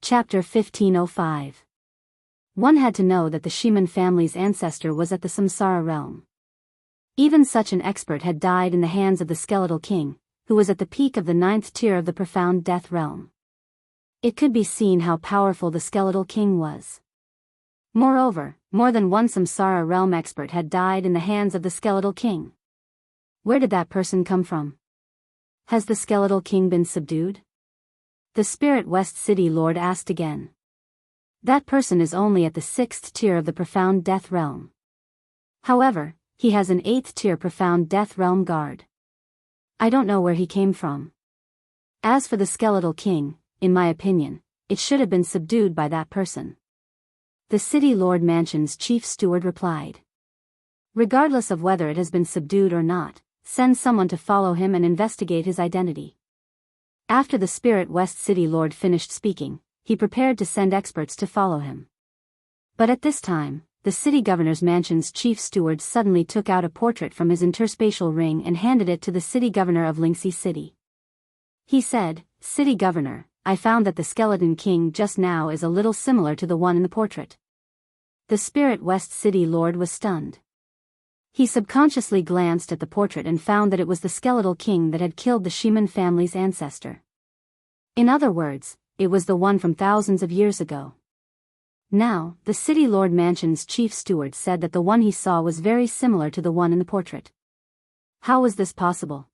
Chapter 1505. One had to know that the Ximen family's ancestor was at the Samsara realm. Even such an expert had died in the hands of the skeletal king, who was at the peak of the 9th tier of the profound death realm. It could be seen how powerful the skeletal king was. Moreover, more than one Samsara realm expert had died in the hands of the skeletal king. Where did that person come from? Has the skeletal king been subdued? The Spirit West City Lord asked again. That person is only at the 6th tier of the profound death realm. However, he has an 8th tier profound death realm guard. I don't know where he came from. As for the skeletal king, in my opinion, it should have been subdued by that person. The City Lord Mansion's chief steward replied. Regardless of whether it has been subdued or not, send someone to follow him and investigate his identity. After the Spirit West City Lord finished speaking, he prepared to send experts to follow him. But at this time, the city governor's mansion's chief steward suddenly took out a portrait from his interspatial ring and handed it to the city governor of Lingxi City. He said, "City governor, I found that the skeleton king just now is a little similar to the one in the portrait." The Spirit West City Lord was stunned. He subconsciously glanced at the portrait and found that it was the skeletal king that had killed the Ximen family's ancestor. In other words, it was the one from thousands of years ago. Now, the City Lord Mansion's chief steward said that the one he saw was very similar to the one in the portrait. How was this possible?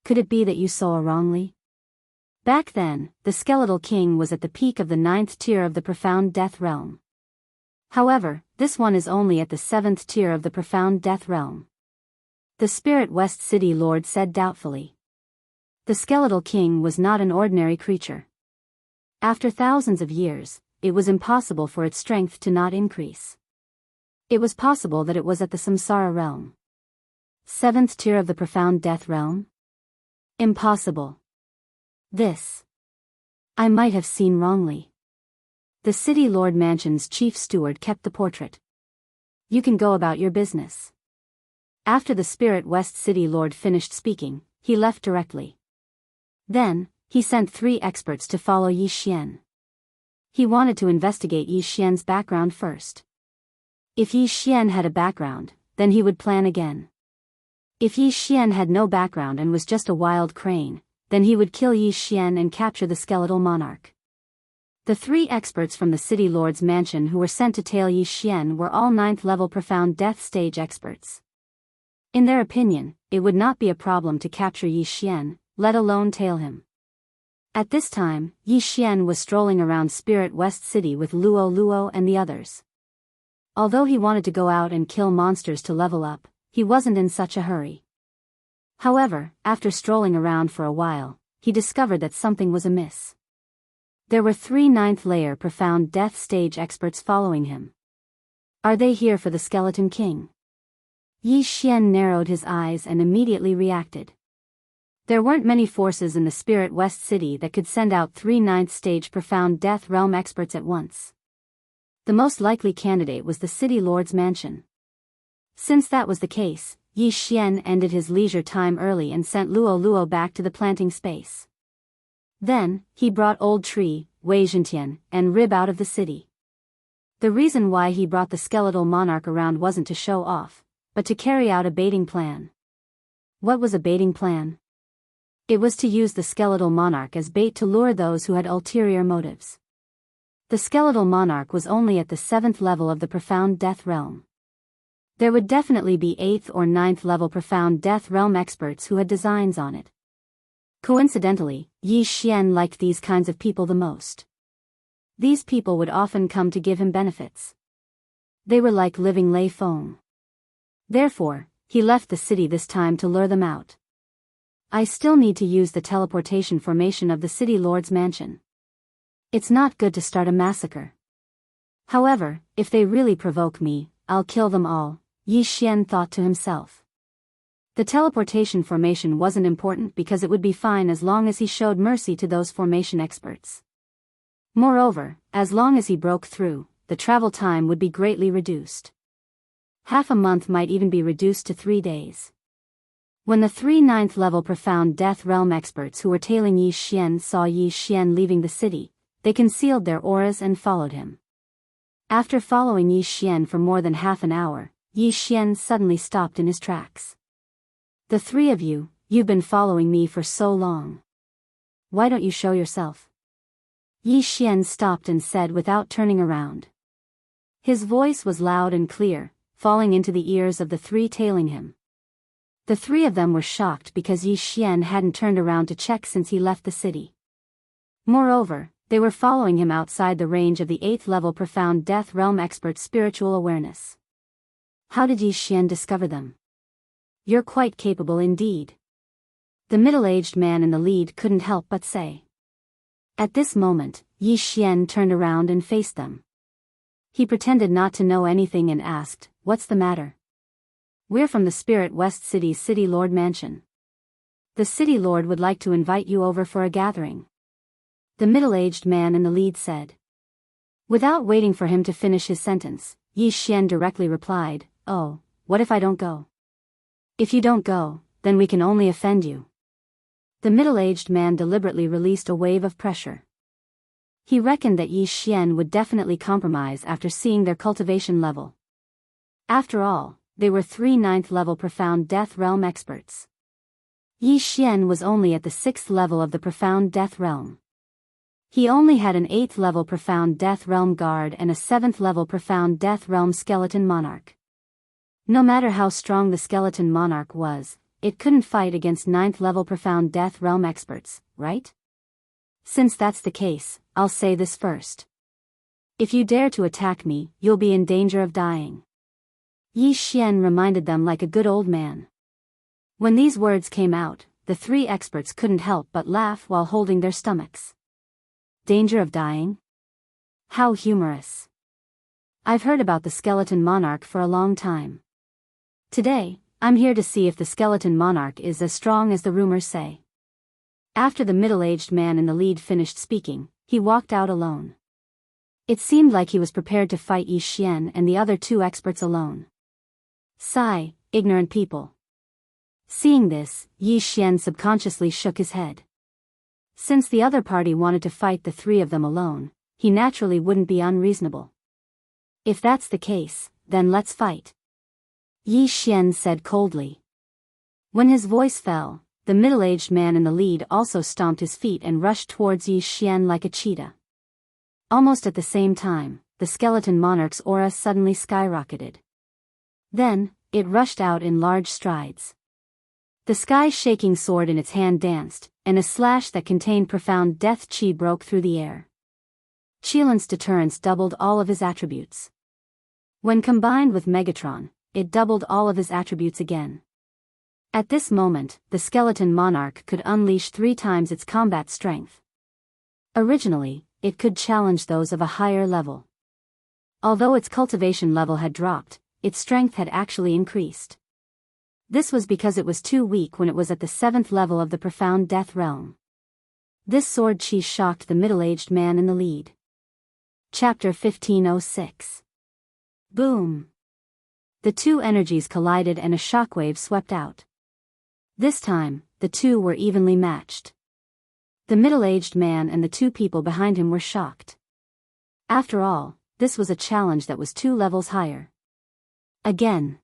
Could it be that you saw wrongly? Back then, the skeletal king was at the peak of the 9th tier of the profound death realm. However, this one is only at the 7th tier of the profound death realm. The Spirit West City Lord said doubtfully. The skeletal king was not an ordinary creature. After thousands of years, it was impossible for its strength to not increase. It was possible that it was at the Samsara realm. 7th tier of the profound death realm? Impossible. This. I might have seen wrongly. The City Lord Mansion's chief steward kept the portrait. You can go about your business. After the Spirit West City Lord finished speaking, he left directly. Then, he sent 3 experts to follow Yi Xian. He wanted to investigate Yi Xian's background first. If Yi Xian had a background, then he would plan again. If Yi Xian had no background and was just a wild crane, then he would kill Yi Xian and capture the skeletal monarch. The 3 experts from the City Lord's mansion who were sent to tail Yi Xian were all 9th level profound death stage experts. In their opinion, it would not be a problem to capture Yi Xian, let alone tail him. At this time, Yi Xian was strolling around Spirit West City with Luo and the others. Although he wanted to go out and kill monsters to level up, he wasn't in such a hurry. However, after strolling around for a while, he discovered that something was amiss. There were 3 9th layer profound death stage experts following him. Are they here for the skeleton king? Yi Xian narrowed his eyes and immediately reacted. There weren't many forces in the Spirit West City that could send out 3 9th stage profound death realm experts at once. The most likely candidate was the City Lord's mansion. Since that was the case, Yi Xian ended his leisure time early and sent Luo back to the planting space. Then, he brought Old Tree, Wei Zhentian, and Rib out of the city. The reason why he brought the skeletal monarch around wasn't to show off, but to carry out a baiting plan. What was a baiting plan? It was to use the skeletal monarch as bait to lure those who had ulterior motives. The skeletal monarch was only at the 7th level of the profound death realm. There would definitely be 8th or 9th level profound death realm experts who had designs on it. Coincidentally, Yi Xian liked these kinds of people the most. These people would often come to give him benefits. They were like living lei feng. Therefore, he left the city this time to lure them out. I still need to use the teleportation formation of the City Lord's mansion. It's not good to start a massacre. However, if they really provoke me, I'll kill them all, Yi Xian thought to himself. The teleportation formation wasn't important because it would be fine as long as he showed mercy to those formation experts. Moreover, as long as he broke through, the travel time would be greatly reduced. Half a month might even be reduced to 3 days. When the 3 9th level profound death realm experts who were tailing Yi Xian saw Yi Xian leaving the city, they concealed their auras and followed him. After following Yi Xian for more than half an hour, Yi Xian suddenly stopped in his tracks. "The three of you, you've been following me for so long. Why don't you show yourself?" Yi Xian stopped and said without turning around. His voice was loud and clear, falling into the ears of the three tailing him. The three of them were shocked because Yi Xian hadn't turned around to check since he left the city. Moreover, they were following him outside the range of the 8th level Profound Death Realm Expert's spiritual awareness. How did Yi Xian discover them? "You're quite capable indeed," the middle-aged man in the lead couldn't help but say. At this moment, Yi Xian turned around and faced them. He pretended not to know anything and asked, "What's the matter?" "We're from the Spirit West City's City Lord Mansion. The City Lord would like to invite you over for a gathering," the middle-aged man in the lead said. Without waiting for him to finish his sentence, Yi Xian directly replied, "Oh, what if I don't go?" "If you don't go, then we can only offend you." The middle-aged man deliberately released a wave of pressure. He reckoned that Yi Xian would definitely compromise after seeing their cultivation level. After all, they were 3 9th level Profound Death Realm experts. Yi Xian was only at the 6th level of the Profound Death Realm. He only had an 8th level Profound Death Realm Guard and a 7th level Profound Death Realm Skeleton Monarch. No matter how strong the Skeleton Monarch was, it couldn't fight against 9th level Profound Death Realm experts, right? Since that's the case, I'll say this first. If you dare to attack me, you'll be in danger of dying. Yi Xian reminded them like a good old man. When these words came out, the three experts couldn't help but laugh while holding their stomachs. Danger of dying? How humorous. I've heard about the Skeleton Monarch for a long time. Today, I'm here to see if the Skeleton Monarch is as strong as the rumors say. After the middle-aged man in the lead finished speaking, he walked out alone. It seemed like he was prepared to fight Yi Xian and the other two experts alone. Sigh, ignorant people. Seeing this, Yi Xian subconsciously shook his head. Since the other party wanted to fight the three of them alone, he naturally wouldn't be unreasonable. If that's the case, then let's fight, Yi Xian said coldly. When his voice fell, the middle-aged man in the lead also stomped his feet and rushed towards Yi Xian like a cheetah. Almost at the same time, the Skeleton Monarch's aura suddenly skyrocketed. Then, it rushed out in large strides. The sky-shaking sword in its hand danced, and a slash that contained profound death chi broke through the air. Qilan's deterrence doubled all of his attributes. When combined with Megatron, it doubled all of his attributes again. At this moment, the Skeleton Monarch could unleash 3 times its combat strength. Originally, it could challenge those of a higher level. Although its cultivation level had dropped, its strength had actually increased. This was because it was too weak when it was at the 7th level of the Profound Death Realm. This sword chi shocked the middle-aged man in the lead. Chapter 1506. Boom! The two energies collided and a shockwave swept out. This time, the two were evenly matched. The middle-aged man and the 2 people behind him were shocked. After all, this was a challenge that was 2 levels higher. Again.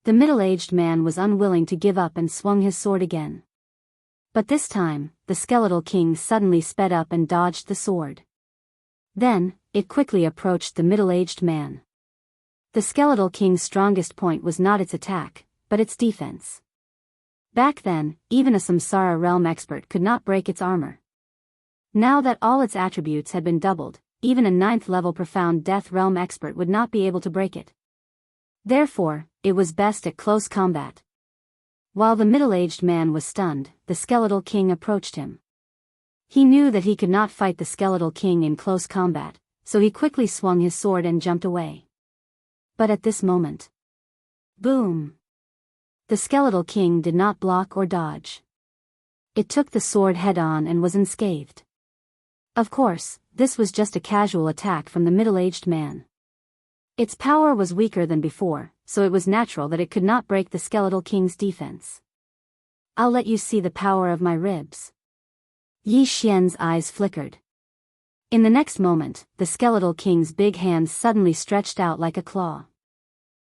The middle-aged man was unwilling to give up and swung his sword again. But this time, the Skeletal King suddenly sped up and dodged the sword. Then, it quickly approached the middle-aged man. The Skeletal King's strongest point was not its attack, but its defense. Back then, even a Samsara realm expert could not break its armor. Now that all its attributes had been doubled, even a 9th level Profound Death realm expert would not be able to break it. Therefore, it was best at close combat. While the middle-aged man was stunned, the Skeletal King approached him. He knew that he could not fight the Skeletal King in close combat, so he quickly swung his sword and jumped away. But at this moment, boom! The Skeletal King did not block or dodge. It took the sword head-on and was unscathed. Of course, this was just a casual attack from the middle-aged man. Its power was weaker than before, so it was natural that it could not break the Skeletal King's defense. I'll let you see the power of my ribs. Yi Xian's eyes flickered. In the next moment, the skeletal king's big hands suddenly stretched out like a claw.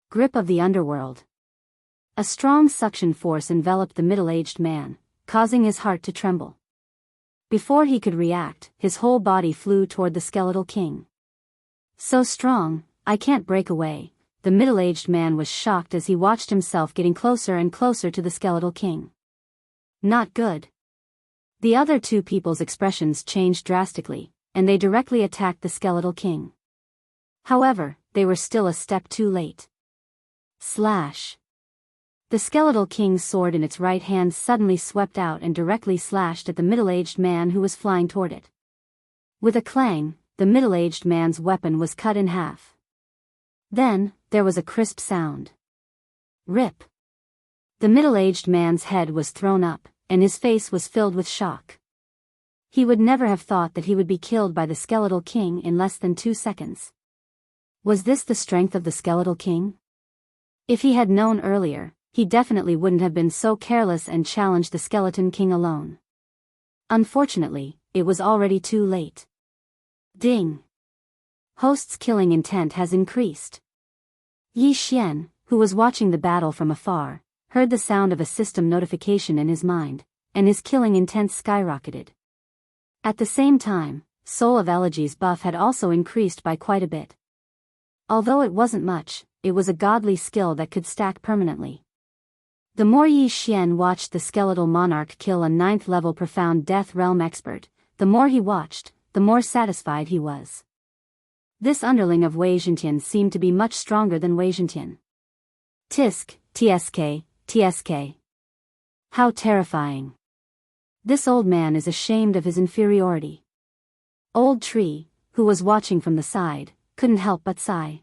Grip of the underworld. A strong suction force enveloped the middle-aged man, causing his heart to tremble. Before he could react, his whole body flew toward the skeletal king. So strong, I can't break away. The middle-aged man was shocked as he watched himself getting closer and closer to the skeletal king. Not good. The other two people's expressions changed drastically, and they directly attacked the skeletal king. However, they were still a step too late. Slash. The skeletal king's sword in its right hand suddenly swept out and directly slashed at the middle-aged man who was flying toward it. With a clang, the middle-aged man's weapon was cut in half. Then, there was a crisp sound. Rip. The middle-aged man's head was thrown up, and his face was filled with shock. He would never have thought that he would be killed by the skeletal king in less than 2 seconds. Was this the strength of the skeletal king? If he had known earlier, he definitely wouldn't have been so careless and challenged the skeleton king alone. Unfortunately, it was already too late. Ding. Host's killing intent has increased. Yi Xian, who was watching the battle from afar, heard the sound of a system notification in his mind, and his killing intent skyrocketed. At the same time, Soul of Elegy's buff had also increased by quite a bit. Although it wasn't much, it was a godly skill that could stack permanently. The more Yi Xian watched the skeletal monarch kill a 9th-level profound death realm expert, the more he watched, the more satisfied he was. This underling of Wei Zhentian seemed to be much stronger than Wei Zhentian. Tisk, tsk, tsk. How terrifying. This old man is ashamed of his inferiority. Old Tree, who was watching from the side, couldn't help but sigh.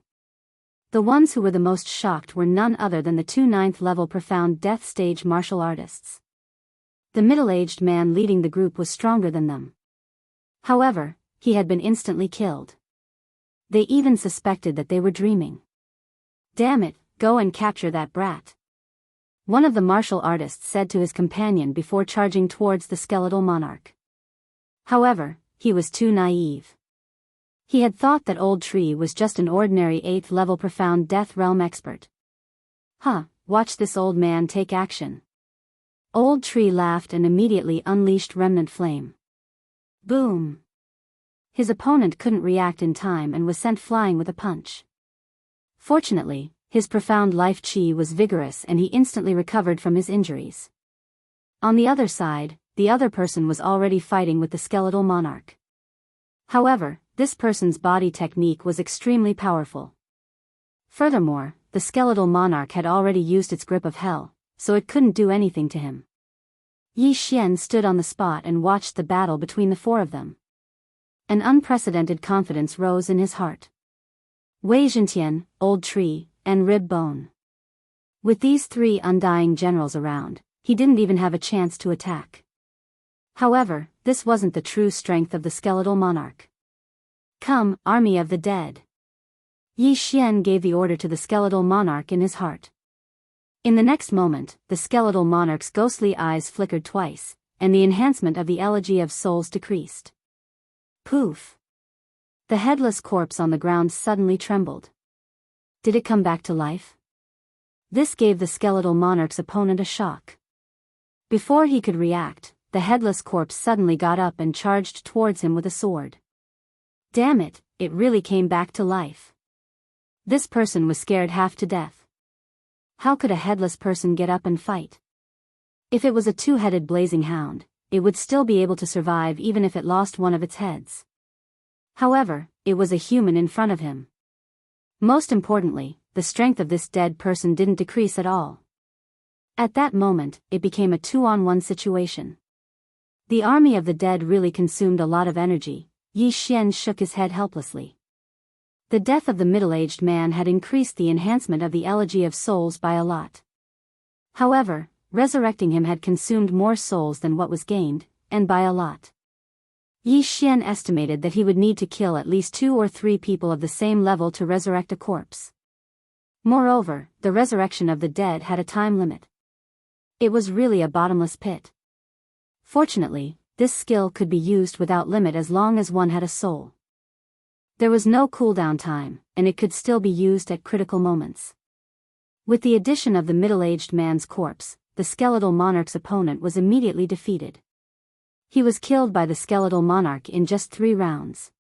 The ones who were the most shocked were none other than the 2 9th-level profound death stage martial artists. The middle-aged man leading the group was stronger than them. However, he had been instantly killed. They even suspected that they were dreaming. Damn it, go and capture that brat. One of the martial artists said to his companion before charging towards the skeletal monarch. However, he was too naive. He had thought that Old Tree was just an ordinary 8th-level profound death realm expert. Watch this old man take action. Old Tree laughed and immediately unleashed Remnant Flame. Boom. His opponent couldn't react in time and was sent flying with a punch. Fortunately, his profound life chi was vigorous and he instantly recovered from his injuries. On the other side, the other person was already fighting with the skeletal monarch. However, this person's body technique was extremely powerful. Furthermore, the skeletal monarch had already used its grip of hell, so it couldn't do anything to him. Yi Xian stood on the spot and watched the battle between the 4 of them. An unprecedented confidence rose in his heart. Wei Zhentian, Old Tree, and Rib Bone. With these 3 undying generals around, he didn't even have a chance to attack. However, this wasn't the true strength of the skeletal monarch. Come, army of the dead. Yi Xian gave the order to the skeletal monarch in his heart. In the next moment, the skeletal monarch's ghostly eyes flickered twice, and the enhancement of the elegy of souls decreased. Poof! The headless corpse on the ground suddenly trembled. Did it come back to life? This gave the skeletal monarch's opponent a shock. Before he could react, the headless corpse suddenly got up and charged towards him with a sword. Damn it, it really came back to life. This person was scared half to death. How could a headless person get up and fight? If it was a 2-headed blazing hound, it would still be able to survive even if it lost one of its heads. However, it was a human in front of him. Most importantly, the strength of this dead person didn't decrease at all. At that moment, it became a 2-on-1 situation. The army of the dead really consumed a lot of energy. Yi Xian shook his head helplessly. The death of the middle-aged man had increased the enhancement of the elegy of souls by a lot. However, resurrecting him had consumed more souls than what was gained, and by a lot. Yi Xian estimated that he would need to kill at least 2 or 3 people of the same level to resurrect a corpse. Moreover, the resurrection of the dead had a time limit. It was really a bottomless pit. Fortunately, this skill could be used without limit as long as one had a soul. There was no cooldown time, and it could still be used at critical moments. With the addition of the middle-aged man's corpse, the skeletal monarch's opponent was immediately defeated. He was killed by the skeletal monarch in just 3 rounds.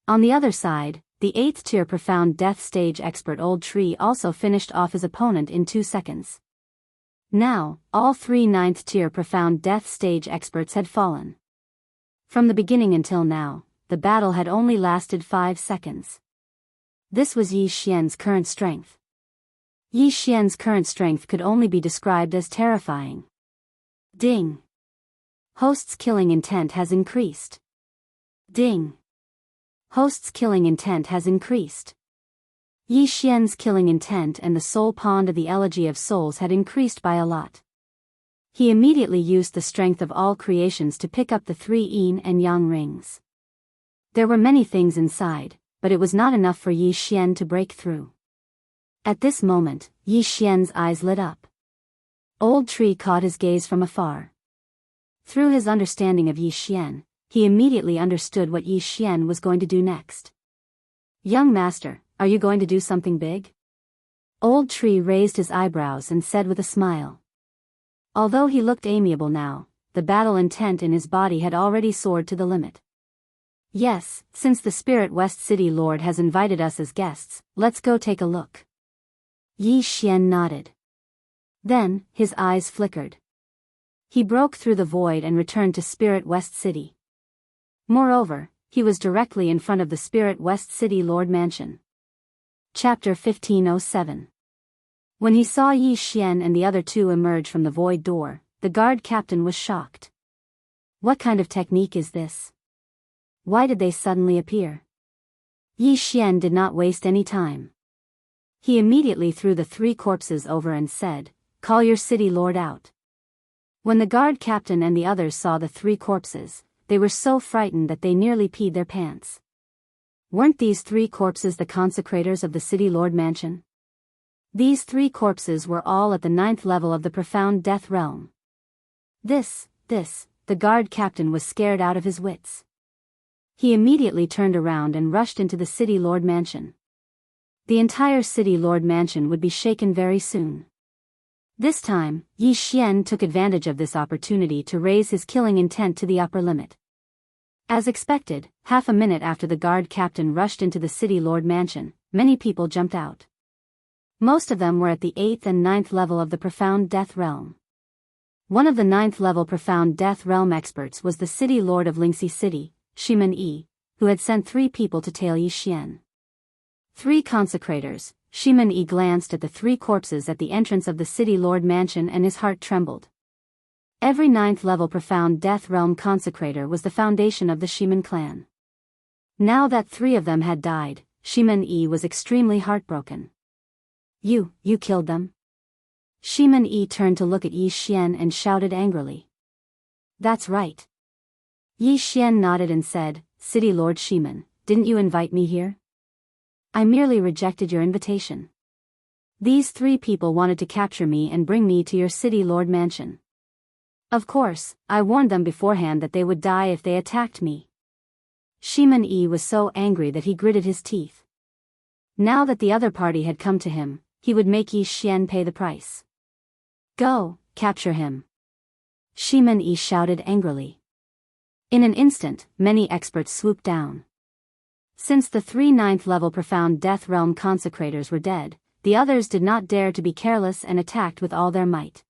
On the other side, the 8th tier profound death stage expert Old Tree also finished off his opponent in 2 seconds. Now, all 3 9th tier profound death stage experts had fallen. From the beginning until now, the battle had only lasted 5 seconds. This was Yi Xian's current strength. Yi Xian's current strength could only be described as terrifying. Ding. Host's killing intent has increased. Ding. Host's killing intent has increased. Yi Xian's killing intent and the soul pond of the Elegy of Souls had increased by a lot. He immediately used the strength of all creations to pick up the 3 yin and yang rings. There were many things inside, but it was not enough for Yi Xian to break through. At this moment, Yi Xian's eyes lit up. Old Tree caught his gaze from afar. Through his understanding of Yi Xian, he immediately understood what Yi Xian was going to do next. "Young master, are you going to do something big?" Old Tree raised his eyebrows and said with a smile. Although he looked amiable now, the battle intent in his body had already soared to the limit. "Yes, since the Spirit West City Lord has invited us as guests, let's go take a look." Yi Xian nodded. Then, his eyes flickered. He broke through the void and returned to Spirit West City. Moreover, he was directly in front of the Spirit West City Lord Mansion. Chapter 1507. When he saw Yi Xian and the other 2 emerge from the void door, the guard captain was shocked. What kind of technique is this? Why did they suddenly appear? Yi Xian did not waste any time. He immediately threw the 3 corpses over and said, "Call your city lord out." When the guard captain and the others saw the 3 corpses, they were so frightened that they nearly peed their pants. Weren't these 3 corpses the consecrators of the city lord mansion? These 3 corpses were all at the 9th level of the profound death realm. The guard captain was scared out of his wits. He immediately turned around and rushed into the city lord mansion. The entire city lord mansion would be shaken very soon. This time, Yi Xian took advantage of this opportunity to raise his killing intent to the upper limit. As expected, half a minute after the guard captain rushed into the city lord mansion, many people jumped out. Most of them were at the 8th and 9th level of the profound death realm. One of the 9th level profound death realm experts was the city lord of Lingxi City, Shimen Yi, who had sent 3 people to tail Yi Xian. 3 consecrators. Shimen Yi glanced at the 3 corpses at the entrance of the city lord mansion and his heart trembled. Every 9th level profound death realm consecrator was the foundation of the Shimen clan. Now that 3 of them had died, Shimen Yi was extremely heartbroken. You killed them?" Shimen Yi turned to look at Yi Xian and shouted angrily. "That's right." Yi Xian nodded and said, "City Lord Shimen, didn't you invite me here?" "I merely rejected your invitation. These 3 people wanted to capture me and bring me to your city lord mansion. Of course, I warned them beforehand that they would die if they attacked me." Shimen Yi was so angry that he gritted his teeth. Now that the other party had come to him, he would make Yi Xian pay the price. "Go, capture him!" Shimen Yi shouted angrily. In an instant, many experts swooped down. Since the 3 9th level profound death realm consecrators were dead, the others did not dare to be careless and attacked with all their might.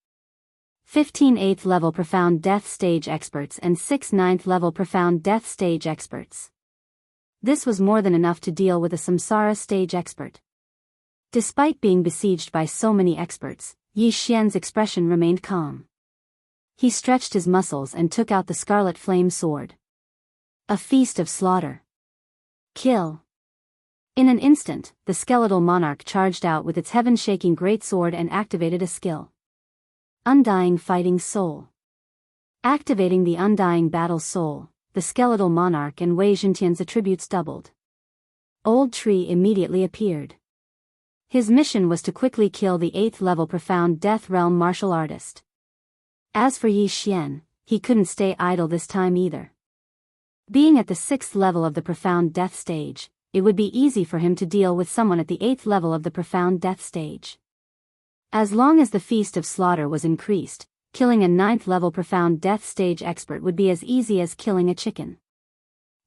15 8th level profound death stage experts and 6 9th level profound death stage experts. This was more than enough to deal with a samsara stage expert. Despite being besieged by so many experts, Yi Xian's expression remained calm. He stretched his muscles and took out the scarlet flame sword. A feast of slaughter. Kill. In an instant, the skeletal monarch charged out with its heaven-shaking greatsword and activated a skill. Undying Fighting Soul. Activating the Undying Battle Soul, the skeletal monarch and Wei Zhentian's attributes doubled. Old Tree immediately appeared. His mission was to quickly kill the 8th level profound death realm martial artist. As for Yi Xian, he couldn't stay idle this time either. Being at the 6th level of the profound death stage, it would be easy for him to deal with someone at the 8th level of the profound death stage. As long as the feast of slaughter was increased, killing a 9th level profound death stage expert would be as easy as killing a chicken.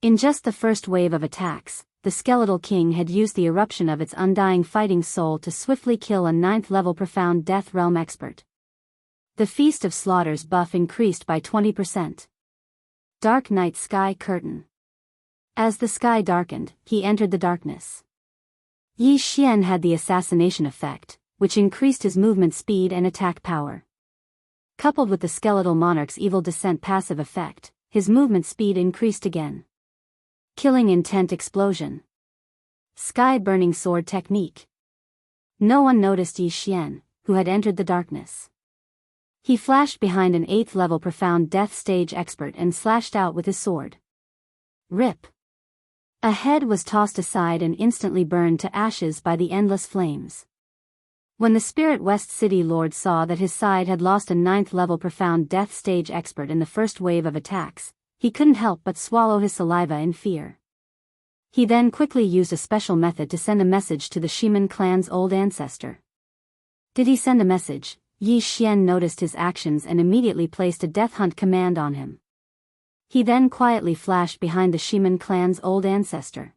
In just the first wave of attacks, the skeletal king had used the eruption of its undying fighting soul to swiftly kill a 9th level profound death realm expert. The Feast of Slaughter's buff increased by 20%. Dark Night Sky Curtain. As the sky darkened, he entered the darkness. Yi Xian had the assassination effect, which increased his movement speed and attack power. Coupled with the skeletal monarch's evil descent passive effect, his movement speed increased again. Killing Intent Explosion. Sky Burning Sword Technique. No one noticed Yi Xian, who had entered the darkness. He flashed behind an 8th level profound death stage expert and slashed out with his sword. Rip. A head was tossed aside and instantly burned to ashes by the endless flames. When the Spirit West City Lord saw that his side had lost a 9th level profound death stage expert in the first wave of attacks, he couldn't help but swallow his saliva in fear. He then quickly used a special method to send a message to the Shiman clan's old ancestor. Did he send a message? Yi Xian noticed his actions and immediately placed a death hunt command on him. He then quietly flashed behind the Shiman clan's old ancestor.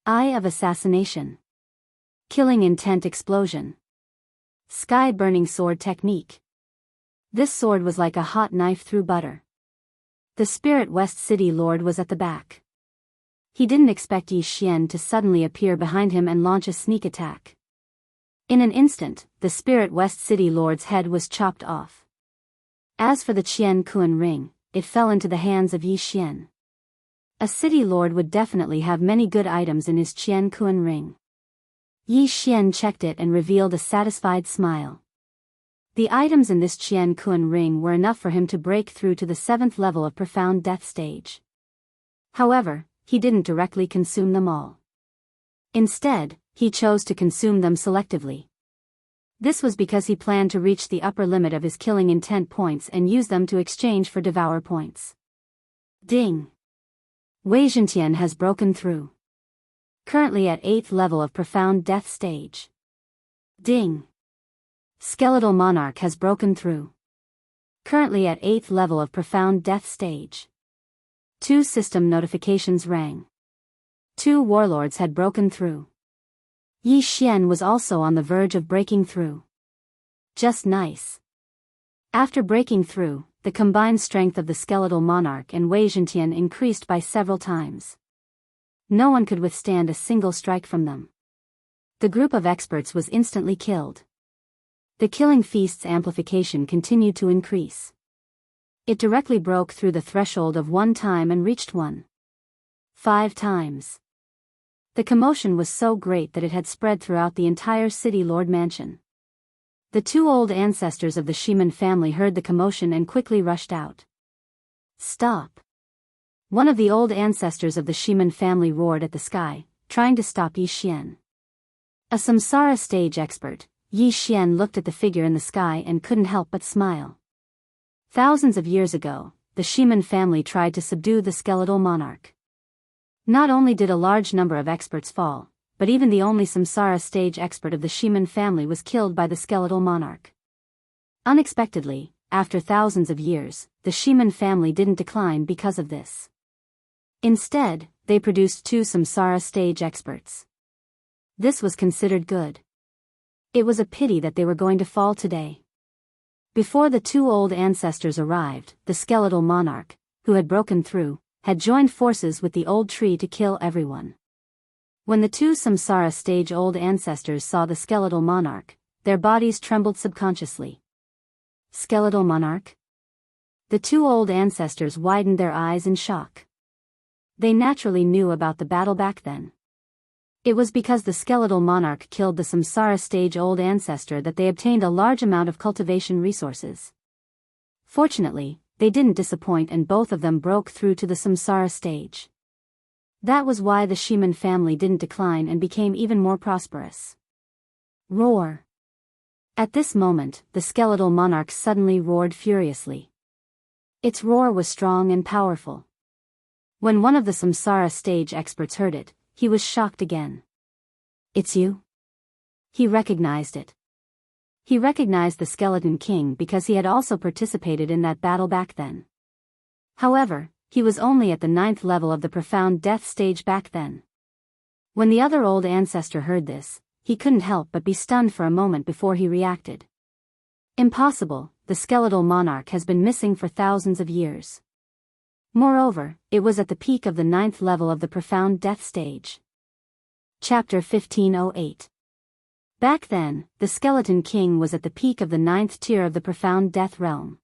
Eye of Assassination. Killing Intent Explosion. Sky Burning Sword Technique. This sword was like a hot knife through butter. The Spirit West City Lord was at the back. He didn't expect Yi Xian to suddenly appear behind him and launch a sneak attack. In an instant, the Spirit West City Lord's head was chopped off. As for the Qian Kuan ring, it fell into the hands of Yi Xian. A city lord would definitely have many good items in his Qian Kuan ring. Yi Xian checked it and revealed a satisfied smile. The items in this Qian Kuan ring were enough for him to break through to the 7th level of profound death stage. However, he didn't directly consume them all. Instead, he chose to consume them selectively. This was because he planned to reach the upper limit of his killing intent points and use them to exchange for devour points. Ding! Wei Zhentian has broken through. Currently at 8th level of profound death stage. Ding! Skeletal Monarch has broken through. Currently at 8th level of profound death stage. 2 system notifications rang. 2 warlords had broken through. Yi Xian was also on the verge of breaking through. Just nice. After breaking through, the combined strength of the Skeletal Monarch and Wei Zhentian increased by several times. No one could withstand a single strike from them. The group of experts was instantly killed. The Killing Feast's amplification continued to increase. It directly broke through the threshold of 1 time and reached 1.5 times. The commotion was so great that it had spread throughout the entire city lord mansion. The 2 old ancestors of the Shiman family heard the commotion and quickly rushed out. Stop! One of the old ancestors of the Shiman family roared at the sky, trying to stop Yi Xian. A Samsara stage expert, Yi Xian looked at the figure in the sky and couldn't help but smile. Thousands of years ago, the Shiman family tried to subdue the skeletal monarch. Not only did a large number of experts fall, but even the only Samsara stage expert of the Shiman family was killed by the skeletal monarch. Unexpectedly, after thousands of years, the Shiman family didn't decline because of this. Instead, they produced 2 Samsara stage experts. This was considered good. It was a pity that they were going to fall today. Before the 2 old ancestors arrived, the skeletal monarch, who had broken through, had joined forces with the old tree to kill everyone. When the 2 Samsara stage old ancestors saw the skeletal monarch, their bodies trembled subconsciously. Skeletal monarch? The 2 old ancestors widened their eyes in shock. They naturally knew about the battle back then. It was because the skeletal monarch killed the Samsara stage old ancestor that they obtained a large amount of cultivation resources. Fortunately, they didn't disappoint and both of them broke through to the Samsara stage. That was why the Shiman family didn't decline and became even more prosperous. Roar! At this moment, the skeletal monarch suddenly roared furiously. Its roar was strong and powerful. When one of the samsara stage experts heard it, he was shocked again. "It's you?" He recognized it. He recognized the Skeleton King because he had also participated in that battle back then. However, he was only at the 9th level of the profound death stage back then. When the other old ancestor heard this, he couldn't help but be stunned for a moment before he reacted. "Impossible, the skeletal monarch has been missing for thousands of years." Moreover, it was at the peak of the 9th level of the profound death stage. Chapter 1508. Back then, the Skeleton King was at the peak of the 9th tier of the profound death realm.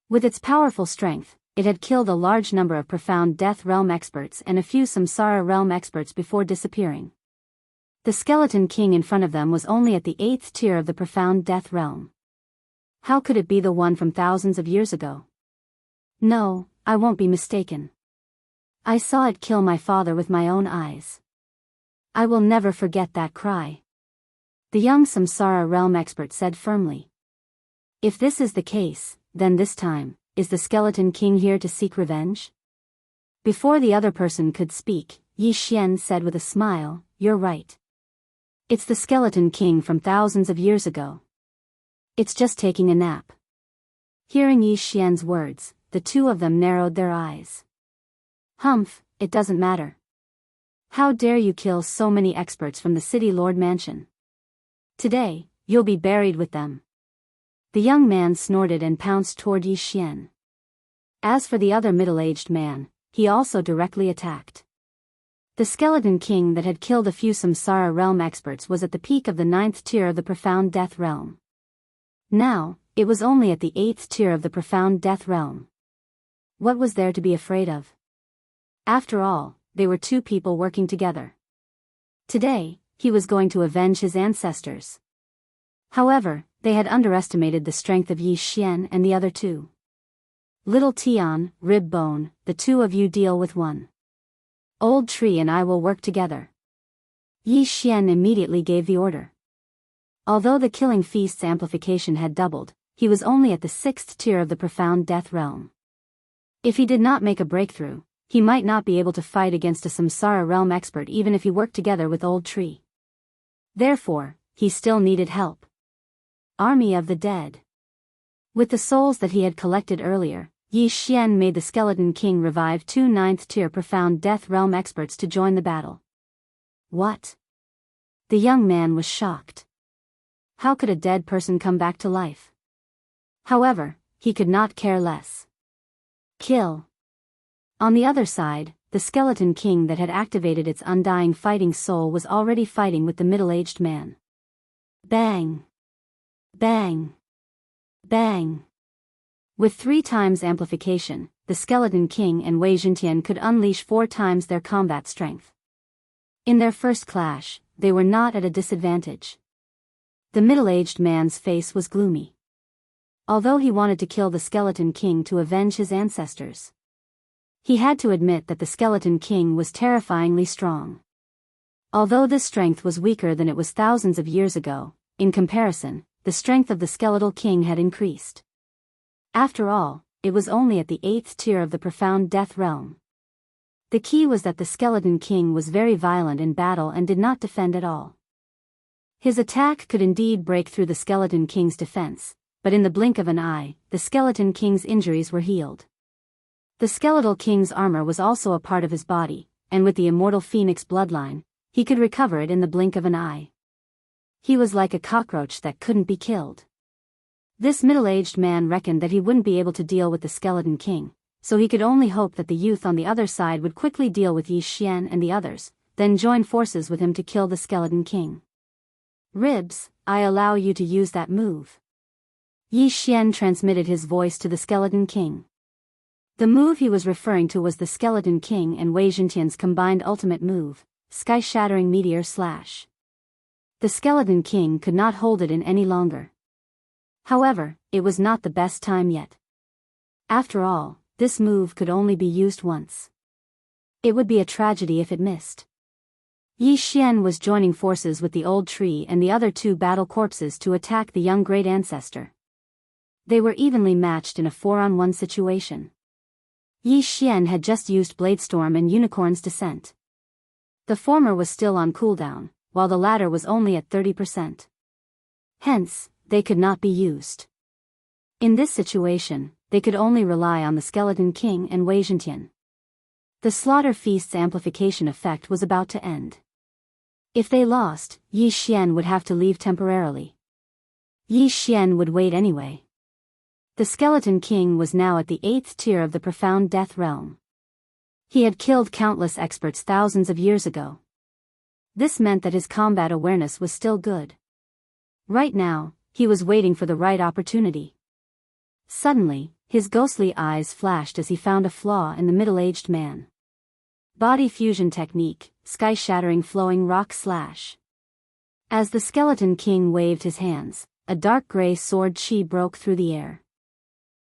With its powerful strength, it had killed a large number of profound death realm experts and a few samsara realm experts before disappearing. The Skeleton King in front of them was only at the 8th tier of the profound death realm. How could it be the one from thousands of years ago? No, I won't be mistaken. I saw it kill my father with my own eyes. I will never forget that cry. The young samsara realm expert said firmly. If this is the case, then this time, is the Skeleton King here to seek revenge? Before the other person could speak, Yi Xian said with a smile, "You're right. It's the Skeleton King from thousands of years ago. It's just taking a nap." Hearing Yi Xian's words, the two of them narrowed their eyes. "Humph, it doesn't matter. How dare you kill so many experts from the City Lord Mansion? Today, you'll be buried with them." The young man snorted and pounced toward Yi Xian. As for the other middle-aged man, he also directly attacked. The Skeleton King that had killed a few samsara realm experts was at the peak of the 9th tier of the profound death realm. Now, it was only at the 8th tier of the profound death realm. What was there to be afraid of? After all, they were two people working together. Today, he was going to avenge his ancestors. However, they had underestimated the strength of Yi Xian and the other two. "Little Tian, Rib Bone, the two of you deal with one. Old Tree and I will work together." Yi Xian immediately gave the order. Although the killing feast's amplification had doubled, he was only at the 6th tier of the profound death realm. If he did not make a breakthrough, he might not be able to fight against a samsara realm expert even if he worked together with Old Tree. Therefore, he still needed help. Army of the Dead. With the souls that he had collected earlier, Yi Xian made the Skeleton King revive two 9th tier profound death realm experts to join the battle. What? The young man was shocked. How could a dead person come back to life? However, he could not care less. Kill. On the other side, the Skeleton King that had activated its undying fighting soul was already fighting with the middle-aged man. Bang! Bang! Bang! With 3 times amplification, the Skeleton King and Wei Zhentian could unleash 4 times their combat strength. In their first clash, they were not at a disadvantage. The middle-aged man's face was gloomy. Although he wanted to kill the Skeleton King to avenge his ancestors, he had to admit that the Skeleton King was terrifyingly strong. Although this strength was weaker than it was thousands of years ago, in comparison, the strength of the Skeletal King had increased. After all, it was only at the 8th tier of the profound death realm. The key was that the Skeleton King was very violent in battle and did not defend at all. His attack could indeed break through the Skeleton King's defense, but in the blink of an eye, the Skeleton King's injuries were healed. The Skeletal King's armor was also a part of his body, and with the immortal Phoenix bloodline, he could recover it in the blink of an eye. He was like a cockroach that couldn't be killed. This middle-aged man reckoned that he wouldn't be able to deal with the Skeleton King, so he could only hope that the youth on the other side would quickly deal with Yi Xian and the others, then join forces with him to kill the Skeleton King. "Ribs, I allow you to use that move." Yi Xian transmitted his voice to the Skeleton King. The move he was referring to was the Skeleton King and Wei Zhentian's combined ultimate move, Sky-Shattering Meteor Slash. The Skeleton King could not hold it in any longer. However, it was not the best time yet. After all, this move could only be used once. It would be a tragedy if it missed. Yi Xian was joining forces with the Old Tree and the other 2 battle corpses to attack the young great ancestor. They were evenly matched in a 4-on-1 situation. Yi Xian had just used Bladestorm and Unicorn's Descent. The former was still on cooldown, while the latter was only at 30%. Hence, they could not be used. In this situation, they could only rely on the Skeleton King and Wei Zhentian. The Slaughter Feast's amplification effect was about to end. If they lost, Yi Xian would have to leave temporarily. Yi Xian would wait anyway. The Skeleton King was now at the 8th tier of the Profound Death Realm. He had killed countless experts thousands of years ago. This meant that his combat awareness was still good. Right now, he was waiting for the right opportunity. Suddenly, his ghostly eyes flashed as he found a flaw in the middle-aged man. Body fusion technique, sky-shattering flowing rock slash. As the Skeleton King waved his hands, a dark gray sword chi broke through the air.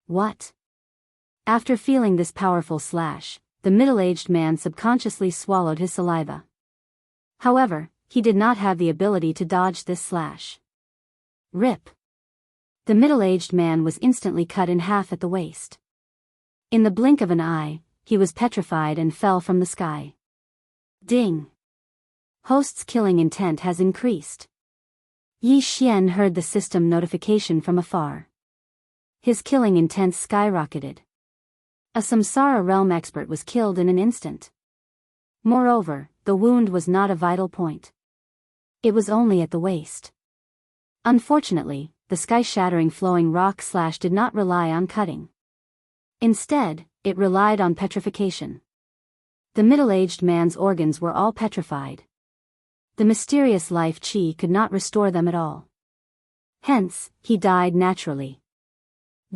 What? After feeling this powerful slash, the middle-aged man subconsciously swallowed his saliva. However, he did not have the ability to dodge this slash. Rip. The middle-aged man was instantly cut in half at the waist. In the blink of an eye, he was petrified and fell from the sky. Ding. Host's killing intent has increased. Yi Xian heard the system notification from afar. His killing intent skyrocketed. A Samsara realm expert was killed in an instant. Moreover, the wound was not a vital point. It was only at the waist. Unfortunately, the sky-shattering flowing rock slash did not rely on cutting. Instead, it relied on petrification. The middle-aged man's organs were all petrified. The mysterious life chi could not restore them at all. Hence, he died naturally.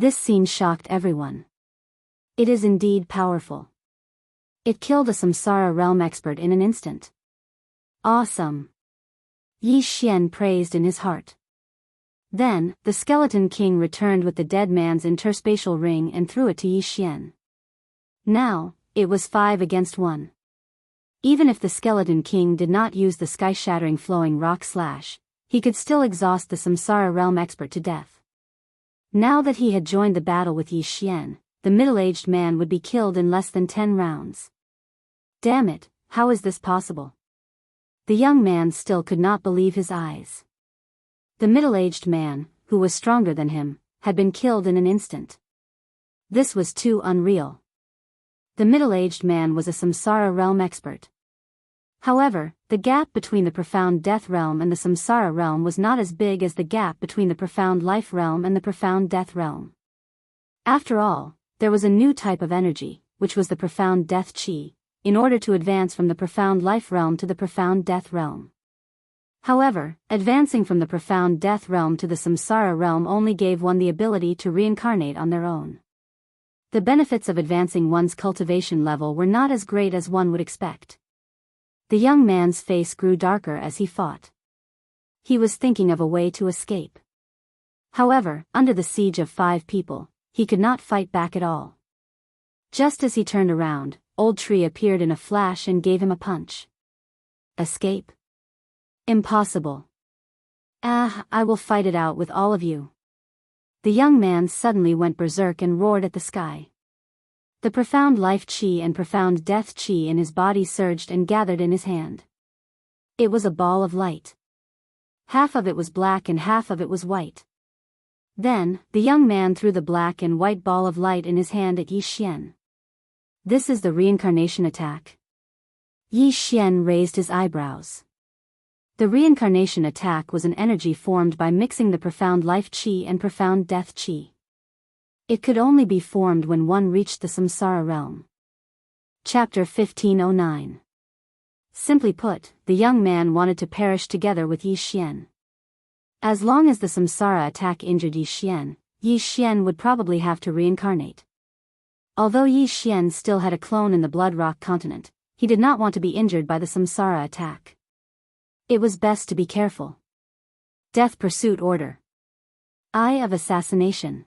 This scene shocked everyone. It is indeed powerful. It killed a Samsara realm expert in an instant. Awesome. Yi Xian praised in his heart. Then, the Skeleton King returned with the dead man's interspatial ring and threw it to Yi Xian. Now, it was 5 against 1. Even if the Skeleton King did not use the sky-shattering flowing rock slash, he could still exhaust the Samsara realm expert to death. Now that he had joined the battle with Yi Xian, the middle-aged man would be killed in less than 10 rounds. Damn it, how is this possible? The young man still could not believe his eyes. The middle-aged man, who was stronger than him, had been killed in an instant. This was too unreal. The middle-aged man was a Samsara realm expert. However, the gap between the Profound Death Realm and the Samsara Realm was not as big as the gap between the Profound Life Realm and the Profound Death Realm. After all, there was a new type of energy, which was the Profound Death Chi, in order to advance from the Profound Life Realm to the Profound Death Realm. However, advancing from the Profound Death Realm to the Samsara Realm only gave one the ability to reincarnate on their own. The benefits of advancing one's cultivation level were not as great as one would expect. The young man's face grew darker as he fought. He was thinking of a way to escape. However, under the siege of 5 people, he could not fight back at all. Just as he turned around, Old Tree appeared in a flash and gave him a punch. Escape? Impossible. I will fight it out with all of you. The young man suddenly went berserk and roared at the sky. The Profound Life Chi and Profound Death Chi in his body surged and gathered in his hand. It was a ball of light. Half of it was black and half of it was white. Then, the young man threw the black and white ball of light in his hand at Yi Xian. This is the reincarnation attack. Yi Xian raised his eyebrows. The reincarnation attack was an energy formed by mixing the Profound Life Chi and Profound Death Chi. It could only be formed when one reached the Samsara realm. Chapter 1509. Simply put, the young man wanted to perish together with Yi Xian. As long as the Samsara attack injured Yi Xian would probably have to reincarnate. Although Yi Xian still had a clone in the Blood Rock continent, he did not want to be injured by the Samsara attack. It was best to be careful. Death Pursuit Order. Eye of Assassination.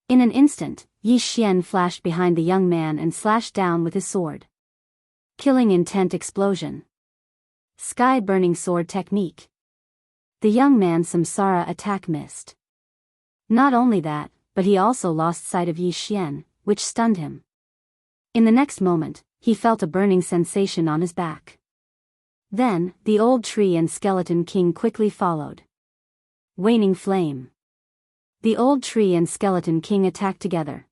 In an instant, Yi Xian flashed behind the young man and slashed down with his sword. Killing Intent Explosion. Sky Burning Sword Technique. The young man's Samsara attack missed. Not only that, but he also lost sight of Yi Xian, which stunned him. In the next moment, he felt a burning sensation on his back. Then, the old tree and skeleton king quickly followed. Waning flame. The old tree and skeleton king attacked together.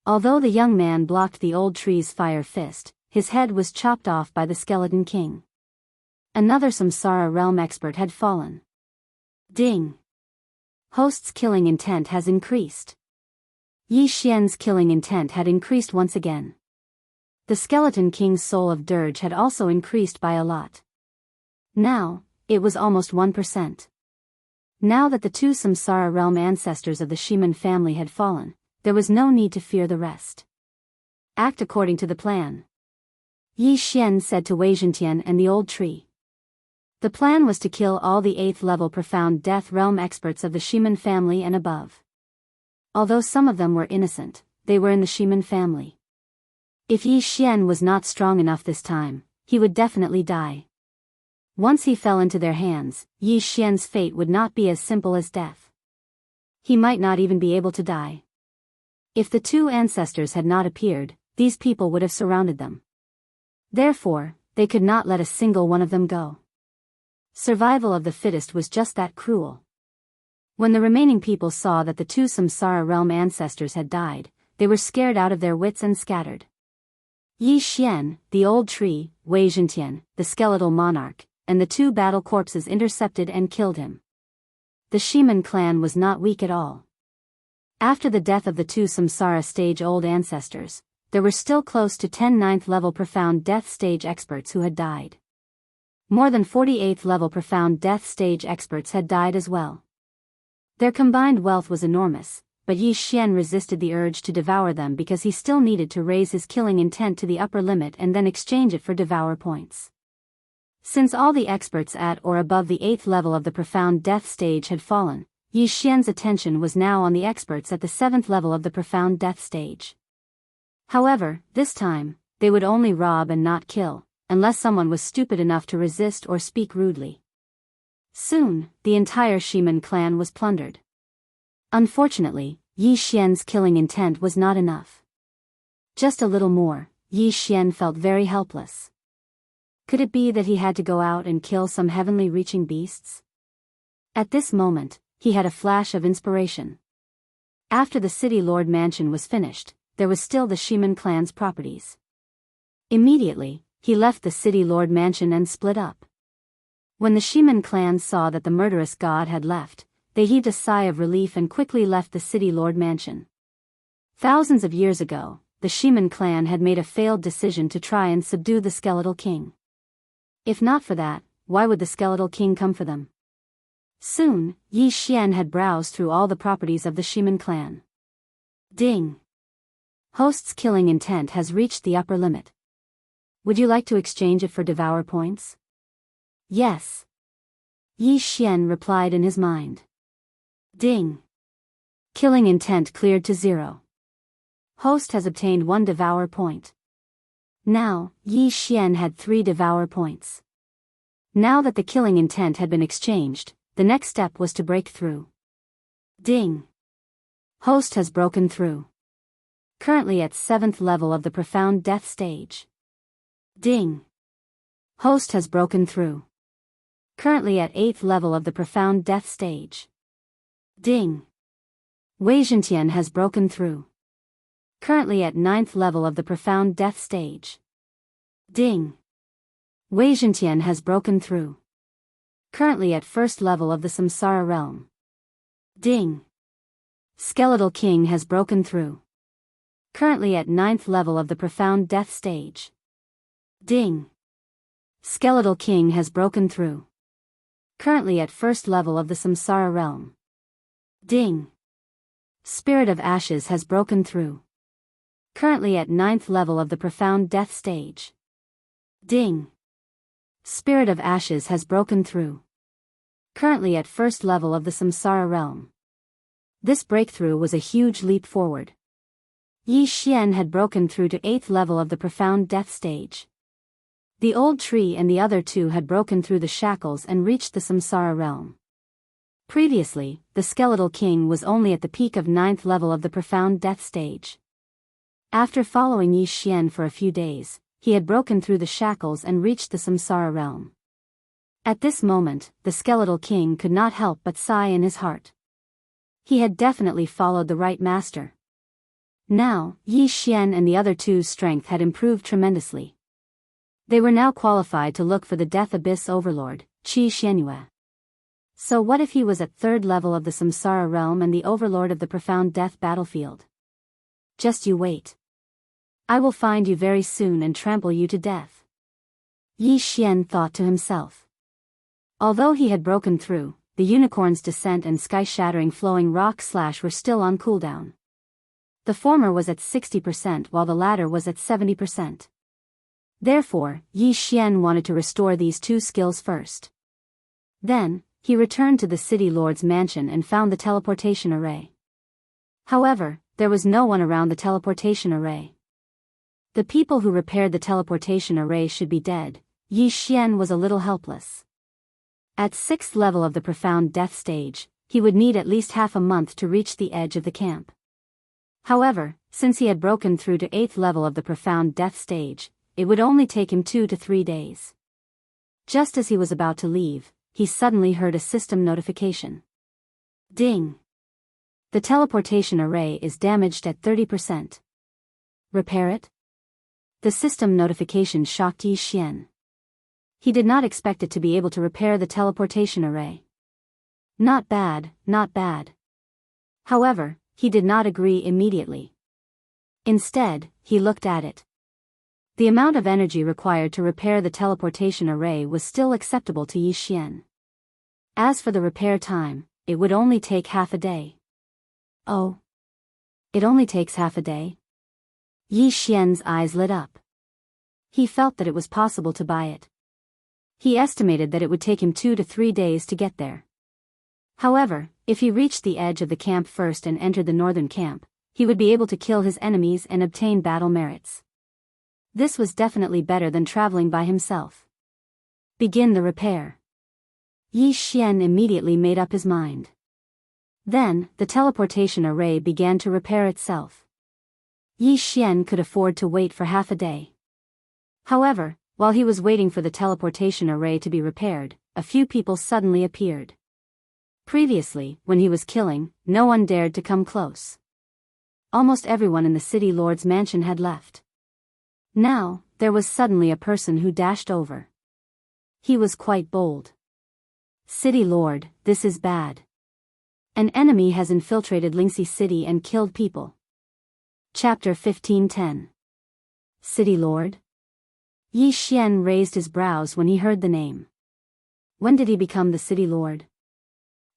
Although the young man blocked the old tree's fire fist, his head was chopped off by the skeleton king. Another Samsara realm expert had fallen. Ding. Host's killing intent has increased. Yi Xian's killing intent had increased once again. The skeleton king's soul of dirge had also increased by a lot. Now, it was almost 1%. Now that the two Samsara realm ancestors of the Ximen family had fallen, there was no need to fear the rest. Act according to the plan. Yi Xian said to Wei Zhentian and the old tree. The plan was to kill all the 8th level profound death realm experts of the Ximen family and above. Although some of them were innocent, they were in the Ximen family. If Yi Xian was not strong enough this time, he would definitely die. Once he fell into their hands, Yi Xian's fate would not be as simple as death. He might not even be able to die. If the two ancestors had not appeared, these people would have surrounded them. Therefore, they could not let a single one of them go. Survival of the fittest was just that cruel. When the remaining people saw that the two Samsara realm ancestors had died, they were scared out of their wits and scattered. Yi Xian, the old tree, Wei Zhentian, the skeletal monarch, and the two battle corpses intercepted and killed him. The Ximen clan was not weak at all. After the death of the two Samsara stage-old ancestors, there were still close to 10 9th level profound death stage experts who had died. More than 48th level profound death stage experts had died as well. Their combined wealth was enormous, but Yi Xian resisted the urge to devour them because he still needed to raise his killing intent to the upper limit and then exchange it for devour points. Since all the experts at or above the 8th level of the profound death stage had fallen, Yi Xian's attention was now on the experts at the 7th level of the profound death stage. However, this time, they would only rob and not kill, unless someone was stupid enough to resist or speak rudely. Soon, the entire Ximen clan was plundered. Unfortunately, Yi Xian's killing intent was not enough. Just a little more, Yi Xian felt very helpless. Could it be that he had to go out and kill some heavenly reaching beasts? At this moment, he had a flash of inspiration. After the city lord mansion was finished, there was still the Ximen clan's properties. Immediately, he left the city lord mansion and split up. When the Ximen clan saw that the murderous god had left, they heaved a sigh of relief and quickly left the city lord mansion. Thousands of years ago, the Ximen clan had made a failed decision to try and subdue the skeletal king. If not for that, why would the skeletal king come for them? Soon, Yi Xian had browsed through all the properties of the Ximen clan. Ding! Host's killing intent has reached the upper limit. Would you like to exchange it for devour points? Yes. Yi Xian replied in his mind. Ding! Killing intent cleared to 0. Host has obtained 1 devour point. Now, Yi Xian had 3 devour points. Now that the killing intent had been exchanged, the next step was to break through. Ding! Host has broken through. Currently at 7th level of the profound death stage. Ding! Host has broken through. Currently at 8th level of the profound death stage. Ding! Wei Zhentian has broken through. Currently at 9th level of the profound death stage. Ding! Wei Zhentian has broken through. Currently at 1st level of the Samsara realm. Ding! Skeletal King has broken through. Currently at 9th level of the profound death stage. Ding! Skeletal King has broken through. Currently at 1st level of the Samsara realm. Ding! Spirit of Ashes has broken through. Currently at 9th level of the profound death stage. Ding! Spirit of Ashes has broken through. Currently at 1st level of the Samsara realm. This breakthrough was a huge leap forward. Yi Xian had broken through to 8th level of the profound death stage. The old tree and the other two had broken through the shackles and reached the Samsara realm. Previously, the skeletal king was only at the peak of 9th level of the profound death stage. After following Yi Xian for a few days, he had broken through the shackles and reached the samsara realm. At this moment, the skeletal king could not help but sigh in his heart. He had definitely followed the right master. Now, Yi Xian and the other two's strength had improved tremendously. They were now qualified to look for the Death Abyss Overlord, Qi Xianyue. So what if he was at 3rd level of the samsara realm and the overlord of the profound death battlefield? Just you wait. I will find you very soon and trample you to death. Yi Xian thought to himself. Although he had broken through, the unicorn's descent and sky-shattering flowing rock slash were still on cooldown. The former was at 60% while the latter was at 70%. Therefore, Yi Xian wanted to restore these two skills first. Then, he returned to the city lord's mansion and found the teleportation array. However, there was no one around the teleportation array. The people who repaired the teleportation array should be dead. Yi Xian was a little helpless. At 6th level of the profound death stage, he would need at least half a month to reach the edge of the camp. However, since he had broken through to 8th level of the profound death stage, it would only take him 2 to 3 days. Just as he was about to leave, he suddenly heard a system notification. Ding! The teleportation array is damaged at 30%. Repair it? The system notification shocked Yi Xian. He did not expect it to be able to repair the teleportation array. Not bad, not bad. However, he did not agree immediately. Instead, he looked at it. The amount of energy required to repair the teleportation array was still acceptable to Yi Xian. As for the repair time, it would only take half a day. Oh. It only takes half a day? Yi Xian's eyes lit up. He felt that it was possible to buy it. He estimated that it would take him 2 to 3 days to get there. However, if he reached the edge of the camp first and entered the northern camp, he would be able to kill his enemies and obtain battle merits. This was definitely better than traveling by himself. Begin the repair. Yi Xian immediately made up his mind. Then, the teleportation array began to repair itself. Yi Xian could afford to wait for half a day. However, while he was waiting for the teleportation array to be repaired, a few people suddenly appeared. Previously, when he was killing, no one dared to come close. Almost everyone in the city lord's mansion had left. Now, there was suddenly a person who dashed over. He was quite bold. City lord, this is bad. An enemy has infiltrated Lingxi city and killed people. Chapter 15:10. City lord? Yi Xian raised his brows when he heard the name. When did he become the city lord?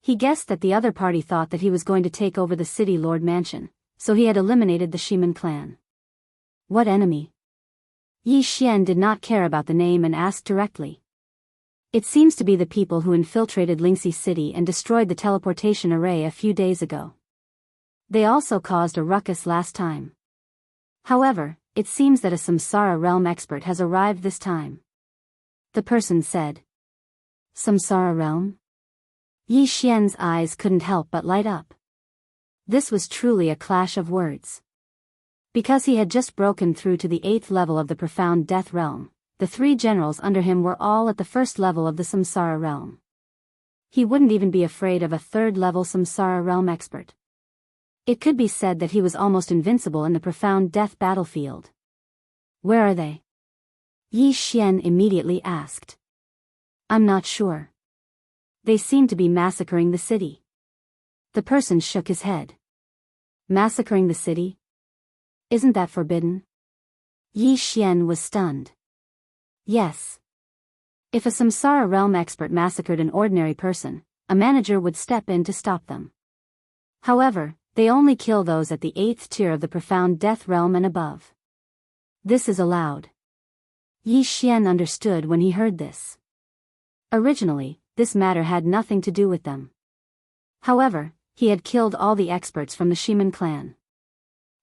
He guessed that the other party thought that he was going to take over the city lord mansion, so he had eliminated the Shiman clan. What enemy? Yi Xian did not care about the name and asked directly. It seems to be the people who infiltrated Lingxi city and destroyed the teleportation array a few days ago. They also caused a ruckus last time. However, it seems that a Samsara realm expert has arrived this time. The person said. Samsara realm? Yi Xian's eyes couldn't help but light up. This was truly a clash of words. Because he had just broken through to the 8th level of the profound death realm, the 3 generals under him were all at the 1st level of the Samsara realm. He wouldn't even be afraid of a 3rd level Samsara realm expert. It could be said that he was almost invincible in the profound death battlefield. Where are they? Yi Xian immediately asked. I'm not sure. They seem to be massacring the city. The person shook his head. Massacring the city? Isn't that forbidden? Yi Xian was stunned. Yes. If a Samsara realm expert massacred an ordinary person, a manager would step in to stop them. However, they only kill those at the 8th tier of the profound death realm and above. This is allowed. Yi Xian understood when he heard this. Originally, this matter had nothing to do with them. However, he had killed all the experts from the Shiman clan.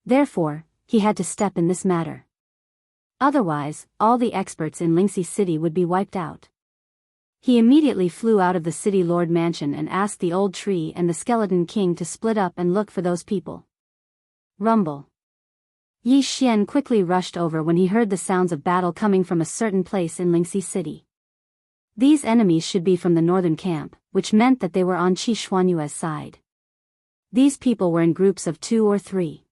Therefore, he had to step in this matter. Otherwise, all the experts in Lingxi city would be wiped out. He immediately flew out of the city lord mansion and asked the old tree and the skeleton king to split up and look for those people. Rumble. Yi Xian quickly rushed over when he heard the sounds of battle coming from a certain place in Lingxi City. These enemies should be from the northern camp, which meant that they were on Qi Xuanyue's side. These people were in groups of 2 or 3.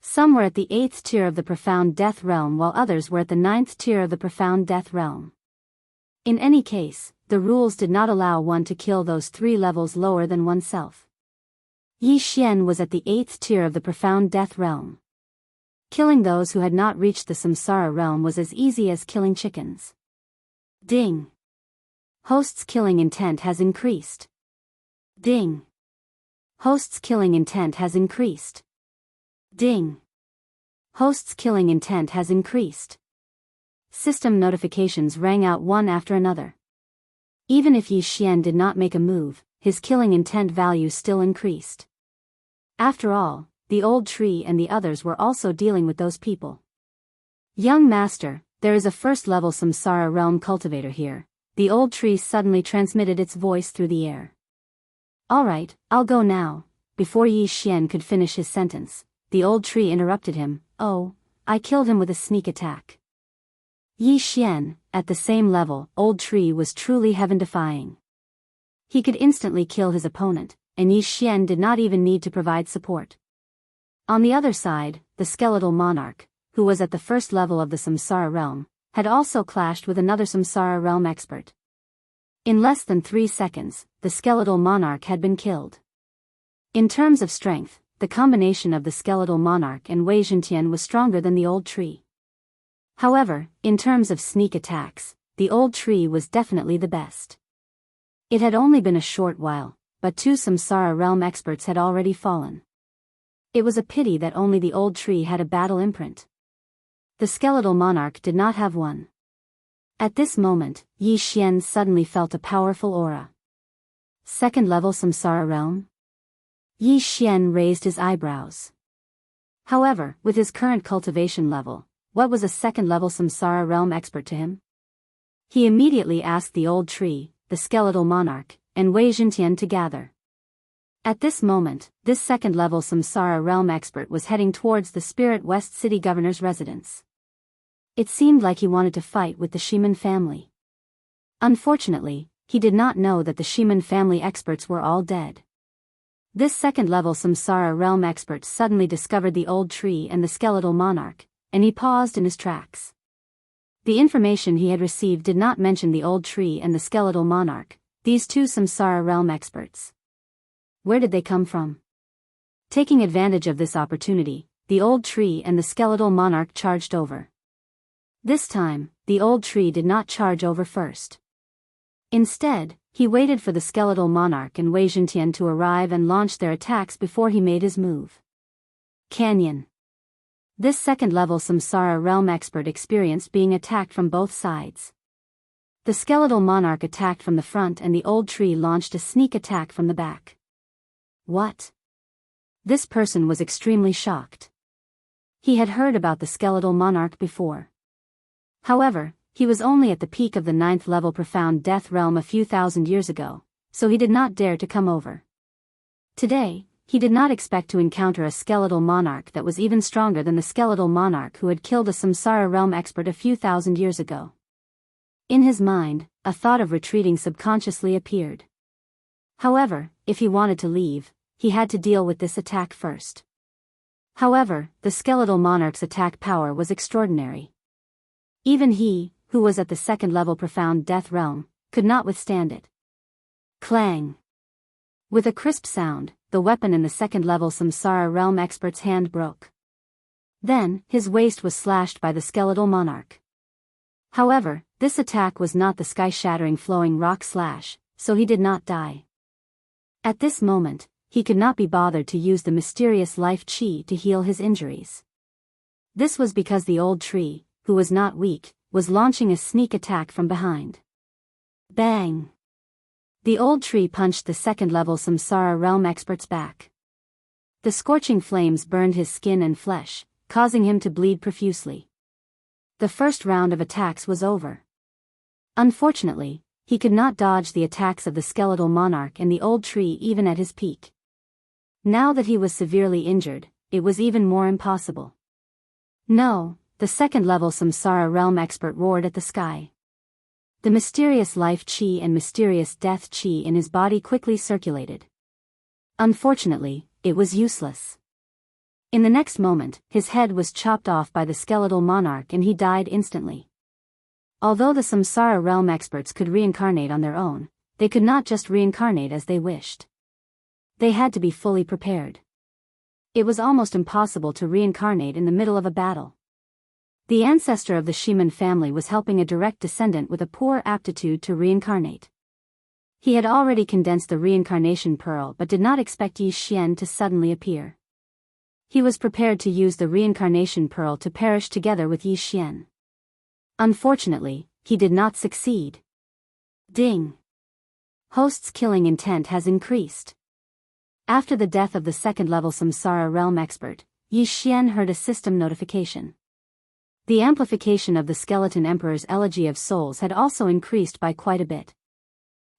Some were at the 8th tier of the Profound Death Realm while others were at the 9th tier of the Profound Death Realm. In any case, the rules did not allow one to kill those 3 levels lower than oneself. Yi Xian was at the 8th tier of the Profound Death Realm. Killing those who had not reached the Samsara realm was as easy as killing chickens. Ding. Host's killing intent has increased. Ding. Host's killing intent has increased. Ding. Host's killing intent has increased. System notifications rang out one after another. Even if Yi Xian did not make a move, his killing intent value still increased. After all, the old tree and the others were also dealing with those people. Young master, there is a first-level Samsara realm cultivator here. The old tree suddenly transmitted its voice through the air. Alright, I'll go now. Before Yi Xian could finish his sentence, the old tree interrupted him. Oh, I killed him with a sneak attack. Yi Xian, at the same level, old tree was truly heaven-defying. He could instantly kill his opponent, and Yi Xian did not even need to provide support. On the other side, the skeletal monarch, who was at the first level of the Samsara realm, had also clashed with another Samsara realm expert. In less than 3 seconds, the skeletal monarch had been killed. In terms of strength, the combination of the skeletal monarch and Wei Zhentian was stronger than the old tree. However, in terms of sneak attacks, the old tree was definitely the best. It had only been a short while, but 2 Samsara realm experts had already fallen. It was a pity that only the old tree had a battle imprint. The skeletal monarch did not have one. At this moment, Yi Xian suddenly felt a powerful aura. Second-level Samsara realm? Yi Xian raised his eyebrows. However, with his current cultivation level, what was a second-level Samsara realm expert to him? He immediately asked the old tree, the skeletal monarch, and Wei Zhentian to gather. At this moment, this second-level Samsara realm expert was heading towards the Spirit West City Governor's residence. It seemed like he wanted to fight with the Shiman family. Unfortunately, he did not know that the Shiman family experts were all dead. This second-level Samsara realm expert suddenly discovered the old tree and the skeletal monarch, and he paused in his tracks. The information he had received did not mention the old tree and the skeletal monarch, these 2 Samsara realm experts. Where did they come from? Taking advantage of this opportunity, the old tree and the skeletal monarch charged over. This time, the old tree did not charge over first. Instead, he waited for the skeletal monarch and Wei Zhentian to arrive and launch their attacks before he made his move. Canyon. This second-level Samsara realm expert experienced being attacked from both sides. The skeletal monarch attacked from the front and the old tree launched a sneak attack from the back. What? This person was extremely shocked. He had heard about the skeletal monarch before. However, he was only at the peak of the 9th level Profound Death Realm a few thousand years ago, so he did not dare to come over. Today, he did not expect to encounter a skeletal monarch that was even stronger than the skeletal monarch who had killed a Samsara realm expert a few thousand years ago. In his mind, a thought of retreating subconsciously appeared. However, if he wanted to leave, he had to deal with this attack first. However, the skeletal monarch's attack power was extraordinary. Even he, who was at the second-level Profound Death Realm, could not withstand it. Clang! With a crisp sound, the weapon in the second-level Samsara realm expert's hand broke. Then, his waist was slashed by the skeletal monarch. However, this attack was not the sky-shattering flowing rock slash, so he did not die. At this moment, he could not be bothered to use the mysterious life chi to heal his injuries. This was because the old tree, who was not weak, was launching a sneak attack from behind. Bang! The old tree punched the second-level Samsara realm expert's back. The scorching flames burned his skin and flesh, causing him to bleed profusely. The first round of attacks was over. Unfortunately, he could not dodge the attacks of the skeletal monarch and the old tree even at his peak. Now that he was severely injured, it was even more impossible. No, the second-level Samsara realm expert roared at the sky. The mysterious life chi and mysterious death chi in his body quickly circulated. Unfortunately, it was useless. In the next moment, his head was chopped off by the skeletal monarch and he died instantly. Although the Samsara realm experts could reincarnate on their own, they could not just reincarnate as they wished. They had to be fully prepared. It was almost impossible to reincarnate in the middle of a battle. The ancestor of the Ximen family was helping a direct descendant with a poor aptitude to reincarnate. He had already condensed the reincarnation pearl but did not expect Yi Xian to suddenly appear. He was prepared to use the reincarnation pearl to perish together with Yi Xian. Unfortunately, he did not succeed. Ding! Host's killing intent has increased. After the death of the second-level Samsara realm expert, Yi Xian heard a system notification. The amplification of the Skeleton Emperor's Elegy of Souls had also increased by quite a bit.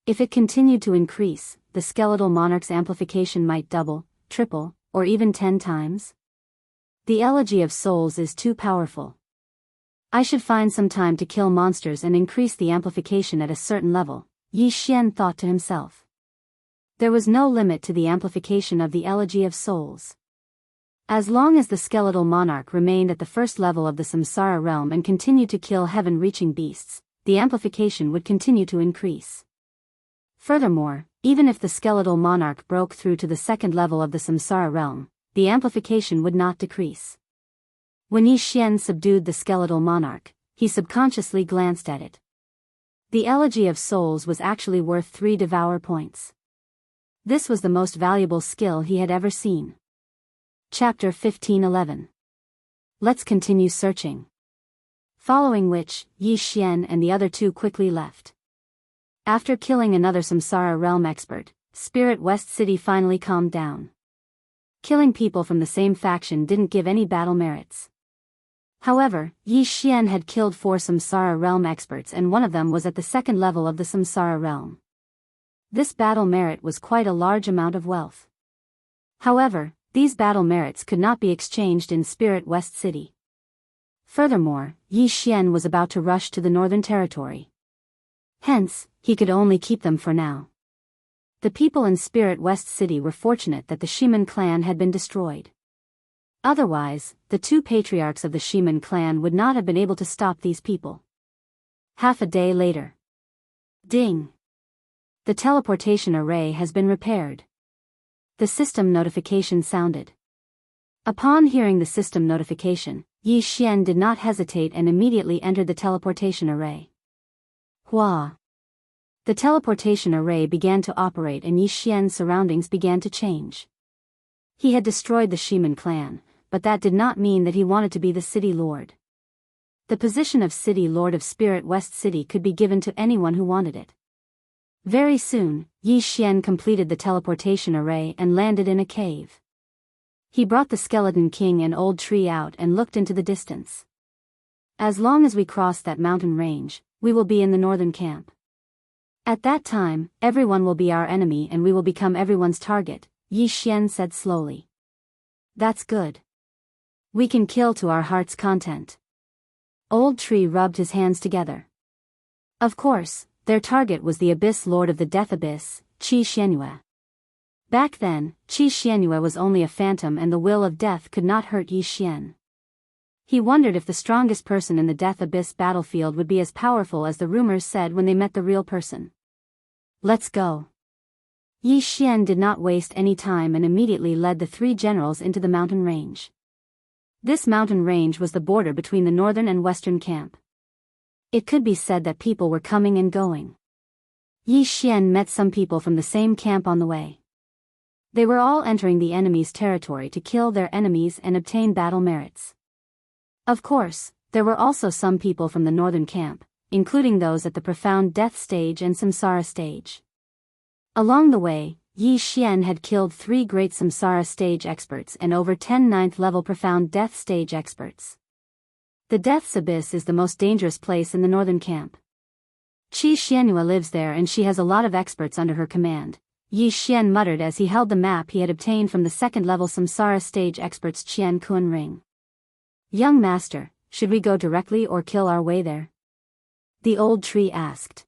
If it continued to increase, the skeletal monarch's amplification might double, triple, or even 10 times. The Elegy of Souls is too powerful. I should find some time to kill monsters and increase the amplification at a certain level, Yi Xian thought to himself. There was no limit to the amplification of the Elegy of Souls. As long as the skeletal monarch remained at the first level of the Samsara realm and continued to kill heaven-reaching beasts, the amplification would continue to increase. Furthermore, even if the skeletal monarch broke through to the second level of the Samsara realm, the amplification would not decrease. When Yi Xian subdued the skeletal monarch, he subconsciously glanced at it. The Elegy of Souls was actually worth 3 devour points. This was the most valuable skill he had ever seen. Chapter 15:11. Let's continue searching. Following which, Yi Xian and the other two quickly left. After killing another Samsara realm expert, Spirit West City finally calmed down. Killing people from the same faction didn't give any battle merits. However, Yi Xian had killed 4 Samsara realm experts and one of them was at the second level of the Samsara realm. This battle merit was quite a large amount of wealth. However, these battle merits could not be exchanged in Spirit West City. Furthermore, Yi Xian was about to rush to the Northern Territory. Hence, he could only keep them for now. The people in Spirit West City were fortunate that the Ximen clan had been destroyed. Otherwise, the 2 patriarchs of the Ximen clan would not have been able to stop these people. Half a day later. Ding! The teleportation array has been repaired. The system notification sounded. Upon hearing the system notification, Yi Xian did not hesitate and immediately entered the teleportation array. Hua! The teleportation array began to operate and Yi Xian's surroundings began to change. He had destroyed the Ximen clan, but that did not mean that he wanted to be the city lord. The position of city lord of Spirit West City could be given to anyone who wanted it. Very soon, Yi Xian completed the teleportation array and landed in a cave. He brought the Skeleton King and Old Tree out and looked into the distance. As long as we cross that mountain range, we will be in the northern camp. At that time, everyone will be our enemy and we will become everyone's target, Yi Xian said slowly. That's good. We can kill to our heart's content. Old Tree rubbed his hands together. Of course, their target was the Abyss Lord of the Death Abyss, Qi Xianyue. Back then, Qi Xianyue was only a phantom and the will of death could not hurt Yi Xian. He wondered if the strongest person in the Death Abyss battlefield would be as powerful as the rumors said when they met the real person. Let's go. Yi Xian did not waste any time and immediately led the 3 generals into the mountain range. This mountain range was the border between the northern and western camp. It could be said that people were coming and going. Yi Xian met some people from the same camp on the way. They were all entering the enemy's territory to kill their enemies and obtain battle merits. Of course, there were also some people from the northern camp, including those at the Profound Death stage and Samsara stage. Along the way, Yi Xian had killed 3 great Samsara stage experts and over 10 9th-level Profound Death stage experts. The Death's Abyss is the most dangerous place in the northern camp. Qi Xianxia lives there and she has a lot of experts under her command, Yi Xian muttered as he held the map he had obtained from the second-level Samsara stage expert's Qian Kun ring. Young master, should we go directly or kill our way there? The old tree asked.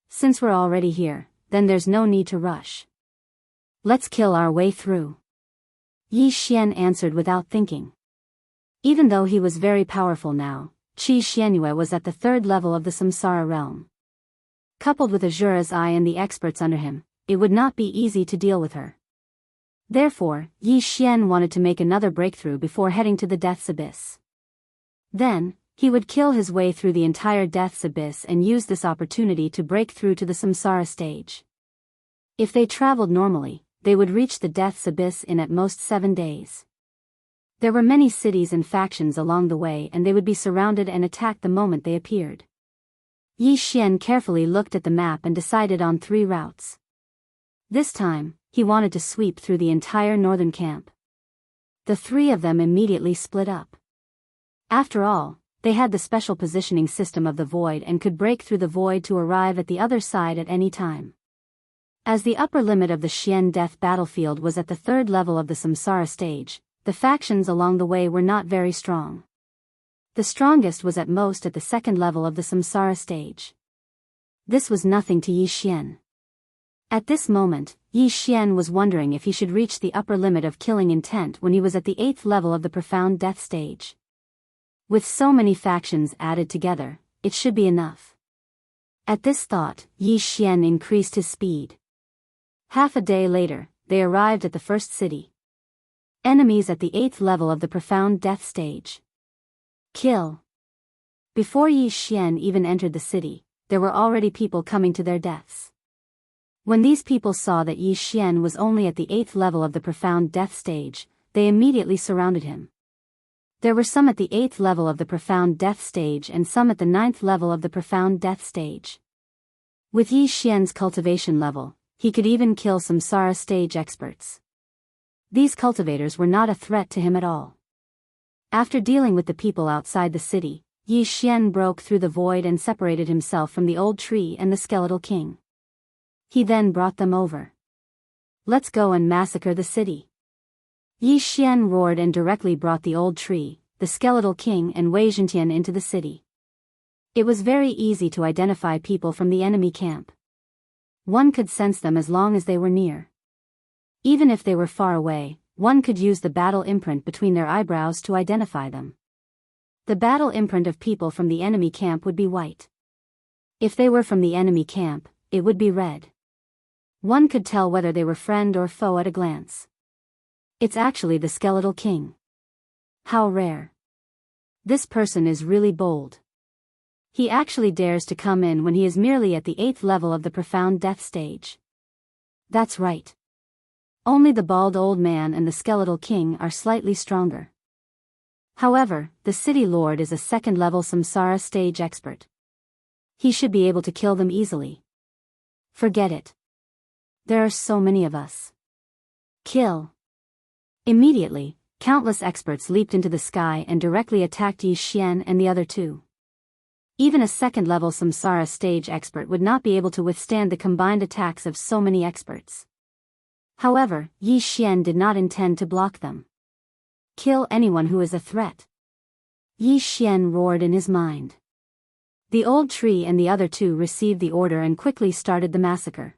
Since we're already here, then there's no need to rush. Let's kill our way through. Yi Xian answered without thinking. Even though he was very powerful now, Qi Xianxia was at the third level of the Samsara realm. Coupled with Azura's eye and the experts under him, it would not be easy to deal with her. Therefore, Yi Xian wanted to make another breakthrough before heading to the Death's Abyss. Then, he would kill his way through the entire Death's Abyss and use this opportunity to break through to the Samsara stage. If they traveled normally, they would reach the Death's Abyss in at most 7 days. There were many cities and factions along the way and they would be surrounded and attacked the moment they appeared. Yi Xian carefully looked at the map and decided on 3 routes. This time, he wanted to sweep through the entire northern camp. The 3 of them immediately split up. After all, they had the special positioning system of the void and could break through the void to arrive at the other side at any time. As the upper limit of the Xian Death battlefield was at the third level of the Samsara stage, the factions along the way were not very strong. The strongest was at most at the second level of the Samsara stage. This was nothing to Yi Xian. At this moment, Yi Xian was wondering if he should reach the upper limit of killing intent when he was at the 8th level of the profound death stage. With so many factions added together, it should be enough. At this thought, Yi Xian increased his speed. Half a day later, they arrived at the first city. Enemies at the 8th level of the profound death stage. Kill. Before Yi Xian even entered the city, there were already people coming to their deaths. When these people saw that Yi Xian was only at the 8th level of the profound death stage, they immediately surrounded him. There were some at the 8th level of the profound death stage and some at the 9th level of the profound death stage. With Yi Xian's cultivation level, he could even kill Samsara stage experts. These cultivators were not a threat to him at all. After dealing with the people outside the city, Yi Xian broke through the void and separated himself from the old tree and the skeletal king. He then brought them over. Let's go and massacre the city. Yi Xian roared and directly brought the old tree, the skeletal king and Wei Zhentian into the city. It was very easy to identify people from the enemy camp. One could sense them as long as they were near. Even if they were far away, one could use the battle imprint between their eyebrows to identify them. The battle imprint of people from the enemy camp would be white. If they were from the enemy camp, it would be red. One could tell whether they were friend or foe at a glance. It's actually the skeletal king. How rare. This person is really bold. He actually dares to come in when he is merely at the 8th level of the profound death stage. That's right. Only the bald old man and the skeletal king are slightly stronger. However, the city lord is a second-level Samsara stage expert. He should be able to kill them easily. Forget it. There are so many of us. Kill. Immediately, countless experts leaped into the sky and directly attacked Yi Xian and the other 2. Even a second-level Samsara stage expert would not be able to withstand the combined attacks of so many experts. However, Yi Xian did not intend to block them. Kill anyone who is a threat. Yi Xian roared in his mind. The old tree and the other 2 received the order and quickly started the massacre.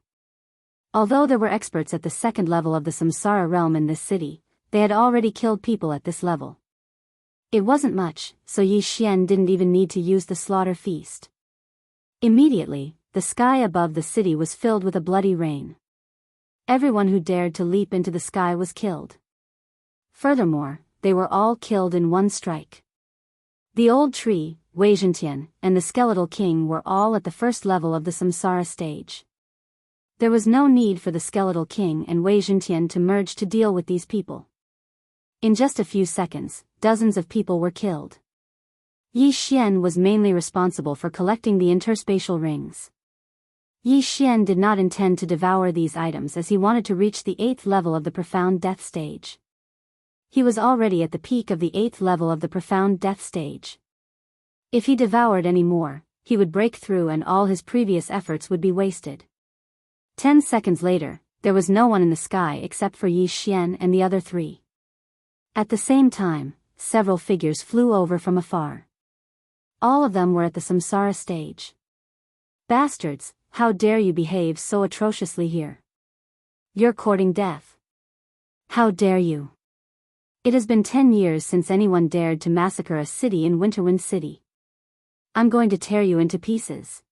Although there were experts at the second level of the Samsara realm in this city, they had already killed people at this level. It wasn't much, so Yi Xian didn't even need to use the slaughter feast. Immediately, the sky above the city was filled with a bloody rain. Everyone who dared to leap into the sky was killed. Furthermore, they were all killed in one strike. The old tree, Wei Zhentian, and the skeletal king were all at the first level of the Samsara stage. There was no need for the skeletal king and Wei Zhentian to merge to deal with these people. In just a few seconds, dozens of people were killed. Yi Xian was mainly responsible for collecting the interspatial rings. Yi Xian did not intend to devour these items as he wanted to reach the 8th level of the profound death stage. He was already at the peak of the 8th level of the profound death stage. If he devoured any more, he would break through and all his previous efforts would be wasted. 10 seconds later, there was no one in the sky except for Yi Xian and the other three. At the same time, several figures flew over from afar. All of them were at the samsara stage. Bastards, how dare you behave so atrociously here? You're courting death. How dare you? It has been 10 years since anyone dared to massacre a city in Winterwind City. I'm going to tear you into pieces.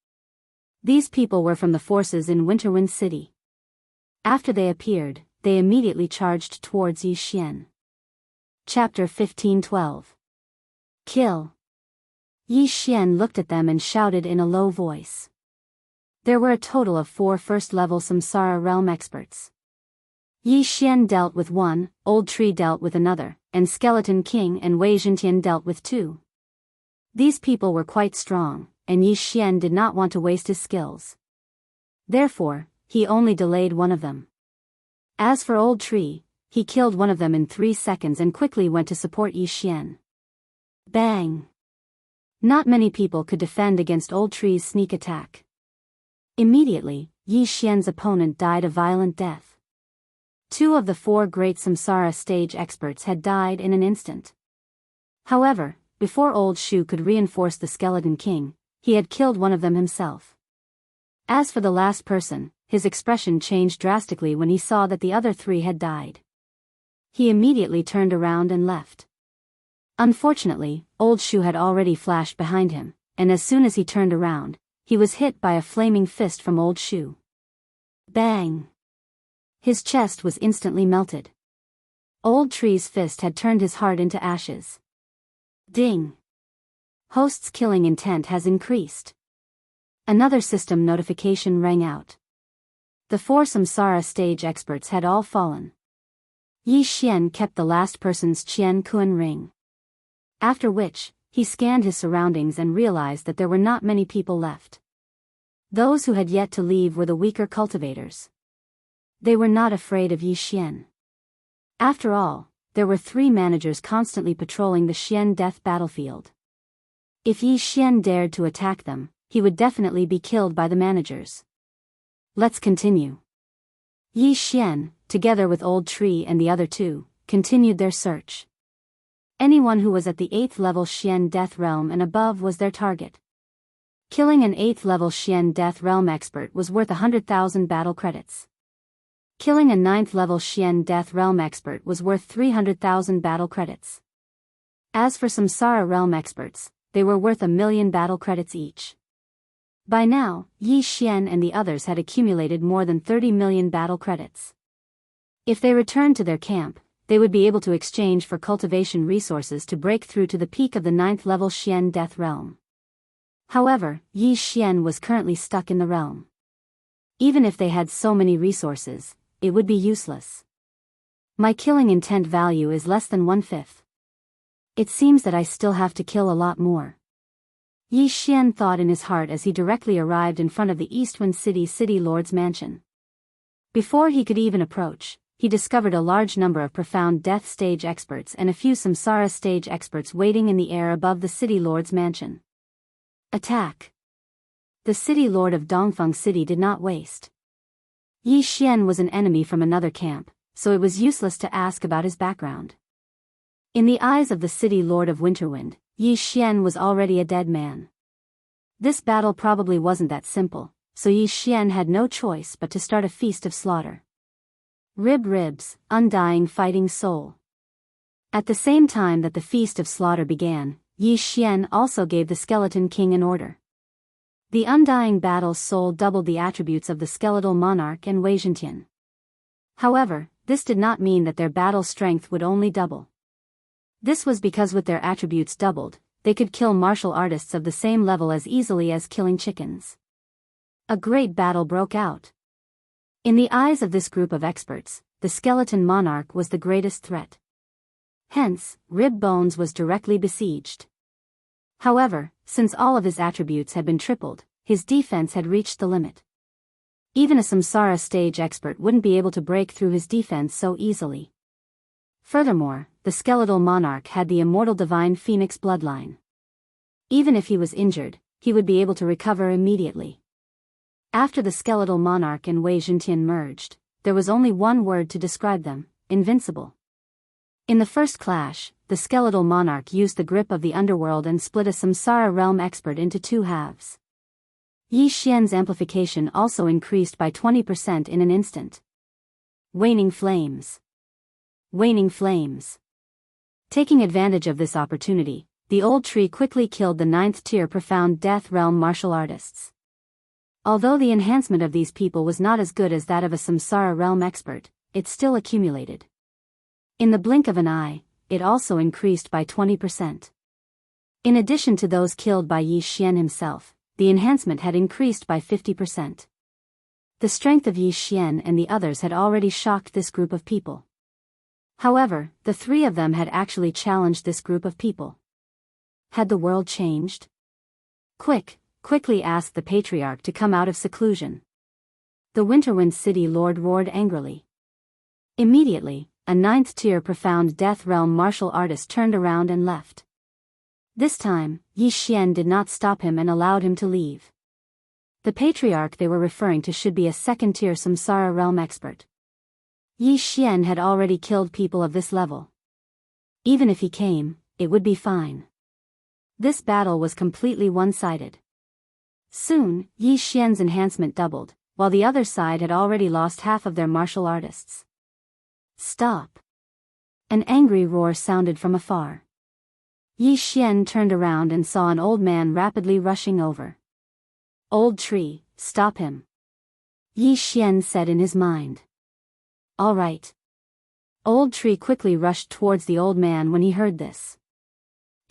These people were from the forces in Winterwind City. After they appeared, they immediately charged towards Yi Xian. Chapter 15:12. Kill. Yi Xian looked at them and shouted in a low voice. There were a total of 4 first-level Samsara realm experts. Yi Xian dealt with one, Old Tree dealt with another, and Skeleton King and Wei Zhentian dealt with 2. These people were quite strong, and Yi Xian did not want to waste his skills. Therefore, he only delayed one of them. As for Old Tree, he killed one of them in 3 seconds and quickly went to support Yi Xian. Bang! Not many people could defend against Old Tree's sneak attack. Immediately, Yi Xian's opponent died a violent death. 2 of the 4 great Samsara stage experts had died in an instant. However, before Old Shu could reinforce the Skeleton King, he had killed one of them himself. As for the last person, his expression changed drastically when he saw that the other 3 had died. He immediately turned around and left. Unfortunately, Old Shu had already flashed behind him, and as soon as he turned around, he was hit by a flaming fist from Old Shu. Bang! His chest was instantly melted. Old Tree's fist had turned his heart into ashes. Ding! Host's killing intent has increased. Another system notification rang out. The 4 Samsara stage experts had all fallen. Yi Xian kept the last person's Qian Kuan ring. After which, he scanned his surroundings and realized that there were not many people left. Those who had yet to leave were the weaker cultivators. They were not afraid of Yi Xian. After all, there were 3 managers constantly patrolling the Xian death battlefield. If Yi Xian dared to attack them, he would definitely be killed by the managers. Let's continue. Yi Xian, together with Old Tree and the other 2, continued their search. Anyone who was at the 8th level Xian Death Realm and above was their target. Killing an 8th level Xian Death Realm expert was worth 100,000 battle credits. Killing a 9th level Xian Death Realm expert was worth 300,000 battle credits. As for Samsara Realm experts, they were worth 1,000,000 battle credits each. By now, Yi Xian and the others had accumulated more than 30 million battle credits. If they returned to their camp, they would be able to exchange for cultivation resources to break through to the peak of the 9th level Xian Death Realm. However, Yi Xian was currently stuck in the realm. Even if they had so many resources, it would be useless. My killing intent value is less than 1/5. It seems that I still have to kill a lot more. Yi Xian thought in his heart as he directly arrived in front of the Eastwind City Lord's mansion. Before he could even approach, he discovered a large number of profound death stage experts and a few samsara stage experts waiting in the air above the City Lord's mansion. Attack! The City Lord of Dongfeng City did not waste. Yi Xian was an enemy from another camp, so it was useless to ask about his background. In the eyes of the City Lord of Winterwind, Yi Xian was already a dead man. This battle probably wasn't that simple, so Yi Xian had no choice but to start a feast of slaughter. Ribs, undying fighting soul. At the same time that the feast of slaughter began, Yi Xian also gave the Skeleton King an order. The undying battle soul doubled the attributes of the skeletal monarch and Wei Zhentian. However, this did not mean that their battle strength would only double. This was because with their attributes doubled, they could kill martial artists of the same level as easily as killing chickens. A great battle broke out. In the eyes of this group of experts, the skeleton monarch was the greatest threat. Hence, Rib Bones was directly besieged. However, since all of his attributes had been tripled, his defense had reached the limit. Even a samsara stage expert wouldn't be able to break through his defense so easily. Furthermore, the skeletal monarch had the immortal divine phoenix bloodline. Even if he was injured, he would be able to recover immediately. After the skeletal monarch and Wei Zhentian merged, there was only one word to describe them: invincible. In the first clash, the skeletal monarch used the grip of the underworld and split a samsara realm expert into two halves. Yi Xian's amplification also increased by 20% in an instant. Waning flames. Waning flames. Taking advantage of this opportunity, the old tree quickly killed the 9th tier profound death realm martial artists. Although the enhancement of these people was not as good as that of a samsara realm expert, it still accumulated. In the blink of an eye, it also increased by 20%. In addition to those killed by Yi Xian himself, the enhancement had increased by 50%. The strength of Yi Xian and the others had already shocked this group of people. However, the three of them had actually challenged this group of people. Had the world changed? Quickly asked the patriarch to come out of seclusion. The Winterwind City Lord roared angrily. Immediately, a 9th tier profound death realm martial artist turned around and left. This time, Yi Xian did not stop him and allowed him to leave. The patriarch they were referring to should be a 2nd tier samsara realm expert. Yi Xian had already killed people of this level. Even if he came, it would be fine. This battle was completely one-sided. Soon, Yi Xian's enhancement doubled, while the other side had already lost half of their martial artists. Stop! An angry roar sounded from afar. Yi Xian turned around and saw an old man rapidly rushing over. Old tree, stop him! Yi Xian said in his mind. All right. Old tree quickly rushed towards the old man when he heard this.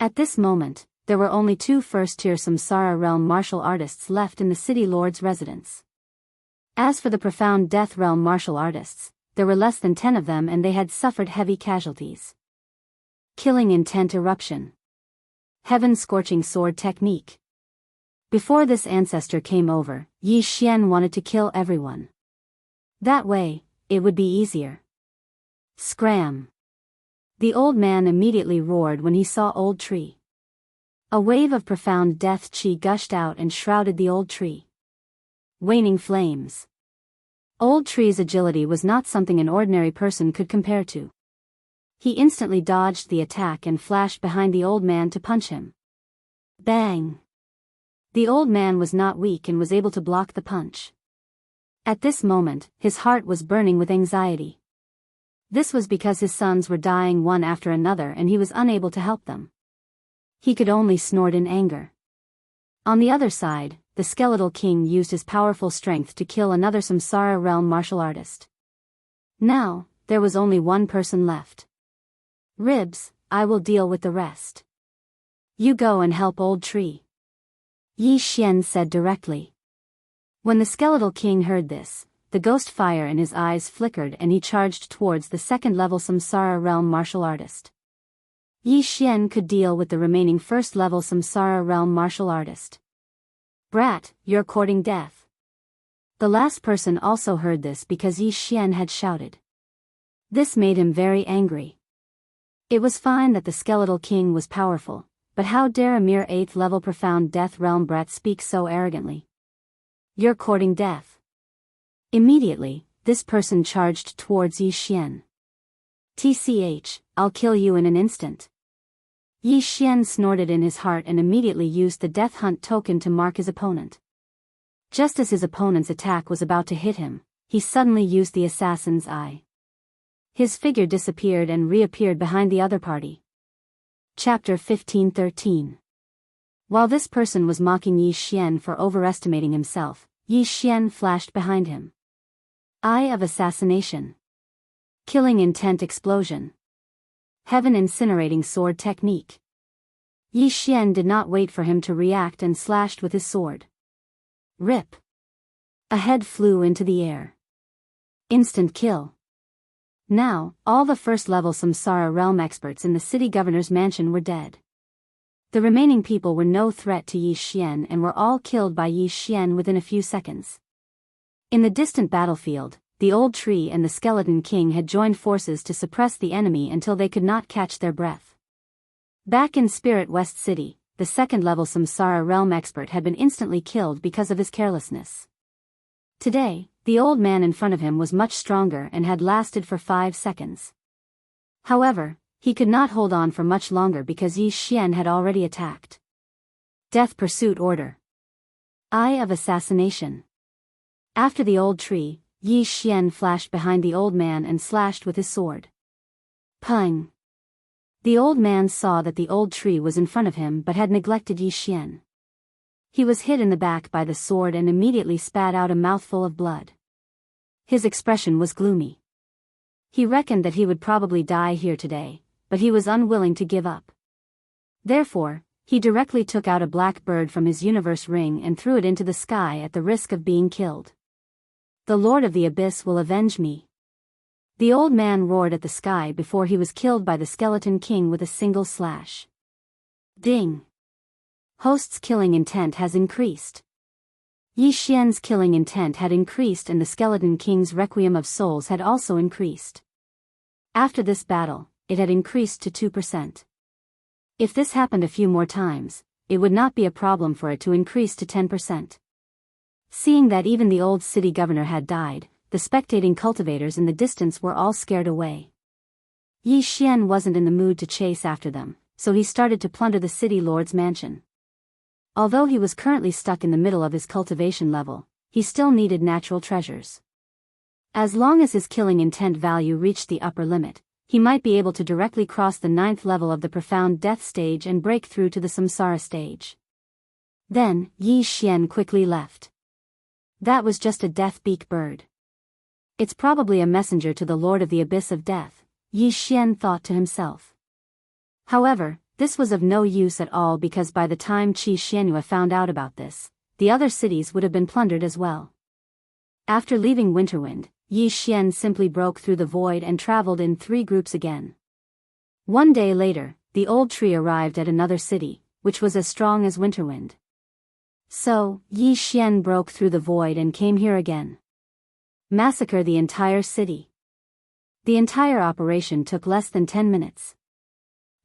At this moment, there were only 2 first-tier samsara realm martial artists left in the city lord's residence. As for the profound death realm martial artists, there were less than 10 of them and they had suffered heavy casualties. Killing intent eruption. Heaven-scorching sword technique. Before this ancestor came over, Yi Xian wanted to kill everyone. That way, it would be easier. Scram! The old man immediately roared when he saw old tree. A wave of profound death chi gushed out and shrouded the old tree. Waning flames. Old tree's agility was not something an ordinary person could compare to. He instantly dodged the attack and flashed behind the old man to punch him. Bang! The old man was not weak and was able to block the punch. At this moment, his heart was burning with anxiety. This was because his sons were dying one after another and he was unable to help them. He could only snort in anger. On the other side, the skeletal king used his powerful strength to kill another samsara realm martial artist. Now, there was only one person left. Ribs, I will deal with the rest. You go and help old tree. Yi Xian said directly. When the skeletal king heard this, the ghost fire in his eyes flickered and he charged towards the 2nd level samsara realm martial artist. Yi Xian could deal with the remaining 1st level samsara realm martial artist. Brat, you're courting death. The last person also heard this because Yi Xian had shouted. This made him very angry. It was fine that the skeletal king was powerful, but how dare a mere 8th level profound death realm brat speak so arrogantly? You're courting death. Immediately, this person charged towards Yi Xian. TCH, I'll kill you in an instant. Yi Xian snorted in his heart and immediately used the death hunt token to mark his opponent. Just as his opponent's attack was about to hit him, he suddenly used the assassin's eye. His figure disappeared and reappeared behind the other party. Chapter 15:13. While this person was mocking Yi Xian for overestimating himself, Yi Xian flashed behind him. Eye of assassination. Killing intent explosion. Heaven incinerating sword technique. Yi Xian did not wait for him to react and slashed with his sword. Rip. A head flew into the air. Instant kill. Now, all the 1st level samsara realm experts in the city governor's mansion were dead. The remaining people were no threat to Yi Xian and were all killed by Yi Xian within a few seconds. In the distant battlefield, the old tree and the skeleton king had joined forces to suppress the enemy until they could not catch their breath. Back in Spirit West City, the second-level Samsara realm expert had been instantly killed because of his carelessness. Today, the old man in front of him was much stronger and had lasted for 5 seconds. However, he could not hold on for much longer because Yi Xian had already attacked. Death Pursuit Order. Eye of Assassination. After the old tree, Yi Xian flashed behind the old man and slashed with his sword. Pung! The old man saw that the old tree was in front of him but had neglected Yi Xian. He was hit in the back by the sword and immediately spat out a mouthful of blood. His expression was gloomy. He reckoned that he would probably die here today, but he was unwilling to give up. Therefore, he directly took out a black bird from his universe ring and threw it into the sky at the risk of being killed. The Lord of the Abyss will avenge me. The old man roared at the sky before he was killed by the Skeleton King with a single slash. Ding! Host's killing intent has increased. Yi Xian's killing intent had increased and the Skeleton King's Requiem of Souls had also increased. After this battle, it had increased to 2%. If this happened a few more times, it would not be a problem for it to increase to 10%. Seeing that even the old city governor had died, the spectating cultivators in the distance were all scared away. Yi Xian wasn't in the mood to chase after them, so he started to plunder the city lord's mansion. Although he was currently stuck in the middle of his cultivation level, he still needed natural treasures. As long as his killing intent value reached the upper limit, he might be able to directly cross the 9th level of the profound death stage and break through to the samsara stage. Then, Yi Xian quickly left. That was just a death-beak bird. It's probably a messenger to the Lord of the Abyss of Death, Yi Xian thought to himself. However, this was of no use at all because by the time Qi Xianyue found out about this, the other cities would have been plundered as well. After leaving Winterwind, Yi Xian simply broke through the void and traveled in 3 groups again. One day later, the old tree arrived at another city, which was as strong as Winterwind. So, Yi Xian broke through the void and came here again. Massacre the entire city. The entire operation took less than 10 minutes.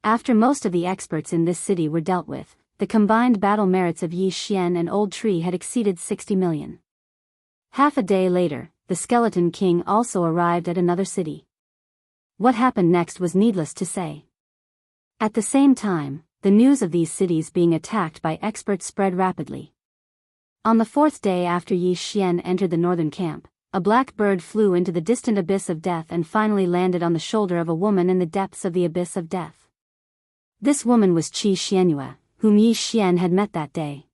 After most of the experts in this city were dealt with, the combined battle merits of Yi Xian and Old Tree had exceeded 60 million. Half a day later, the Skeleton King also arrived at another city. What happened next was needless to say. At the same time, the news of these cities being attacked by experts spread rapidly. On the 4th day after Yi Xian entered the northern camp, a black bird flew into the distant abyss of death and finally landed on the shoulder of a woman in the depths of the abyss of death. This woman was Qi Xianyue, whom Yi Xian had met that day.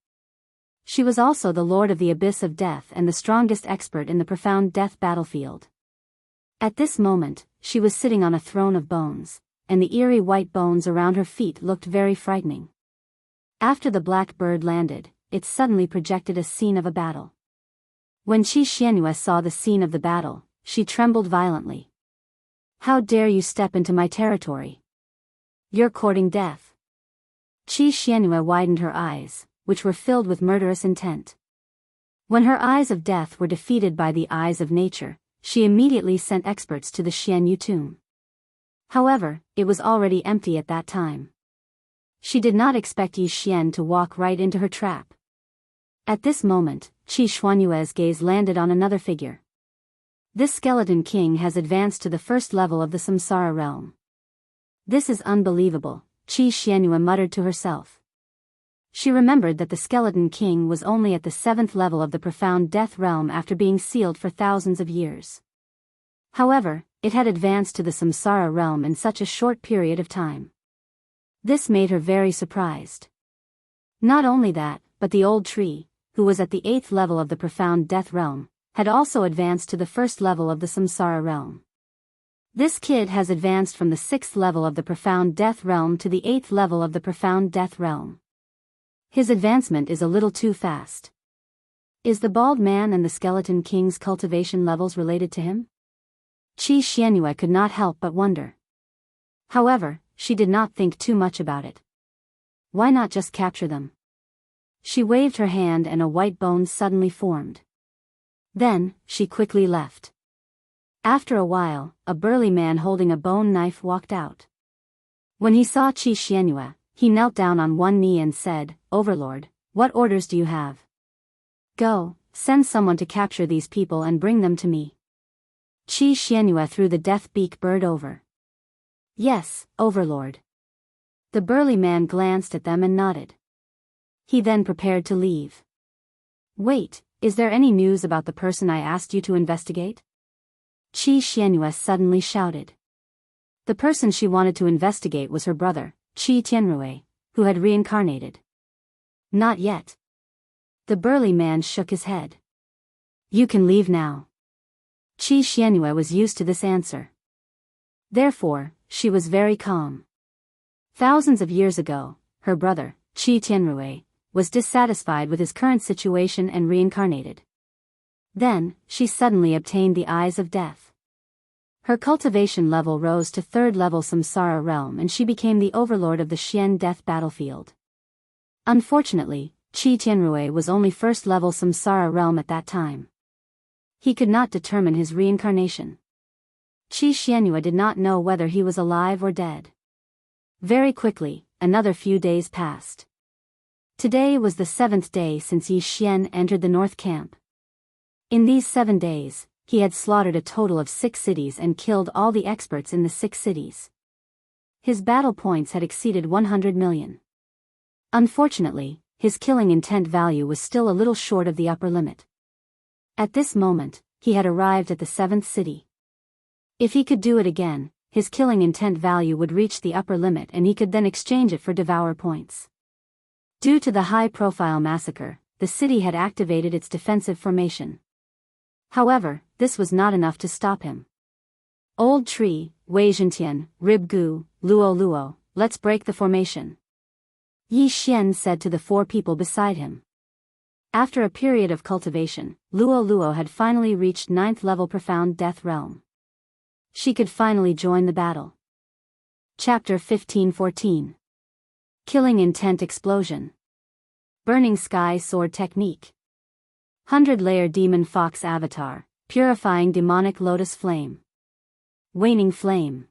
She was also the Lord of the Abyss of Death and the strongest expert in the profound death battlefield. At this moment, she was sitting on a throne of bones, and the eerie white bones around her feet looked very frightening. After the black bird landed, it suddenly projected a scene of a battle. When Qi Xianyue saw the scene of the battle, she trembled violently. How dare you step into my territory? You're courting death. Qi Xianyue widened her eyes, which were filled with murderous intent. When her eyes of death were defeated by the eyes of nature, she immediately sent experts to the Xianyu tomb. However, it was already empty at that time. She did not expect Yi Xian to walk right into her trap. At this moment, Qi Xuanyue's gaze landed on another figure. This Skeleton King has advanced to the 1st level of the Samsara realm. This is unbelievable, Qi Xianyue muttered to herself. She remembered that the Skeleton King was only at the 7th level of the profound death realm after being sealed for thousands of years. However, it had advanced to the Samsara realm in such a short period of time. This made her very surprised. Not only that, but the old tree, who was at the 8th level of the profound death realm, had also advanced to the 1st level of the Samsara realm. This kid has advanced from the 6th level of the profound death realm to the 8th level of the profound death realm. His advancement is a little too fast. Is the bald man and the Skeleton King's cultivation levels related to him? Qi Xianyue could not help but wonder. However, she did not think too much about it. Why not just capture them? She waved her hand and a white bone suddenly formed. Then, she quickly left. After a while, a burly man holding a bone knife walked out. When he saw Qi Xianyue, He knelt down on one knee and said, "Overlord, what orders do you have?" "Go, send someone to capture these people and bring them to me." Wuxia Xianxia threw the death-beak bird over. "Yes, Overlord." The burly man glanced at them and nodded. He then prepared to leave. "Wait, is there any news about the person I asked you to investigate?" Wuxia Xianxia suddenly shouted. The person she wanted to investigate was her brother, Qi Tianrui, who had reincarnated. "Not yet." The burly man shook his head. "You can leave now." Wuxia Xianxia was used to this answer. Therefore, she was very calm. Thousands of years ago, her brother, Qi Tianrui, was dissatisfied with his current situation and reincarnated. Then, she suddenly obtained the eyes of death. Her cultivation level rose to 3rd level Samsara realm and she became the overlord of the Xian death battlefield. Unfortunately, Qi Tianrui was only 1st level Samsara realm at that time. He could not determine his reincarnation. Wuxia Xianxia did not know whether he was alive or dead. Very quickly, another few days passed. Today was the 7th day since Yi Xian entered the North Camp. In these 7 days, he had slaughtered a total of 6 cities and killed all the experts in the 6 cities. His battle points had exceeded 100 million. Unfortunately, his killing intent value was still a little short of the upper limit. At this moment, he had arrived at the 7th city. If he could do it again, his killing intent value would reach the upper limit and he could then exchange it for devour points. Due to the high-profile massacre, the city had activated its defensive formation. However, this was not enough to stop him. "Old tree, Wei Zhentian, Rib Gu, Luo Luo, let's break the formation," Yi Xian said to the 4 people beside him. After a period of cultivation, Luo Luo had finally reached 9th level Profound Death Realm. She could finally join the battle. Chapter 15-14. Killing Intent Explosion. Burning Sky Sword Technique. 100-layer Demon Fox Avatar, Purifying Demonic Lotus Flame. Waning Flame.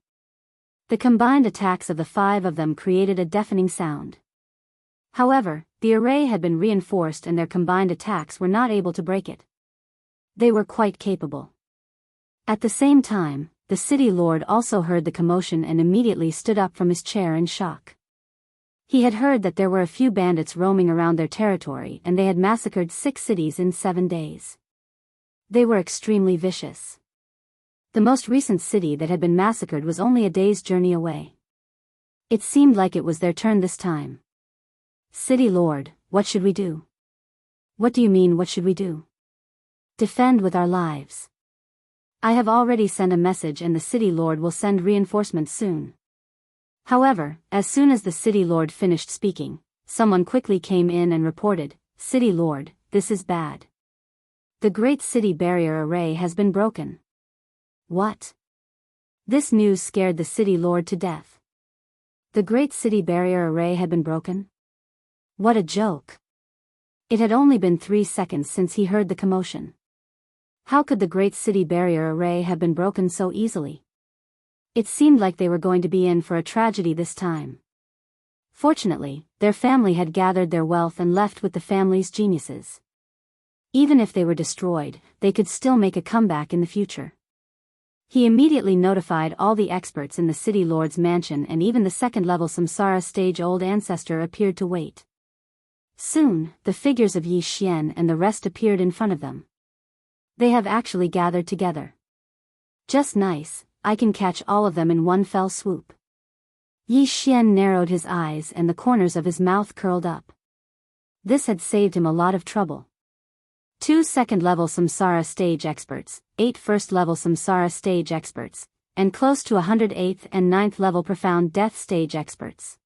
The combined attacks of the 5 of them created a deafening sound. However, the array had been reinforced and their combined attacks were not able to break it. They were quite capable. At the same time, the city lord also heard the commotion and immediately stood up from his chair in shock. He had heard that there were a few bandits roaming around their territory and they had massacred 6 cities in 7 days. They were extremely vicious. The most recent city that had been massacred was only a day's journey away. It seemed like it was their turn this time. "City Lord, what should we do?" "What do you mean, what should we do?" "Defend with our lives. I have already sent a message and the city lord will send reinforcements soon." However, as soon as the city lord finished speaking, someone quickly came in and reported, "City Lord, this is bad. The Great City Barrier Array has been broken." "What?" This news scared the city lord to death. The Great City Barrier Array had been broken? What a joke. It had only been 3 seconds since he heard the commotion. How could the Great City Barrier Array have been broken so easily? It seemed like they were going to be in for a tragedy this time. Fortunately, their family had gathered their wealth and left with the family's geniuses. Even if they were destroyed, they could still make a comeback in the future. He immediately notified all the experts in the city lord's mansion and even the 2nd-level Samsara stage-old ancestor appeared to wait. Soon, the figures of Yi Xian and the rest appeared in front of them. They have actually gathered together. Just nice, I can catch all of them in one fell swoop. Yi Xian narrowed his eyes and the corners of his mouth curled up. This had saved him a lot of trouble. 2 2nd-level Samsara stage experts, 8 1st-level Samsara stage experts, and close to 108th and 9th-level Profound Death stage experts.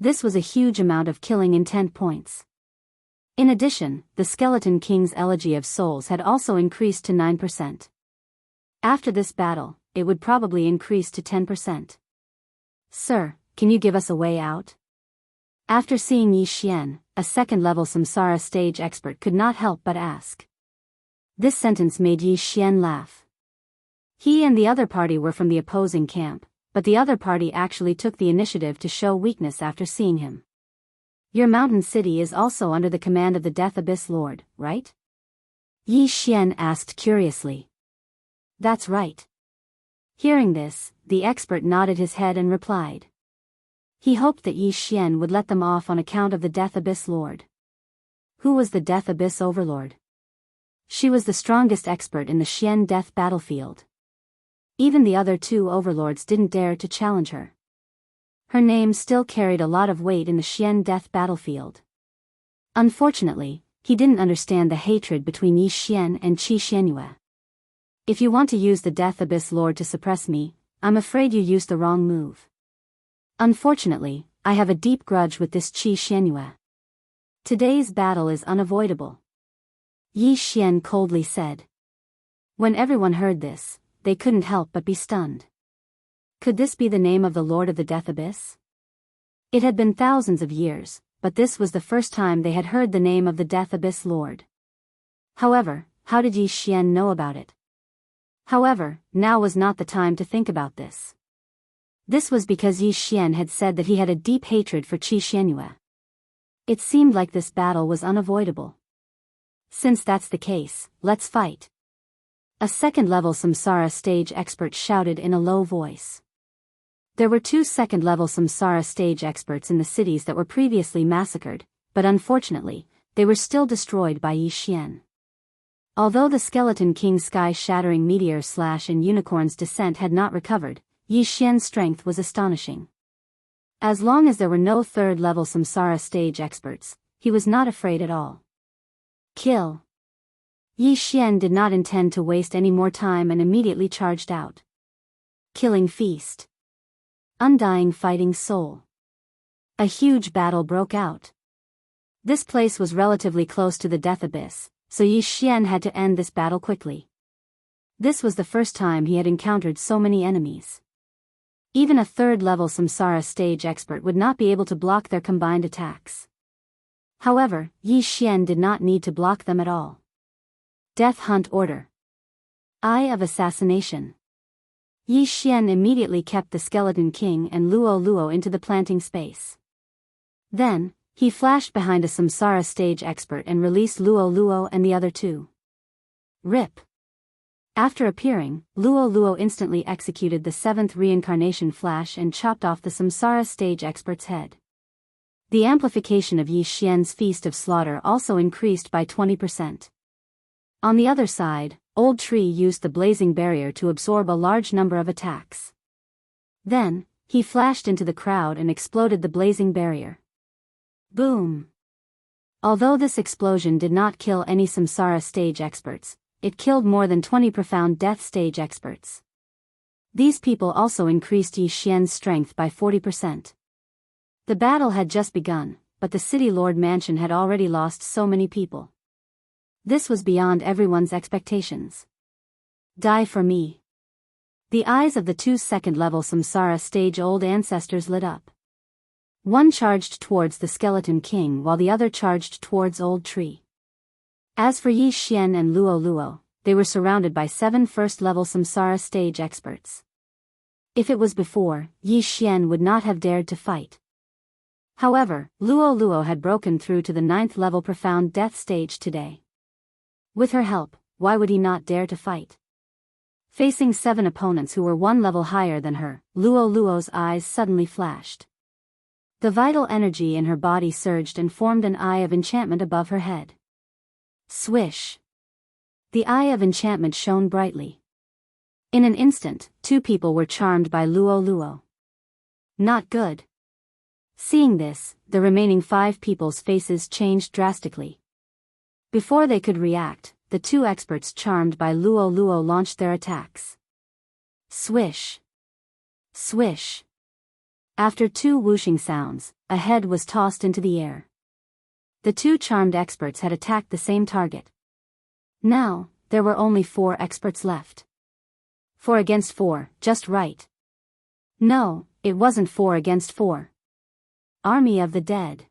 This was a huge amount of killing intent points. In addition, the Skeleton King's Elegy of Souls had also increased to 9%. After this battle, it would probably increase to 10%. "Sir, can you give us a way out?" After seeing Yi Xian, a 2nd-level Samsara stage expert could not help but ask. This sentence made Yi Xian laugh. He and the other party were from the opposing camp, but the other party actually took the initiative to show weakness after seeing him. Your mountain city is also under the command of the Death Abyss Lord, right? Yi Xian asked curiously. That's right. Hearing this, the expert nodded his head and replied. He hoped that Yi Xian would let them off on account of the Death Abyss Lord. Who was the Death Abyss Overlord? She was the strongest expert in the Xian Death battlefield. Even the other two overlords didn't dare to challenge her. Her name still carried a lot of weight in the Xian Death battlefield. Unfortunately, he didn't understand the hatred between Yi Xian and Qi Xianyue. If you want to use the Death Abyss Lord to suppress me, I'm afraid you used the wrong move. Unfortunately, I have a deep grudge with this Qi Xianyue. Today's battle is unavoidable. Yi Xian coldly said. When everyone heard this, they couldn't help but be stunned. Could this be the name of the Lord of the Death Abyss? It had been thousands of years, but this was the first time they had heard the name of the Death Abyss Lord. However, how did Yi Xian know about it? However, now was not the time to think about this. This was because Yi Xian had said that he had a deep hatred for Qi Xianyue. It seemed like this battle was unavoidable. Since that's the case, let's fight. A second-level Samsara stage expert shouted in a low voice. There were 2 second-level Samsara stage experts in the cities that were previously massacred, but unfortunately, they were still destroyed by Yi Xian. Although the Skeleton King's sky-shattering meteor slash and unicorn's descent had not recovered, Yi Xian's strength was astonishing. As long as there were no third-level Samsara stage experts, he was not afraid at all. Kill. Yi Xian did not intend to waste any more time and immediately charged out. Killing Feast. Undying Fighting Soul. A huge battle broke out. This place was relatively close to the Death Abyss, so Yi Xian had to end this battle quickly. This was the first time he had encountered so many enemies. Even a third-level Samsara stage expert would not be able to block their combined attacks. However, Yi Xian did not need to block them at all. Death Hunt Order. Eye of Assassination. Yi Xian immediately kept the Skeleton King and Luo Luo into the planting space. Then, he flashed behind a Samsara stage expert and released Luo Luo and the other two. Rip. After appearing, Luo Luo instantly executed the 7th reincarnation flash and chopped off the Samsara stage expert's head. The amplification of Yi Xian's Feast of Slaughter also increased by 20%. On the other side, Old Tree used the blazing barrier to absorb a large number of attacks. Then, he flashed into the crowd and exploded the blazing barrier. Boom! Although this explosion did not kill any Samsara stage experts, it killed more than 20 profound death stage experts. These people also increased Yi Xian's strength by 40%. The battle had just begun, but the City Lord Mansion had already lost so many people. This was beyond everyone's expectations. Die for me. The eyes of the 2 second-level Samsara stage old ancestors lit up. One charged towards the Skeleton King while the other charged towards Old Tree. As for Yi Xian and Luo Luo, they were surrounded by 7 first-level Samsara stage experts. If it was before, Yi Xian would not have dared to fight. However, Luo Luo had broken through to the 9th-level profound death stage today. With her help, why would he not dare to fight? Facing 7 opponents who were 1 level higher than her, Luo Luo's eyes suddenly flashed. The vital energy in her body surged and formed an eye of enchantment above her head. Swish! The eye of enchantment shone brightly. In an instant, 2 people were charmed by Luo Luo. Not good. Seeing this, the remaining 5 people's faces changed drastically. Before they could react, the 2 experts charmed by Luo Luo launched their attacks. Swish! Swish! After 2 whooshing sounds, a head was tossed into the air. The 2 charmed experts had attacked the same target. Now, there were only 4 experts left. 4 against 4, just right. No, it wasn't 4 against 4. Army of the Dead.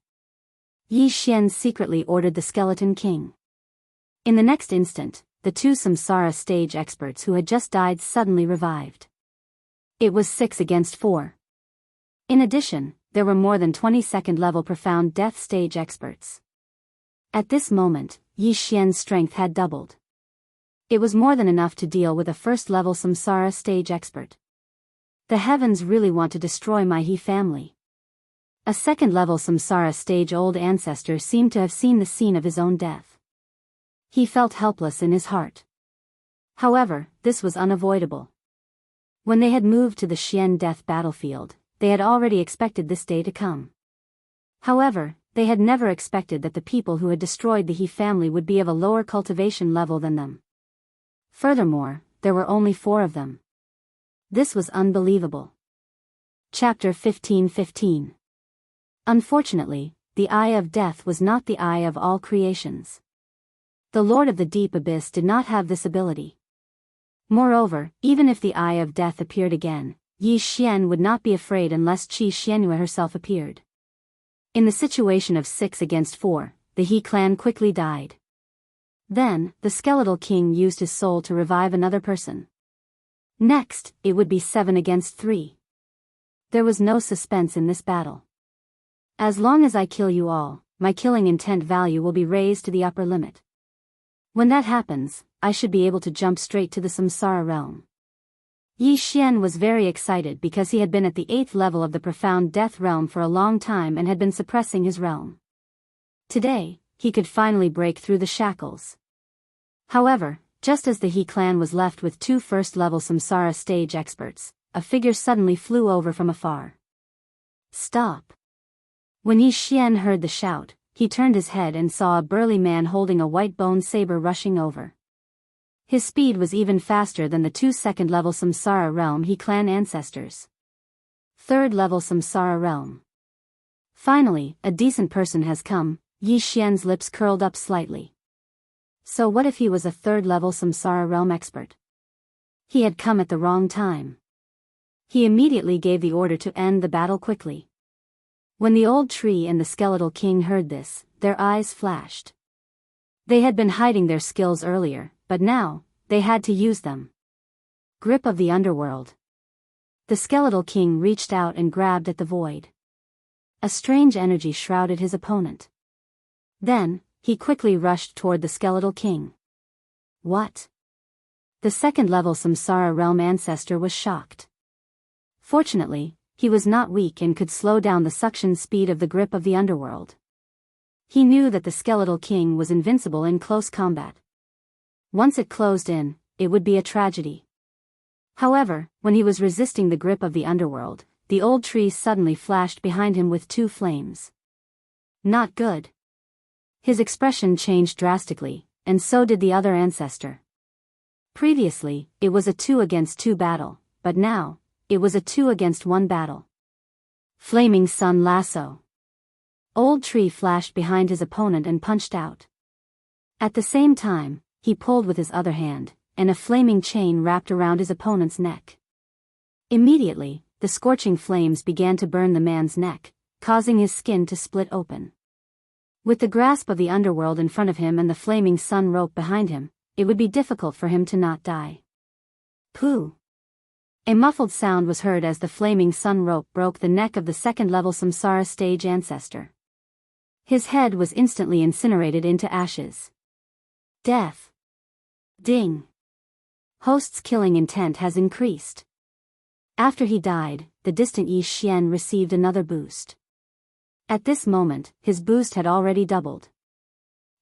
Yi Xian secretly ordered the Skeleton King. In the next instant, the 2 Samsara stage experts who had just died suddenly revived. It was 6 against 4. In addition, there were more than 20 second-level profound death stage experts. At this moment, Yi Xian's strength had doubled. It was more than enough to deal with a first-level samsara stage expert. The heavens really want to destroy my He family. A second-level samsara stage old ancestor seemed to have seen the scene of his own death. He felt helpless in his heart. However, this was unavoidable. When they had moved to the Xian death battlefield, they had already expected this day to come. However, they had never expected that the people who had destroyed the He family would be of a lower cultivation level than them. Furthermore, there were only 4 of them. This was unbelievable. Chapter 15:15. Unfortunately, the Eye of Death was not the eye of all creations. The Lord of the Deep Abyss did not have this ability. Moreover, even if the Eye of Death appeared again, Yi Xian would not be afraid unless Qi Xianxia herself appeared. In the situation of 6 against 4, the He clan quickly died. Then, the skeletal king used his soul to revive another person. Next, it would be 7 against 3. There was no suspense in this battle. As long as I kill you all, my killing intent value will be raised to the upper limit. When that happens, I should be able to jump straight to the samsara realm. Yi Xian was very excited because he had been at the 8th level of the profound death realm for a long time and had been suppressing his realm. Today, he could finally break through the shackles. However, just as the He clan was left with 2 first-level samsara stage experts, a figure suddenly flew over from afar. Stop! When Yi Xian heard the shout, he turned his head and saw a burly man holding a white bone saber rushing over. His speed was even faster than the 2 second-level samsara realm He clan ancestors. 3rd-level samsara realm. Finally, a decent person has come. Yi Xian's lips curled up slightly. So what if he was a 3rd-level samsara realm expert? He had come at the wrong time. He immediately gave the order to end the battle quickly. When the old tree and the skeletal king heard this, their eyes flashed. They had been hiding their skills earlier, but now, they had to use them. Grip of the underworld. The skeletal king reached out and grabbed at the void. A strange energy shrouded his opponent. Then, he quickly rushed toward the skeletal king. What? The 2nd-level samsara realm ancestor was shocked. Fortunately, he was not weak and could slow down the suction speed of the grip of the underworld. He knew that the skeletal king was invincible in close combat. Once it closed in, it would be a tragedy. However, when he was resisting the grip of the underworld, the old tree suddenly flashed behind him with 2 flames. Not good. His expression changed drastically, and so did the other ancestor. Previously, it was a 2 against 2 battle, but now, it was a 2 against 1 battle. Flaming Sun Lasso. Old tree flashed behind his opponent and punched out. At the same time, he pulled with his other hand, and a flaming chain wrapped around his opponent's neck. Immediately, the scorching flames began to burn the man's neck, causing his skin to split open. With the grasp of the underworld in front of him and the flaming sun rope behind him, it would be difficult for him to not die. Pooh! A muffled sound was heard as the flaming sun rope broke the neck of the 2nd-level samsara stage ancestor. His head was instantly incinerated into ashes. Death. Ding. Host's killing intent has increased. After he died, the distant Yi Xian received another boost. At this moment, his boost had already doubled.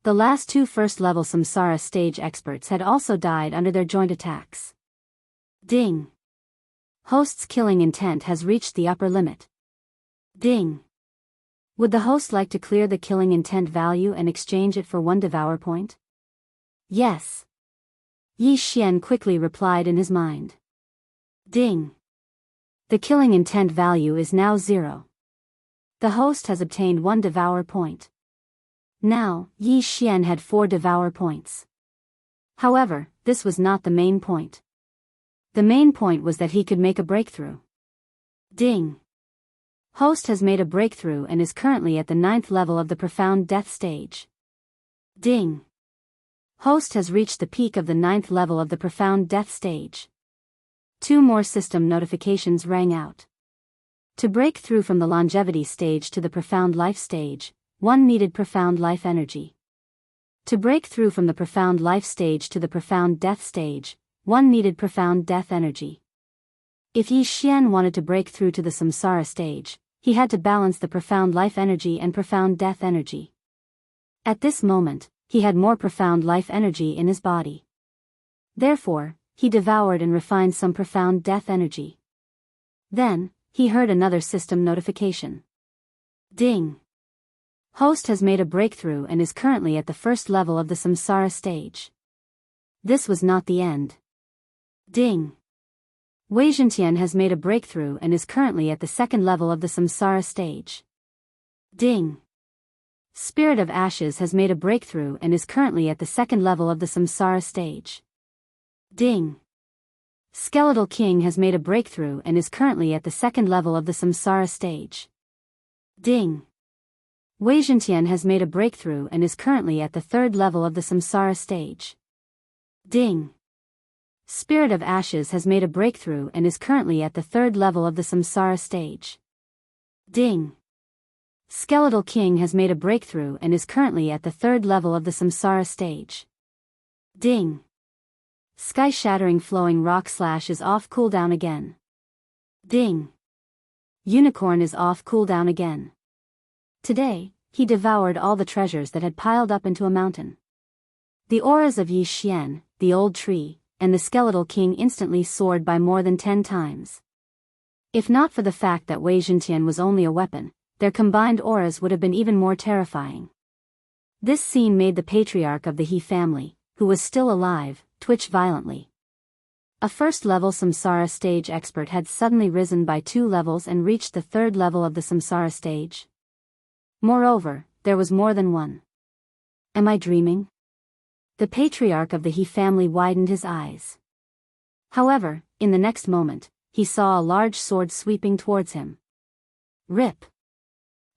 The last 2 first-level samsara stage experts had also died under their joint attacks. Ding. Host's killing intent has reached the upper limit. Ding. Would the host like to clear the killing intent value and exchange it for 1 devour point? Yes. Yi Xian quickly replied in his mind. Ding. The killing intent value is now 0. The host has obtained 1 devour point. Now, Yi Xian had 4 devour points. However, this was not the main point. The main point was that he could make a breakthrough. Ding. Host has made a breakthrough and is currently at the 9th level of the profound death stage. Ding. Host has reached the peak of the 9th level of the profound death stage. 2 more system notifications rang out. To break through from the longevity stage to the profound life stage, one needed profound life energy. To break through from the profound life stage to the profound death stage, one needed profound death energy. If Yi Xian wanted to break through to the samsara stage, he had to balance the profound life energy and profound death energy. At this moment, he had more profound life energy in his body. Therefore, he devoured and refined some profound death energy. Then, he heard another system notification. Ding! Host has made a breakthrough and is currently at the first level of the samsara stage. This was not the end. Ding! Wei Zhentian has made a breakthrough and is currently at the second level of the samsara stage. Ding! Spirit of Ashes has made a breakthrough and is currently at the second level of the samsara stage. Ding! Skeletal King has made a breakthrough and is currently at the second level of the samsara stage. Ding! Wei Zhentian has made a breakthrough and is currently at the third level of the samsara stage. Ding! Spirit of Ashes has made a breakthrough and is currently at the third level of the samsara stage. Ding! Skeletal King has made a breakthrough and is currently at the third level of the samsara stage. Ding! Sky-shattering flowing rock slash is off cooldown again. Ding! Unicorn is off cooldown again. Today, he devoured all the treasures that had piled up into a mountain. The auras of Yi Xian, the old tree, and the skeletal king instantly soared by more than 10 times. If not for the fact that Wei Zhentian was only a weapon, their combined auras would have been even more terrifying. This scene made the patriarch of the He family, who was still alive, twitch violently. A first-level samsara stage expert had suddenly risen by 2 levels and reached the third level of the samsara stage. Moreover, there was more than one. Am I dreaming? The patriarch of the He family widened his eyes. However, in the next moment, he saw a large sword sweeping towards him. Rip!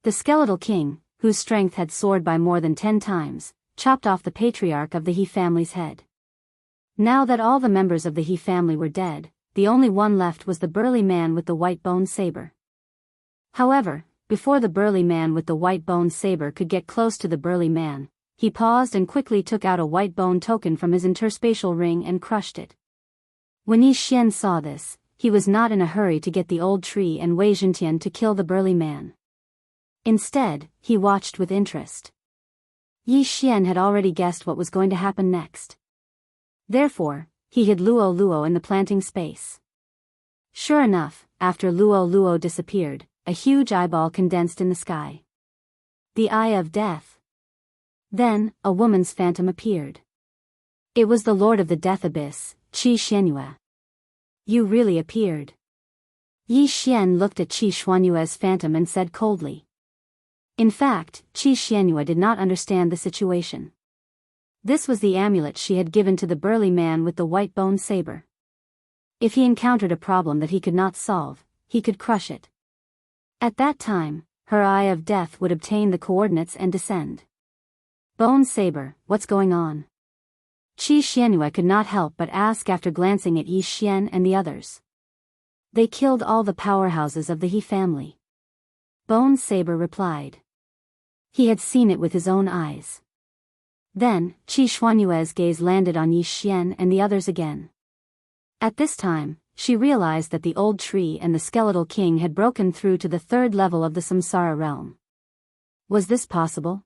The skeletal king, whose strength had soared by more than 10 times, chopped off the patriarch of the He family's head. Now that all the members of the He family were dead, the only one left was the burly man with the white bone saber. However, before the burly man with the white bone saber could get close to the burly man, he paused and quickly took out a white bone token from his interspatial ring and crushed it. When Yi Xian saw this, he was not in a hurry to get the old tree and Wei Zhentian to kill the burly man. Instead, he watched with interest. Yi Xian had already guessed what was going to happen next. Therefore, he hid Luo Luo in the planting space. Sure enough, after Luo Luo disappeared, a huge eyeball condensed in the sky. The Eye of Death. Then, a woman's phantom appeared. It was the Lord of the Death Abyss, Qi Xuanyue. You really appeared. Yi Xian looked at Qi Xuanyue's phantom and said coldly. In fact, Qi Xuanyue did not understand the situation. This was the amulet she had given to the burly man with the white bone saber. If he encountered a problem that he could not solve, he could crush it. At that time, her Eye of Death would obtain the coordinates and descend. Bone saber, what's going on? Qi Xuanyue could not help but ask after glancing at Yi Xian and the others. They killed all the powerhouses of the He family. Bone saber replied. He had seen it with his own eyes. Then, Qi Xuanyue's gaze landed on Yi Xian and the others again. At this time, she realized that the old tree and the skeletal king had broken through to the third level of the samsara realm. Was this possible?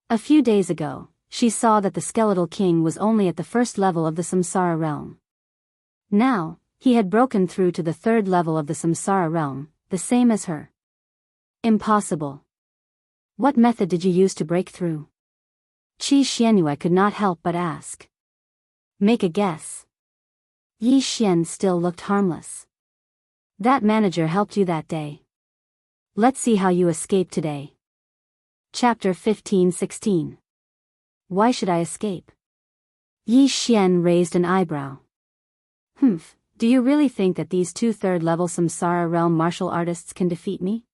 A few days ago, she saw that the skeletal king was only at the first level of the samsara realm. Now, he had broken through to the third level of the samsara realm, the same as her. Impossible. What method did you use to break through? Qi Xuanyue could not help but ask. Make a guess. Yi Xian still looked harmless. That manager helped you that day. Let's see how you escape today. Chapter 15-16. Why should I escape? Yi Xian raised an eyebrow. Do you really think that these 2 third-level samsara realm martial artists can defeat me?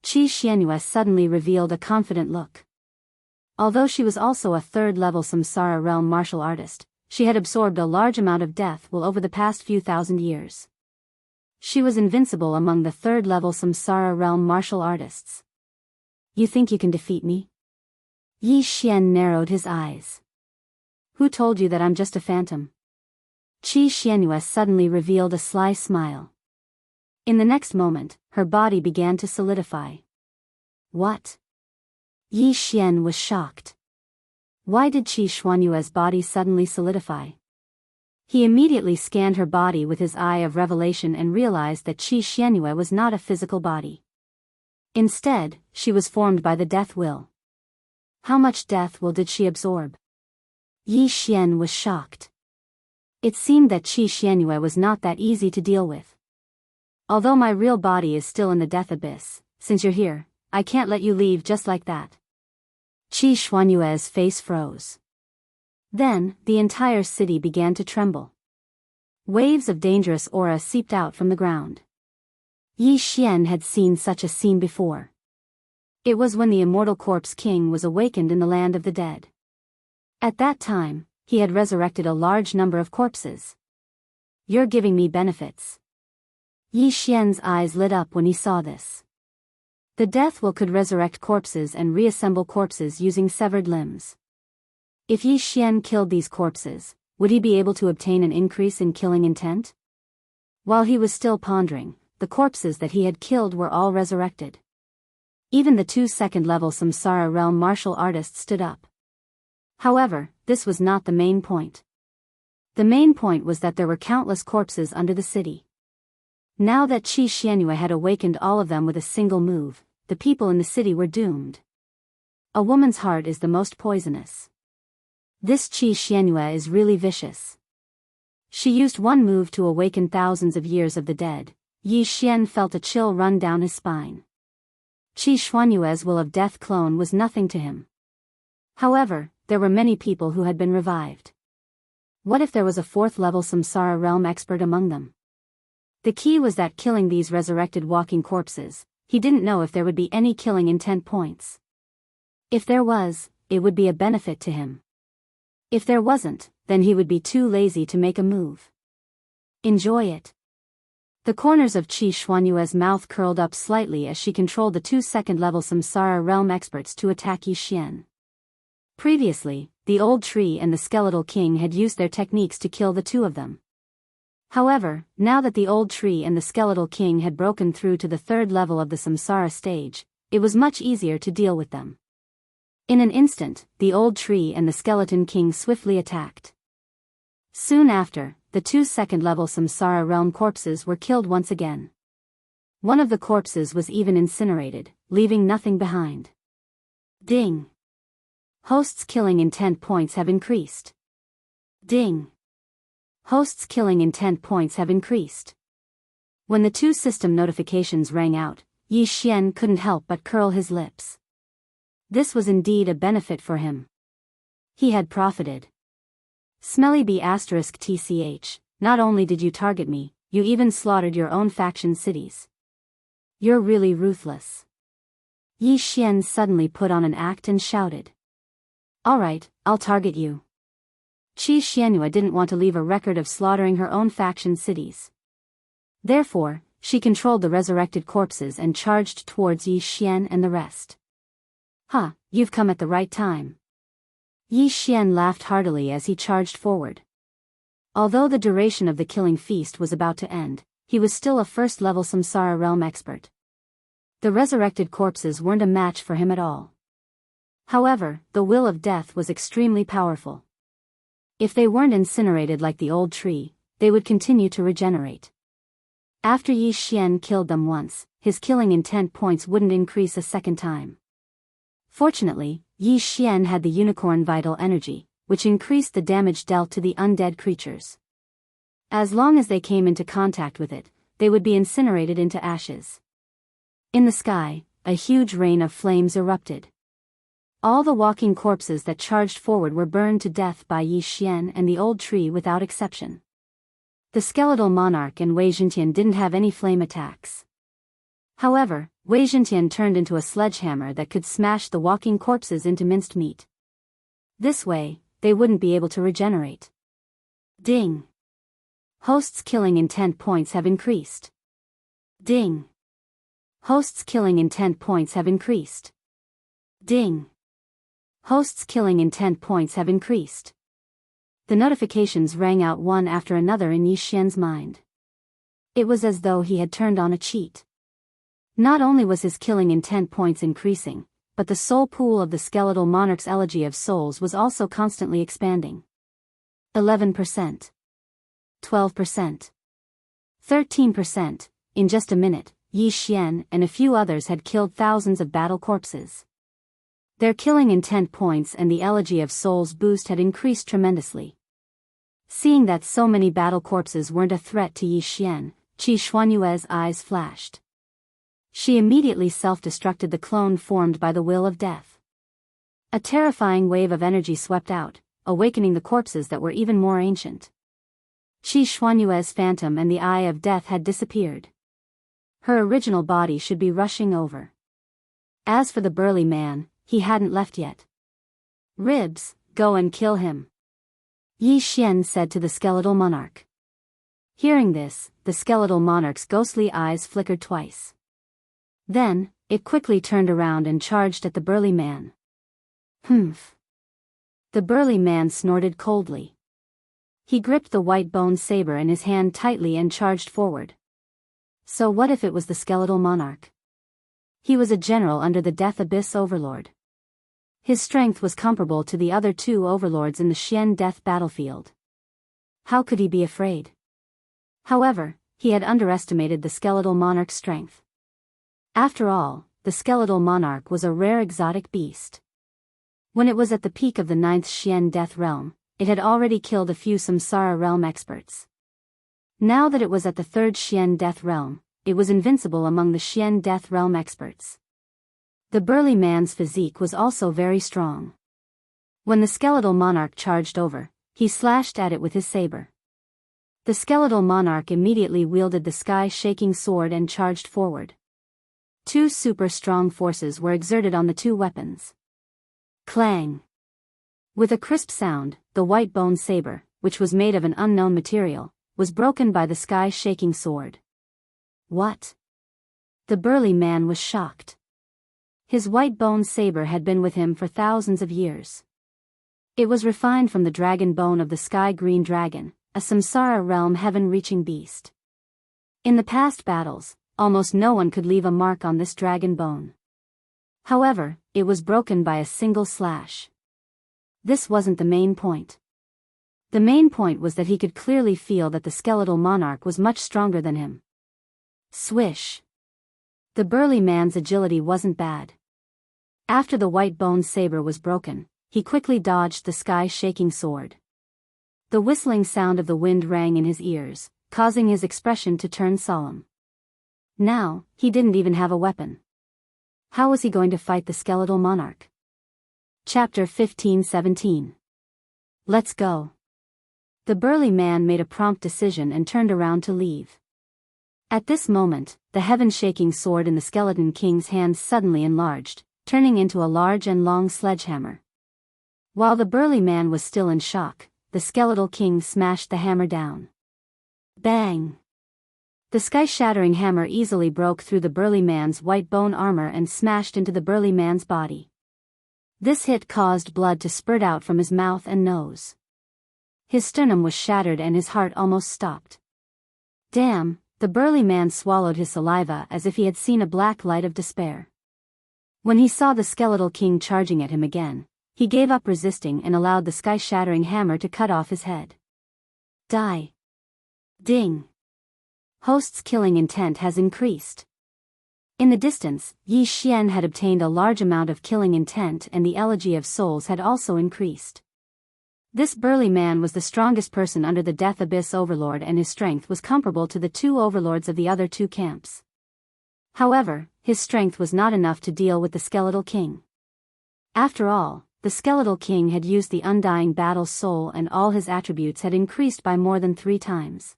Qi Xuanyue suddenly revealed a confident look. Although she was also a third-level samsara realm martial artist, she had absorbed a large amount of death will over the past few thousand years. She was invincible among the third-level Samsara realm martial artists. You think you can defeat me? Yi Xian narrowed his eyes. Who told you that I'm just a phantom? Qi Xianyue suddenly revealed a sly smile. In the next moment, her body began to solidify. What? Yi Xian was shocked. Why did Qi Xianyue's body suddenly solidify? He immediately scanned her body with his eye of revelation and realized that Qi Xianyue was not a physical body. Instead, she was formed by the death will. How much death will did she absorb? Yi Xian was shocked. It seemed that Qi Xianyue was not that easy to deal with. Although my real body is still in the death abyss, since you're here, I can't let you leave just like that. Qi Xianyue's face froze. Then, the entire city began to tremble. Waves of dangerous aura seeped out from the ground. Yi Xian had seen such a scene before. It was when the immortal corpse king was awakened in the land of the dead. At that time, he had resurrected a large number of corpses. You're giving me benefits. Yi Xian's eyes lit up when he saw this. The death will could resurrect corpses and reassemble corpses using severed limbs. If Yi Xian killed these corpses, would he be able to obtain an increase in killing intent? While he was still pondering, the corpses that he had killed were all resurrected. Even the 2 second-level Samsara realm martial artists stood up. However, this was not the main point. The main point was that there were countless corpses under the city. Now that Qi Xianyue had awakened all of them with a single move, the people in the city were doomed. A woman's heart is the most poisonous. This Qi Xianyue is really vicious. She used one move to awaken thousands of years of the dead. Yi Xian felt a chill run down his spine. Qi Xianyue's will of death clone was nothing to him. However, there were many people who had been revived. What if there was a 4th-level Samsara realm expert among them? The key was that killing these resurrected walking corpses, he didn't know if there would be any killing intent points. If there was, it would be a benefit to him. If there wasn't, then he would be too lazy to make a move. Enjoy it. The corners of Qi Xianyue's mouth curled up slightly as she controlled the 2 second-level Samsara realm experts to attack Yi Xian. Previously, the old tree and the skeletal king had used their techniques to kill the two of them. However, now that the old tree and the skeletal king had broken through to the 3rd level of the Samsara stage, it was much easier to deal with them. In an instant, the old tree and the skeleton king swiftly attacked. Soon after, the 2 second-level Samsara realm corpses were killed once again. One of the corpses was even incinerated, leaving nothing behind. Ding! Host's killing intent points have increased. Ding! Host's killing intent points have increased. When the 2 system notifications rang out, Yi Xian couldn't help but curl his lips. This was indeed a benefit for him. He had profited. Smelly B****, not only did you target me, you even slaughtered your own faction cities. You're really ruthless. Yi Xian suddenly put on an act and shouted. Alright, I'll target you. Qi Xianyue didn't want to leave a record of slaughtering her own faction cities. Therefore, she controlled the resurrected corpses and charged towards Yi Xian and the rest. Huh, you've come at the right time. Yi Xian laughed heartily as he charged forward. Although the duration of the killing feast was about to end, he was still a 1st-level Samsara realm expert. The resurrected corpses weren't a match for him at all. However, the will of death was extremely powerful. If they weren't incinerated like the old tree, they would continue to regenerate. After Yi Xian killed them once, his killing intent points wouldn't increase a second time. Fortunately, Yi Xian had the unicorn vital energy, which increased the damage dealt to the undead creatures. As long as they came into contact with it, they would be incinerated into ashes. In the sky, a huge rain of flames erupted. All the walking corpses that charged forward were burned to death by Yi Xian and the old tree without exception. The skeletal monarch and Wei Zhentian didn't have any flame attacks. However, Wei Zhentian turned into a sledgehammer that could smash the walking corpses into minced meat. This way, they wouldn't be able to regenerate. Ding. Host's killing intent points have increased. Ding. Host's killing intent points have increased. Ding. Host's killing intent points have increased. The notifications rang out one after another in Yi Xian's mind. It was as though he had turned on a cheat. Not only was his killing intent points increasing, but the soul pool of the skeletal monarch's elegy of souls was also constantly expanding. 11%. 12%. 13%. In just a minute, Yi Xian and a few others had killed thousands of battle corpses. Their killing intent points and the elegy of souls boost had increased tremendously. Seeing that so many battle corpses weren't a threat to Yi Xian, Qi Xuanyue's eyes flashed. She immediately self-destructed the clone formed by the will of death. A terrifying wave of energy swept out, awakening the corpses that were even more ancient. Qi Xuanyue's phantom and the eye of death had disappeared. Her original body should be rushing over. As for the burly man, he hadn't left yet. Ribs, go and kill him. Yi Xian said to the skeletal monarch. Hearing this, the skeletal monarch's ghostly eyes flickered twice. Then, it quickly turned around and charged at the burly man. Humph. The burly man snorted coldly. He gripped the white bone saber in his hand tightly and charged forward. So what if it was the skeletal monarch? He was a general under the Death Abyss Overlord. His strength was comparable to the other two overlords in the Xian Death battlefield. How could he be afraid? However, he had underestimated the skeletal monarch's strength. After all, the skeletal monarch was a rare exotic beast. When it was at the peak of the 9th Xian Death Realm, it had already killed a few Samsara Realm experts. Now that it was at the 3rd Xian Death Realm, it was invincible among the Xian Death Realm experts. The burly man's physique was also very strong. When the skeletal monarch charged over, he slashed at it with his saber. The skeletal monarch immediately wielded the sky-shaking sword and charged forward. Two super strong forces were exerted on the two weapons. Clang! With a crisp sound, the white bone saber, which was made of an unknown material, was broken by the sky-shaking sword. What? The burly man was shocked. His white bone saber had been with him for thousands of years. It was refined from the dragon bone of the sky-green dragon, a Samsara realm heaven-reaching beast. In the past battles, almost no one could leave a mark on this dragon bone. However, it was broken by a single slash. This wasn't the main point. The main point was that he could clearly feel that the skeletal monarch was much stronger than him. Swish! The burly man's agility wasn't bad. After the white bone saber was broken, he quickly dodged the sky-shaking sword. The whistling sound of the wind rang in his ears, causing his expression to turn solemn. Now, he didn't even have a weapon. How was he going to fight the skeletal monarch? Chapter 15-17. Let's go. The burly man made a prompt decision and turned around to leave. At this moment, the heaven-shaking sword in the skeleton king's hand suddenly enlarged, turning into a large and long sledgehammer. While the burly man was still in shock, the skeletal king smashed the hammer down. Bang! The sky-shattering hammer easily broke through the burly man's white bone armor and smashed into the burly man's body. This hit caused blood to spurt out from his mouth and nose. His sternum was shattered and his heart almost stopped. Damn, the burly man swallowed his saliva as if he had seen a black light of despair. When he saw the skeletal king charging at him again, he gave up resisting and allowed the sky-shattering hammer to cut off his head. Die. Ding. Host's killing intent has increased. In the distance, Yi Xian had obtained a large amount of killing intent and the elegy of souls had also increased. This burly man was the strongest person under the Death Abyss Overlord and his strength was comparable to the two overlords of the other two camps. However, his strength was not enough to deal with the skeletal king. After all, the skeletal king had used the undying battle soul and all his attributes had increased by more than 3 times.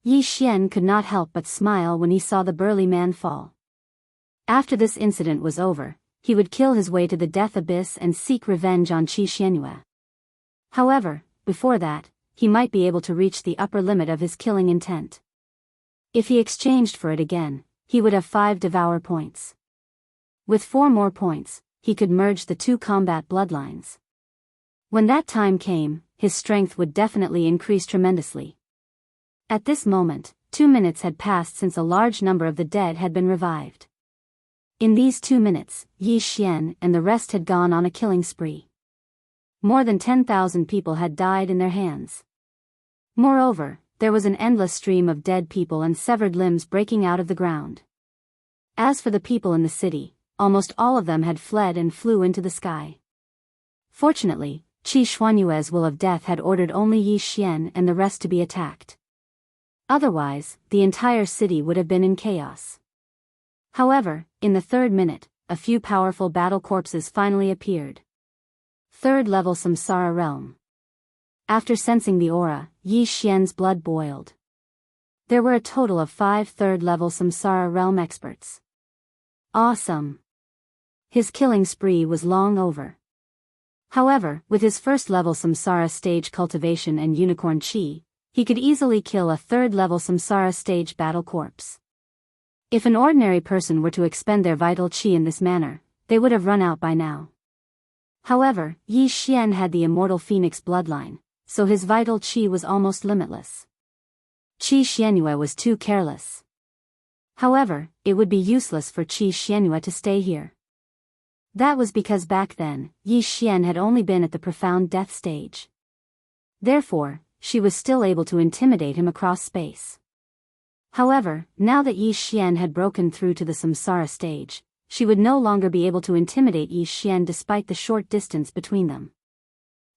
Yi Xian could not help but smile when he saw the burly man fall. After this incident was over, he would kill his way to the Death Abyss and seek revenge on Qi Xianxia. However, before that, he might be able to reach the upper limit of his killing intent. If he exchanged for it again, he would have 5 devour points. With 4 more points, he could merge the 2 combat bloodlines. When that time came, his strength would definitely increase tremendously. At this moment, 2 minutes had passed since a large number of the dead had been revived. In these 2 minutes, Yi Xian and the rest had gone on a killing spree. More than 10,000 people had died in their hands. Moreover, there was an endless stream of dead people and severed limbs breaking out of the ground. As for the people in the city, almost all of them had fled and flew into the sky. Fortunately, Qi Xuanyue's will of death had ordered only Yi Xian and the rest to be attacked. Otherwise, the entire city would have been in chaos. However, in the 3rd minute, a few powerful battle corpses finally appeared. 3rd level Samsara realm. After sensing the aura, Yi Xian's blood boiled. There were a total of 5 3rd level Samsara realm experts. Awesome! His killing spree was long over. However, with his 1st level Samsara stage cultivation and unicorn chi, he could easily kill a 3rd level Samsara stage battle corpse. If an ordinary person were to expend their vital chi in this manner, they would have run out by now. However, Yi Xian had the immortal phoenix bloodline, so his vital chi was almost limitless. Qi Xianyue was too careless. However, it would be useless for Qi Xianyue to stay here. That was because back then, Yi Xian had only been at the profound death stage. Therefore, she was still able to intimidate him across space. However, now that Yi Xian had broken through to the Samsara stage, she would no longer be able to intimidate Yi Xian despite the short distance between them.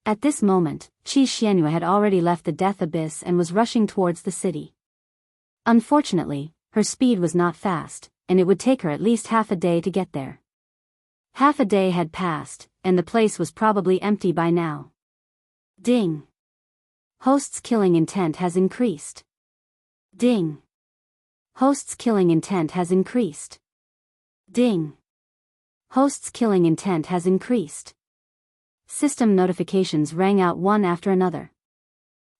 At this moment, Qi Xianyue had already left the death abyss and was rushing towards the city. Unfortunately, her speed was not fast, and it would take her at least half a day to get there. Half a day had passed, and the place was probably empty by now. Ding! Host's killing intent has increased. Ding! Host's killing intent has increased. Ding! Host's killing intent has increased. System notifications rang out one after another.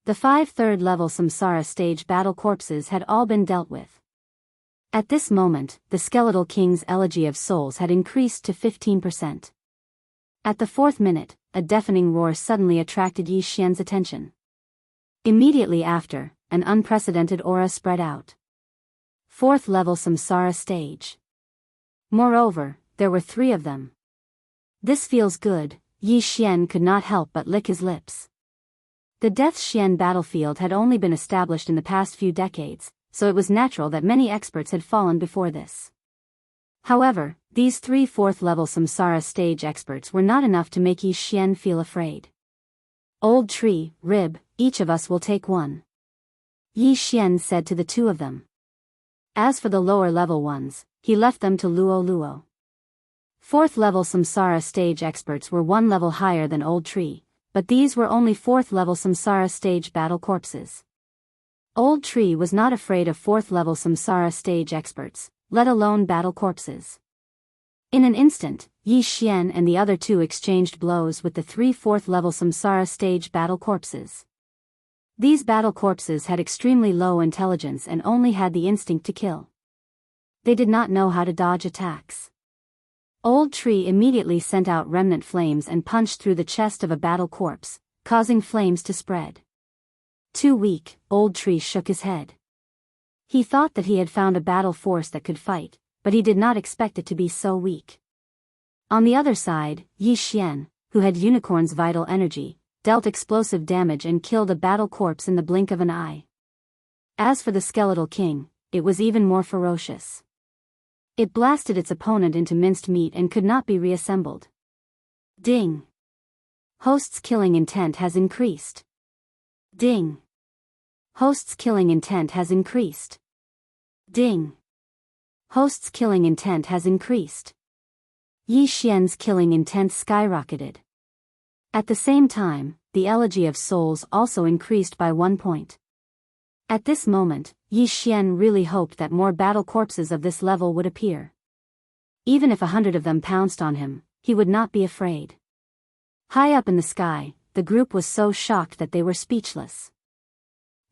The 5 3rd level Samsara stage battle corpses had all been dealt with. At this moment, the Skeletal King's Elegy of Souls had increased to 15%. At the 4th minute, a deafening roar suddenly attracted Yi Xian's attention. Immediately after, an unprecedented aura spread out. 4th level Samsara stage. Moreover, there were 3 of them. This feels good, Yi Xian could not help but lick his lips. The Death Xian battlefield had only been established in the past few decades, so it was natural that many experts had fallen before this. However, these 3 4th level Samsara stage experts were not enough to make Yi Xian feel afraid. Old tree, rib, each of us will take one. Yi Xian said to the 2 of them. As for the lower level ones, he left them to Luo Luo. 4th level Samsara stage experts were 1 level higher than Old Tree, but these were only 4th level Samsara stage battle corpses. Old Tree was not afraid of 4th level Samsara stage experts, let alone battle corpses. In an instant, Yi Xian and the other 2 exchanged blows with the 3 4th level Samsara stage battle corpses. These battle corpses had extremely low intelligence and only had the instinct to kill. They did not know how to dodge attacks. Old Tree immediately sent out remnant flames and punched through the chest of a battle corpse, causing flames to spread. Too weak, Old Tree shook his head. He thought that he had found a battle force that could fight, but he did not expect it to be so weak. On the other side, Yi Xian, who had Unicorn's vital energy, dealt explosive damage and killed a battle corpse in the blink of an eye. As for the Skeletal King, it was even more ferocious. It blasted its opponent into minced meat and could not be reassembled. Ding! Host's killing intent has increased. Ding! Host's killing intent has increased. Ding! Host's killing intent has increased. Yi Xian's killing intent skyrocketed. At the same time, the Elegy of Souls also increased by 1 point. At this moment, Yi Xian really hoped that more battle corpses of this level would appear. Even if 100 of them pounced on him, he would not be afraid. High up in the sky, the group was so shocked that they were speechless.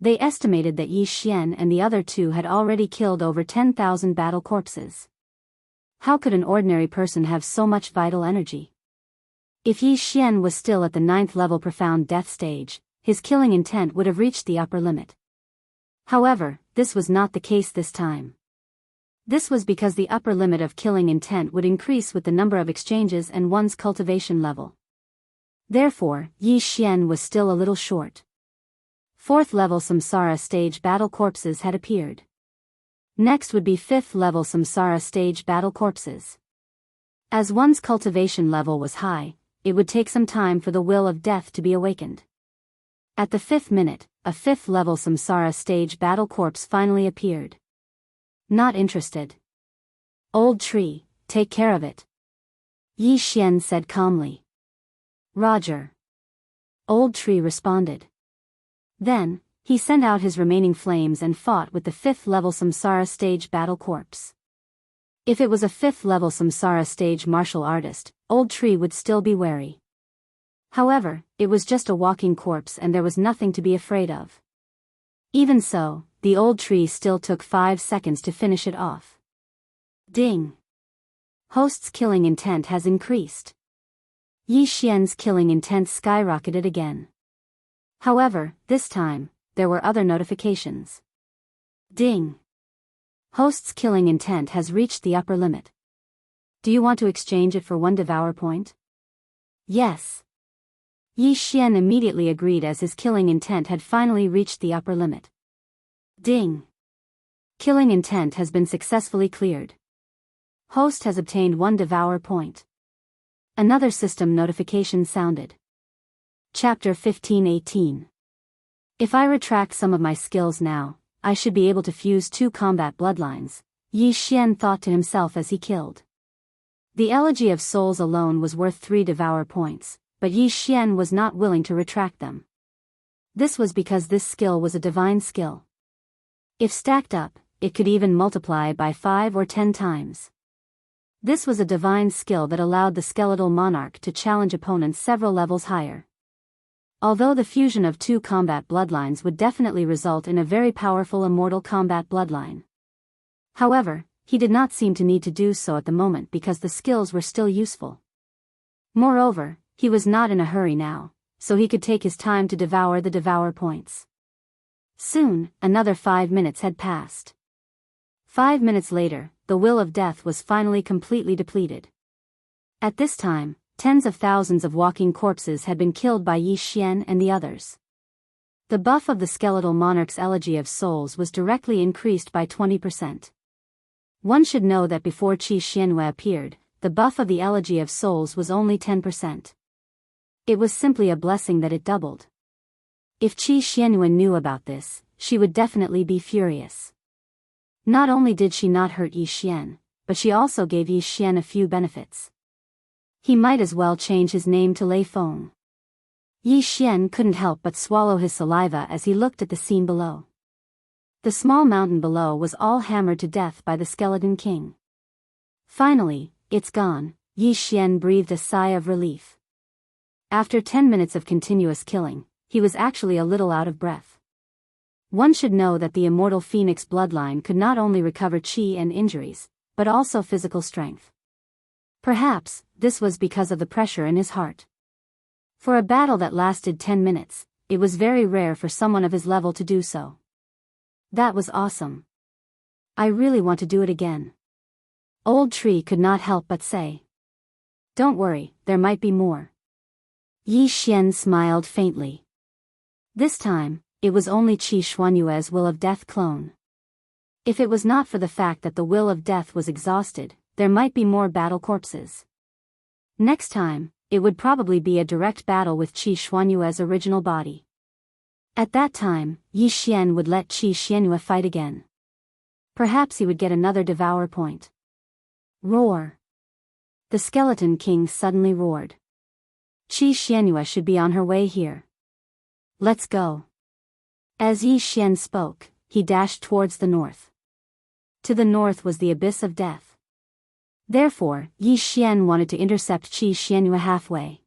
They estimated that Yi Xian and the other two had already killed over 10,000 battle corpses. How could an ordinary person have so much vital energy? If Yi Xian was still at the 9th level profound death stage, his killing intent would have reached the upper limit. However, this was not the case this time. This was because the upper limit of killing intent would increase with the number of exchanges and one's cultivation level. Therefore, Yi Xian was still a little short. 4th level Samsara stage battle corpses had appeared. Next would be 5th level Samsara stage battle corpses. As one's cultivation level was high, it would take some time for the will of death to be awakened. At the 5th minute, a 5th level Samsara stage battle corpse finally appeared. Not interested. Old tree, take care of it. Yi Xian said calmly. Roger. Old tree responded. Then, he sent out his remaining flames and fought with the 5th level Samsara stage battle corpse. If it was a 5th level Samsara stage martial artist, Old Tree would still be wary. However, it was just a walking corpse and there was nothing to be afraid of. Even so, the Old Tree still took 5 seconds to finish it off. Ding! Host's killing intent has increased. Yi Xian's killing intent skyrocketed again. However, this time, there were other notifications. Ding! Host's killing intent has reached the upper limit. Do you want to exchange it for 1 devour point? Yes. Yi Xian immediately agreed as his killing intent had finally reached the upper limit. Ding! Killing intent has been successfully cleared. Host has obtained 1 devour point. Another system notification sounded. Chapter 15:18. If I retract some of my skills now, I should be able to fuse 2 combat bloodlines, Yi Xian thought to himself as he killed. The Elegy of Souls alone was worth 3 devour points, but Yi Xian was not willing to retract them. This was because this skill was a divine skill. If stacked up, it could even multiply by 5 or 10 times. This was a divine skill that allowed the skeletal monarch to challenge opponents several levels higher. Although the fusion of 2 combat bloodlines would definitely result in a very powerful immortal combat bloodline. However, he did not seem to need to do so at the moment because the skills were still useful. Moreover, he was not in a hurry now, so he could take his time to devour the devour points. Soon, another 5 minutes had passed. 5 minutes later, the will of death was finally completely depleted. At this time, tens of thousands of walking corpses had been killed by Yi Xian and the others. The buff of the skeletal monarch's Elegy of Souls was directly increased by 20%. One should know that before Qi Xianhua appeared, the buff of the Elegy of Souls was only 10%. It was simply a blessing that it doubled. If Qi Xianhua knew about this, she would definitely be furious. Not only did she not hurt Yi Xian, but she also gave Yi Xian a few benefits. He might as well change his name to Lei Feng. Yi Xian couldn't help but swallow his saliva as he looked at the scene below. The small mountain below was all hammered to death by the Skeleton King. Finally, it's gone, Yi Xian breathed a sigh of relief. After 10 minutes of continuous killing, he was actually a little out of breath. One should know that the immortal Phoenix bloodline could not only recover chi and injuries, but also physical strength. Perhaps, this was because of the pressure in his heart. For a battle that lasted 10 minutes, it was very rare for someone of his level to do so. That was awesome. I really want to do it again. Old Tree could not help but say. Don't worry, there might be more. Yi Xian smiled faintly. This time, it was only Qi Xuanyue's Will of Death clone. If it was not for the fact that the Will of Death was exhausted, there might be more battle corpses. Next time, it would probably be a direct battle with Qi Xuanyue's original body. At that time, Yi Xian would let Qi Xianhua fight again. Perhaps he would get another devour point. Roar! The Skeleton King suddenly roared. Qi Xianhua should be on her way here. Let's go. As Yi Xian spoke, he dashed towards the north. To the north was the abyss of death. Therefore, Yi Xian wanted to intercept Qi Xianhua halfway.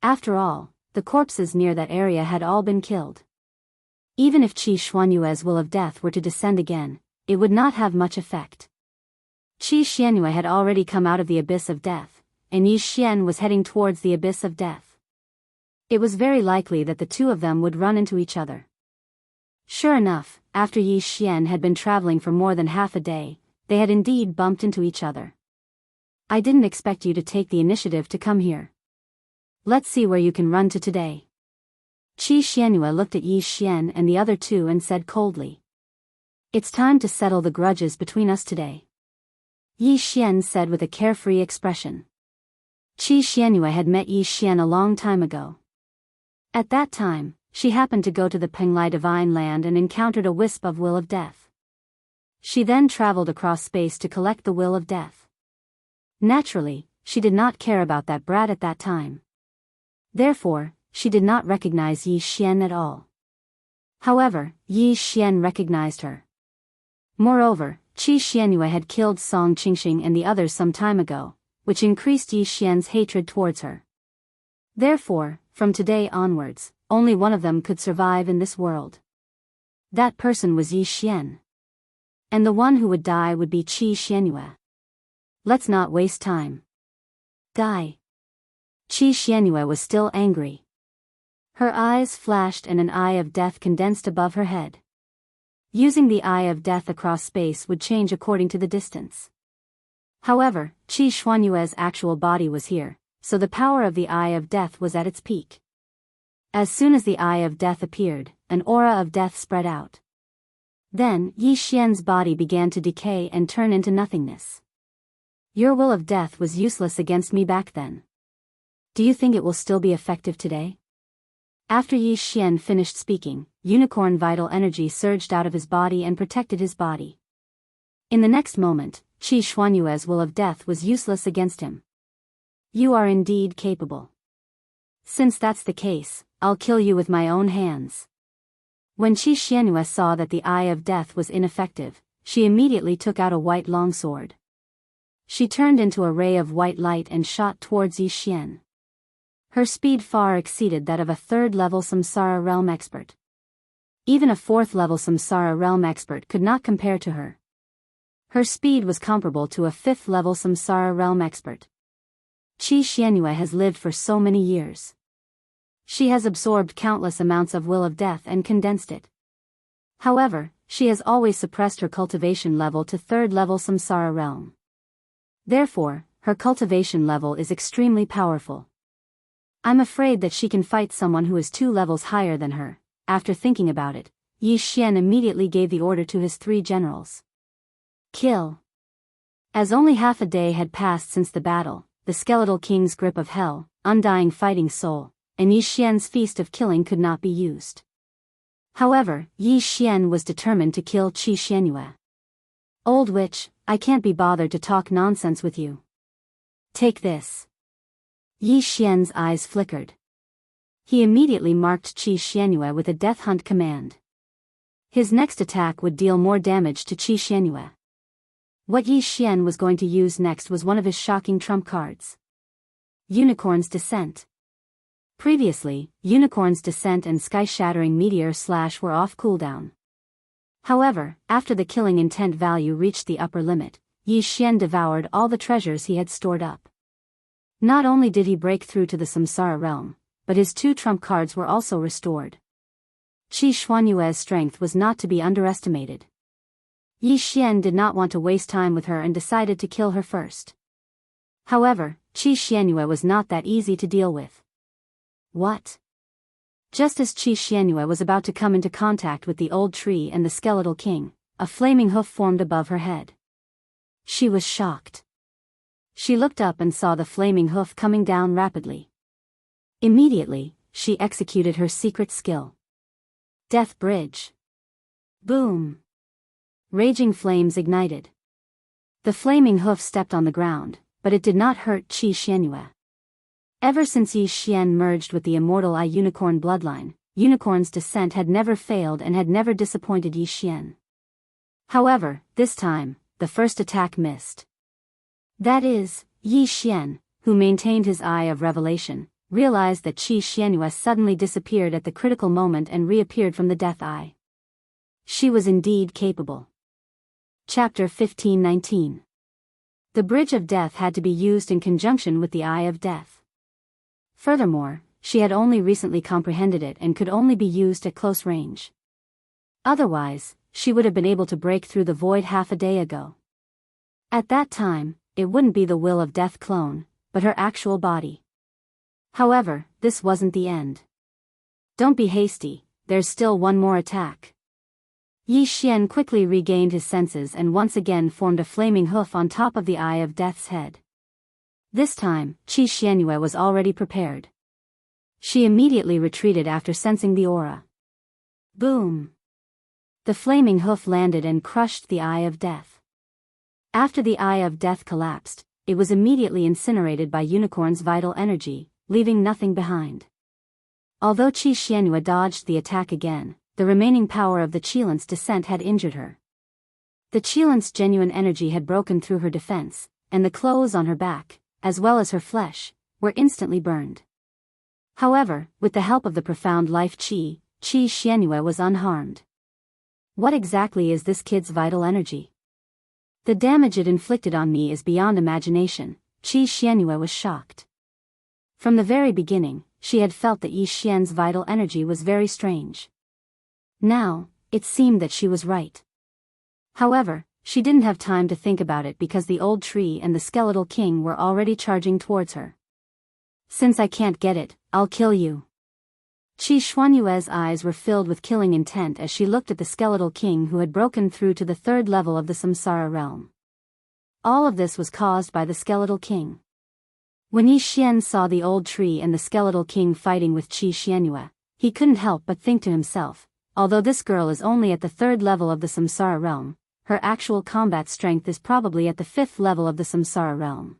After all, the corpses near that area had all been killed. Even if Qi Xuanyue's will of death were to descend again, it would not have much effect. Qi Xianyue had already come out of the abyss of death, and Yi Xian was heading towards the abyss of death. It was very likely that the two of them would run into each other. Sure enough, after Yi Xian had been traveling for more than half a day, they had indeed bumped into each other. I didn't expect you to take the initiative to come here. Let's see where you can run to today. Qi Xianyue looked at Yi Xian and the other two and said coldly. It's time to settle the grudges between us today. Yi Xian said with a carefree expression. Qi Xianyue had met Yi Xian a long time ago. At that time, she happened to go to the Penglai Divine Land and encountered a wisp of Will of Death. She then traveled across space to collect the Will of Death. Naturally, she did not care about that brat at that time. Therefore, she did not recognize Yi Xian at all. However, Yi Xian recognized her. Moreover, Qi Xianyue had killed Song Qingxing and the others some time ago, which increased Yi Xian's hatred towards her. Therefore, from today onwards, only one of them could survive in this world. That person was Yi Xian. And the one who would die would be Qi Xianyue. Let's not waste time. Die. Qi Xianyue was still angry. Her eyes flashed and an eye of death condensed above her head. Using the eye of death across space would change according to the distance. However, Qi Xuanyue's actual body was here, so the power of the eye of death was at its peak. As soon as the eye of death appeared, an aura of death spread out. Then, Yi Xian's body began to decay and turn into nothingness. Your will of death was useless against me back then. Do you think it will still be effective today? After Yi Xian finished speaking, unicorn vital energy surged out of his body and protected his body. In the next moment, Qi Xuanyue's will of death was useless against him. You are indeed capable. Since that's the case, I'll kill you with my own hands. When Qi Xianyue saw that the eye of death was ineffective, she immediately took out a white longsword. She turned into a ray of white light and shot towards Yi Xian. Her speed far exceeded that of a third-level Samsara realm expert. Even a fourth-level Samsara realm expert could not compare to her. Her speed was comparable to a fifth-level Samsara realm expert. Qi Xianyue has lived for so many years. She has absorbed countless amounts of will of death and condensed it. However, she has always suppressed her cultivation level to third-level Samsara realm. Therefore, her cultivation level is extremely powerful. I'm afraid that she can fight someone who is 2 levels higher than her. After thinking about it, Yi Xian immediately gave the order to his 3 generals. Kill. As only half a day had passed since the battle, the skeletal king's grip of hell, undying fighting soul, and Yi Xian's feast of killing could not be used. However, Yi Xian was determined to kill Qi Xianyue. Old witch, I can't be bothered to talk nonsense with you. Take this. Yi Xian's eyes flickered. He immediately marked Qi Xianyue with a death hunt command. His next attack would deal more damage to Qi Xianyue. What Yi Xian was going to use next was one of his shocking trump cards. Unicorn's Descent. Previously, Unicorn's Descent and Sky-Shattering Meteor Slash were off cooldown. However, after the killing intent value reached the upper limit, Yi Xian devoured all the treasures he had stored up. Not only did he break through to the Samsara realm, but his 2 trump cards were also restored. Qi Xuanyue's strength was not to be underestimated. Yi Xian did not want to waste time with her and decided to kill her first. However, Qi Xianyue was not that easy to deal with. What? Just as Qi Xianyue was about to come into contact with the old tree and the skeletal king, a flaming hoof formed above her head. She was shocked. She looked up and saw the flaming hoof coming down rapidly. Immediately, she executed her secret skill. Death Bridge. Boom. Raging flames ignited. The flaming hoof stepped on the ground, but it did not hurt Qi Xianyue. Ever since Yi Xian merged with the immortal Eye Unicorn bloodline, Unicorn's Descent had never failed and had never disappointed Yi Xian. However, this time, the first attack missed. That is, Yi Xian, who maintained his Eye of Revelation, realized that Qi Xianxia suddenly disappeared at the critical moment and reappeared from the death eye. She was indeed capable. Chapter 1519. The Bridge of Death had to be used in conjunction with the Eye of Death. Furthermore, she had only recently comprehended it and could only be used at close range. Otherwise, she would have been able to break through the void half a day ago. At that time, it wouldn't be the Will of Death clone, but her actual body. However, this wasn't the end. Don't be hasty, there's still one more attack. Yi Xian quickly regained his senses and once again formed a flaming hoof on top of the Eye of Death's head. This time, Qi Xianxia was already prepared. She immediately retreated after sensing the aura. Boom! The flaming hoof landed and crushed the Eye of Death. After the Eye of Death collapsed, it was immediately incinerated by Unicorn's vital energy, leaving nothing behind. Although Qi Xianxia dodged the attack again, the remaining power of the Qilin's descent had injured her. The Qilin's genuine energy had broken through her defense, and the clothes on her back, as well as her flesh, were instantly burned. However, with the help of the profound life Qi, Qi Xianxia was unharmed. What exactly is this kid's vital energy? The damage it inflicted on me is beyond imagination, Qi Xianxia was shocked. From the very beginning, she had felt that Yi Xian's vital energy was very strange. Now, it seemed that she was right. However, she didn't have time to think about it because the old tree and the skeletal king were already charging towards her. Since I can't get it, I'll kill you. Qi Xuanyue's eyes were filled with killing intent as she looked at the skeletal king who had broken through to the third level of the samsara realm. All of this was caused by the skeletal king. When Yi Xian saw the old tree and the skeletal king fighting with Qi Xianxia, he couldn't help but think to himself, although this girl is only at the third level of the samsara realm, her actual combat strength is probably at the fifth level of the samsara realm.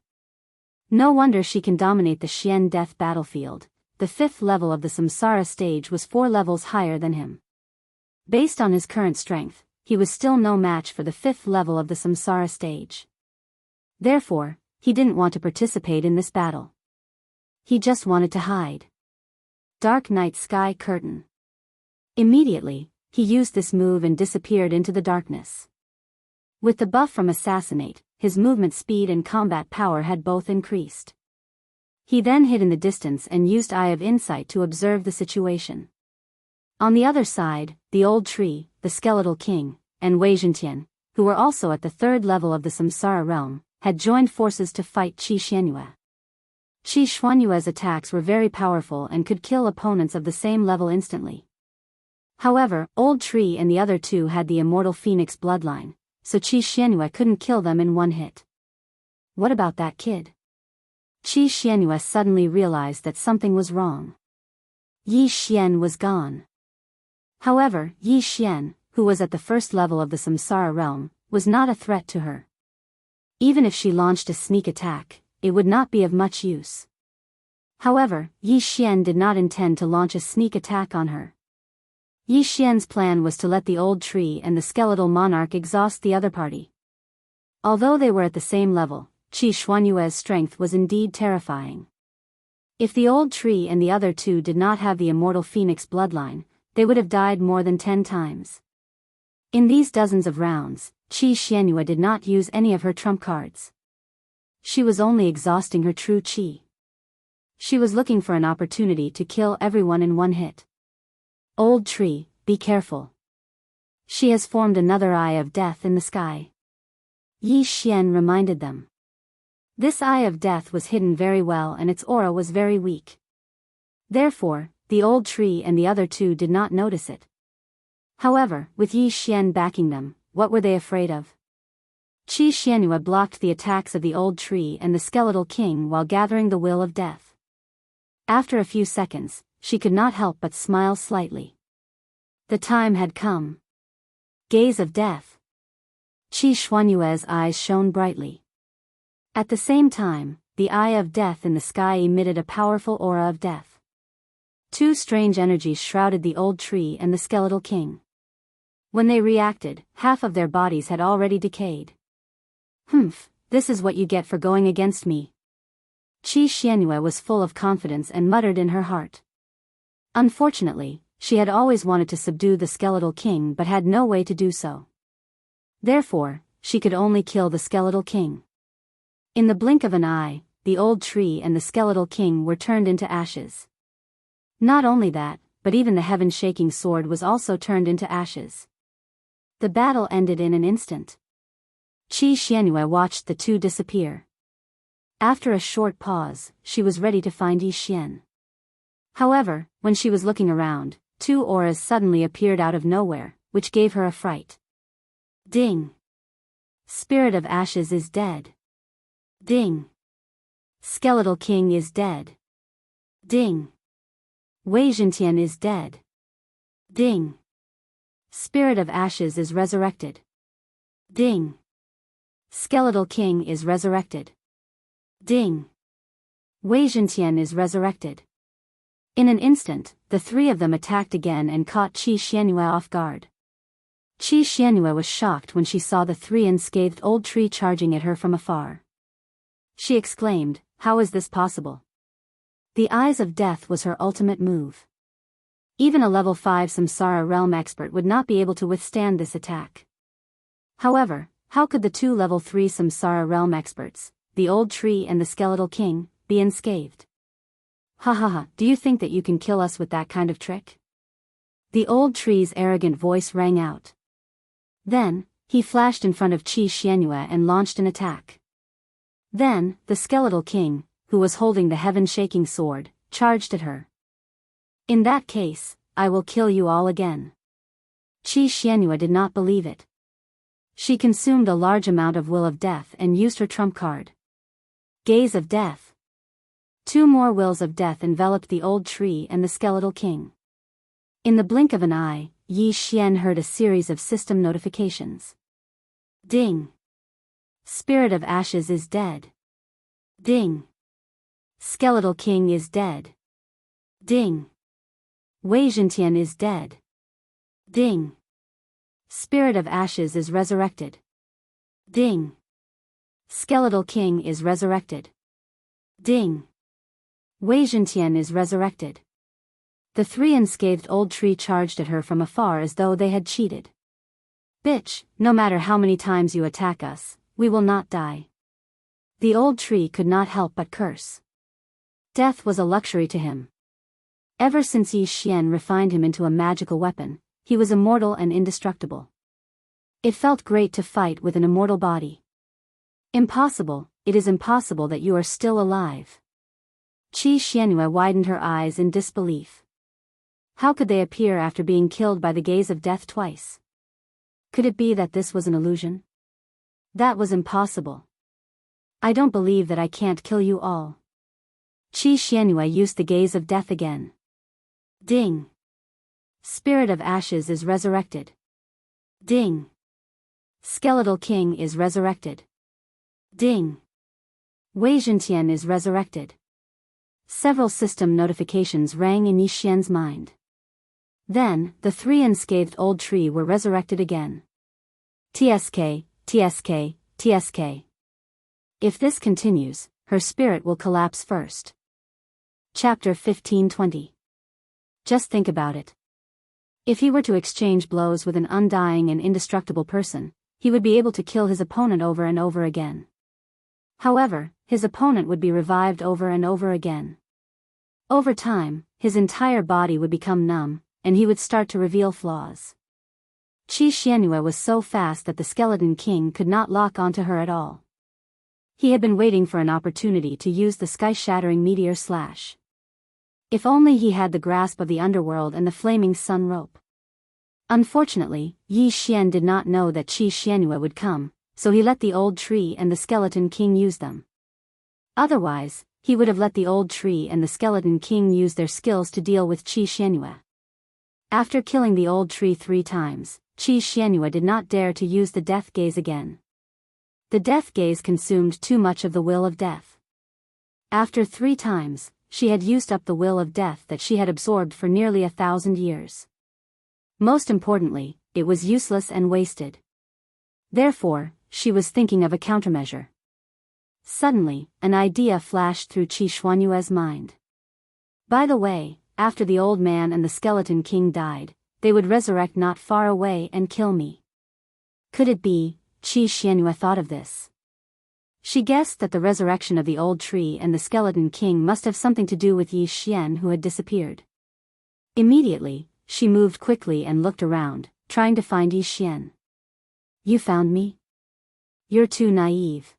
No wonder she can dominate the Xian death battlefield. The fifth level of the samsara stage was 4 levels higher than him. Based on his current strength, he was still no match for the fifth level of the samsara stage. Therefore, he didn't want to participate in this battle. He just wanted to hide. Dark Night Sky Curtain. Immediately, he used this move and disappeared into the darkness. With the buff from Assassinate, his movement speed and combat power had both increased. He then hid in the distance and used Eye of Insight to observe the situation. On the other side, the old tree, the skeletal king, and Wei Zhentian, who were also at the third level of the samsara realm, had joined forces to fight Qi Xianxia. Qi Xuanyue's attacks were very powerful and could kill opponents of the same level instantly. However, Old Tree and the other two had the immortal phoenix bloodline, so Qi Xianxia couldn't kill them in one hit. What about that kid? Qi Xianxia suddenly realized that something was wrong. Yi Xian was gone. However, Yi Xian, who was at the first level of the samsara realm, was not a threat to her. Even if she launched a sneak attack, it would not be of much use. However, Yi Xian did not intend to launch a sneak attack on her. Yi Xian's plan was to let the old tree and the skeletal monarch exhaust the other party. Although they were at the same level, Qi Xuanyue's strength was indeed terrifying. If the old tree and the other two did not have the immortal phoenix bloodline, they would have died more than 10 times. In these dozens of rounds, Qi Xianxia did not use any of her trump cards. She was only exhausting her true qi. She was looking for an opportunity to kill everyone in one hit. Old tree, be careful. She has formed another Eye of Death in the sky. Yi Xian reminded them. This Eye of Death was hidden very well and its aura was very weak. Therefore, the old tree and the other two did not notice it. However, with Yi Xian backing them, what were they afraid of? Qi Xianxia blocked the attacks of the old tree and the skeletal king while gathering the will of death. After a few seconds, she could not help but smile slightly. The time had come. Gaze of death. Qi Xuanyue's eyes shone brightly. At the same time, the Eye of Death in the sky emitted a powerful aura of death. Two strange energies shrouded the old tree and the skeletal king. When they reacted, half of their bodies had already decayed. Humph, this is what you get for going against me. Qi Xianxia was full of confidence and muttered in her heart. Unfortunately, she had always wanted to subdue the skeletal king but had no way to do so. Therefore, she could only kill the skeletal king. In the blink of an eye, the old tree and the skeletal king were turned into ashes. Not only that, but even the heaven-shaking sword was also turned into ashes. The battle ended in an instant. Qi Xianxia watched the two disappear. After a short pause, she was ready to find Yi Xian. However, when she was looking around, two auras suddenly appeared out of nowhere, which gave her a fright. Ding! Spirit of Ashes is dead. Ding! Skeletal King is dead. Ding! Wei Zhentian is dead. Ding! Spirit of Ashes is resurrected. Ding! Skeletal King is resurrected. Ding! Wei Zhentian is resurrected. In an instant, the three of them attacked again and caught Qi Xianxia off guard. Qi Xianxia was shocked when she saw the three unscathed old tree charging at her from afar. She exclaimed, "How is this possible?" The Eyes of Death was her ultimate move. Even a level 5 Samsara realm expert would not be able to withstand this attack. However, how could the two level 3 Samsara realm experts, the old tree and the skeletal king, be unscathed? Ha ha ha, do you think that you can kill us with that kind of trick? The old tree's arrogant voice rang out. Then, he flashed in front of Qi Xianxia and launched an attack. Then, the skeletal king, who was holding the heaven-shaking sword, charged at her. In that case, I will kill you all again. Qi Xianxia did not believe it. She consumed a large amount of Will of Death and used her trump card. Gaze of Death. Two more wills of death enveloped the old tree and the skeletal king. In the blink of an eye, Yi Xian heard a series of system notifications. Ding! Spirit of Ashes is dead. Ding! Skeletal King is dead. Ding! Wei Zhentian is dead. Ding! Spirit of Ashes is resurrected. Ding! Skeletal King is resurrected. Ding! Wei Zhentian is resurrected. The three unscathed old tree charged at her from afar as though they had cheated. Bitch, no matter how many times you attack us, we will not die. The old tree could not help but curse. Death was a luxury to him. Ever since Yi Xian refined him into a magical weapon, he was immortal and indestructible. It felt great to fight with an immortal body. Impossible, it is impossible that you are still alive. Qi Xianxia widened her eyes in disbelief. How could they appear after being killed by the gaze of death twice? Could it be that this was an illusion? That was impossible. I don't believe that I can't kill you all. Qi Xianxia used the gaze of death again. Ding! Spirit of Ashes is resurrected. Ding! Skeletal King is resurrected. Ding! Wei Zhentian is resurrected. Several system notifications rang in Yi Xian's mind. Then, the three unscathed old tree were resurrected again. TSK, TSK, TSK. If this continues, her spirit will collapse first. Chapter 1520. Just think about it. If he were to exchange blows with an undying and indestructible person, he would be able to kill his opponent over and over again. However, his opponent would be revived over and over again. Over time, his entire body would become numb, and he would start to reveal flaws. Qi Xianxia was so fast that the skeleton king could not lock onto her at all. He had been waiting for an opportunity to use the sky-shattering meteor slash. If only he had the grasp of the underworld and the flaming sun rope. Unfortunately, Yi Xian did not know that Qi Xianxia would come, so he let the old tree and the skeleton king use them. Otherwise, he would have let the old tree and the skeleton king use their skills to deal with Qi Xianxia. After killing the old tree 3 times, Qi Xianxia did not dare to use the death gaze again. The death gaze consumed too much of the will of death. After 3 times, she had used up the will of death that she had absorbed for nearly 1,000 years. Most importantly, it was useless and wasted. Therefore, she was thinking of a countermeasure. Suddenly, an idea flashed through Qi Xuanyue's mind. By the way, after the old man and the skeleton king died, they would resurrect not far away and kill me. Could it be? Qi Xuanyue thought of this. She guessed that the resurrection of the old tree and the skeleton king must have something to do with Yi Xian, who had disappeared. Immediately, she moved quickly and looked around, trying to find Yi Xian. You found me? You're too naive.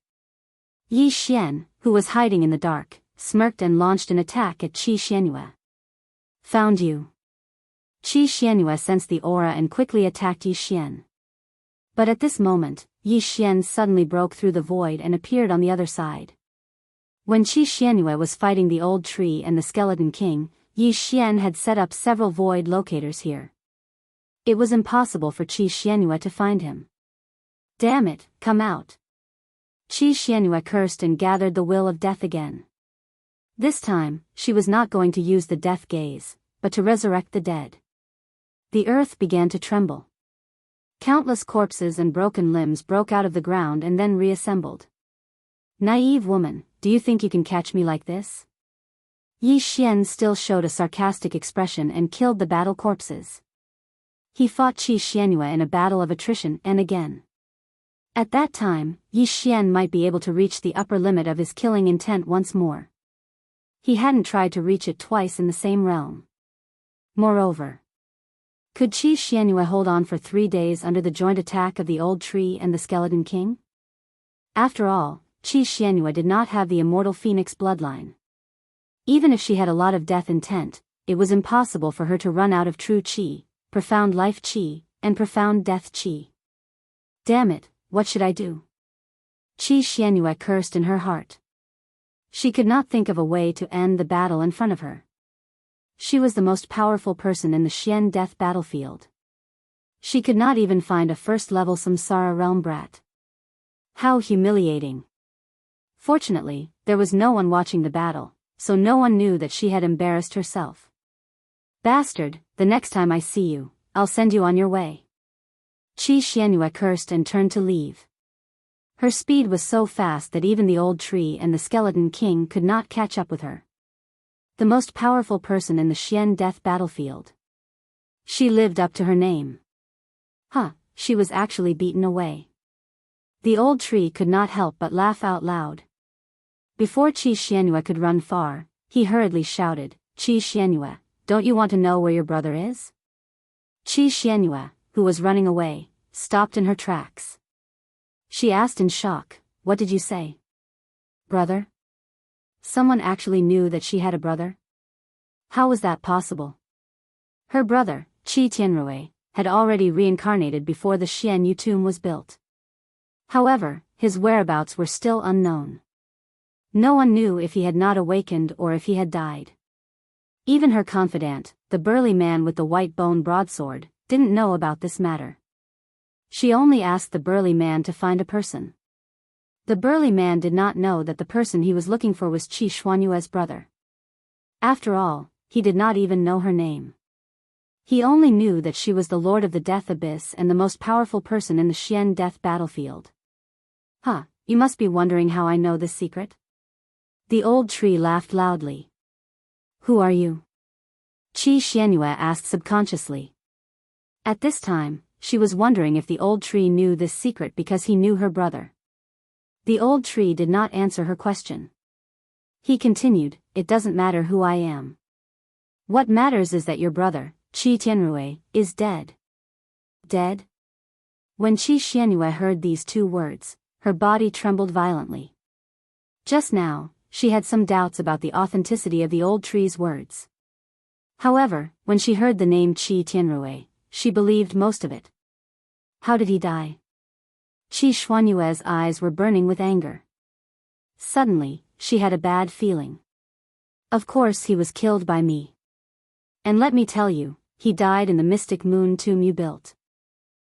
Yi Xian, who was hiding in the dark, smirked and launched an attack at Qi Xuanyue. Found you. Qi Xuanyue sensed the aura and quickly attacked Yi Xian. But at this moment, Yi Xian suddenly broke through the void and appeared on the other side. When Qi Xuanyue was fighting the old tree and the skeleton king, Yi Xian had set up several void locators here. It was impossible for Qi Xuanyue to find him. Damn it, come out. Qi Xuanyue cursed and gathered the will of death again. This time, she was not going to use the death gaze, but to resurrect the dead. The earth began to tremble. Countless corpses and broken limbs broke out of the ground and then reassembled. Naive woman, do you think you can catch me like this? Yi Xian still showed a sarcastic expression and killed the battle corpses. He fought Qi Xuanyue in a battle of attrition and again. At that time, Yi Xian might be able to reach the upper limit of his killing intent once more. He hadn't tried to reach it twice in the same realm. Moreover, could Qi Xuanyue hold on for 3 days under the joint attack of the old tree and the skeleton king? After all, Qi Xuanyue did not have the immortal phoenix bloodline. Even if she had a lot of death intent, it was impossible for her to run out of true qi, profound life qi, and profound death qi. Damn it, what should I do? Qi Xuanyue cursed in her heart. She could not think of a way to end the battle in front of her. She was the most powerful person in the Xian death battlefield. She could not even find a first-level samsara realm brat. How humiliating. Fortunately, there was no one watching the battle, so no one knew that she had embarrassed herself. Bastard, the next time I see you, I'll send you on your way. Qi Xuanyue cursed and turned to leave. Her speed was so fast that even the old tree and the skeleton king could not catch up with her. The most powerful person in the Xian death battlefield. She lived up to her name. She was actually beaten away. The old tree could not help but laugh out loud. Before Qi Xuanyue could run far, he hurriedly shouted, Qi Xuanyue, don't you want to know where your brother is? Qi Xuanyue, who was running away, stopped in her tracks. She asked in shock, what did you say? Brother? Someone actually knew that she had a brother? How was that possible? Her brother, Qi Tianrui, had already reincarnated before the Xian Yu tomb was built. However, his whereabouts were still unknown. No one knew if he had not awakened or if he had died. Even her confidant, the burly man with the white bone broadsword, didn't know about this matter. She only asked the burly man to find a person. The burly man did not know that the person he was looking for was Qi Xuanyue's brother. After all, he did not even know her name. He only knew that she was the Lord of the Death Abyss and the most powerful person in the Xian death battlefield. You must be wondering how I know this secret? The old tree laughed loudly. Who are you? Qi Xuanyue asked subconsciously. At this time, she was wondering if the old tree knew this secret because he knew her brother. The old tree did not answer her question. He continued, it doesn't matter who I am. What matters is that your brother, Qi Tianrui, is dead. Dead? When Qi Xuanyue heard these 2 words, her body trembled violently. Just now, she had some doubts about the authenticity of the old tree's words. However, when she heard the name Qi Tianrui, she believed most of it. How did he die? Qi Xuanyue's eyes were burning with anger. Suddenly, she had a bad feeling. Of course he was killed by me. And let me tell you, he died in the mystic moon tomb you built.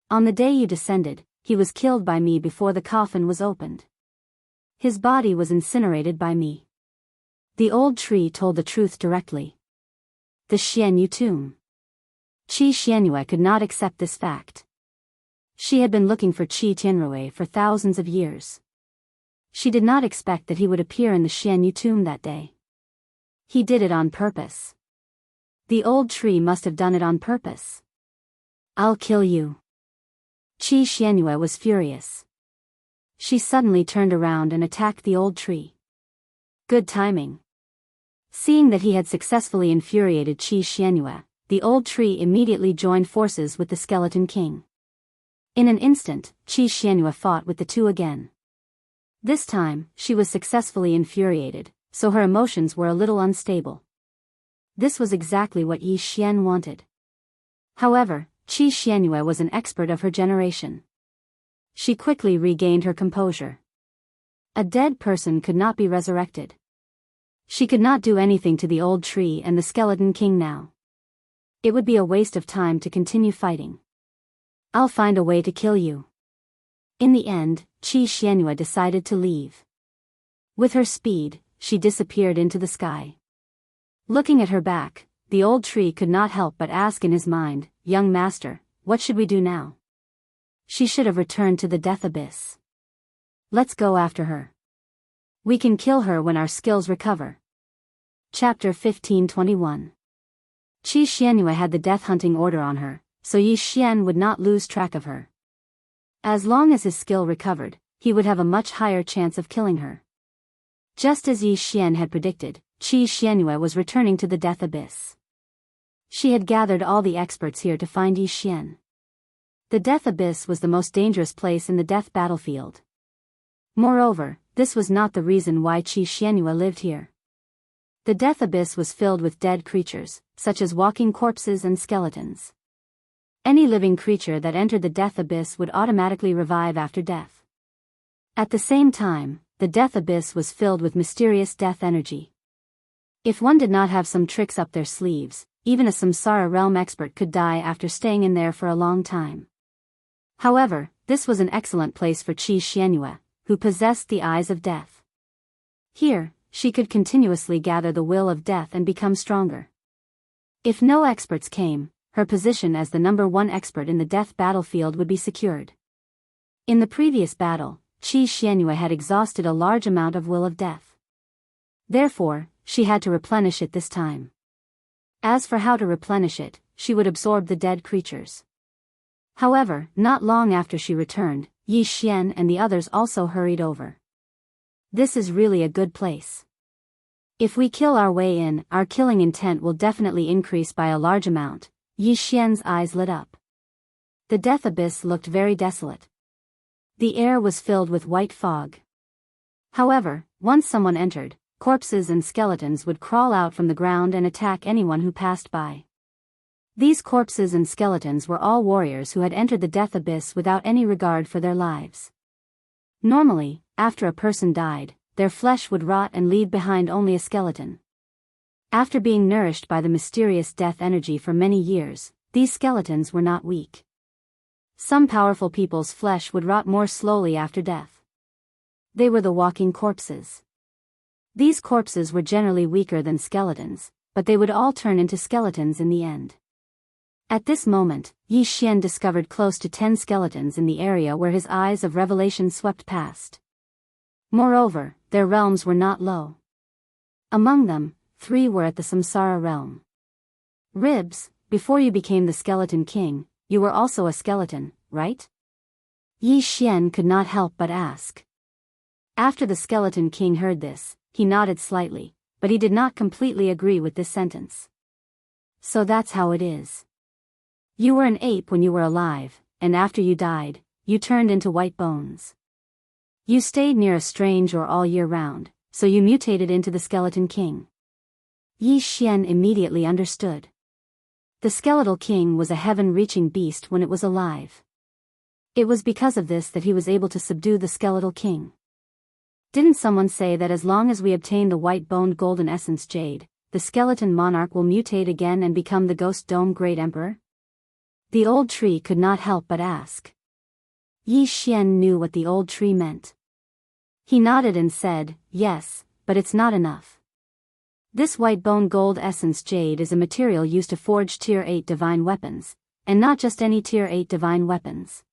On the day you descended, he was killed by me before the coffin was opened. His body was incinerated by me. The old tree told the truth directly. The Xian Yu tomb. Qi Xuanyue could not accept this fact. She had been looking for Qi Tianrui for thousands of years. She did not expect that he would appear in the Xianyu tomb that day. He did it on purpose. The old tree must have done it on purpose. I'll kill you. Qi Xianxia was furious. She suddenly turned around and attacked the old tree. Good timing. Seeing that he had successfully infuriated Qi Xianxia, the old tree immediately joined forces with the Skeleton King. In an instant, Qi Xianxia fought with the two again. This time, she was successfully infuriated, so her emotions were a little unstable. This was exactly what Yi Xian wanted. However, Qi Xianxia was an expert of her generation. She quickly regained her composure. A dead person could not be resurrected. She could not do anything to the old tree and the Skeleton King now. It would be a waste of time to continue fighting. I'll find a way to kill you. In the end, Qi Xianxia decided to leave. With her speed, she disappeared into the sky. Looking at her back, the old tree could not help but ask in his mind, "Young master, what should we do now?" She should have returned to the death abyss. Let's go after her. We can kill her when our skills recover. Chapter 1521. Qi Xianxia had the death hunting order on her, so Yi Xian would not lose track of her. As long as his skill recovered, he would have a much higher chance of killing her. Just as Yi Xian had predicted, Qi Xianxia was returning to the death abyss. She had gathered all the experts here to find Yi Xian. The death abyss was the most dangerous place in the death battlefield. Moreover, this was not the reason why Qi Xianxia lived here. The death abyss was filled with dead creatures, such as walking corpses and skeletons. Any living creature that entered the death abyss would automatically revive after death. At the same time, the death abyss was filled with mysterious death energy. If one did not have some tricks up their sleeves, even a Samsara realm expert could die after staying in there for a long time. However, this was an excellent place for Qi Xianxia, who possessed the eyes of death. Here, she could continuously gather the will of death and become stronger. If no experts came, her position as the #1 expert in the death battlefield would be secured. In the previous battle, Qi Xianxia had exhausted a large amount of will of death. Therefore, she had to replenish it this time. As for how to replenish it, she would absorb the dead creatures. However, not long after she returned, Yi Xian and the others also hurried over. This is really a good place. If we kill our way in, our killing intent will definitely increase by a large amount. Yi Xian's eyes lit up. The death abyss looked very desolate. The air was filled with white fog. However, once someone entered, corpses and skeletons would crawl out from the ground and attack anyone who passed by. These corpses and skeletons were all warriors who had entered the death abyss without any regard for their lives. Normally, after a person died, their flesh would rot and leave behind only a skeleton. After being nourished by the mysterious death energy for many years, these skeletons were not weak. Some powerful people's flesh would rot more slowly after death. They were the walking corpses. These corpses were generally weaker than skeletons, but they would all turn into skeletons in the end. At this moment, Yi Xian discovered close to 10 skeletons in the area where his eyes of revelation swept past. Moreover, their realms were not low. Among them, 3 were at the Samsara realm. Ribs, before you became the Skeleton King, you were also a skeleton, right? Yi Xian could not help but ask. After the Skeleton King heard this, he nodded slightly, but he did not completely agree with this sentence. So that's how it is. You were an ape when you were alive, and after you died, you turned into white bones. You stayed near a strange or all year round, so you mutated into the Skeleton King. Yi Xian immediately understood. The Skeletal King was a heaven-reaching beast when it was alive. It was because of this that he was able to subdue the Skeletal King. Didn't someone say that as long as we obtain the white-boned golden essence jade, the skeleton monarch will mutate again and become the Ghost Dome Great Emperor? The old tree could not help but ask. Yi Xian knew what the old tree meant. He nodded and said, yes, but it's not enough. This white-boned gold essence jade is a material used to forge Tier 8 divine weapons, and not just any Tier 8 divine weapons.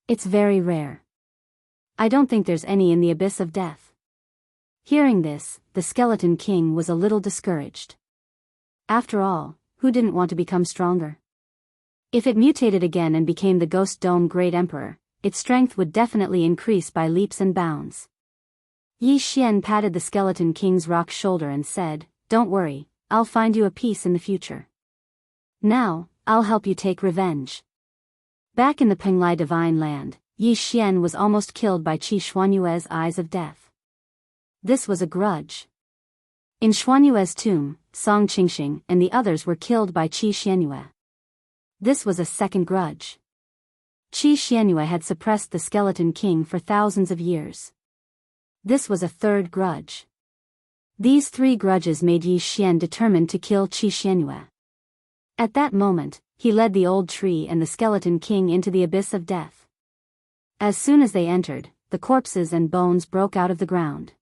It's very rare. I don't think there's any in the abyss of death. Hearing this, the Skeleton King was a little discouraged. After all, who didn't want to become stronger? If it mutated again and became the Ghost Dome Great Emperor, its strength would definitely increase by leaps and bounds. Yi Xian patted the Skeleton King's rock shoulder and said, "Don't worry, I'll find you a peace in the future. Now, I'll help you take revenge." Back in the Penglai Divine Land, Yi Xian was almost killed by Qi Xuanyue's Eyes of Death. This was a grudge. In Xuanyue's tomb, Song Qingxing and the others were killed by Qi Xianyue. This was a second grudge. Qi Xianyue had suppressed the Skeleton King for thousands of years. This was a third grudge. These three grudges made Yi Xian determined to kill Qi Xianyue. At that moment, he led the old tree and the Skeleton King into the abyss of death. As soon as they entered, the corpses and bones broke out of the ground.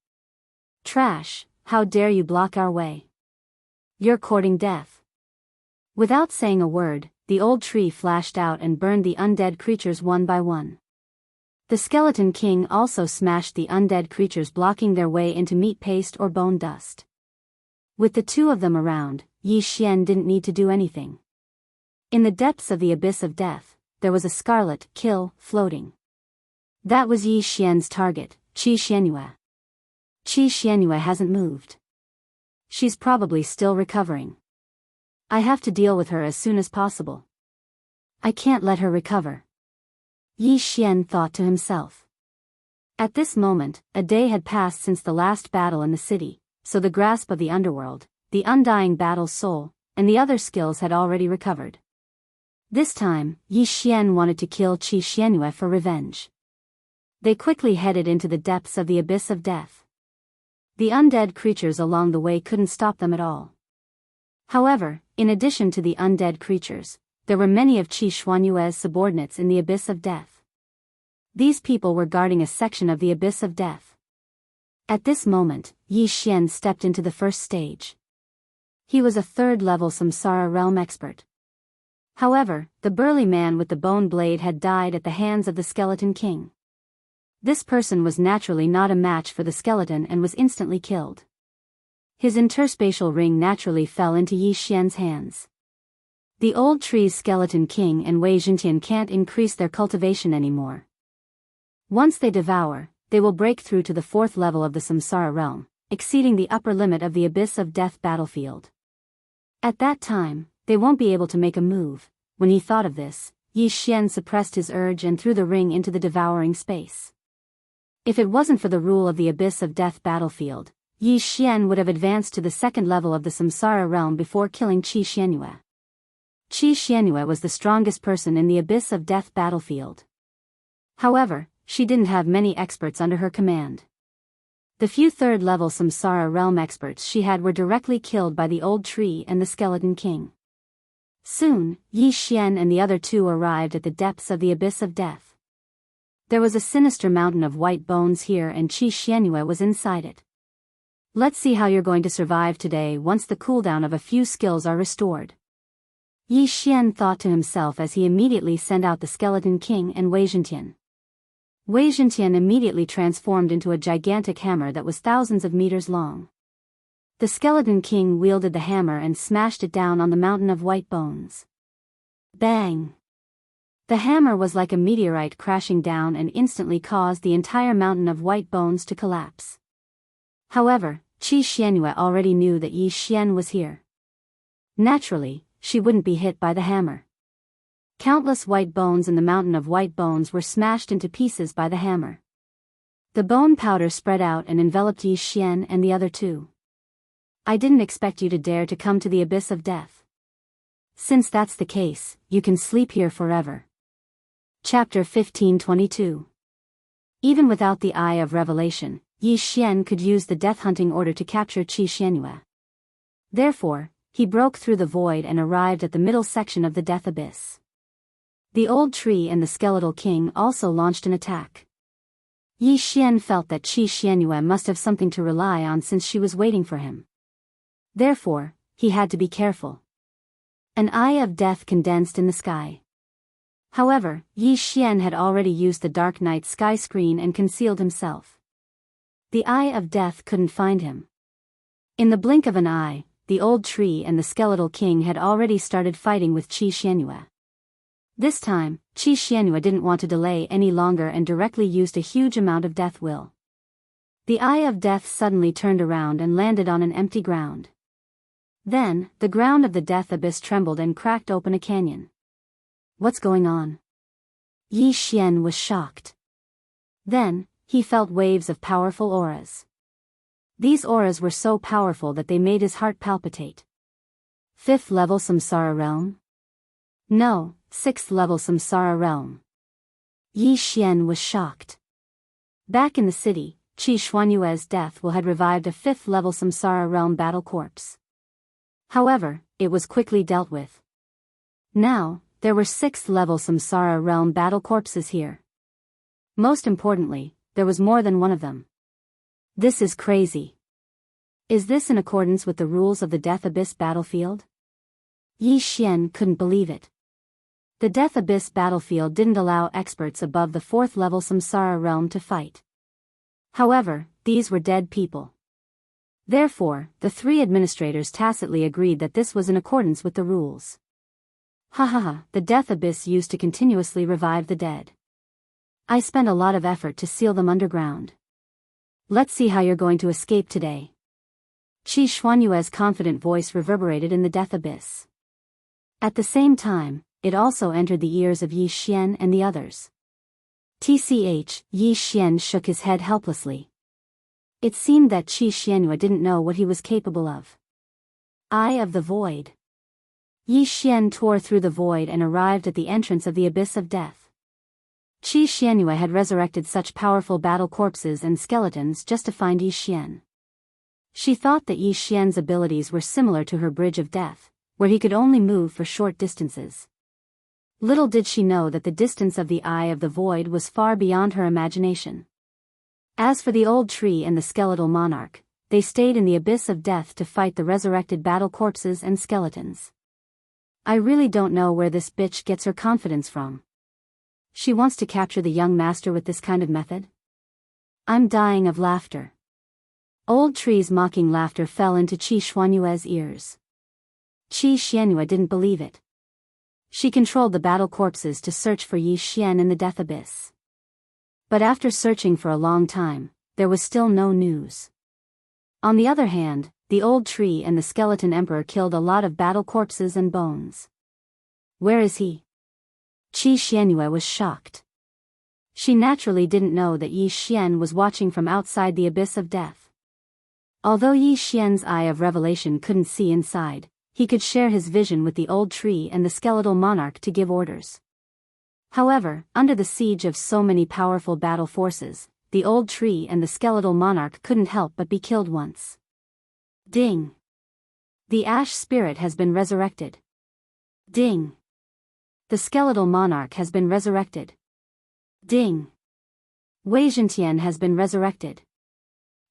"Trash, how dare you block our way? You're courting death." Without saying a word, the old tree flashed out and burned the undead creatures one by one. The Skeleton King also smashed the undead creatures, blocking their way into meat paste or bone dust. With the two of them around, Yi Xian didn't need to do anything. In the depths of the abyss of death, there was a scarlet kill floating. That was Yi Xian's target, Qi Xianyue. Qi Xianyue hasn't moved. She's probably still recovering. I have to deal with her as soon as possible. I can't let her recover. Yi Xian thought to himself. At this moment, a day had passed since the last battle in the city, so the grasp of the underworld, the undying battle soul, and the other skills had already recovered. This time, Yi Xian wanted to kill Qi Xianyue for revenge. They quickly headed into the depths of the abyss of death. The undead creatures along the way couldn't stop them at all. However, in addition to the undead creatures, there were many of Qi Xuanyue's subordinates in the abyss of death. These people were guarding a section of the abyss of death. At this moment, Yi Xian stepped into the first stage. He was a third-level Samsara realm expert. However, the burly man with the bone blade had died at the hands of the Skeleton King. This person was naturally not a match for the skeleton and was instantly killed. His interspatial ring naturally fell into Yi Xian's hands. The old tree's Skeleton King and Wei Jintian can't increase their cultivation anymore. Once they devour, they will break through to the fourth level of the Samsara realm, exceeding the upper limit of the abyss of death battlefield. At that time, they won't be able to make a move. When he thought of this, Yi Xian suppressed his urge and threw the ring into the devouring space. If it wasn't for the rule of the abyss of death battlefield, Yi Xian would have advanced to the second level of the Samsara realm before killing Qi Xianyue. Qi Xianyue was the strongest person in the abyss of death battlefield. However, she didn't have many experts under her command. The few third-level Samsara realm experts she had were directly killed by the old tree and the Skeleton King. Soon, Yi Xian and the other two arrived at the depths of the abyss of death. There was a sinister mountain of white bones here and Qi Xianyue was inside it. Let's see how you're going to survive today once the cooldown of a few skills are restored. Yi Xian thought to himself as he immediately sent out the Skeleton King and Wei Jintian. Wei Jintian immediately transformed into a gigantic hammer that was thousands of meters long. The Skeleton King wielded the hammer and smashed it down on the mountain of white bones. Bang! The hammer was like a meteorite crashing down and instantly caused the entire mountain of white bones to collapse. However, Qi Xianyue already knew that Yi Xian was here. Naturally, she wouldn't be hit by the hammer. Countless white bones in the mountain of white bones were smashed into pieces by the hammer. The bone powder spread out and enveloped Yi Xian and the other two. I didn't expect you to dare to come to the abyss of death. Since that's the case, you can sleep here forever. Chapter 1522. Even without the Eye of Revelation, Yi Xian could use the death hunting order to capture Qi Xianyue. Therefore, he broke through the void and arrived at the middle section of the death abyss. The old tree and the Skeletal King also launched an attack. Yi Xian felt that Qi Xianyue must have something to rely on since she was waiting for him. Therefore, he had to be careful. An eye of death condensed in the sky. However, Yi Xian had already used the Dark Night sky screen and concealed himself. The Eye of Death couldn't find him. In the blink of an eye, the old tree and the skeletal king had already started fighting with Qi Xianxia. This time, Qi Xianxia didn't want to delay any longer and directly used a huge amount of death will. The Eye of Death suddenly turned around and landed on an empty ground. Then, the ground of the death abyss trembled and cracked open a canyon. What's going on? Yi Xian was shocked. Then, he felt waves of powerful auras. These auras were so powerful that they made his heart palpitate. 5th level Samsara realm? No, 6th level Samsara realm. Yi Xian was shocked. Back in the city, Qi Xuanyue's death will had revived a 5th level Samsara realm battle corpse. However, it was quickly dealt with. Now, there were 6th level Samsara realm battle corpses here. Most importantly, there was more than one of them. This is crazy. Is this in accordance with the rules of the Death Abyss battlefield? Yi Xian couldn't believe it. The Death Abyss battlefield didn't allow experts above the 4th level Samsara realm to fight. However, these were dead people. Therefore, the 3 administrators tacitly agreed that this was in accordance with the rules. The Death Abyss used to continuously revive the dead. I spent a lot of effort to seal them underground. Let's see how you're going to escape today. Qi Xuanyue's confident voice reverberated in the Death Abyss. At the same time, it also entered the ears of Yi Xian and the others. Tch, Yi Xian shook his head helplessly. It seemed that Qi Xianyue didn't know what he was capable of. Eye of the Void. Yi Xian tore through the void and arrived at the entrance of the Abyss of Death. Qi Xianyue had resurrected such powerful battle corpses and skeletons just to find Yi Xian. She thought that Yi Xian's abilities were similar to her Bridge of Death, where he could only move for short distances. Little did she know that the distance of the Eye of the Void was far beyond her imagination. As for the old tree and the skeletal monarch, they stayed in the Abyss of Death to fight the resurrected battle corpses and skeletons. I really don't know where this bitch gets her confidence from. She wants to capture the young master with this kind of method? I'm dying of laughter. Old tree's mocking laughter fell into Qi Xuanyue's ears. Qi Xianyue didn't believe it. She controlled the battle corpses to search for Yi Xian in the Death Abyss. But after searching for a long time, there was still no news. On the other hand, the old tree and the skeleton emperor killed a lot of battle corpses and bones. Where is he? Qi Xianyue was shocked. She naturally didn't know that Yi Xian was watching from outside the Abyss of Death. Although Yi Xian's Eye of Revelation couldn't see inside, he could share his vision with the old tree and the skeletal monarch to give orders. However, under the siege of so many powerful battle forces, the old tree and the skeletal monarch couldn't help but be killed once. Ding! The ash spirit has been resurrected. Ding! The skeletal monarch has been resurrected. Ding! Wei Zhentian has been resurrected.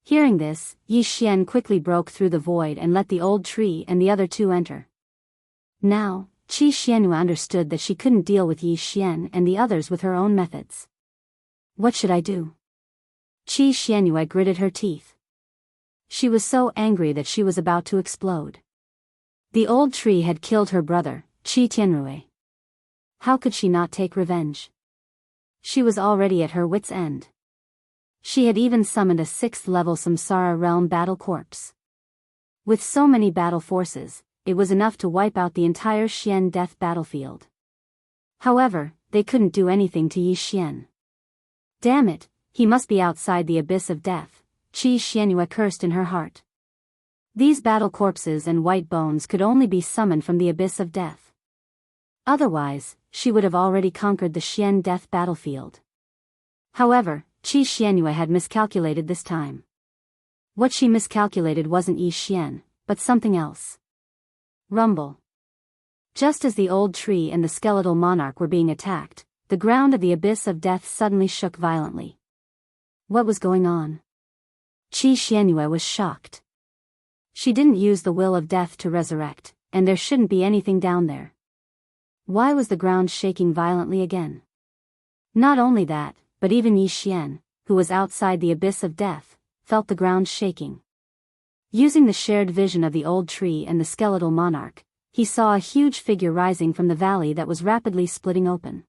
Hearing this, Yi Xian quickly broke through the void and let the old tree and the other 2 enter. Now, Qi Xianyue understood that she couldn't deal with Yi Xian and the others with her own methods. What should I do? Qi Xianyue gritted her teeth. She was so angry that she was about to explode. The old tree had killed her brother, Qi Tianrui. How could she not take revenge? She was already at her wit's end. She had even summoned a 6th level Samsara realm battle corpse. With so many battle forces, it was enough to wipe out the entire Xian death battlefield. However, they couldn't do anything to Yi Xian. Damn it, he must be outside the Abyss of Death, Qi Xianyue cursed in her heart. These battle corpses and white bones could only be summoned from the Abyss of Death. Otherwise, she would have already conquered the Xian death battlefield. However, Qi Xianyue had miscalculated this time. What she miscalculated wasn't Yi Xian, but something else. Rumble. Just as the old tree and the skeletal monarch were being attacked, the ground of the Abyss of Death suddenly shook violently. What was going on? Qi Xianyue was shocked. She didn't use the will of death to resurrect, and there shouldn't be anything down there. Why was the ground shaking violently again? Not only that, but even Yi Xian, who was outside the abyss of death, felt the ground shaking. Using the shared vision of the old tree and the skeletal monarch, he saw a huge figure rising from the valley that was rapidly splitting open.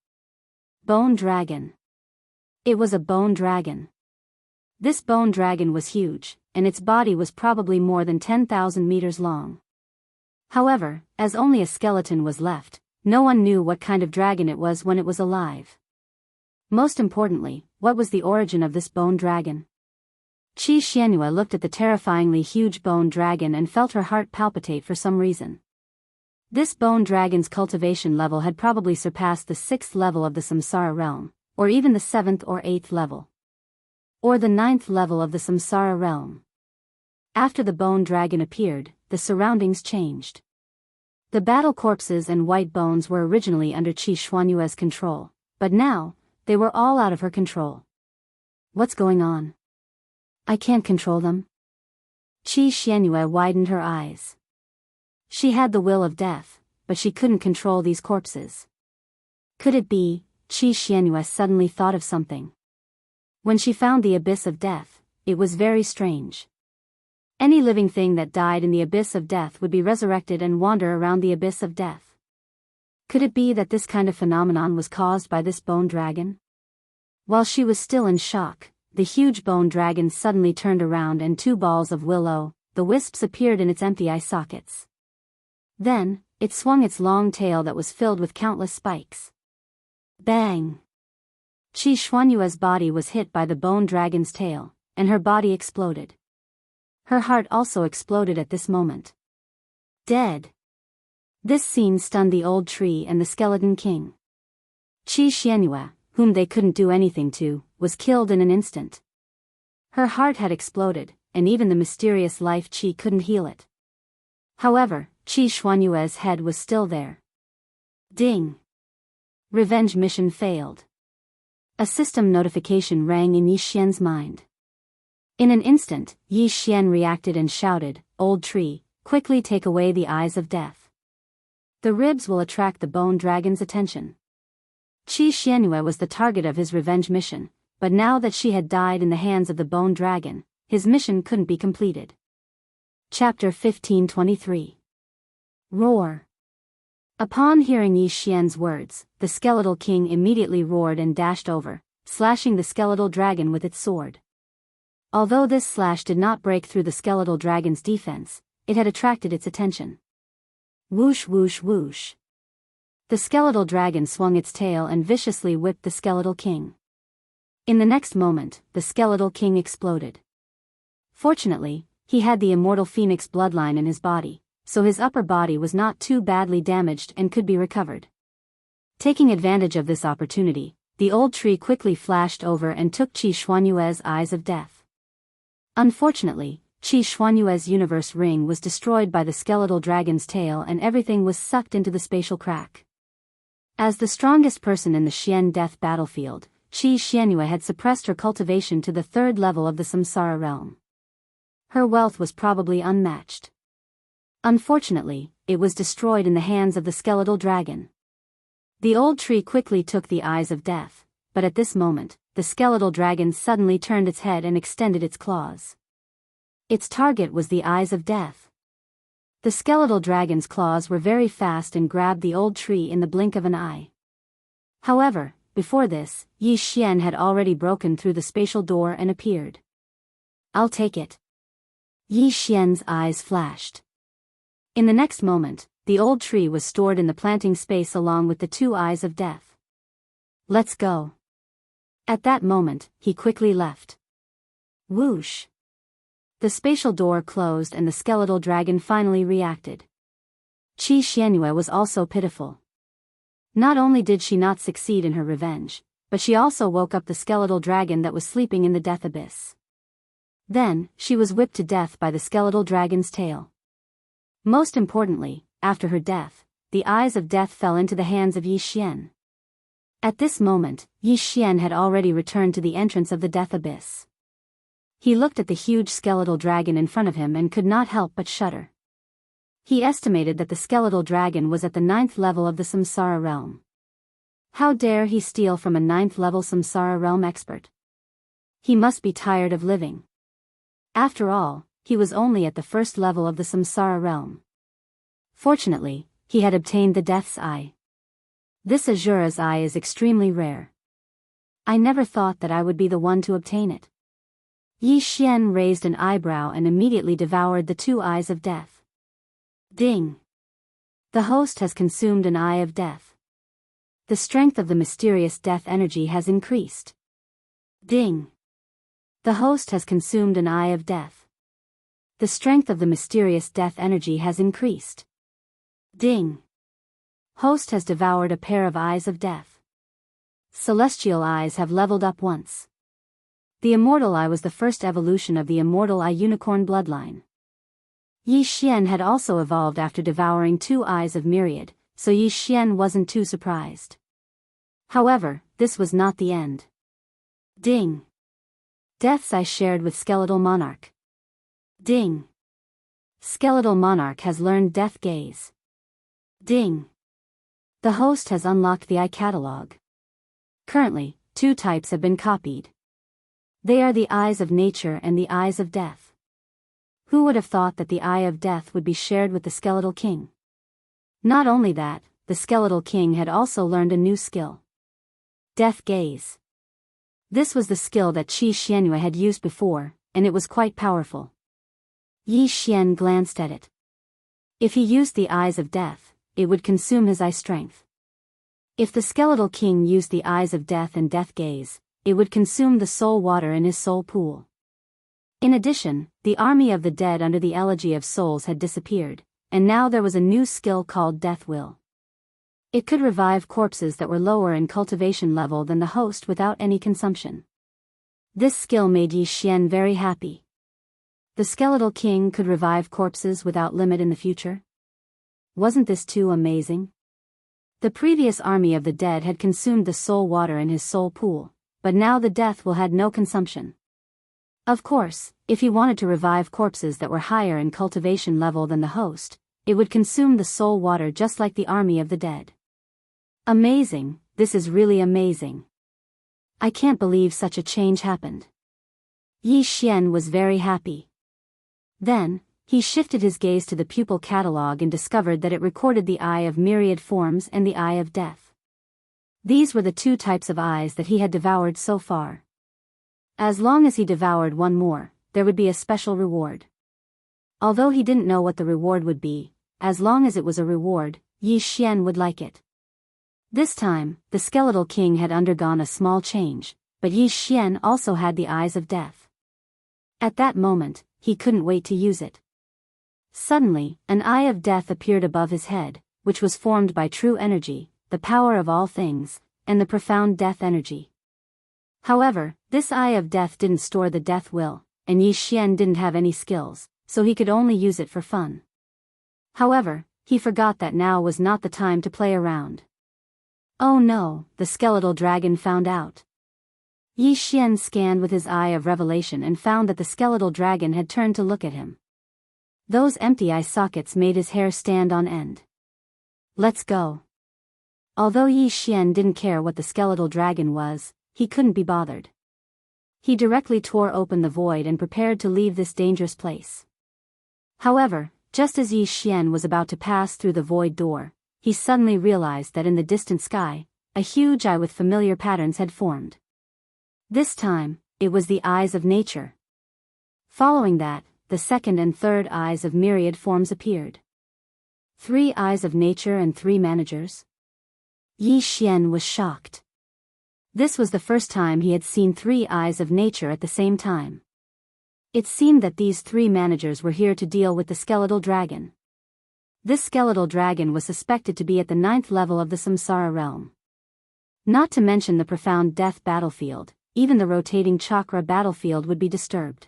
Bone dragon. It was a bone dragon. This bone dragon was huge, and its body was probably more than 10,000 meters long. However, as only a skeleton was left, no one knew what kind of dragon it was when it was alive. Most importantly, what was the origin of this bone dragon? Qi Xianxia looked at the terrifyingly huge bone dragon and felt her heart palpitate for some reason. This bone dragon's cultivation level had probably surpassed the 6th level of the Samsara realm, or even the 7th or 8th level. Or the 9th level of the Samsara realm. After the bone dragon appeared, the surroundings changed. The battle corpses and white bones were originally under Qi Xianxua's control, but now, they were all out of her control. What's going on? I can't control them. Qi Xianxua widened her eyes. She had the will of death, but she couldn't control these corpses. Could it be? Qi Xianxua suddenly thought of something. When she found the abyss of death, it was very strange. Any living thing that died in the abyss of death would be resurrected and wander around the abyss of death. Could it be that this kind of phenomenon was caused by this bone dragon? While she was still in shock, the huge bone dragon suddenly turned around and 2 balls of the wisps appeared in its empty eye sockets. Then, it swung its long tail that was filled with countless spikes. Bang! Qi Xianxua's body was hit by the bone dragon's tail, and her body exploded. Her heart also exploded at this moment. Dead. This scene stunned the old tree and the skeleton king. Qi Xianxua, whom they couldn't do anything to, was killed in an instant. Her heart had exploded, and even the mysterious life Qi couldn't heal it. However, Qi Xianxua's head was still there. Ding! Revenge mission failed. A system notification rang in Yi Xian's mind. In an instant, Yi Xian reacted and shouted, "Old tree, quickly take away the eyes of death. The ribs will attract the bone dragon's attention." Qi Xianxua was the target of his revenge mission, but now that she had died in the hands of the bone dragon, his mission couldn't be completed. Chapter 1523. Roar. Upon hearing Yi Xian's words, the skeletal king immediately roared and dashed over, slashing the skeletal dragon with its sword. Although this slash did not break through the skeletal dragon's defense, it had attracted its attention. Whoosh whoosh whoosh. The skeletal dragon swung its tail and viciously whipped the skeletal king. In the next moment, the skeletal king exploded. Fortunately, he had the immortal phoenix bloodline in his body, so his upper body was not too badly damaged and could be recovered. Taking advantage of this opportunity, the old tree quickly flashed over and took Qi Xianxua's eyes of death. Unfortunately, Qi Xianxua's universe ring was destroyed by the skeletal dragon's tail and everything was sucked into the spatial crack. As the strongest person in the Xian death battlefield, Qi Xianxua had suppressed her cultivation to the 3rd level of the Samsara realm. Her wealth was probably unmatched. Unfortunately, it was destroyed in the hands of the skeletal dragon. The old tree quickly took the eyes of death, but at this moment, the skeletal dragon suddenly turned its head and extended its claws. Its target was the eyes of death. The skeletal dragon's claws were very fast and grabbed the old tree in the blink of an eye. However, before this, Yi Xian had already broken through the spatial door and appeared. "I'll take it." Yi Xian's eyes flashed. In the next moment, the old tree was stored in the planting space along with the 2 eyes of death. "Let's go." At that moment, he quickly left. Whoosh! The spatial door closed and the skeletal dragon finally reacted. Qi Xianxua was also pitiful. Not only did she not succeed in her revenge, but she also woke up the skeletal dragon that was sleeping in the death abyss. Then, she was whipped to death by the skeletal dragon's tail. Most importantly, after her death, the eyes of death fell into the hands of Yi Xian. At this moment, Yi Xian had already returned to the entrance of the death abyss. He looked at the huge skeletal dragon in front of him and could not help but shudder. He estimated that the skeletal dragon was at the 9th level of the samsara realm. How dare he steal from a 9th level samsara realm expert? He must be tired of living. After all, he was only at the 1st level of the samsara realm. Fortunately, he had obtained the Death's Eye. This Azura's Eye is extremely rare. I never thought that I would be the one to obtain it. Yi Xian raised an eyebrow and immediately devoured the 2 eyes of death. Ding! The host has consumed an eye of death. The strength of the mysterious death energy has increased. Ding! The host has consumed an eye of death. The strength of the mysterious death energy has increased. Ding! Host has devoured a pair of eyes of death. Celestial eyes have leveled up once. The immortal eye was the first evolution of the immortal eye unicorn bloodline. Yi Xian had also evolved after devouring 2 eyes of myriad, so Yi Xian wasn't too surprised. However, this was not the end. Ding! Death's Eye shared with Skeletal Monarch. Ding! Skeletal Monarch has learned Death Gaze. Ding! The host has unlocked the eye catalog. Currently, 2 types have been copied. They are the eyes of nature and the eyes of death. Who would have thought that the eye of death would be shared with the Skeletal King? Not only that, the Skeletal King had also learned a new skill. Death Gaze. This was the skill that Wuxia Xianxia had used before, and it was quite powerful. Yi Xian glanced at it. If he used the eyes of death, it would consume his eye strength. If the Skeletal King used the eyes of death and Death Gaze, it would consume the soul water in his soul pool. In addition, the army of the dead under the elegy of souls had disappeared, and now there was a new skill called Death Will. It could revive corpses that were lower in cultivation level than the host without any consumption. This skill made Yi Xian very happy. The Skeletal King could revive corpses without limit in the future? Wasn't this too amazing? The previous army of the dead had consumed the soul water in his soul pool, but now the Death Will had no consumption. Of course, if he wanted to revive corpses that were higher in cultivation level than the host, it would consume the soul water just like the army of the dead. Amazing, this is really amazing. I can't believe such a change happened. Yi Xian was very happy. Then, he shifted his gaze to the pupil catalog and discovered that it recorded the eye of myriad forms and the eye of death. These were the 2 types of eyes that he had devoured so far. As long as he devoured one more, there would be a special reward. Although he didn't know what the reward would be, as long as it was a reward, Yi Xian would like it. This time, the Skeletal King had undergone a small change, but Yi Xian also had the eyes of death. At that moment, he couldn't wait to use it. Suddenly, an eye of death appeared above his head, which was formed by true energy, the power of all things, and the profound death energy. However, this eye of death didn't store the death will, and Yi Xian didn't have any skills, so he could only use it for fun. However, he forgot that now was not the time to play around. Oh no, the skeletal dragon found out. Yi Xian scanned with his eye of revelation and found that the skeletal dragon had turned to look at him. Those empty eye sockets made his hair stand on end. Let's go. Although Yi Xian didn't care what the skeletal dragon was, he couldn't be bothered. He directly tore open the void and prepared to leave this dangerous place. However, just as Yi Xian was about to pass through the void door, he suddenly realized that in the distant sky, a huge eye with familiar patterns had formed. This time, it was the eyes of nature. Following that, the 2nd and 3rd eyes of myriad forms appeared. 3 eyes of nature and 3 managers? Yi Xian was shocked. This was the first time he had seen 3 eyes of nature at the same time. It seemed that these 3 managers were here to deal with the skeletal dragon. This skeletal dragon was suspected to be at the 9th level of the samsara realm. Not to mention the profound death battlefield, even the rotating chakra battlefield would be disturbed.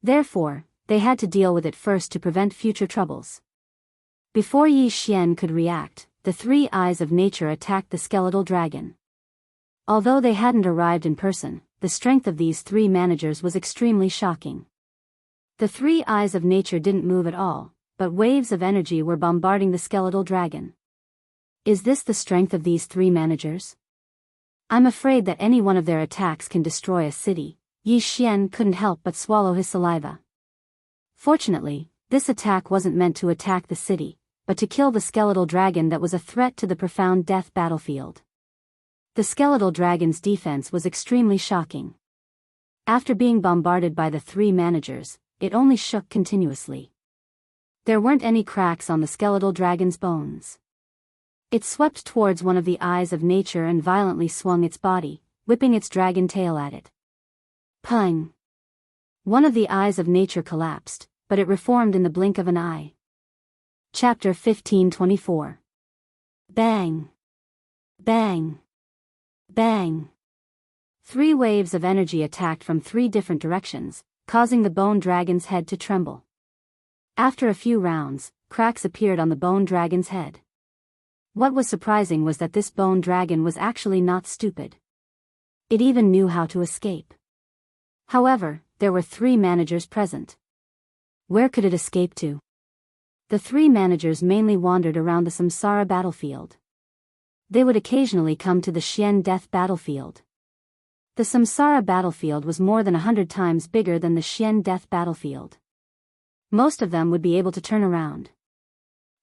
Therefore, they had to deal with it first to prevent future troubles. Before Yi Xian could react, the 3 eyes of nature attacked the skeletal dragon. Although they hadn't arrived in person, the strength of these 3 managers was extremely shocking. The 3 eyes of nature didn't move at all, but waves of energy were bombarding the skeletal dragon. Is this the strength of these three managers? I'm afraid that any one of their attacks can destroy a city. Yi Xian couldn't help but swallow his saliva. Fortunately, this attack wasn't meant to attack the city, but to kill the skeletal dragon that was a threat to the profound death battlefield. The skeletal dragon's defense was extremely shocking. After being bombarded by the three managers, it only shook continuously. There weren't any cracks on the skeletal dragon's bones. It swept towards one of the eyes of nature and violently swung its body, whipping its dragon tail at it. Pung! One of the eyes of nature collapsed, but it reformed in the blink of an eye. Chapter 1524. Bang! Bang! Bang! Three waves of energy attacked from three different directions, causing the bone dragon's head to tremble. After a few rounds, cracks appeared on the bone dragon's head. What was surprising was that this bone dragon was actually not stupid. It even knew how to escape. However, there were three managers present. Where could it escape to? The three managers mainly wandered around the Samsara battlefield. They would occasionally come to the Xian death battlefield. The Samsara battlefield was more than 100 times bigger than the Xian death battlefield. Most of them would be able to turn around.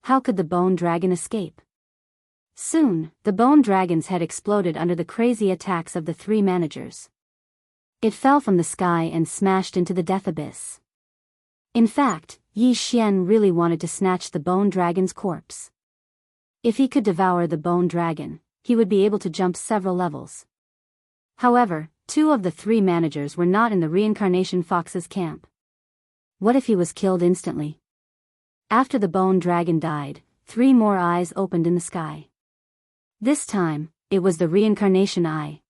How could the bone dragon escape? Soon, the bone dragon's head exploded under the crazy attacks of the three managers. It fell from the sky and smashed into the death abyss. In fact, Yi Xian really wanted to snatch the bone dragon's corpse. If he could devour the bone dragon, he would be able to jump several levels. However, two of the three managers were not in the reincarnation fox's camp. What if he was killed instantly? After the bone dragon died, three more eyes opened in the sky. This time, it was the reincarnation eye.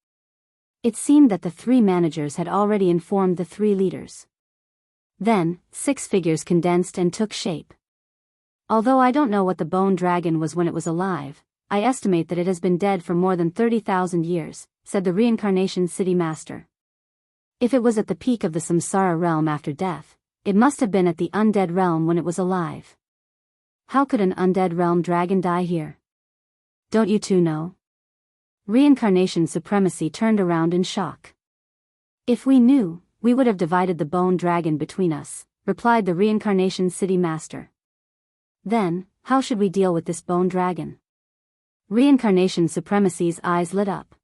It seemed that the three managers had already informed the three leaders. Then, 6 figures condensed and took shape. Although I don't know what the bone dragon was when it was alive, I estimate that it has been dead for more than 30,000 years, said the reincarnation city master. If it was at the peak of the samsara realm after death, it must have been at the undead realm when it was alive. How could an undead realm dragon die here? Don't you two know? Reincarnation supremacy turned around in shock. If we knew, we would have divided the bone dragon between us, replied the reincarnation city master. Then, how should we deal with this bone dragon? Reincarnation supremacy's eyes lit up.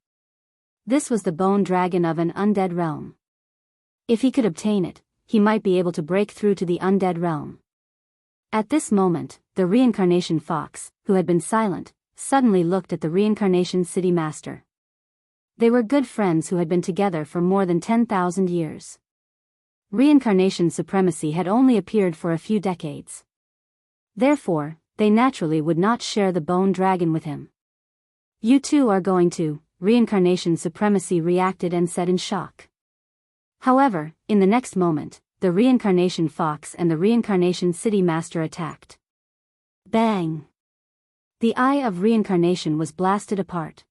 This was the bone dragon of an undead realm. If he could obtain it, he might be able to break through to the undead realm. At this moment, the reincarnation fox, who had been silent, suddenly looked at the reincarnation city master. They were good friends who had been together for more than 10,000 years. Reincarnation supremacy had only appeared for a few decades. Therefore, they naturally would not share the bone dragon with him. You two are going to, reincarnation supremacy reacted and said in shock. However, in the next moment, the reincarnation fox and the reincarnation city master attacked. Bang! The eye of reincarnation was blasted apart.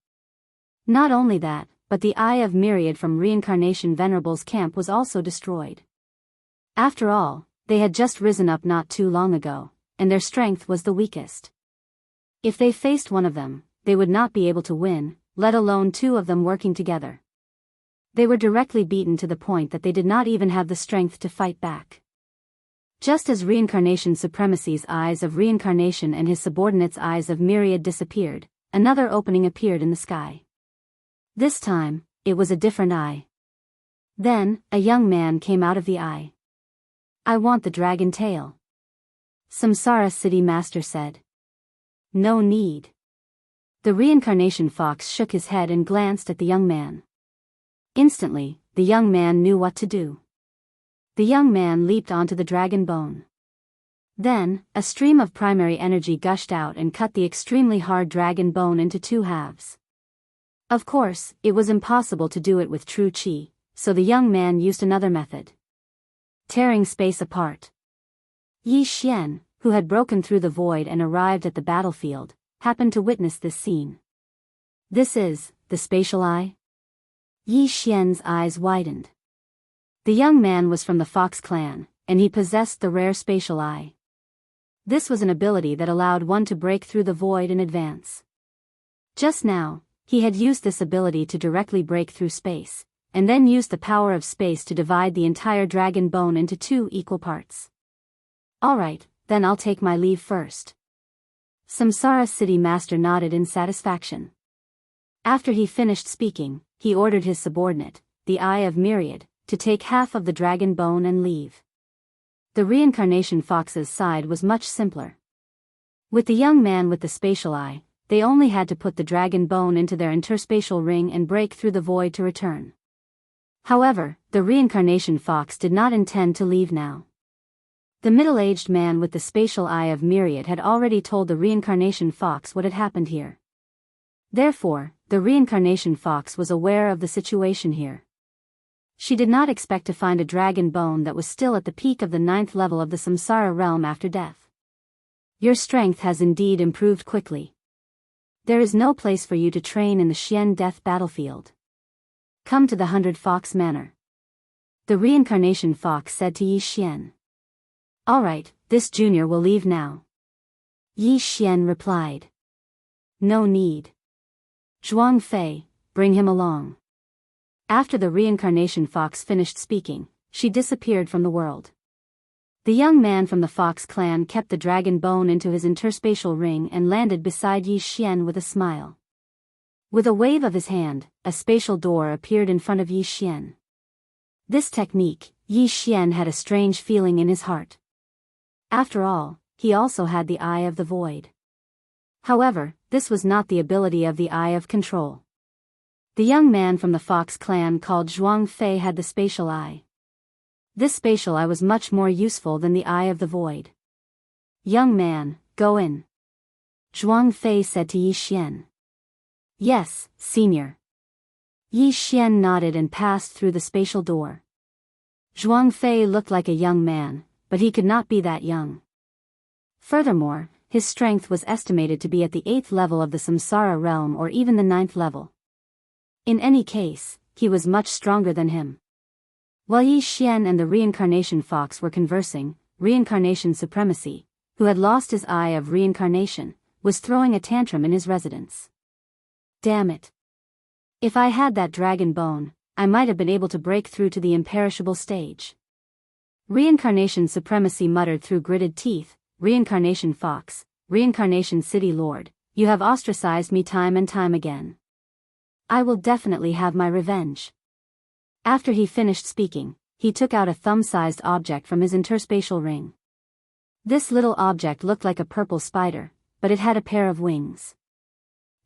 Not only that, but the eye of Myriad from reincarnation venerable's camp was also destroyed. After all, they had just risen up not too long ago, and their strength was the weakest. If they faced one of them, they would not be able to win, let alone two of them working together. They were directly beaten to the point that they did not even have the strength to fight back. Just as reincarnation supremacy's eyes of reincarnation and his subordinates' eyes of Myriad disappeared, another opening appeared in the sky. This time, it was a different eye. Then, a young man came out of the eye. I want the dragon tail. Samsara city master said. No need. The reincarnation fox shook his head and glanced at the young man. Instantly, the young man knew what to do. The young man leaped onto the dragon bone. Then, a stream of primary energy gushed out and cut the extremely hard dragon bone into 2 halves. Of course, it was impossible to do it with true chi, so the young man used another method. Tearing space apart. Yi Xian, who had broken through the void and arrived at the battlefield, happened to witness this scene. This is, the spatial eye? Yi Xian's eyes widened. The young man was from the Fox clan, and he possessed the rare spatial eye. This was an ability that allowed one to break through the void in advance. Just now, he had used this ability to directly break through space, and then used the power of space to divide the entire dragon bone into 2 equal parts. Alright, then I'll take my leave first. Samsara City Master nodded in satisfaction. After he finished speaking, he ordered his subordinate, the Eye of Myriad, to take half of the dragon bone and leave. The reincarnation fox's side was much simpler. With the young man with the spatial eye, they only had to put the dragon bone into their interspatial ring and break through the void to return. However, the reincarnation fox did not intend to leave now. The middle-aged man with the spatial eye of Myriad had already told the reincarnation fox what had happened here. Therefore, the reincarnation fox was aware of the situation here. She did not expect to find a dragon bone that was still at the peak of the 9th level of the samsara realm after death. Your strength has indeed improved quickly. There is no place for you to train in the Xian death battlefield. Come to the 100 Fox Manor. The reincarnation fox said to Yi Xian. Alright, this junior will leave now. Yi Xian replied. No need. Zhuang Fei, bring him along. After the reincarnation fox finished speaking, she disappeared from the world. The young man from the Fox clan kept the dragon bone into his interspatial ring and landed beside Yi Xian with a smile. With a wave of his hand, a spatial door appeared in front of Yi Xian. This technique, Yi Xian had a strange feeling in his heart. After all, he also had the Eye of the Void. However, this was not the ability of the Eye of Control. The young man from the Fox clan called Zhuang Fei had the spatial eye. This spatial eye was much more useful than the Eye of the Void. Young man, go in. Zhuang Fei said to Yi Xian. Yes, senior. Yi Xian nodded and passed through the spatial door. Zhuang Fei looked like a young man, but he could not be that young. Furthermore, his strength was estimated to be at the 8th level of the samsara realm or even the 9th level. In any case, he was much stronger than him. While Yi Xian and the reincarnation fox were conversing, Reincarnation Supremacy, who had lost his eye of reincarnation, was throwing a tantrum in his residence. Damn it. If I had that dragon bone, I might have been able to break through to the imperishable stage. Reincarnation Supremacy muttered through gritted teeth, Reincarnation Fox, Reincarnation City Lord, you have ostracized me time and time again. I will definitely have my revenge. After he finished speaking, he took out a thumb-sized object from his interspatial ring. This little object looked like a purple spider, but it had a pair of wings.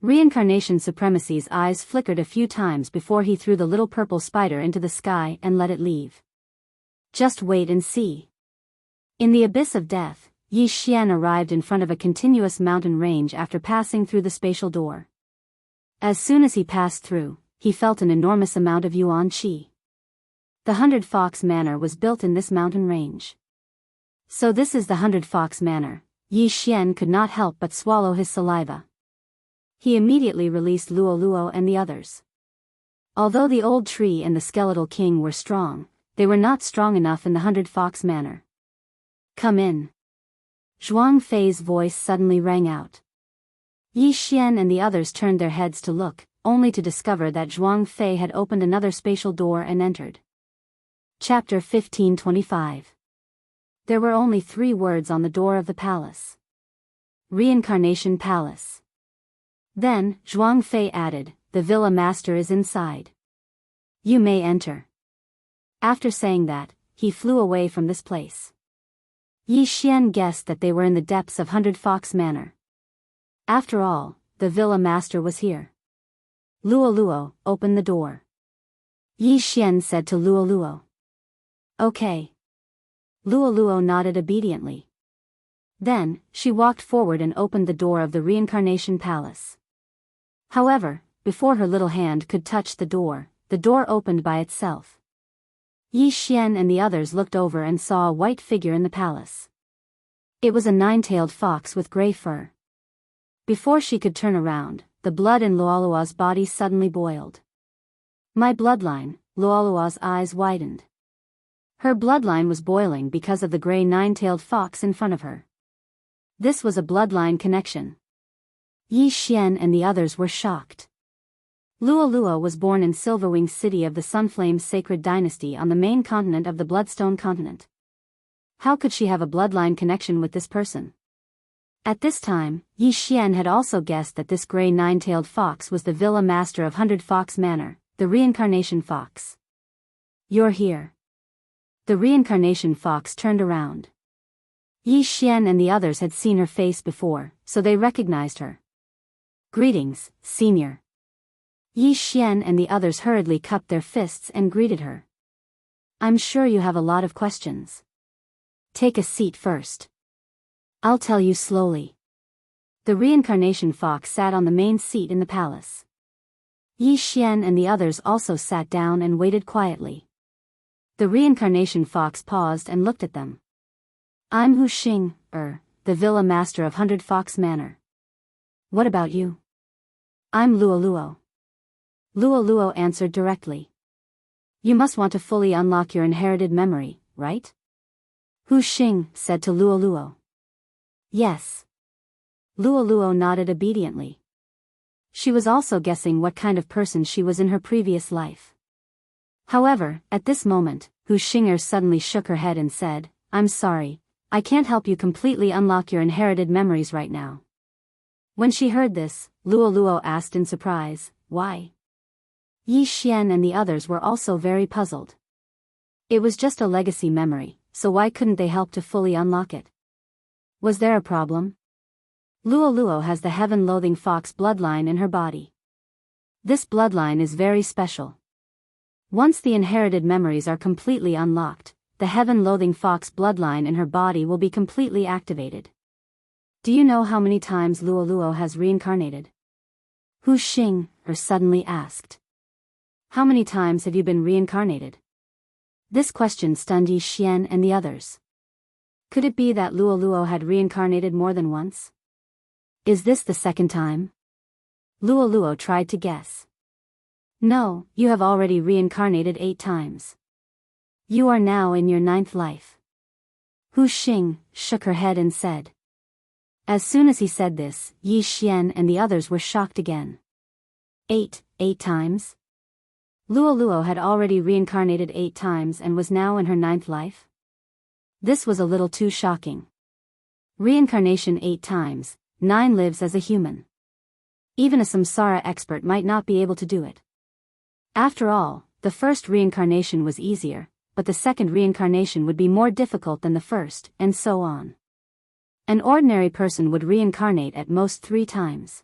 Reincarnation Supremacy's eyes flickered a few times before he threw the little purple spider into the sky and let it leave. Just wait and see. In the abyss of death, Yi Xian arrived in front of a continuous mountain range after passing through the spatial door. As soon as he passed through, he felt an enormous amount of yuan qi. The 100 Fox Manor was built in this mountain range. So this is the 100 Fox Manor. Yi Xian could not help but swallow his saliva. He immediately released Luo Luo and the others. Although the old tree and the skeletal king were strong, they were not strong enough in the 100 Fox Manor. Come in. Zhuang Fei's voice suddenly rang out. Yi Xian and the others turned their heads to look, only to discover that Zhuang Fei had opened another spatial door and entered. Chapter 1525. There were only 3 words on the door of the palace. Reincarnation Palace. Then, Zhuang Fei added, the villa master is inside. You may enter. After saying that, he flew away from this place. Yi Xian guessed that they were in the depths of 100 Fox Manor. After all, the villa master was here. Luo Luo, open the door. Yi Xian said to Luo Luo. Okay. Luo Luo nodded obediently. Then, she walked forward and opened the door of the Reincarnation Palace. However, before her little hand could touch the door opened by itself. Yi Xian and the others looked over and saw a white figure in the palace. It was a 9-tailed fox with gray fur. Before she could turn around, the blood in Luolua's body suddenly boiled. My bloodline, Luolua's eyes widened. Her bloodline was boiling because of the gray 9-tailed fox in front of her. This was a bloodline connection. Yi Xian and the others were shocked. Luo was born in Silverwing City of the Sunflame's sacred dynasty on the main continent of the Bloodstone continent. How could she have a bloodline connection with this person? At this time, Yi Xian had also guessed that this gray nine-tailed fox was the villa master of 100 Fox Manor, the reincarnation fox. You're here. The reincarnation fox turned around. Yi Xian and the others had seen her face before, so they recognized her. Greetings, senior. Yi Xian and the others hurriedly cupped their fists and greeted her. I'm sure you have a lot of questions. Take a seat first. I'll tell you slowly. The reincarnation fox sat on the main seat in the palace. Yi Xian and the others also sat down and waited quietly. The reincarnation fox paused and looked at them. I'm Hu Xing, the villa master of 100 Fox Manor. What about you? I'm Luo. Luo answered directly. You must want to fully unlock your inherited memory, right? Hu Xing said to Luo. Yes. Luo nodded obediently. She was also guessing what kind of person she was in her previous life. However, at this moment, Hu Xinger suddenly shook her head and said, I'm sorry, I can't help you completely unlock your inherited memories right now. When she heard this, Luo asked in surprise, why? Yi Xian and the others were also very puzzled. It was just a legacy memory, so why couldn't they help to fully unlock it? Was there a problem? Luo has the heaven-loathing fox bloodline in her body. This bloodline is very special. Once the inherited memories are completely unlocked, the heaven-loathing fox bloodline in her body will be completely activated. Do you know how many times Luo has reincarnated? Hu Xing suddenly asked. How many times have you been reincarnated? This question stunned Yi Xian and the others. Could it be that Luo had reincarnated more than once? Is this the second time? Luo tried to guess. No, you have already reincarnated 8 times. You are now in your 9th life. Hu Xing shook her head and said. As soon as he said this, Yi Xian and the others were shocked again. 8 times? Luo had already reincarnated 8 times and was now in her 9th life? This was a little too shocking. Reincarnation 8 times, 9 lives as a human. Even a samsara expert might not be able to do it. After all, the first reincarnation was easier, but the second reincarnation would be more difficult than the first, and so on. An ordinary person would reincarnate at most 3 times.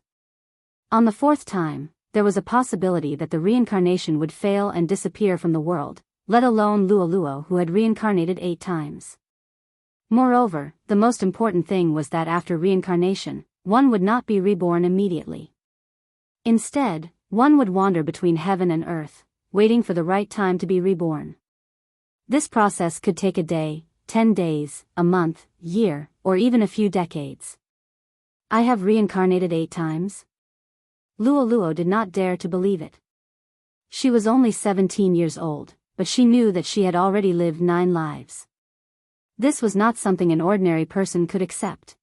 On the 4th time, there was a possibility that the reincarnation would fail and disappear from the world, let alone Luo who had reincarnated 8 times. Moreover, the most important thing was that after reincarnation, one would not be reborn immediately. Instead, one would wander between heaven and earth, waiting for the right time to be reborn. This process could take a day, 10 days, a month, year, or even a few decades. I have reincarnated 8 times? Luo did not dare to believe it. She was only 17 years old, but she knew that she had already lived 9 lives. This was not something an ordinary person could accept.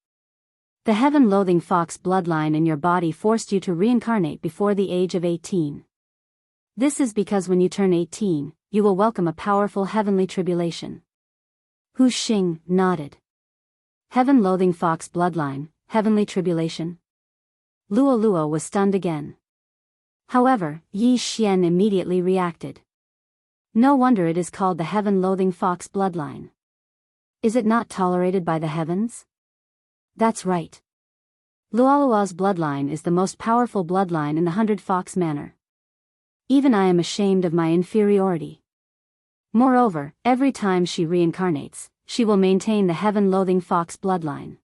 The heaven-loathing fox bloodline in your body forced you to reincarnate before the age of 18. This is because when you turn 18, you will welcome a powerful heavenly tribulation. Hu Xing nodded. Heaven-loathing fox bloodline, heavenly tribulation? Luo was stunned again. However, Yi Xian immediately reacted. No wonder it is called the heaven-loathing fox bloodline. Is it not tolerated by the heavens? That's right. Luo's bloodline is the most powerful bloodline in the 100 Fox Manor. Even I am ashamed of my inferiority. Moreover, every time she reincarnates, she will maintain the heaven-loathing fox bloodline.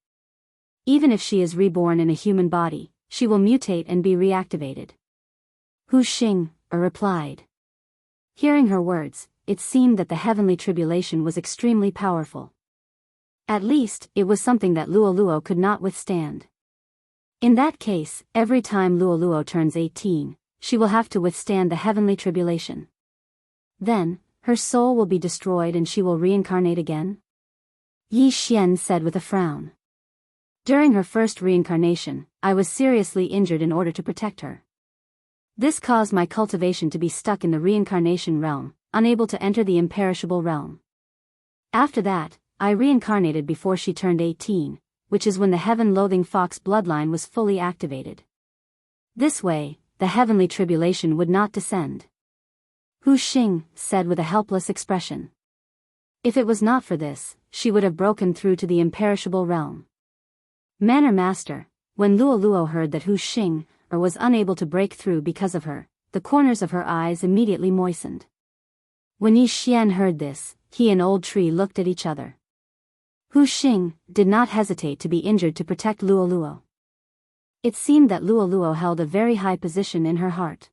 Even if she is reborn in a human body, she will mutate and be reactivated. Hu Xing replied. Hearing her words, it seemed that the heavenly tribulation was extremely powerful. At least, it was something that Luo could not withstand. In that case, every time Luo turns 18, she will have to withstand the heavenly tribulation. Then, her soul will be destroyed and she will reincarnate again? Yi Xian said with a frown. During her first reincarnation, I was seriously injured in order to protect her. This caused my cultivation to be stuck in the reincarnation realm, unable to enter the imperishable realm. After that, I reincarnated before she turned 18, which is when the heaven-loathing fox bloodline was fully activated. This way, the heavenly tribulation would not descend. Hu Xing said with a helpless expression. If it was not for this, she would have broken through to the imperishable realm. Manor Master, when Luo Luo heard that Hu Xing was unable to break through because of her, the corners of her eyes immediately moistened. When Yi Xian heard this, he and Old Tree looked at each other. Hu Xing did not hesitate to be injured to protect Luo Luo. It seemed that Luo Luo held a very high position in her heart.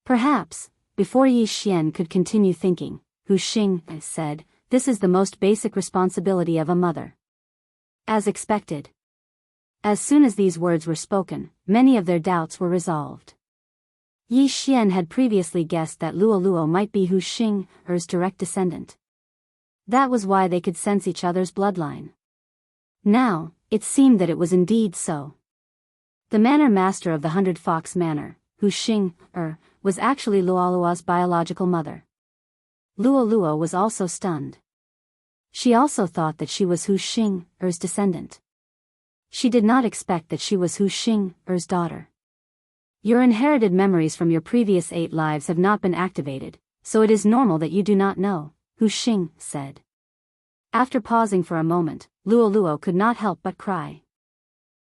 Perhaps, before Yi Xian could continue thinking, Hu Xing said, "This is the most basic responsibility of a mother." As expected. As soon as these words were spoken, many of their doubts were resolved. Yi Xian had previously guessed that Luo Luo might be Hu Xing's direct descendant. That was why they could sense each other's bloodline. Now, it seemed that it was indeed so. The manor master of the 100 Fox Manor, Hu Xing was actually Luo Luo's biological mother. Luo Luo was also stunned. She also thought that she was Hu Xing's descendant. She did not expect that she was Hu Xing's daughter. Your inherited memories from your previous 8 lives have not been activated, so it is normal that you do not know, Hu Xing said. After pausing for a moment, Luo Luo could not help but cry.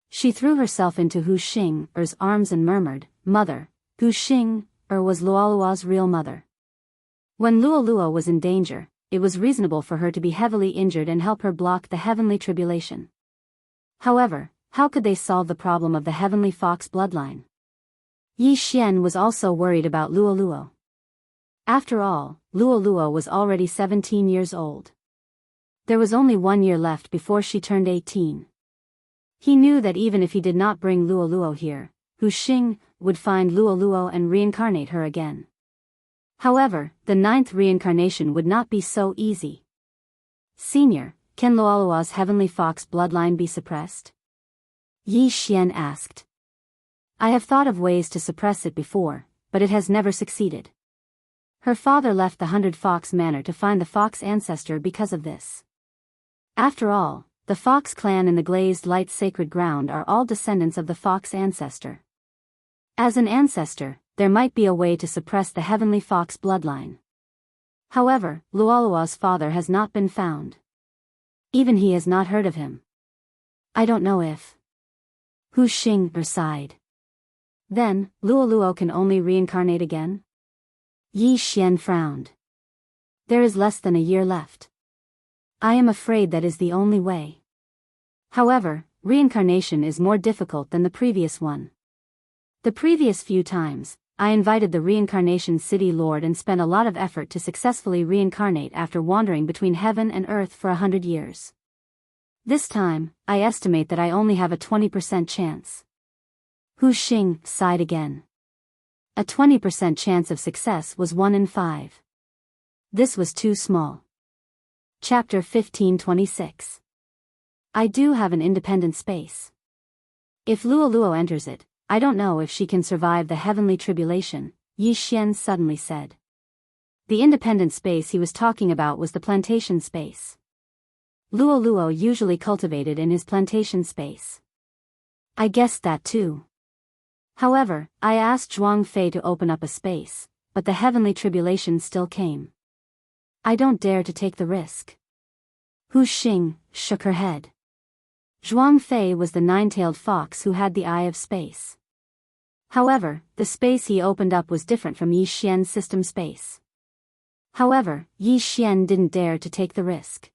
She threw herself into Hu Xing's arms and murmured, "Mother, Hu Xing was Luo Luo's real mother." When Luo Luo was in danger, it was reasonable for her to be heavily injured and help her block the heavenly tribulation. However, how could they solve the problem of the heavenly fox bloodline? Yi Xian was also worried about Luo Luo. After all, Luo Luo was already 17 years old. There was only 1 year left before she turned 18. He knew that even if he did not bring Luo Luo here, Hu Xing would find Luo Luo and reincarnate her again. However, the 9th reincarnation would not be so easy. Senior, can Luo Luo's heavenly fox bloodline be suppressed? Yi Xian asked. I have thought of ways to suppress it before, but it has never succeeded. Her father left the 100 Fox Manor to find the fox ancestor because of this. After all, the Fox clan and the Glazed Light Sacred Ground are all descendants of the fox ancestor. As an ancestor, there might be a way to suppress the heavenly fox bloodline. However, Luo Luo's father has not been found. Even he has not heard of him. I don't know if. Hu Xing sighed. Then, Luo Luo can only reincarnate again? Yi Xian frowned. There is less than a year left. I am afraid that is the only way. However, reincarnation is more difficult than the previous one. The previous few times, I invited the reincarnation city lord and spent a lot of effort to successfully reincarnate after wandering between heaven and earth for 100 years. This time, I estimate that I only have a 20% chance. Hu Xing sighed again. A 20% chance of success was 1 in 5. This was too small. Chapter 1526. I do have an independent space. If Luo Luo enters it, I don't know if she can survive the heavenly tribulation, Yi Xian suddenly said. The independent space he was talking about was the plantation space. Luo Luo usually cultivated in his plantation space. I guessed that too. However, I asked Zhuang Fei to open up a space, but the heavenly tribulation still came. I don't dare to take the risk. Hu Xing shook her head. Zhuang Fei was the 9-tailed fox who had the eye of space. However, the space he opened up was different from Yi Xian's system space. However, Yi Xian didn't dare to take the risk.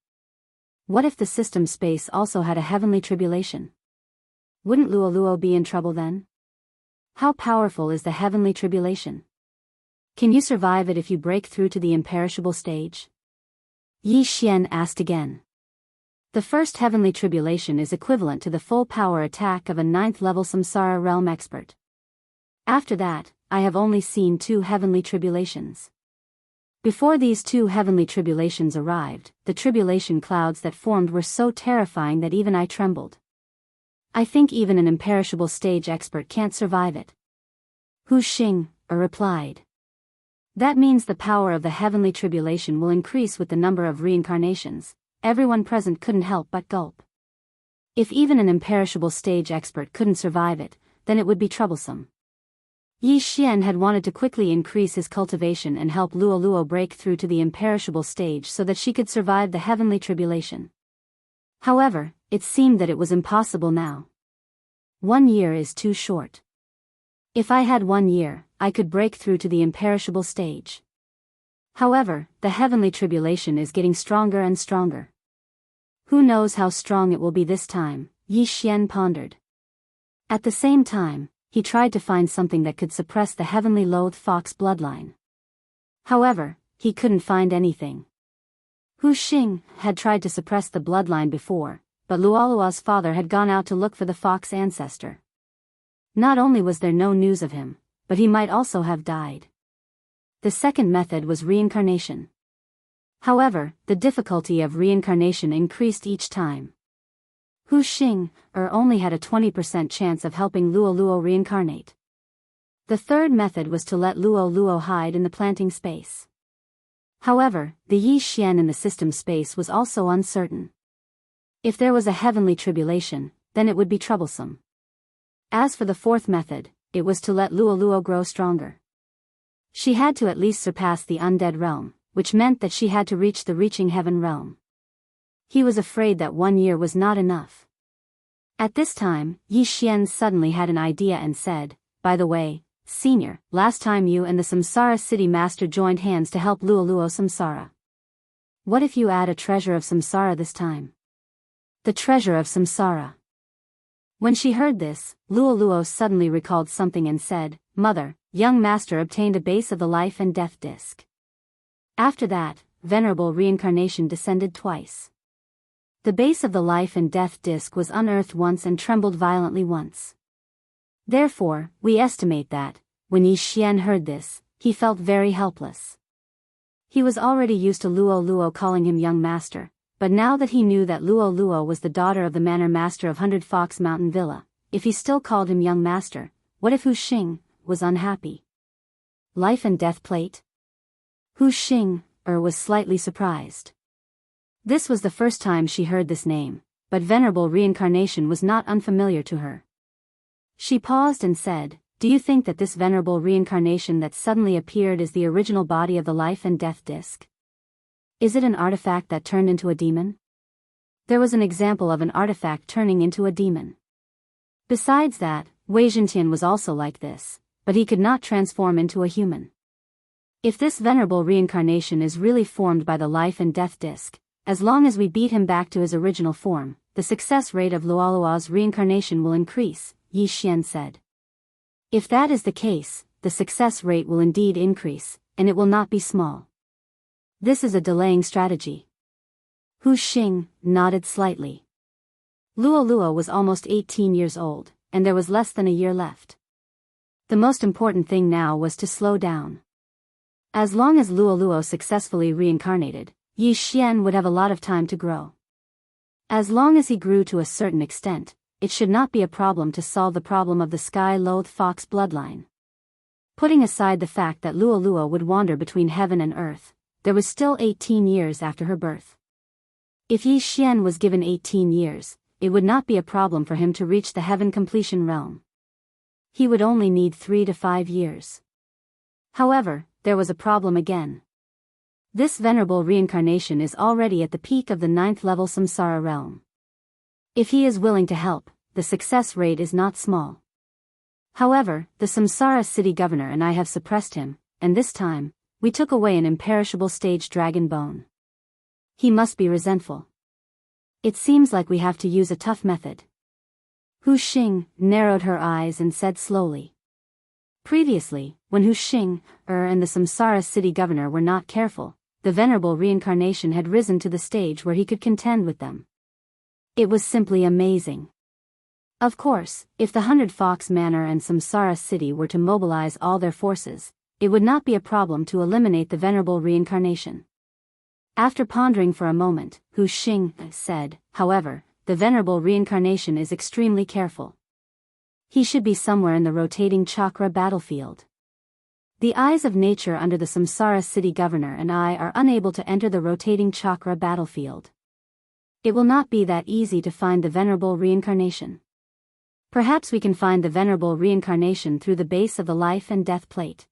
What if the system space also had a heavenly tribulation? Wouldn't Luo Luo be in trouble then? How powerful is the heavenly tribulation? Can you survive it if you break through to the imperishable stage? Yi Xian asked again. The first heavenly tribulation is equivalent to the full power attack of a 9th-level Samsara realm expert. After that, I have only seen 2 heavenly tribulations. Before these 2 heavenly tribulations arrived, the tribulation clouds that formed were so terrifying that even I trembled. I think even an imperishable stage expert can't survive it. Hu Xing replied. That means the power of the heavenly tribulation will increase with the number of reincarnations. Everyone present couldn't help but gulp. If even an imperishable stage expert couldn't survive it, then it would be troublesome. Yi Xian had wanted to quickly increase his cultivation and help Luo Luo break through to the imperishable stage so that she could survive the heavenly tribulation. However, it seemed that it was impossible now. 1 year is too short. If I had 1 year, I could break through to the imperishable stage. However, the heavenly tribulation is getting stronger and stronger. Who knows how strong it will be this time, Yi Xian pondered. At the same time, he tried to find something that could suppress the heavenly loathed fox bloodline. However, he couldn't find anything. Hu Xing had tried to suppress the bloodline before, but Luolua's father had gone out to look for the fox ancestor. Not only was there no news of him, but he might also have died. The second method was reincarnation. However, the difficulty of reincarnation increased each time. Hu Xing only had a 20% chance of helping Luo Luo reincarnate. The third method was to let Luo Luo hide in the planting space. However, the Yi Xian in the system space was also uncertain. If there was a heavenly tribulation, then it would be troublesome. As for the fourth method, it was to let Luo Luo grow stronger. She had to at least surpass the undead realm, which meant that she had to reach the reaching heaven realm. He was afraid that 1 year was not enough. At this time, Yi Xian suddenly had an idea and said, "By the way, Senior, last time you and the Samsara City Master joined hands to help Luo Luo Samsara. What if you add a treasure of Samsara this time?" The treasure of Samsara. When she heard this, Luo Luo suddenly recalled something and said, "Mother, young master obtained a base of the life and death disc." After that, venerable reincarnation descended twice. The base of the life and death disc was unearthed once and trembled violently once. Therefore, we estimate that, when Yi Xian heard this, he felt very helpless. He was already used to Luo Luo calling him young master, but now that he knew that Luo Luo was the daughter of the manor master of 100 Fox Mountain Villa, if he still called him young master, what if Hu Xing was unhappy? Life and death plate? Hu Xing was slightly surprised. This was the first time she heard this name, but venerable reincarnation was not unfamiliar to her. She paused and said, "Do you think that this venerable reincarnation that suddenly appeared is the original body of the life and death disc? Is it an artifact that turned into a demon?" There was an example of an artifact turning into a demon. Besides that, Wei Zhentian was also like this, but he could not transform into a human. If this venerable reincarnation is really formed by the life and death disc, as long as we beat him back to his original form, the success rate of Luolua's reincarnation will increase, Yi Xian said. If that is the case, the success rate will indeed increase, and it will not be small. This is a delaying strategy. Hu Xing nodded slightly. Luo Luo was almost 18 years old, and there was less than a year left. The most important thing now was to slow down. As long as Luo Luo successfully reincarnated, Yi Xian would have a lot of time to grow. As long as he grew to a certain extent, it should not be a problem to solve the problem of the sky-loathed fox bloodline. Putting aside the fact that Luo Luo would wander between heaven and earth, there was still 18 years after her birth. If Yi Xian was given 18 years, it would not be a problem for him to reach the heaven completion realm. He would only need 3 to 5 years. However, there was a problem again. This venerable reincarnation is already at the peak of the 9th level samsara realm. If he is willing to help, the success rate is not small. However, the samsara city governor and I have suppressed him, and this time, we took away an imperishable stage dragon bone. He must be resentful. It seems like we have to use a tough method. Hu Xing narrowed her eyes and said slowly. Previously, when Hu Xing and the samsara city governor were not careful, the venerable reincarnation had risen to the stage where he could contend with them. It was simply amazing. Of course, if the 100 Fox Manor and Samsara City were to mobilize all their forces, it would not be a problem to eliminate the venerable reincarnation. After pondering for a moment, Hu Xing said, "However, the venerable reincarnation is extremely careful. He should be somewhere in the rotating chakra battlefield. The eyes of nature under the Samsara city governor and I are unable to enter the rotating chakra battlefield. It will not be that easy to find the venerable reincarnation. Perhaps we can find the venerable reincarnation through the base of the life and death plate.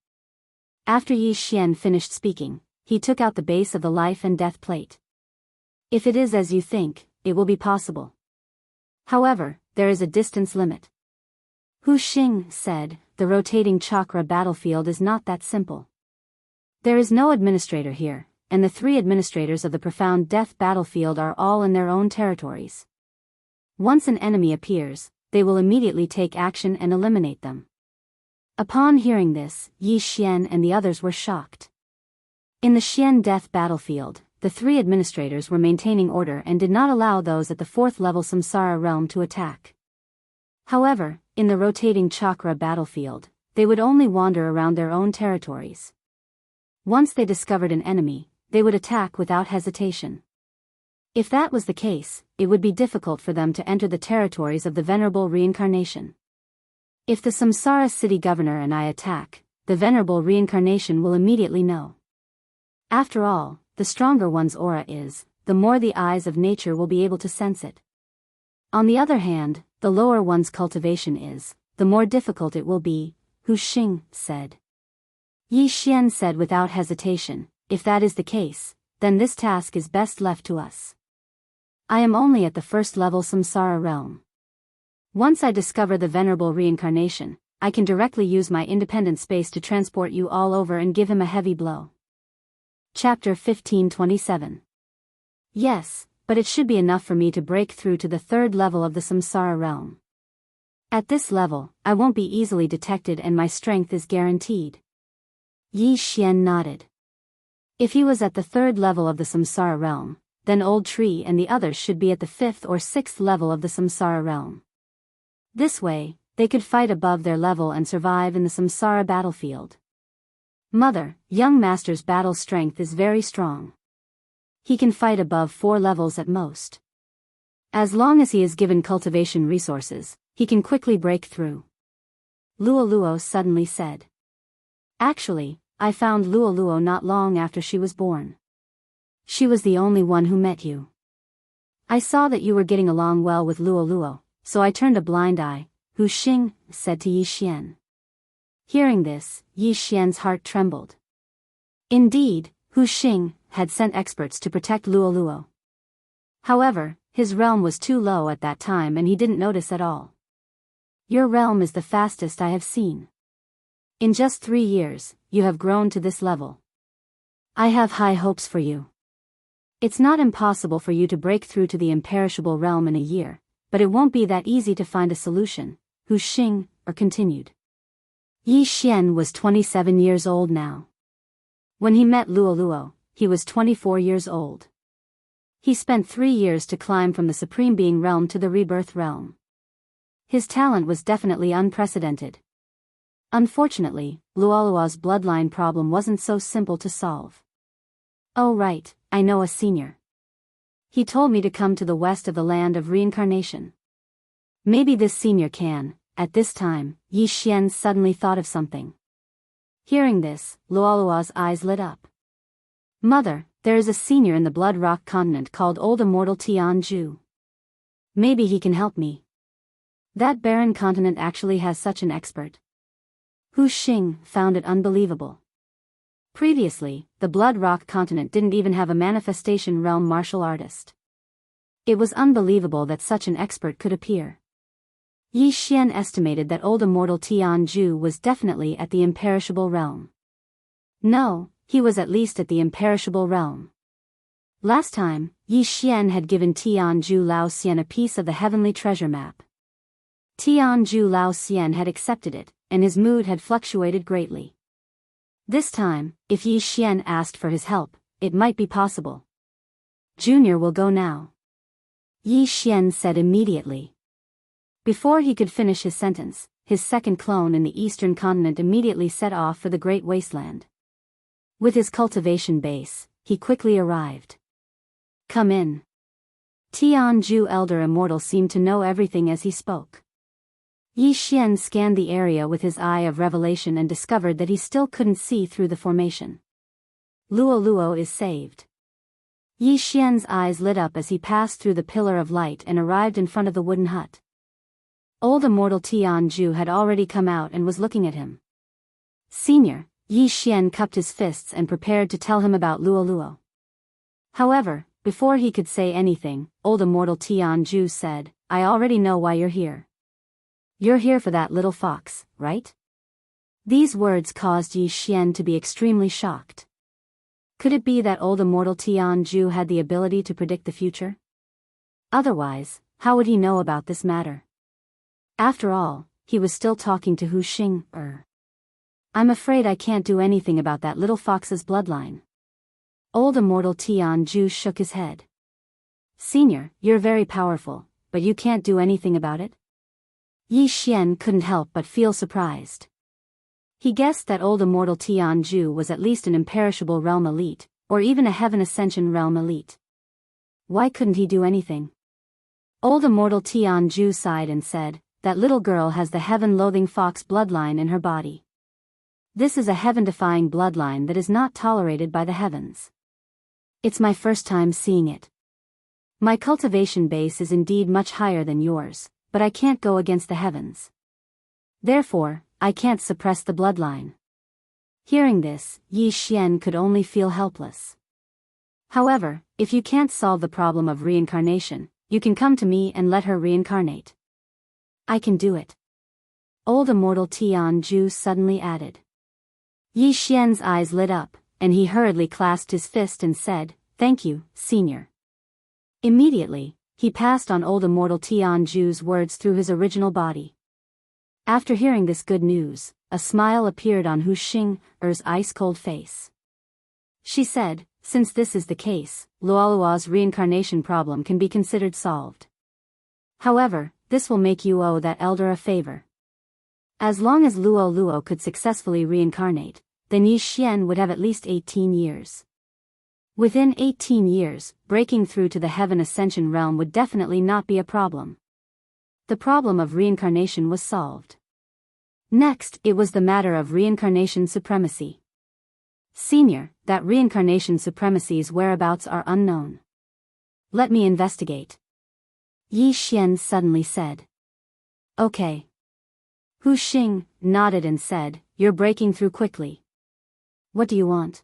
After Yi Xian finished speaking, he took out the base of the life and death plate. If it is as you think, it will be possible. However, there is a distance limit. Hu Xing said, the rotating chakra battlefield is not that simple. There is no administrator here, and the 3 administrators of the profound death battlefield are all in their own territories. Once an enemy appears, they will immediately take action and eliminate them. Upon hearing this, Yi Xian and the others were shocked. In the Xian death battlefield, the 3 administrators were maintaining order and did not allow those at the 4th level samsara realm to attack. However, in the rotating chakra battlefield, they would only wander around their own territories. Once they discovered an enemy, they would attack without hesitation. If that was the case, it would be difficult for them to enter the territories of the venerable reincarnation. If the samsara city governor and I attack, the venerable reincarnation will immediately know. After all, the stronger one's aura is, the more the eyes of nature will be able to sense it. On the other hand, the lower one's cultivation is, the more difficult it will be, Hu Xing said. Yi Xian said without hesitation, if that is the case, then this task is best left to us. I am only at the 1st level samsara realm. Once I discover the venerable reincarnation, I can directly use my independent space to transport you all over and give him a heavy blow. Chapter 1527. Yes, but it should be enough for me to break through to the 3rd level of the samsara realm. At this level, I won't be easily detected and my strength is guaranteed. Yi Xian nodded. If he was at the 3rd level of the samsara realm, then Old Tree and the others should be at the 5th or 6th level of the samsara realm. This way, they could fight above their level and survive in the samsara battlefield. Mother, young master's battle strength is very strong. He can fight above 4 levels at most. As long as he is given cultivation resources, he can quickly break through. Luoluo suddenly said. Actually, I found Luoluo not long after she was born. She was the only one who met you. I saw that you were getting along well with Luoluo, so I turned a blind eye, Hu Xing said to Yi Xian. Hearing this, Yi Xian's heart trembled. Indeed, Hu Xing had sent experts to protect Luoluo. However, his realm was too low at that time and he didn't notice at all. Your realm is the fastest I have seen. In just 3 years, you have grown to this level. I have high hopes for you. It's not impossible for you to break through to the imperishable realm in a year, but it won't be that easy to find a solution, Hu Xing continued. Yi Xian was 27 years old now. When he met Luoluo, he was 24 years old. He spent 3 years to climb from the Supreme Being realm to the Rebirth realm. His talent was definitely unprecedented. Unfortunately, Luoluo's bloodline problem wasn't so simple to solve. Oh right, I know a senior. He told me to come to the west of the land of reincarnation. Maybe this senior can. At this time, Yi Xian suddenly thought of something. Hearing this, Luoluo's eyes lit up. Mother, there is a senior in the Blood Rock continent called Old Immortal Jianghu. Maybe he can help me. That barren continent actually has such an expert. Hu Xing found it unbelievable. Previously, the Blood Rock continent didn't even have a manifestation realm martial artist. It was unbelievable that such an expert could appear. Yi Xian estimated that Old Immortal Jianghu was definitely at the imperishable realm. No, he was at least at the imperishable realm. Last time, Yi Xian had given Jianghu Lao Xian a piece of the heavenly treasure map. Jianghu Lao Xian had accepted it, and his mood had fluctuated greatly. This time, if Yi Xian asked for his help, it might be possible. Junior will go now. Yi Xian said immediately. Before he could finish his sentence, his second clone in the eastern continent immediately set off for the Great Wasteland. With his cultivation base, he quickly arrived. Come in. Tianju elder immortal seemed to know everything as he spoke. Yi Xian scanned the area with his eye of revelation and discovered that he still couldn't see through the formation. Luo Luo is saved. Yi Xian's eyes lit up as he passed through the pillar of light and arrived in front of the wooden hut. Old immortal Tianju had already come out and was looking at him. Senior, Yi Xian cupped his fists and prepared to tell him about Luo Luo. However, before he could say anything, old immortal Tianju said, I already know why you're here. You're here for that little fox, right? These words caused Yi Xian to be extremely shocked. Could it be that old immortal Tianju had the ability to predict the future? Otherwise, how would he know about this matter? After all, he was still talking to Hu Xing. I'm afraid I can't do anything about that little fox's bloodline. Old immortal Tianju shook his head. Senior, you're very powerful, but you can't do anything about it? Yi Xian couldn't help but feel surprised. He guessed that old immortal Tianju was at least an imperishable realm elite, or even a heaven ascension realm elite. Why couldn't he do anything? Old immortal Tianju sighed and said, that little girl has the heaven-loathing fox bloodline in her body. This is a heaven-defying bloodline that is not tolerated by the heavens. It's my first time seeing it. My cultivation base is indeed much higher than yours, but I can't go against the heavens. Therefore, I can't suppress the bloodline. Hearing this, Yi Xian could only feel helpless. However, if you can't solve the problem of reincarnation, you can come to me and let her reincarnate. I can do it. Old immortal Tianju suddenly added. Yi Xian's eyes lit up, and he hurriedly clasped his fist and said, Thank you, senior. Immediately, he passed on old immortal Tianju's words through his original body. After hearing this good news, a smile appeared on Hu Xing's ice-cold face. She said, since this is the case, Luoluo's reincarnation problem can be considered solved. However, this will make you owe that elder a favor. As long as Luo Luo could successfully reincarnate, then Yi Xian would have at least 18 years. Within 18 years, breaking through to the Heaven Ascension realm would definitely not be a problem. The problem of reincarnation was solved. Next, it was the matter of reincarnation supremacy. Senior, that reincarnation supremacy's whereabouts are unknown. Let me investigate. Yi Xian suddenly said. Okay. Hu Xing nodded and said, You're breaking through quickly. What do you want?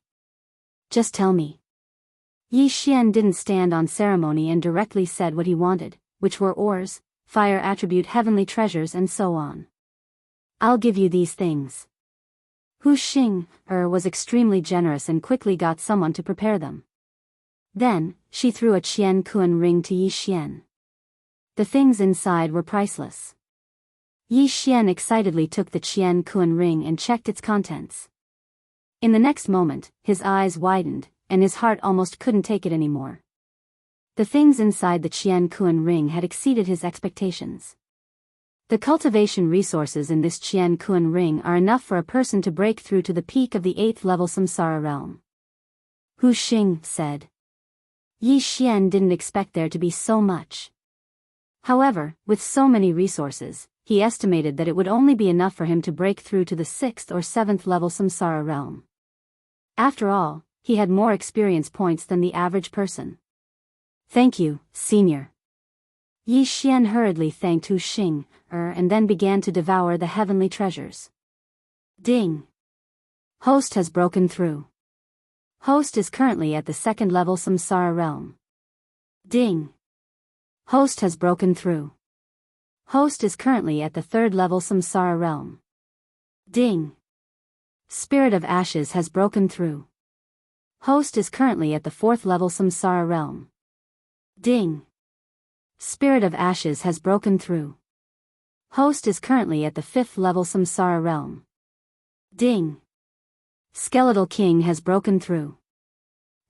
Just tell me. Yi Xian didn't stand on ceremony and directly said what he wanted, which were ores, fire attribute heavenly treasures and so on. I'll give you these things. Hu Xing was extremely generous and quickly got someone to prepare them. Then, she threw a Qian Kuan ring to Yi Xian. The things inside were priceless. Yi Xian excitedly took the Qian Kuan ring and checked its contents. In the next moment, his eyes widened, and his heart almost couldn't take it anymore. The things inside the Qian Kuan ring had exceeded his expectations. The cultivation resources in this Qian Kuan ring are enough for a person to break through to the peak of the 8th level samsara realm. Hu Xing said. Yi Xian didn't expect there to be so much. However, with so many resources, he estimated that it would only be enough for him to break through to the 6th or 7th level samsara realm. After all, he had more experience points than the average person. Thank you, senior. Yi Xian hurriedly thanked Hu Xing, and then began to devour the heavenly treasures. Ding! Host has broken through. Host is currently at the 2nd level samsara realm. Ding! Host has broken through. Host is currently at the 3rd level samsara realm. Ding! Spirit of Ashes has broken through. Host is currently at the 4th level samsara realm. Ding! Spirit of Ashes has broken through. Host is currently at the 5th level samsara realm. Ding! Skeletal King has broken through.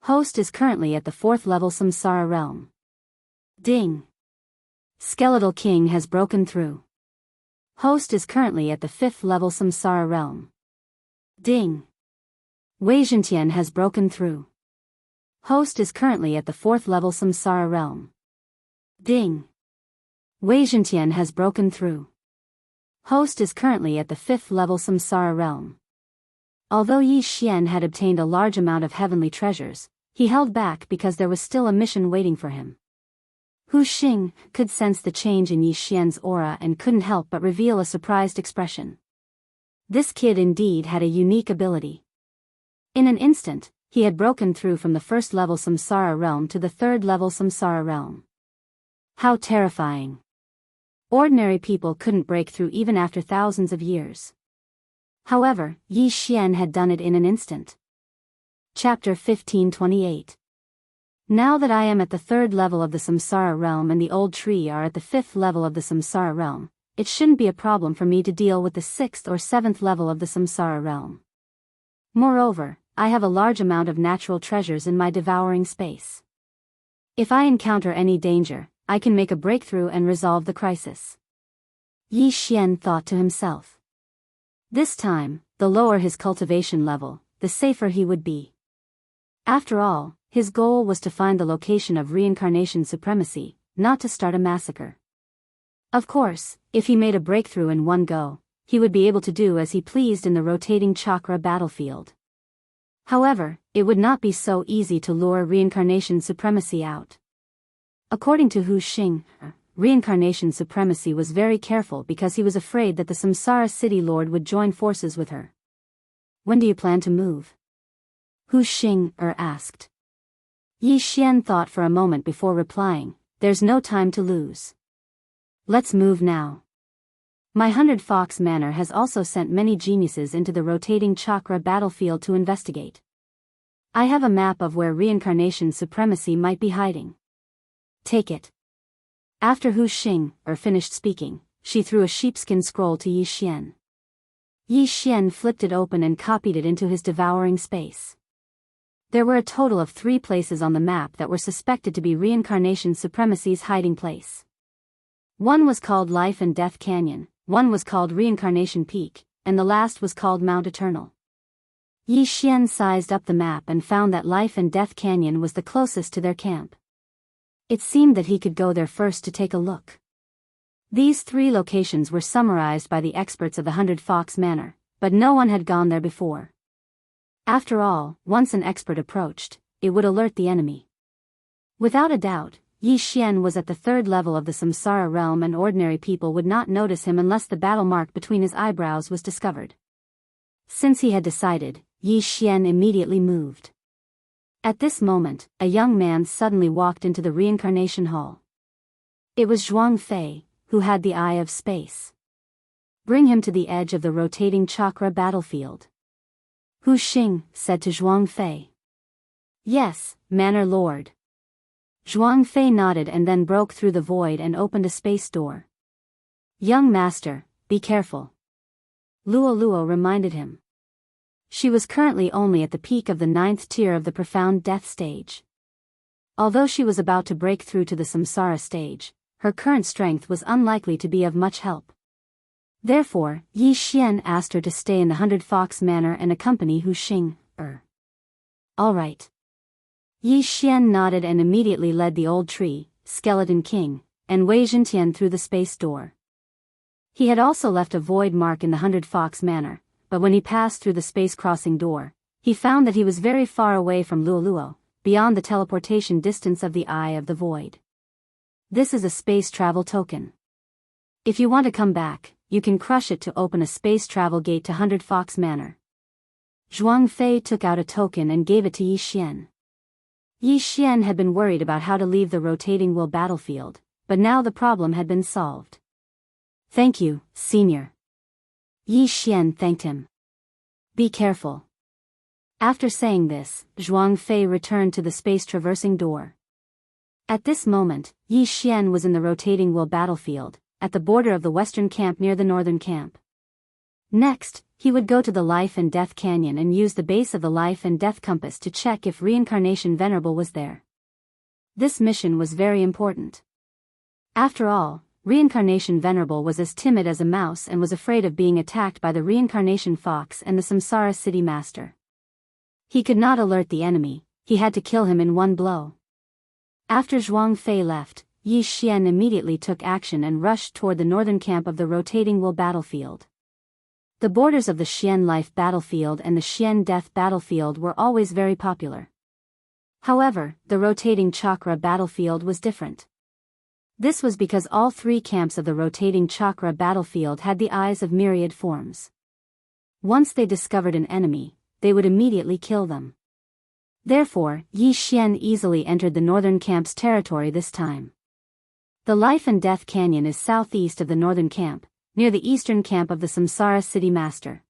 Host is currently at the 4th level samsara realm. Ding! Skeletal King has broken through. Host is currently at the 5th level samsara realm. Ding! Wei Zhentian has broken through. Host is currently at the 4th level samsara realm. Ding! Wei Zhentian has broken through. Host is currently at the 5th level Samsara realm. Although Yi Xian had obtained a large amount of heavenly treasures, he held back because there was still a mission waiting for him. Hu Xing could sense the change in Yi Xian's aura and couldn't help but reveal a surprised expression. This kid indeed had a unique ability. In an instant, he had broken through from the 1st level Samsara realm to the 3rd level Samsara realm. How terrifying! Ordinary people couldn't break through even after thousands of years. However, Yi Xian had done it in an instant. Chapter 1528. Now that I am at the 3rd level of the Samsara realm and the old tree are at the 5th level of the Samsara realm, it shouldn't be a problem for me to deal with the 6th or 7th level of the Samsara realm. Moreover, I have a large amount of natural treasures in my devouring space. If I encounter any danger, I can make a breakthrough and resolve the crisis. Yi Xian thought to himself. This time, the lower his cultivation level, the safer he would be. After all, his goal was to find the location of reincarnation supremacy, not to start a massacre. Of course, if he made a breakthrough in one go, he would be able to do as he pleased in the rotating chakra battlefield. However, it would not be so easy to lure reincarnation supremacy out. According to Hu Xing, reincarnation supremacy was very careful because he was afraid that the Samsara city lord would join forces with her. When do you plan to move? Hu Xing asked. Yi Xian thought for a moment before replying, there's no time to lose. Let's move now. My 100 Fox Manor has also sent many geniuses into the rotating chakra battlefield to investigate. I have a map of where reincarnation supremacy might be hiding. Take it. After Hu Xing finished speaking, she threw a sheepskin scroll to Yi Xian. Yi Xian flipped it open and copied it into his devouring space. There were a total of 3 places on the map that were suspected to be reincarnation supremacy's hiding place. One was called Life and Death Canyon, one was called Reincarnation Peak, and the last was called Mount Eternal. Yi Xian sized up the map and found that Life and Death Canyon was the closest to their camp. It seemed that he could go there first to take a look. These 3 locations were summarized by the experts of the 100 Fox Manor, but no one had gone there before. After all, once an expert approached, it would alert the enemy. Without a doubt, Yi Xian was at the 3rd level of the Samsara realm and ordinary people would not notice him unless the battle mark between his eyebrows was discovered. Since he had decided, Yi Xian immediately moved. At this moment, a young man suddenly walked into the reincarnation hall. It was Zhuang Fei, who had the eye of space. Bring him to the edge of the rotating chakra battlefield. Hu Xing said to Zhuang Fei. Yes, Manor Lord. Zhuang Fei nodded and then broke through the void and opened a space door. Young master, be careful. Luo Luo reminded him. She was currently only at the peak of the 9th tier of the profound death stage. Although she was about to break through to the samsara stage, her current strength was unlikely to be of much help. Therefore, Yi Xian asked her to stay in the 100 Fox Manor and accompany Hu Xing. All right. Yi Xian nodded and immediately led the old tree, Skeleton King, and Wei Zhentian through the space door. He had also left a void mark in the 100 Fox Manor, but when he passed through the space crossing door, he found that he was very far away from Luoluo, beyond the teleportation distance of the Eye of the Void. This is a space travel token. If you want to come back, you can crush it to open a space travel gate to 100 Fox Manor. Zhuang Fei took out a token and gave it to Yi Xian. Yi Xian had been worried about how to leave the rotating will battlefield, but now the problem had been solved. Thank you, Senior. Yi Xian thanked him. Be careful. After saying this, Zhuang Fei returned to the space-traversing door. At this moment, Yi Xian was in the rotating will battlefield, at the border of the western camp near the northern camp. Next, he would go to the Life and Death Canyon and use the base of the Life and Death Compass to check if Reincarnation Venerable was there. This mission was very important. After all, Reincarnation Venerable was as timid as a mouse and was afraid of being attacked by the Reincarnation Fox and the Samsara City Master. He could not alert the enemy, he had to kill him in one blow. After Zhuang Fei left, Yi Xian immediately took action and rushed toward the northern camp of the rotating wool battlefield. The borders of the Xian Life battlefield and the Xian Death battlefield were always very popular. However, the rotating chakra battlefield was different. This was because all three camps of the rotating chakra battlefield had the eyes of myriad forms. Once they discovered an enemy, they would immediately kill them. Therefore, Yi Xian easily entered the northern camp's territory this time. The Life and Death Canyon is southeast of the northern camp, near the eastern camp of the Samsara City Master.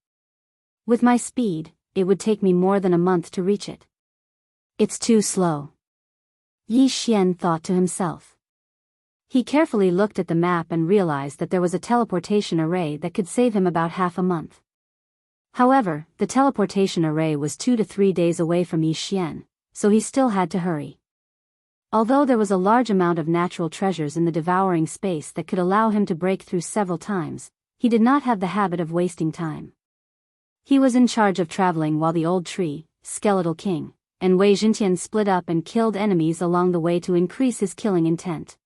With my speed, it would take me more than a month to reach it. It's too slow. Yi Xian thought to himself. He carefully looked at the map and realized that there was a teleportation array that could save him about half a month. However, the teleportation array was 2 to 3 days away from Yi Xian, so he still had to hurry. Although there was a large amount of natural treasures in the devouring space that could allow him to break through several times, he did not have the habit of wasting time. He was in charge of traveling while the old tree, Skeletal King, and Wei Jintian split up and killed enemies along the way to increase his killing intent.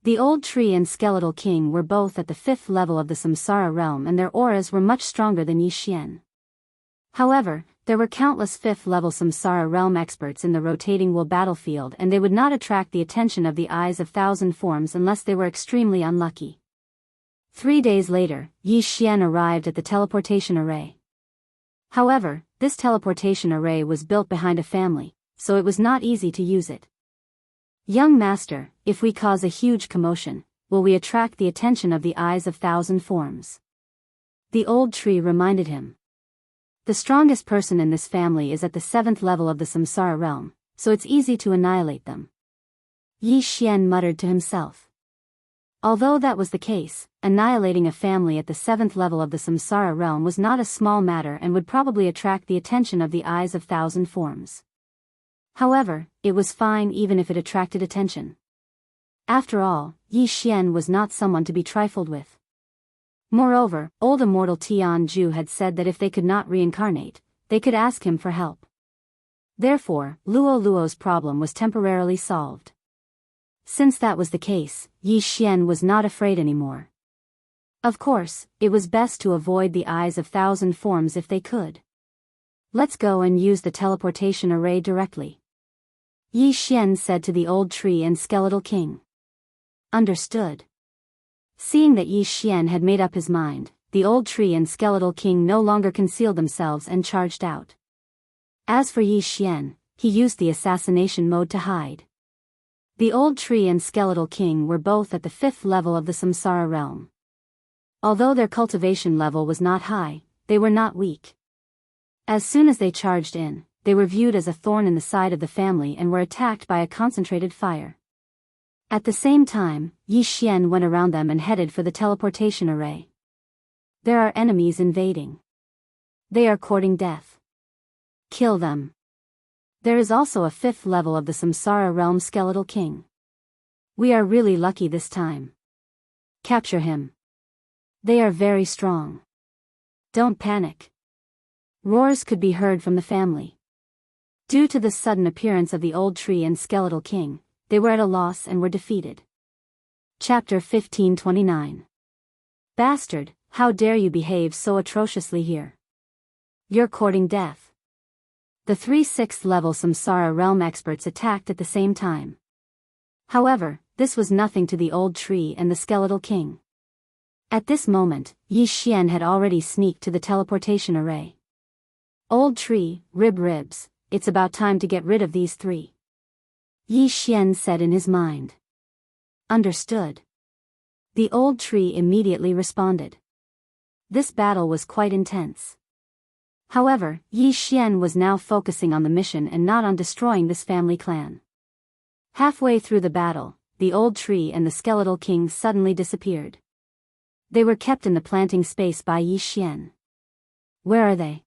The old tree and Skeletal King were both at the 5th level of the Samsara realm and their auras were much stronger than Yi Xian. However, there were countless 5th level Samsara realm experts in the rotating wool battlefield and they would not attract the attention of the eyes of thousand forms unless they were extremely unlucky. 3 days later, Yi Xian arrived at the teleportation array. However, this teleportation array was built behind a family, so it was not easy to use it. Young master, if we cause a huge commotion, will we attract the attention of the eyes of thousand forms? The old tree reminded him. The strongest person in this family is at the 7th level of the Samsara realm, so it's easy to annihilate them. Yi Xian muttered to himself. Although that was the case, annihilating a family at the 7th level of the Samsara realm was not a small matter and would probably attract the attention of the eyes of thousand forms. However, it was fine even if it attracted attention. After all, Yi Xian was not someone to be trifled with. Moreover, old immortal Tianju had said that if they could not reincarnate, they could ask him for help. Therefore, Luo's problem was temporarily solved. Since that was the case, Yi Xian was not afraid anymore. Of course, it was best to avoid the eyes of thousand forms if they could. Let's go and use the teleportation array directly. Yi Xian said to the old tree and Skeletal King. Understood. Seeing that Yi Xian had made up his mind, the old tree and Skeletal King no longer concealed themselves and charged out. As for Yi Xian, he used the assassination mode to hide. The old tree and Skeletal King were both at the 5th level of the Samsara realm. Although their cultivation level was not high, they were not weak. As soon as they charged in, they were viewed as a thorn in the side of the family and were attacked by a concentrated fire. At the same time, Yi Xian went around them and headed for the teleportation array. There are enemies invading. They are courting death. Kill them. There is also a 5th level of the Samsara realm Skeletal King. We are really lucky this time. Capture him. They are very strong. Don't panic. Roars could be heard from the family. Due to the sudden appearance of the old tree and Skeletal King, they were at a loss and were defeated. Chapter 1529. Bastard, how dare you behave so atrociously here? You're courting death. The 3 6th level Samsara realm experts attacked at the same time. However, this was nothing to the old tree and the Skeletal King. At this moment, Yi Xian had already sneaked to the teleportation array. Old tree, ribs, it's about time to get rid of these 3. Yi Xian said in his mind. Understood. The old tree immediately responded. This battle was quite intense. However, Yi Xian was now focusing on the mission and not on destroying this family clan. Halfway through the battle, the old tree and the Skeletal King suddenly disappeared. They were kept in the planting space by Yi Xian. Where are they?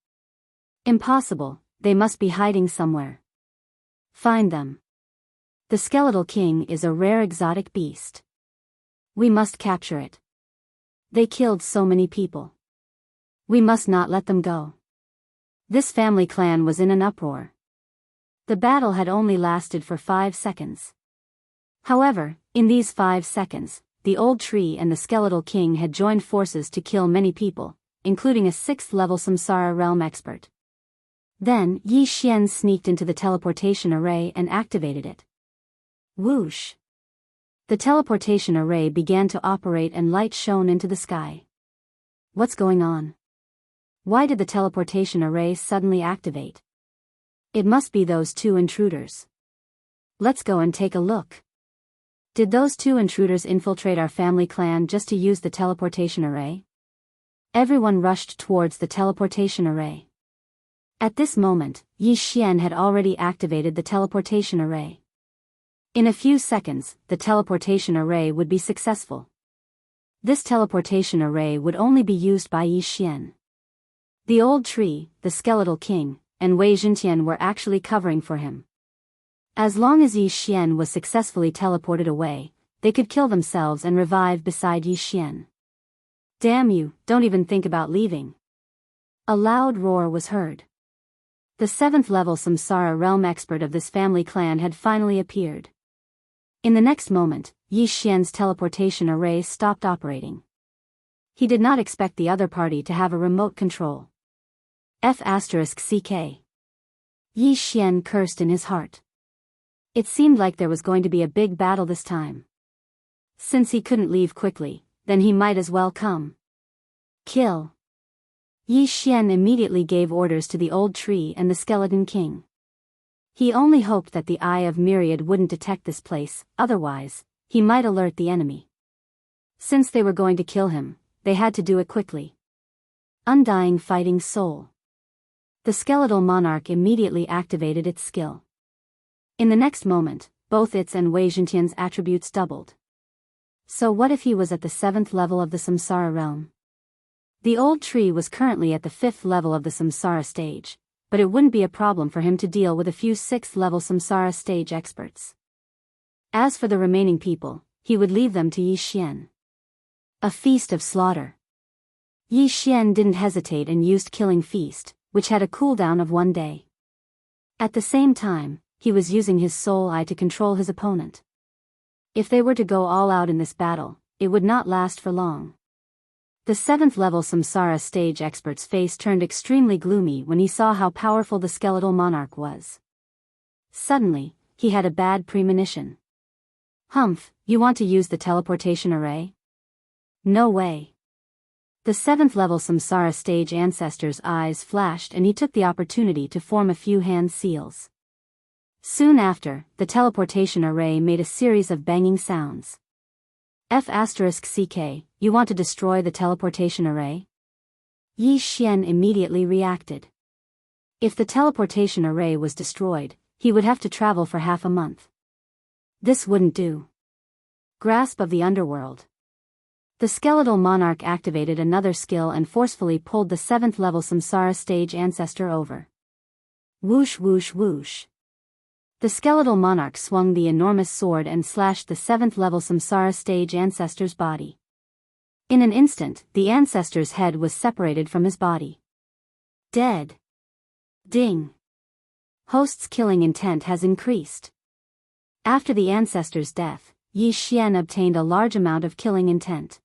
Impossible, they must be hiding somewhere. Find them. The Skeletal King is a rare exotic beast. We must capture it. They killed so many people. We must not let them go. This family clan was in an uproar. The battle had only lasted for 5 seconds. However, In these 5 seconds, the old tree and the skeletal king had joined forces to kill many people, including a 6th-level Samsara realm expert. Then, Yi Xian sneaked into the teleportation array and activated it. Whoosh! The teleportation array began to operate and light shone into the sky. What's going on? Why did the teleportation array suddenly activate? It must be those 2 intruders. Let's go and take a look. Did those 2 intruders infiltrate our family clan just to use the teleportation array? Everyone rushed towards the teleportation array. At this moment, Yi Xian had already activated the teleportation array. In a few seconds, the teleportation array would be successful. This teleportation array would only be used by Yi Xian. The old tree, the skeletal king, and Wei Zhentian were actually covering for him. As long as Yi Xian was successfully teleported away, they could kill themselves and revive beside Yi Xian. Damn you, don't even think about leaving. A loud roar was heard. The 7th-level Samsara realm expert of this family clan had finally appeared. In the next moment, Yi Xian's teleportation array stopped operating. He did not expect the other party to have a remote control. F***ck. Yi Xian cursed in his heart. It seemed like there was going to be a big battle this time. Since he couldn't leave quickly, then he might as well come. Kill. Yi Xian immediately gave orders to the old tree and the skeleton king. He only hoped that the Eye of Myriad wouldn't detect this place, otherwise, he might alert the enemy. Since they were going to kill him, they had to do it quickly. Undying Fighting Soul. The skeletal monarch immediately activated its skill. In the next moment, both its and Wei Zhentian's attributes doubled. So what if he was at the 7th level of the Samsara realm? The old tree was currently at the 5th level of the Samsara stage, but it wouldn't be a problem for him to deal with a few 6th-level Samsara stage experts. As for the remaining people, he would leave them to Yi Xian. A feast of slaughter. Yi Xian didn't hesitate and used Killing Feast, which had a cooldown of 1 day. At the same time, he was using his soul eye to control his opponent. If they were to go all out in this battle, it would not last for long. The 7th-level Samsara stage expert's face turned extremely gloomy when he saw how powerful the skeletal monarch was. Suddenly, he had a bad premonition. Humph, you want to use the teleportation array? No way. The 7th-level Samsara stage ancestor's eyes flashed and he took the opportunity to form a few hand seals. Soon after, the teleportation array made a series of banging sounds. F***ck, you want to destroy the teleportation array? Yi Xian immediately reacted. If the teleportation array was destroyed, he would have to travel for half a month. This wouldn't do. Grasp of the Underworld. The skeletal monarch activated another skill and forcefully pulled the 7th-level Samsara stage ancestor over. Whoosh whoosh whoosh. The skeletal monarch swung the enormous sword and slashed the 7th-level Samsara stage ancestor's body. In an instant, the ancestor's head was separated from his body. Dead. Ding. Host's killing intent has increased. After the ancestor's death, Yi Xian obtained a large amount of killing intent.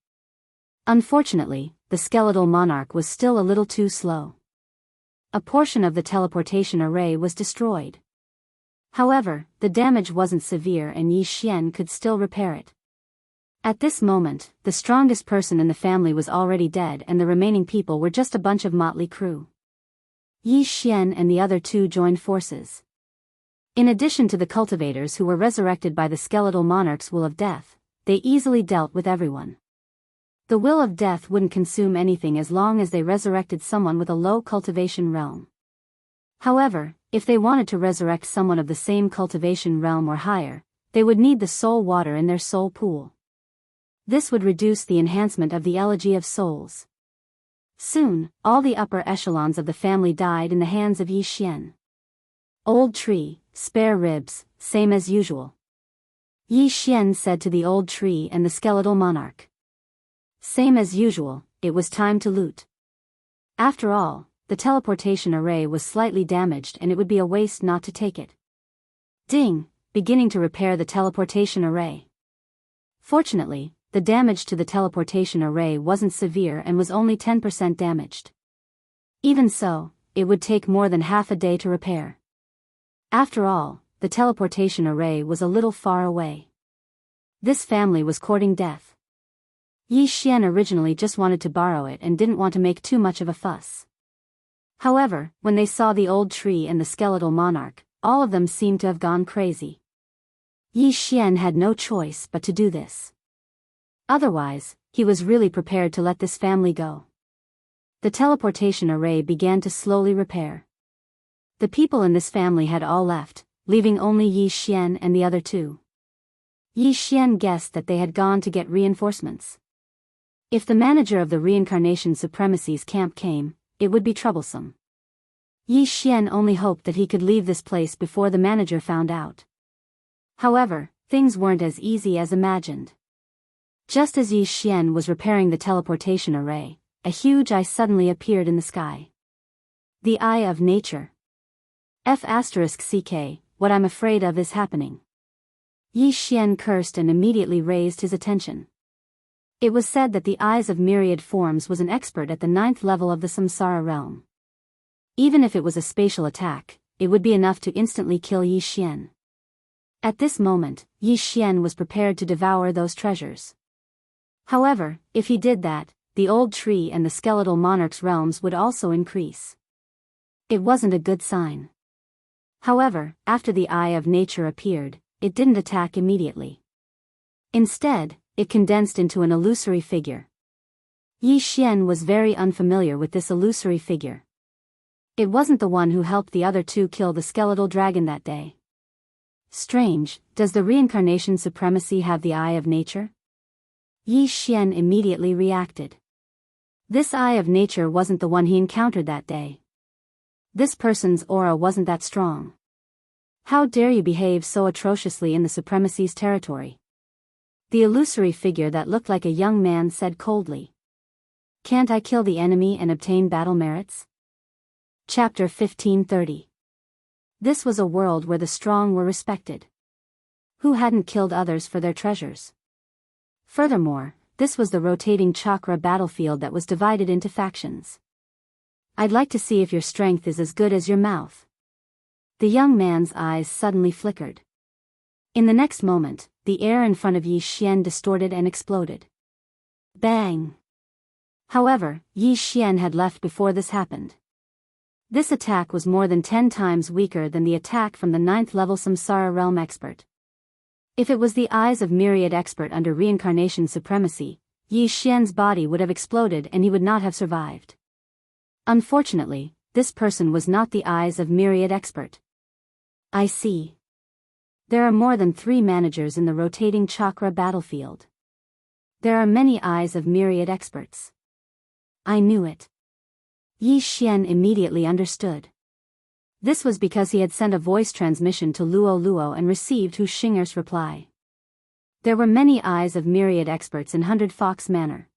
Unfortunately, the skeletal monarch was still a little too slow. A portion of the teleportation array was destroyed. However, the damage wasn't severe and Yi Xian could still repair it. At this moment, the strongest person in the family was already dead and the remaining people were just a bunch of motley crew. Yi Xian and the other 2 joined forces. In addition to the cultivators who were resurrected by the skeletal monarch's will of death, they easily dealt with everyone. The will of death wouldn't consume anything as long as they resurrected someone with a low cultivation realm. However, if they wanted to resurrect someone of the same cultivation realm or higher, they would need the soul water in their soul pool. This would reduce the enhancement of the elegy of souls. Soon, all the upper echelons of the family died in the hands of Yi Xian. Old tree, spare ribs, same as usual. Yi Xian said to the old tree and the skeletal monarch. Same as usual, it was time to loot. After all, the teleportation array was slightly damaged and it would be a waste not to take it. Ding, beginning to repair the teleportation array. Fortunately, the damage to the teleportation array wasn't severe and was only 10% damaged. Even so, it would take more than half a day to repair. After all, the teleportation array was a little far away. This family was courting death. Yi Xian originally just wanted to borrow it and didn't want to make too much of a fuss. However, when they saw the old tree and the skeletal monarch, all of them seemed to have gone crazy. Yi Xian had no choice but to do this. Otherwise, he was really prepared to let this family go. The teleportation array began to slowly repair. The people in this family had all left, leaving only Yi Xian and the other two. Yi Xian guessed that they had gone to get reinforcements. If the manager of the Reincarnation Supremacy's camp came, it would be troublesome. Yi Xian only hoped that he could leave this place before the manager found out. However, things weren't as easy as imagined. Just as Yi Xian was repairing the teleportation array, a huge eye suddenly appeared in the sky. The Eye of Nature. F***ck, what I'm afraid of is happening. Yi Xian cursed and immediately raised his attention. It was said that the Eyes of Myriad Forms was an expert at the 9th level of the Samsara realm. Even if it was a spatial attack, it would be enough to instantly kill Yi Xian. At this moment, Yi Xian was prepared to devour those treasures. However, if he did that, the old tree and the skeletal monarch's realms would also increase. It wasn't a good sign. However, after the Eye of Nature appeared, it didn't attack immediately. Instead, it condensed into an illusory figure. Yi Xian was very unfamiliar with this illusory figure. It wasn't the one who helped the other two kill the skeletal dragon that day. Strange, does the Reincarnation Supremacy have the Eye of Nature? Yi Xian immediately reacted. This Eye of Nature wasn't the one he encountered that day. This person's aura wasn't that strong. How dare you behave so atrociously in the Supremacy's territory? The illusory figure that looked like a young man said coldly. Can't I kill the enemy and obtain battle merits? Chapter 1530. This was a world where the strong were respected. Who hadn't killed others for their treasures? Furthermore, this was the rotating chakra battlefield that was divided into factions. I'd like to see if your strength is as good as your mouth. The young man's eyes suddenly flickered. In the next moment, the air in front of Yi Xian distorted and exploded. Bang! However, Yi Xian had left before this happened. This attack was more than 10 times weaker than the attack from the 9th level Samsara realm expert. If it was the Eyes of Myriad expert under Reincarnation Supremacy, Yi Xian's body would have exploded and he would not have survived. Unfortunately, this person was not the Eyes of Myriad expert. I see. There are more than 3 managers in the rotating chakra battlefield. There are many Eyes of Myriad experts. I knew it. Yi Xian immediately understood. This was because he had sent a voice transmission to Luo Luo and received Hu Xing'er's reply. There were many Eyes of Myriad experts in 100 Fox Manor.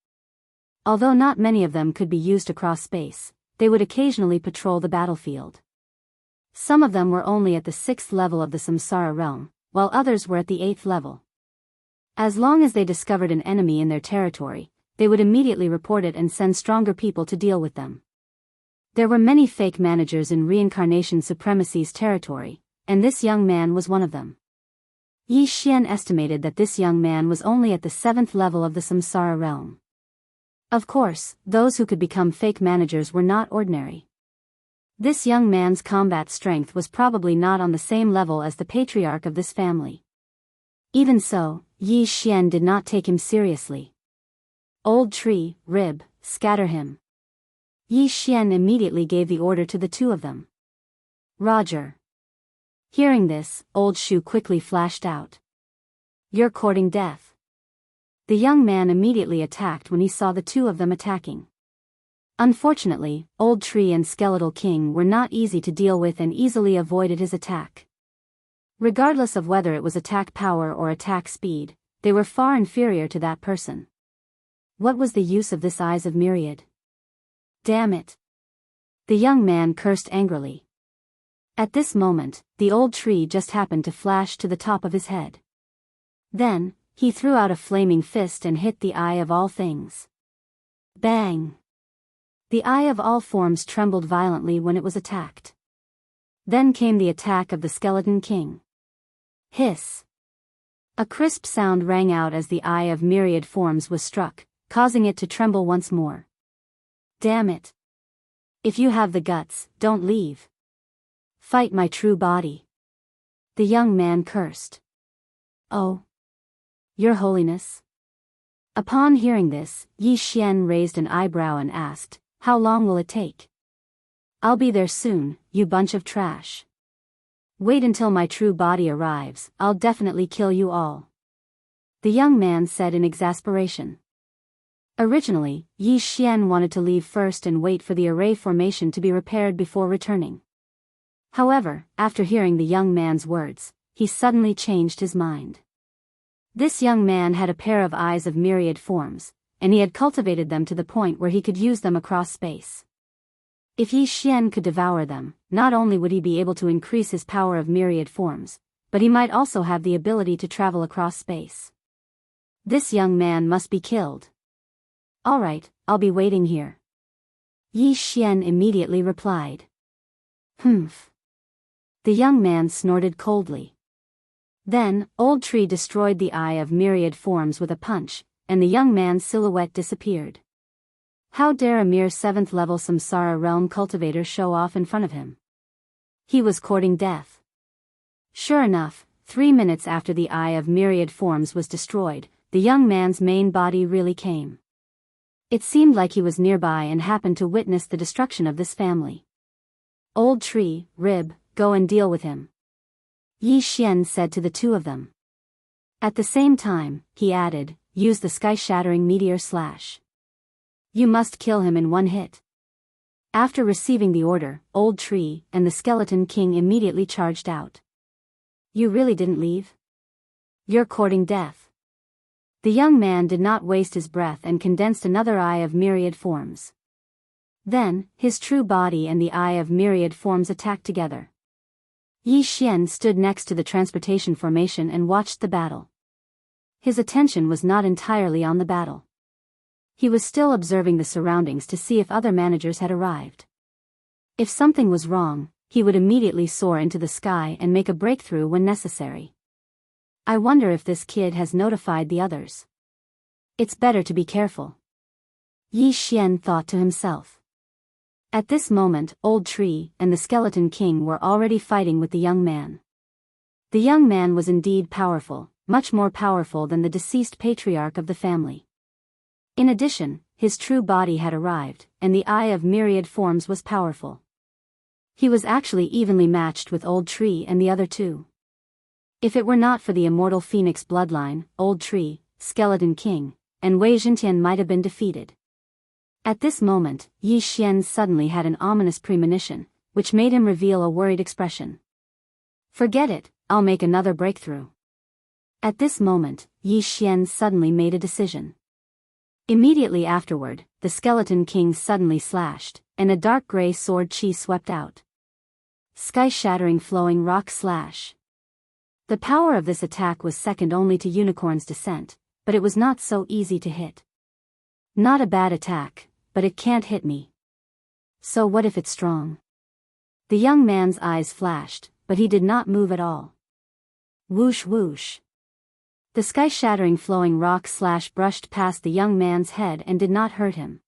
Although not many of them could be used across space, they would occasionally patrol the battlefield. Some of them were only at the 6th level of the Samsara realm, while others were at the 8th level. As long as they discovered an enemy in their territory, they would immediately report it and send stronger people to deal with them. There were many fake managers in Reincarnation Supremacy's territory, and this young man was one of them. Yi Xian estimated that this young man was only at the 7th level of the Samsara realm. Of course, those who could become fake managers were not ordinary. This young man's combat strength was probably not on the same level as the patriarch of this family. Even so, Yi Xian did not take him seriously. Old tree, rib, scatter him. Yi Xian immediately gave the order to the two of them. Roger. Hearing this, Old Shu quickly flashed out. You're courting death. The young man immediately attacked when he saw the two of them attacking. Unfortunately, Old Tree and Skeletal King were not easy to deal with and easily avoided his attack. Regardless of whether it was attack power or attack speed, they were far inferior to that person. What was the use of this Eyes of Myriad? Damn it! The young man cursed angrily. At this moment, the old tree just happened to flash to the top of his head. Then, he threw out a flaming fist and hit the Eye of All Things. Bang! The Eye of All Forms trembled violently when it was attacked. Then came the attack of the Skeleton King. Hiss! A crisp sound rang out as the Eye of Myriad Forms was struck, causing it to tremble once more. Damn it! If you have the guts, don't leave. Fight my true body. The young man cursed. Oh! Your Holiness. Upon hearing this, Yi Xian raised an eyebrow and asked, "How long will it take?" "I'll be there soon, you bunch of trash. Wait until my true body arrives, I'll definitely kill you all," the young man said in exasperation. Originally, Yi Xian wanted to leave first and wait for the array formation to be repaired before returning. However, after hearing the young man's words, he suddenly changed his mind. This young man had a pair of eyes of myriad forms, and he had cultivated them to the point where he could use them across space. If Yi Xian could devour them, not only would he be able to increase his power of myriad forms, but he might also have the ability to travel across space. This young man must be killed. "All right, I'll be waiting here," Yi Xian immediately replied. "Humph." The young man snorted coldly. Then, Old Tree destroyed the Eye of Myriad Forms with a punch, and the young man's silhouette disappeared. How dare a mere 7th level Samsara realm cultivator show off in front of him? He was courting death. Sure enough, 3 minutes after the Eye of Myriad Forms was destroyed, the young man's main body really came. It seemed like he was nearby and happened to witness the destruction of this family. "Old Tree, Rib, go and deal with him," Yi Xian said to the two of them. At the same time, he added, "Use the sky-shattering meteor slash. You must kill him in one hit." After receiving the order, Old Tree and the Skeleton King immediately charged out. "You really didn't leave? You're courting death." The young man did not waste his breath and condensed another Eye of Myriad Forms. Then, his true body and the Eye of Myriad Forms attacked together. Yi Xian stood next to the transportation formation and watched the battle. His attention was not entirely on the battle. He was still observing the surroundings to see if other managers had arrived. If something was wrong, he would immediately soar into the sky and make a breakthrough when necessary. I wonder if this kid has notified the others. It's better to be careful, Yi Xian thought to himself. At this moment, Old Tree and the Skeleton King were already fighting with the young man. The young man was indeed powerful, much more powerful than the deceased patriarch of the family. In addition, his true body had arrived, and the Eye of Myriad Forms was powerful. He was actually evenly matched with Old Tree and the other two. If it were not for the immortal Phoenix bloodline, Old Tree, Skeleton King, and Wei Zhentian might have been defeated. At this moment, Yi Xian suddenly had an ominous premonition, which made him reveal a worried expression. "Forget it, I'll make another breakthrough." At this moment, Yi Xian suddenly made a decision. Immediately afterward, the Skeleton King suddenly slashed, and a dark gray sword chi swept out. Sky-shattering flowing rock slash. The power of this attack was second only to Unicorn's Descent, but it was not so easy to hit. Not a bad attack, but it can't hit me. So what if it's strong? The young man's eyes flashed, but he did not move at all. Whoosh whoosh. The sky-shattering flowing rock slash brushed past the young man's head and did not hurt him.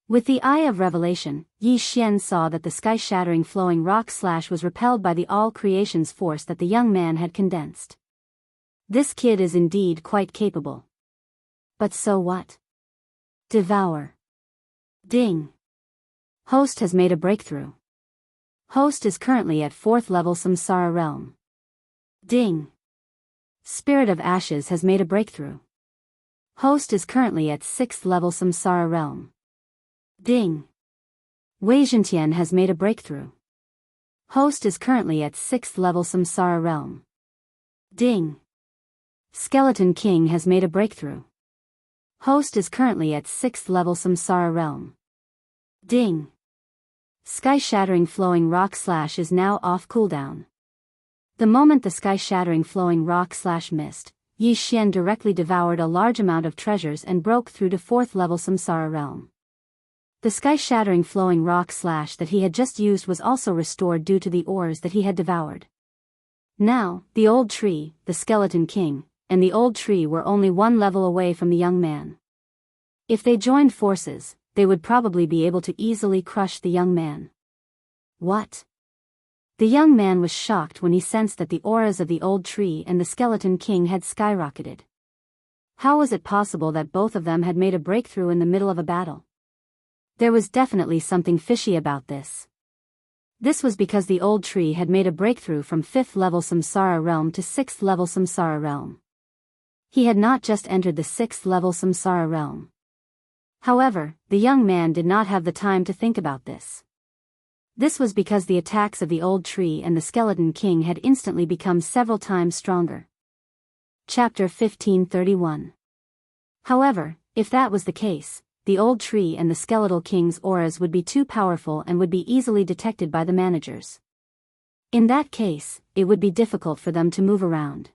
With the eye of revelation, Yi Xian saw that the sky-shattering flowing rock slash was repelled by the all-creation's force that the young man had condensed. This kid is indeed quite capable. But so what? Devour. Ding. Host has made a breakthrough. Host is currently at 4th level Samsara realm. Ding. Spirit of Ashes has made a breakthrough. Host is currently at 6th level Samsara realm. Ding. Wei Zhentian has made a breakthrough. Host is currently at 6th level Samsara realm. Ding. Skeleton King has made a breakthrough. Host is currently at 6th level Samsara realm. Ding. Sky-shattering flowing rock slash is now off cooldown. The moment the sky-shattering flowing rock slash missed, Yi Xian directly devoured a large amount of treasures and broke through to 4th level Samsara realm. The sky-shattering flowing rock slash that he had just used was also restored due to the ores that he had devoured. Now, the old tree, the skeleton king, and the old tree were only 1 level away from the young man. If they joined forces, they would probably be able to easily crush the young man. What? The young man was shocked when he sensed that the auras of the old tree and the skeleton king had skyrocketed. How was it possible that both of them had made a breakthrough in the middle of a battle? There was definitely something fishy about this. This was because the old tree had made a breakthrough from 5th level Samsara realm to 6th level Samsara realm. He had not just entered the 6th level Samsara realm. However, the young man did not have the time to think about this. This was because the attacks of the old tree and the skeleton king had instantly become several times stronger. Chapter 1531. However, if that was the case, the old tree and the skeletal king's auras would be too powerful and would be easily detected by the managers. In that case, it would be difficult for them to move around.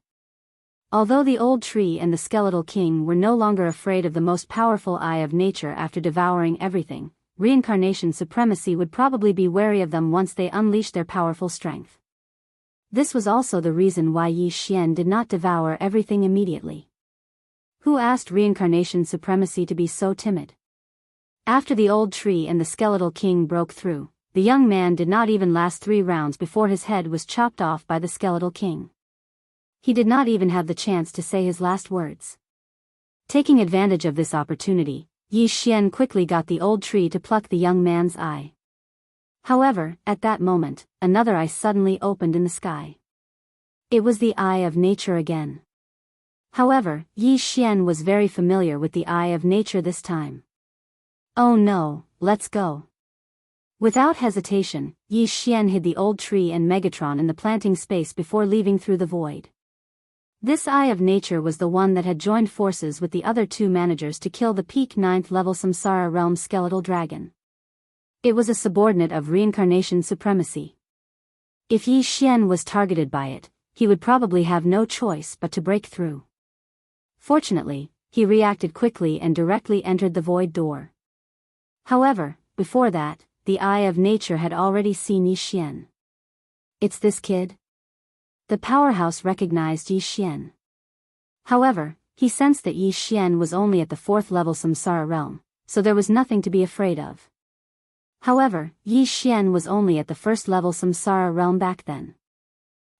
Although the old tree and the skeletal king were no longer afraid of the most powerful eye of nature after devouring everything, reincarnation supremacy would probably be wary of them once they unleashed their powerful strength. This was also the reason why Yi Xian did not devour everything immediately. Who asked reincarnation supremacy to be so timid? After the old tree and the skeletal king broke through, the young man did not even last 3 rounds before his head was chopped off by the skeletal king. He did not even have the chance to say his last words. Taking advantage of this opportunity, Yi Xian quickly got the old tree to pluck the young man's eye. However, at that moment, another eye suddenly opened in the sky. It was the eye of nature again. However, Yi Xian was very familiar with the eye of nature this time. Oh no, let's go. Without hesitation, Yi Xian hid the old tree and Megatron in the planting space before leaving through the void. This eye of nature was the one that had joined forces with the other 2 managers to kill the peak 9th level Samsara realm skeletal dragon. It was a subordinate of reincarnation supremacy. If Yi Xian was targeted by it, he would probably have no choice but to break through. Fortunately, he reacted quickly and directly entered the void door. However, before that, the eye of nature had already seen Yi Xian. It's this kid? The powerhouse recognized Yi Xian. However, he sensed that Yi Xian was only at the 4th level Samsara realm, so there was nothing to be afraid of. However, Yi Xian was only at the 1st level Samsara realm back then.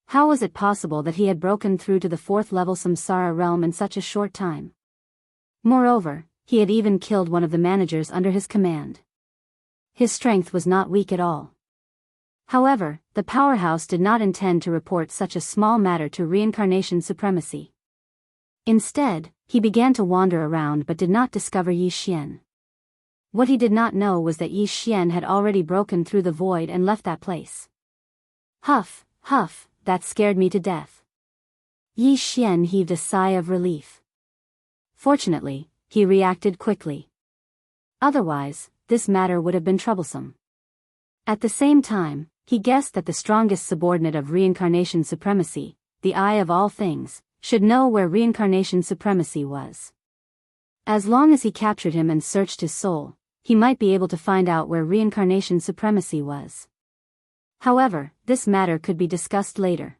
How was it possible that he had broken through to the 4th level Samsara realm in such a short time? Moreover, he had even killed one of the managers under his command. His strength was not weak at all. However, the powerhouse did not intend to report such a small matter to reincarnation supremacy. Instead, he began to wander around but did not discover Yi Xian. What he did not know was that Yi Xian had already broken through the void and left that place. Huff, huff, that scared me to death. Yi Xian heaved a sigh of relief. Fortunately, he reacted quickly. Otherwise, this matter would have been troublesome. At the same time, he guessed that the strongest subordinate of reincarnation supremacy, the eye of all things, should know where reincarnation supremacy was. As long as he captured him and searched his soul, he might be able to find out where reincarnation supremacy was. However, this matter could be discussed later.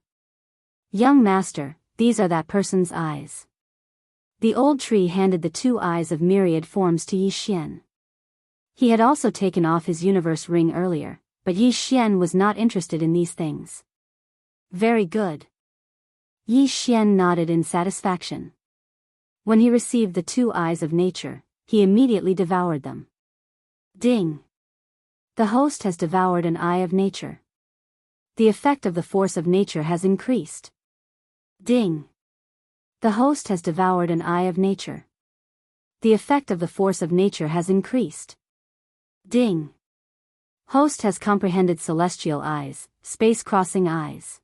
Young master, these are that person's eyes. The old tree handed the 2 eyes of myriad forms to Yi Xian. He had also taken off his universe ring earlier, but Yi Xian was not interested in these things. Very good. Yi Xian nodded in satisfaction. When he received the 2 eyes of nature, he immediately devoured them. Ding! The host has devoured an eye of nature. The effect of the force of nature has increased. Ding! The host has devoured an eye of nature. The effect of the force of nature has increased. Ding! Host has comprehended celestial eyes, space-crossing eyes.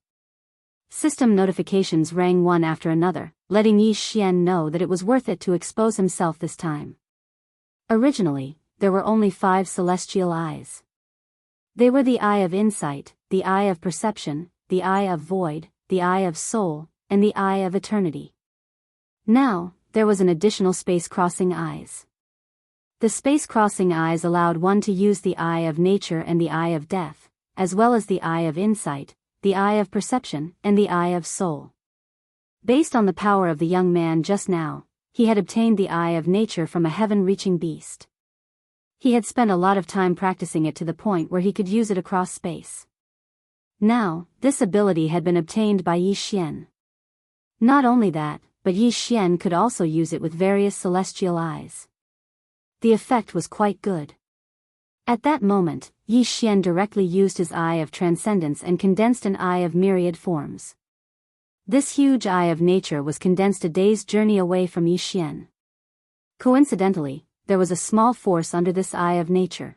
System notifications rang one after another, letting Yi Xian know that it was worth it to expose himself this time. Originally, there were only 5 celestial eyes. They were the eye of insight, the eye of perception, the eye of void, the eye of soul, and the eye of eternity. Now, there was an additional space-crossing eyes. The space-crossing eyes allowed one to use the eye of nature and the eye of death, as well as the eye of insight, the eye of perception, and the eye of soul. Based on the power of the young man just now, he had obtained the eye of nature from a heaven-reaching beast. He had spent a lot of time practicing it to the point where he could use it across space. Now, this ability had been obtained by Yi Xian. Not only that, but Yi Xian could also use it with various celestial eyes. The effect was quite good. At that moment, Yi Xian directly used his eye of transcendence and condensed an eye of myriad forms. This huge eye of nature was condensed a day's journey away from Yi Xian. Coincidentally, there was a small force under this eye of nature.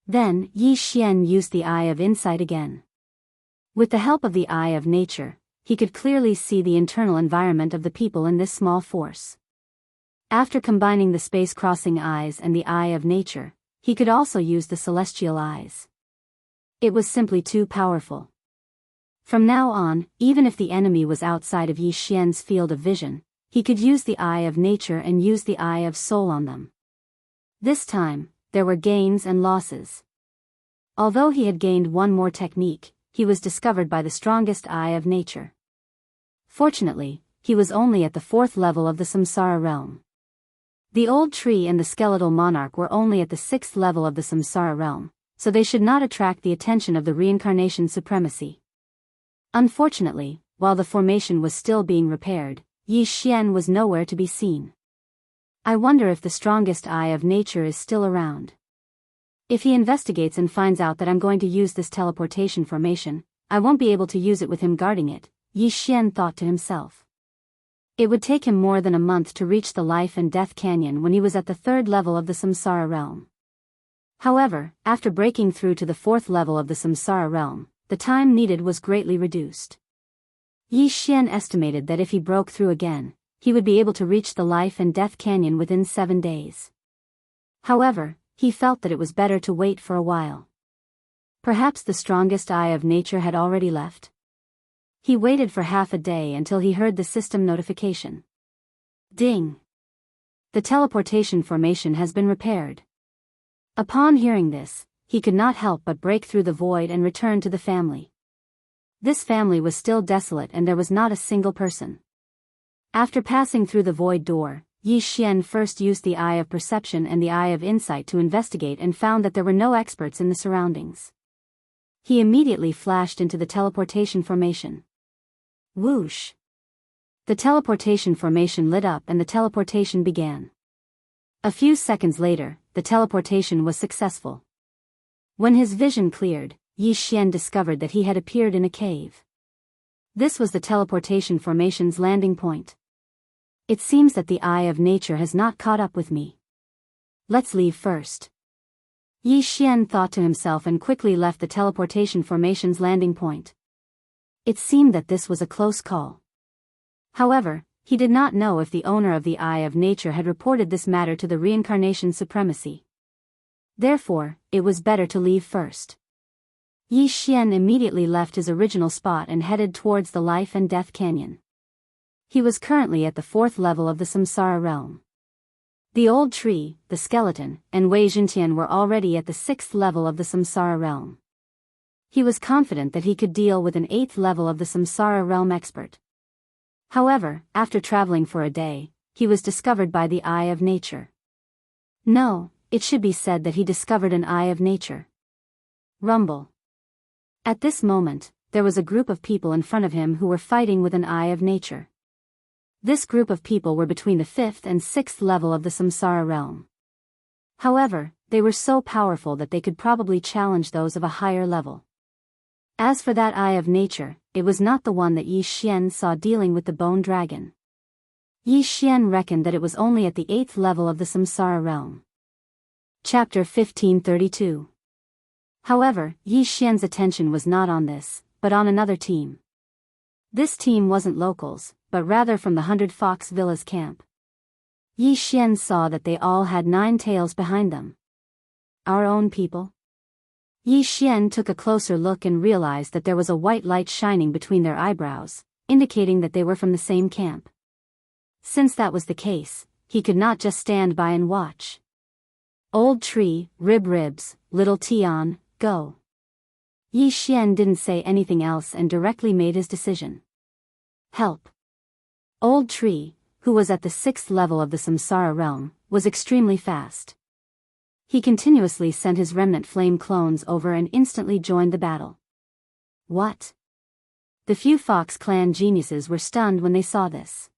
Then, Yi Xian used the eye of insight again. With the help of the eye of nature, he could clearly see the internal environment of the people in this small force. After combining the space-crossing eyes and the eye of nature, he could also use the celestial eyes. It was simply too powerful. From now on, even if the enemy was outside of Yi Xian's field of vision, he could use the eye of nature and use the eye of soul on them. This time, there were gains and losses. Although he had gained one more technique, he was discovered by the strongest eye of nature. Fortunately, he was only at the 4th level of the samsara realm. The old tree and the skeletal monarch were only at the 6th level of the samsara realm, so they should not attract the attention of the reincarnation supremacy. Unfortunately, while the formation was still being repaired, Yi Xian was nowhere to be seen. I wonder if the strongest eye of nature is still around. If he investigates and finds out that I'm going to use this teleportation formation, I won't be able to use it with him guarding it, Yi Xian thought to himself. It would take him more than a month to reach the life and death canyon when he was at the 3rd level of the samsara realm. However, after breaking through to the 4th level of the samsara realm, the time needed was greatly reduced. Yi Xian estimated that if he broke through again, he would be able to reach the life and death canyon within 7 days. However, he felt that it was better to wait for a while. Perhaps the strongest eye of nature had already left. He waited for half a day until he heard the system notification. Ding! The teleportation formation has been repaired. Upon hearing this, he could not help but break through the void and return to the family. This family was still desolate and there was not a single person. After passing through the void door, Yi Xian first used the eye of perception and the eye of insight to investigate and found that there were no experts in the surroundings. He immediately flashed into the teleportation formation. Whoosh! The teleportation formation lit up and the teleportation began. A few seconds later, the teleportation was successful. When his vision cleared, Yi Xian discovered that he had appeared in a cave. This was the teleportation formation's landing point. It seems that the eye of nature has not caught up with me. Let's leave first. Yi Xian thought to himself and quickly left the teleportation formation's landing point. It seemed that this was a close call. However, he did not know if the owner of the eye of nature had reported this matter to the reincarnation supremacy. Therefore, it was better to leave first. Yi Xian immediately left his original spot and headed towards the life and death canyon. He was currently at the 4th level of the samsara realm. The old tree, the skeleton, and Wei Jintian were already at the 6th level of the samsara realm. He was confident that he could deal with an 8th level of the samsara realm expert. However, after traveling for a day, he was discovered by the eye of nature. No, it should be said that he discovered an eye of nature. Rumble. At this moment, there was a group of people in front of him who were fighting with an eye of nature. This group of people were between the 5th and 6th level of the samsara realm. However, they were so powerful that they could probably challenge those of a higher level. As for that eye of nature, it was not the one that Yi Xian saw dealing with the bone dragon. Yi Xian reckoned that it was only at the 8th level of the samsara realm. Chapter 1532. However, Yi Xian's attention was not on this, but on another team. This team wasn't locals, but rather from the 100 Fox Villa's camp. Yi Xian saw that they all had 9 tails behind them. Our own people? Yi Xian took a closer look and realized that there was a white light shining between their eyebrows, indicating that they were from the same camp. Since that was the case, he could not just stand by and watch. Old tree, ribs, little Tian, go. Yi Xian didn't say anything else and directly made his decision. Help. Old tree, who was at the 6th level of the samsara realm, was extremely fast. He continuously sent his remnant flame clones over and instantly joined the battle. What? The few Fox clan geniuses were stunned when they saw this.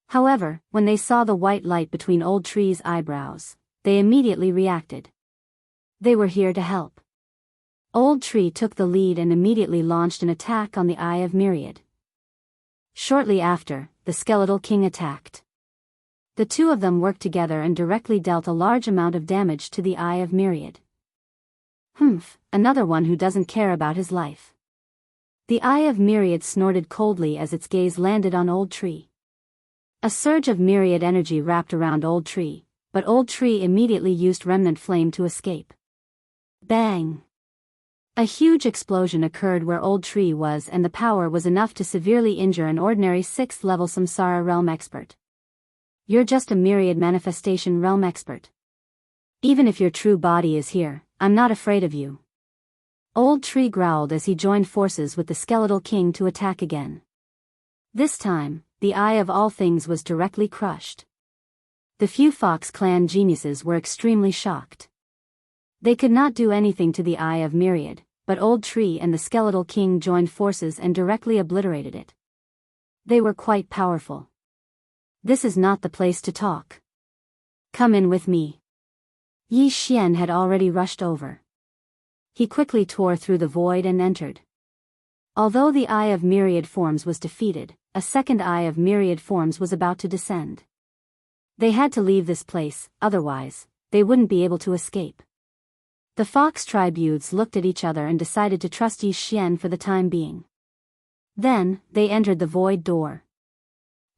However, when they saw the white light between Old Tree's eyebrows, they immediately reacted. They were here to help. Old Tree took the lead and immediately launched an attack on the Eye of Myriad. Shortly after, the Skeletal King attacked. The two of them worked together and directly dealt a large amount of damage to the Eye of Myriad. Another one who doesn't care about his life. The Eye of Myriad snorted coldly as its gaze landed on Old Tree. A surge of myriad energy wrapped around Old Tree, but Old Tree immediately used Remnant Flame to escape. Bang! A huge explosion occurred where Old Tree was, and the power was enough to severely injure an ordinary 6th level Samsara realm expert. You're just a myriad manifestation realm expert. Even if your true body is here, I'm not afraid of you. Old Tree growled as he joined forces with the Skeletal King to attack again. This time, the Eye of all things was directly crushed. The few Fox clan geniuses were extremely shocked. They could not do anything to the Eye of Myriad, but Old Tree and the Skeletal King joined forces and directly obliterated it. They were quite powerful. This is not the place to talk. Come in with me. Yi Xian had already rushed over. He quickly tore through the void and entered. Although the Eye of Myriad Forms was defeated, a second Eye of Myriad Forms was about to descend. They had to leave this place, otherwise, they wouldn't be able to escape. The Fox tribe youths looked at each other and decided to trust Yi Xian for the time being. Then, they entered the void door.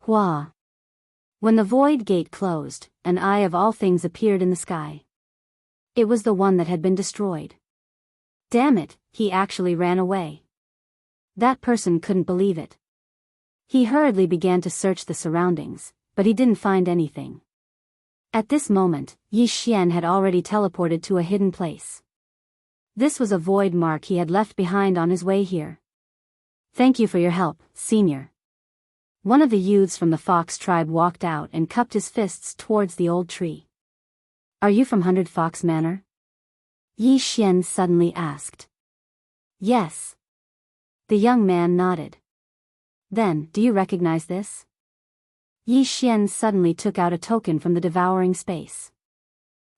Hua! When the void gate closed, an Eye of all things appeared in the sky. It was the one that had been destroyed. Damn it, he actually ran away. That person couldn't believe it. He hurriedly began to search the surroundings, but he didn't find anything. At this moment, Yi Xian had already teleported to a hidden place. This was a void mark he had left behind on his way here. Thank you for your help, Senior. One of the youths from the Fox tribe walked out and cupped his fists towards the Old Tree. Are you from 100 Fox Manor? Yi Xian suddenly asked. Yes. The young man nodded. Then, do you recognize this? Yi Xian suddenly took out a token from the devouring space.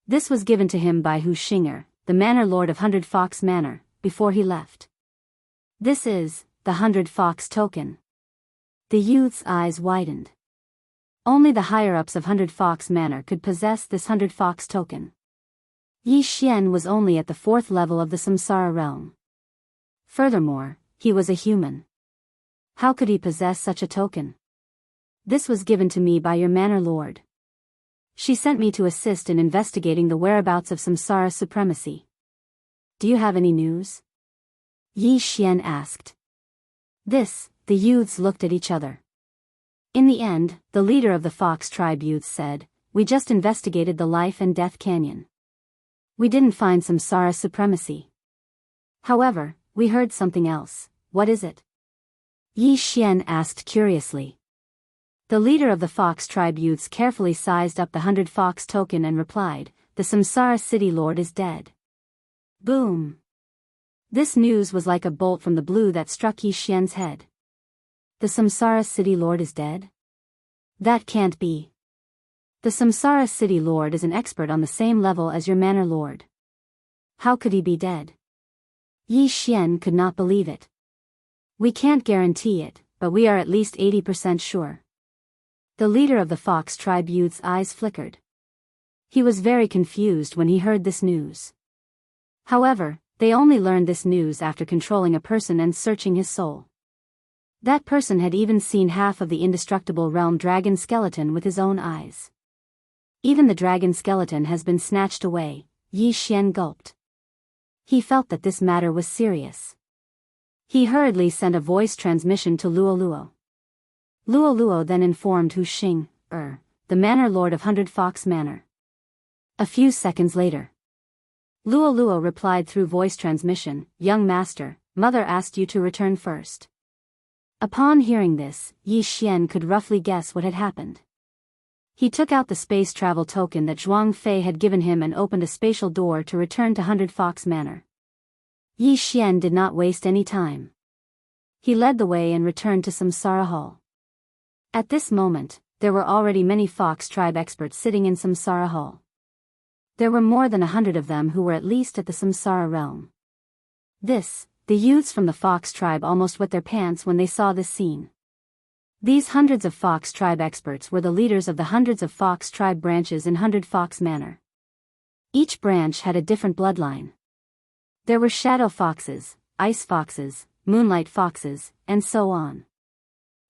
This was given to him by Hu Xinger, the Manor Lord of 100 Fox Manor, before he left. This is the 100 Fox token. The youth's eyes widened. Only the higher-ups of 100 Fox Manor could possess this 100 Fox token. Yi Xian was only at the 4th level of the Samsara realm. Furthermore, he was a human. How could he possess such a token? This was given to me by your Manor Lord. She sent me to assist in investigating the whereabouts of Samsara supremacy. Do you have any news? Yi Xian asked. The youths looked at each other. In the end, the leader of the Fox tribe youths said, we just investigated the Life and Death Canyon. We didn't find Samsara supremacy. However, we heard something else. What is it? Yi Xian asked curiously. The leader of the Fox tribe youths carefully sized up the 100 Fox token and replied, the Samsara City Lord is dead. Boom! This news was like a bolt from the blue that struck Yi Xian's head. The Samsara City Lord is dead? That can't be. The Samsara City Lord is an expert on the same level as your Manor Lord. How could he be dead? Yi Xian could not believe it. We can't guarantee it, but we are at least 80% sure. The leader of the Fox tribe youth's eyes flickered. He was very confused when he heard this news. However, they only learned this news after controlling a person and searching his soul. That person had even seen half of the indestructible realm dragon skeleton with his own eyes. Even the dragon skeleton has been snatched away, Yi Xian gulped. He felt that this matter was serious. He hurriedly sent a voice transmission to Luo Luo. Luo Luo then informed Hu Xing, the manor lord of 100 Fox Manor. A few seconds later, Luo Luo replied through voice transmission, "Young master, mother asked you to return first." Upon hearing this, Yi Xian could roughly guess what had happened. He took out the space travel token that Zhuang Fei had given him and opened a spatial door to return to 100 Fox Manor. Yi Xian did not waste any time. He led the way and returned to Samsara Hall. At this moment, there were already many Fox tribe experts sitting in Samsara Hall. There were more than 100 of them who were at least at the Samsara realm. The youths from the Fox tribe almost wet their pants when they saw this scene. These hundreds of Fox tribe experts were the leaders of the hundreds of Fox tribe branches in 100 Fox Manor. Each branch had a different bloodline. There were shadow foxes, ice foxes, moonlight foxes, and so on.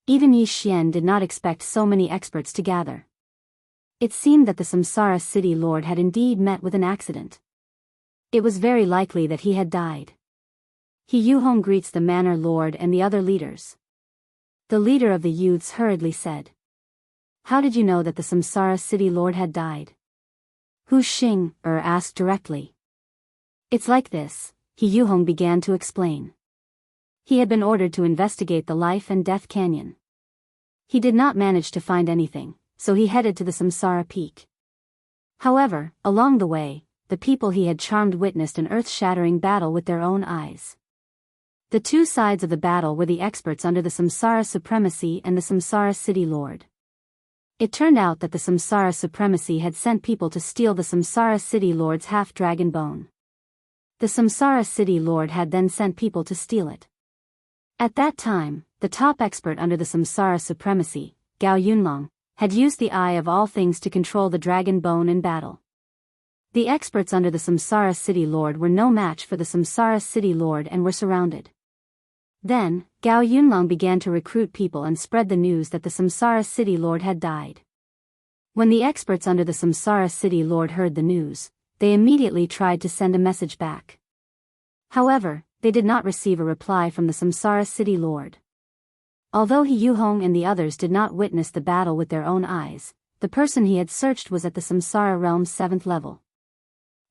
Even Yi Xian did not expect so many experts to gather. It seemed that the Samsara city lord had indeed met with an accident. It was very likely that he had died. He Yuhong greets the manor lord and the other leaders. The leader of the youths hurriedly said, "How did you know that the Samsara city lord had died?" Hu Xing asked directly. "It's like this," He Yuhong began to explain. He had been ordered to investigate the Life and Death Canyon. He did not manage to find anything, so he headed to the Samsara Peak. However, along the way, the people he had charmed witnessed an earth-shattering battle with their own eyes. The two sides of the battle were the experts under the Samsara Supremacy and the Samsara City Lord. It turned out that the Samsara Supremacy had sent people to steal the Samsara City Lord's half-dragon bone. The Samsara City Lord had then sent people to steal it. At that time, the top expert under the Samsara Supremacy, Gao Yunlong, had used the Eye of All Things to control the dragon bone in battle. The experts under the Samsara City Lord were no match for the Samsara City Lord and were surrounded. Then, Gao Yunlong began to recruit people and spread the news that the Samsara City Lord had died. When the experts under the Samsara City Lord heard the news, they immediately tried to send a message back. However, they did not receive a reply from the Samsara City Lord. Although He Yuhong and the others did not witness the battle with their own eyes, the person he had searched was at the Samsara Realm's 7th level.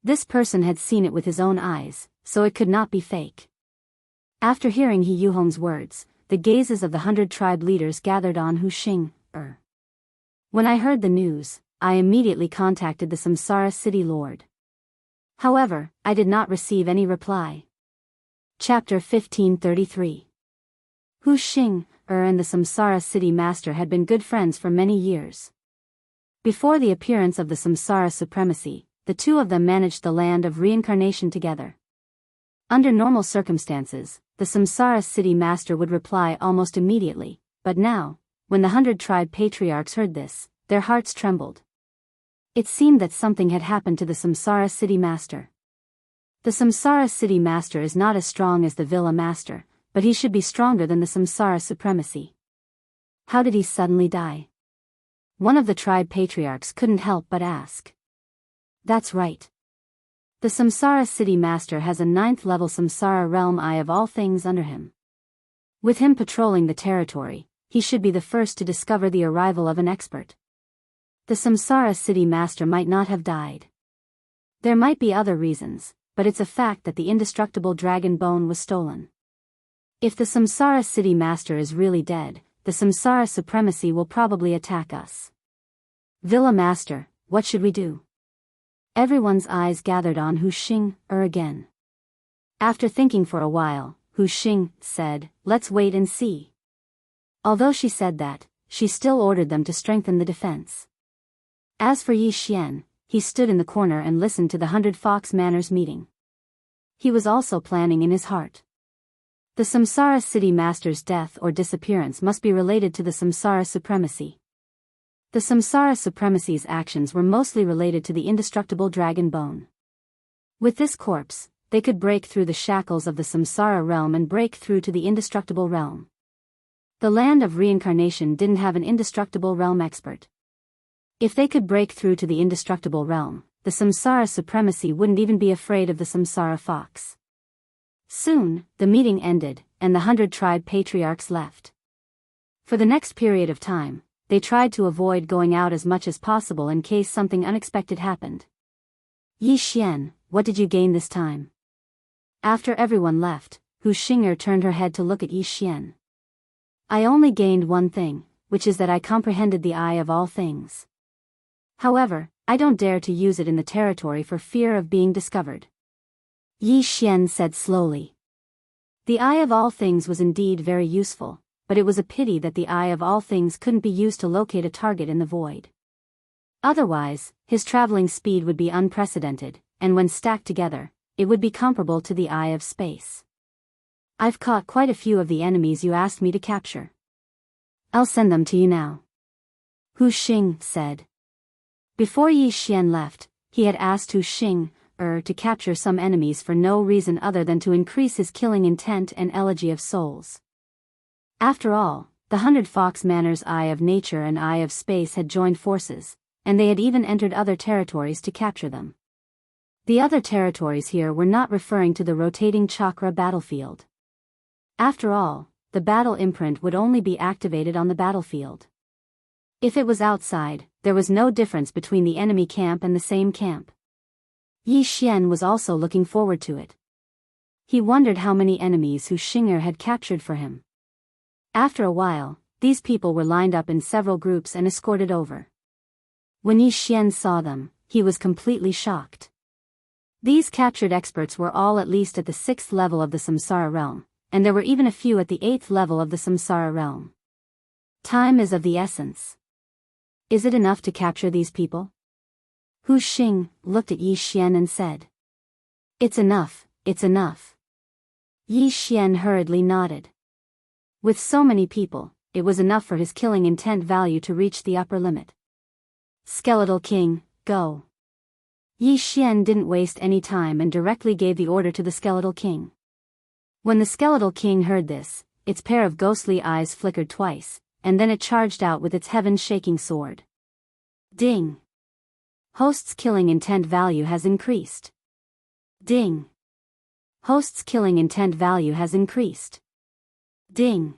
This person had seen it with his own eyes, so it could not be fake. After hearing He Yuhong's words, the gazes of the 100 tribe leaders gathered on Hu Xing. When I heard the news, I immediately contacted the Samsara City Lord. However, I did not receive any reply. Chapter 1533. Hu Xing and the Samsara City Master had been good friends for many years. Before the appearance of the Samsara Supremacy, the two of them managed the land of reincarnation together. Under normal circumstances, the Samsara City Master would reply almost immediately, but now, when the 100 tribe patriarchs heard this, their hearts trembled. It seemed that something had happened to the Samsara City Master. The Samsara City Master is not as strong as the Villa Master, but he should be stronger than the Samsara Supremacy. How did he suddenly die? One of the tribe patriarchs couldn't help but ask. That's right. The Samsara City Master has a 9th level Samsara Realm Eye of All Things under him. With him patrolling the territory, he should be the first to discover the arrival of an expert. The Samsara City Master might not have died. There might be other reasons, but it's a fact that the indestructible dragon bone was stolen. If the Samsara City Master is really dead, the Samsara Supremacy will probably attack us. Villa Master, what should we do? Everyone's eyes gathered on Hu Xing again. After thinking for a while, Hu Xing said, "Let's wait and see." Although she said that, she still ordered them to strengthen the defense. As for Yi Xian, he stood in the corner and listened to the 100 Fox Manor's meeting. He was also planning in his heart. The Samsara City Master's death or disappearance must be related to the Samsara Supremacy. The Samsara Supremacy's actions were mostly related to the indestructible dragon bone. With this corpse, they could break through the shackles of the Samsara realm and break through to the indestructible realm. The land of reincarnation didn't have an indestructible realm expert. If they could break through to the indestructible realm, the Samsara Supremacy wouldn't even be afraid of the Samsara Fox. Soon, the meeting ended, and the 100 tribe patriarchs left. For the next period of time, they tried to avoid going out as much as possible in case something unexpected happened. Yi Xian, what did you gain this time? After everyone left, Hu Xing'er turned her head to look at Yi Xian. I only gained one thing, which is that I comprehended the eye of all things. However, I don't dare to use it in the territory for fear of being discovered. Yi Xian said slowly. The eye of all things was indeed very useful, but it was a pity that the eye of all things couldn't be used to locate a target in the void. Otherwise, his traveling speed would be unprecedented, and when stacked together, it would be comparable to the eye of space. I've caught quite a few of the enemies you asked me to capture. I'll send them to you now. Hu Xing said. Before Yi Xian left, he had asked Hu Xing'er to capture some enemies for no reason other than to increase his killing intent and elegy of souls. After all, the 100 Fox Manor's Eye of Nature and Eye of Space had joined forces, and they had even entered other territories to capture them. The other territories here were not referring to the rotating chakra battlefield. After all, the battle imprint would only be activated on the battlefield. If it was outside, there was no difference between the enemy camp and the same camp. Yi Xian was also looking forward to it. He wondered how many enemies Hu Xing'er had captured for him. After a while, these people were lined up in several groups and escorted over. When Yi Xian saw them, he was completely shocked. These captured experts were all at least at the 6th level of the Samsara realm, and there were even a few at the 8th level of the Samsara realm. Time is of the essence. Is it enough to capture these people? Hu Xing looked at Yi Xian and said. It's enough, it's enough. Yi Xian hurriedly nodded. With so many people, it was enough for his killing intent value to reach the upper limit. Skeletal King, go. Yi Xian didn't waste any time and directly gave the order to the Skeletal King. When the Skeletal King heard this, its pair of ghostly eyes flickered twice, and then it charged out with its heaven-shaking sword. Ding! Host's killing intent value has increased. Ding! Host's killing intent value has increased. Ding!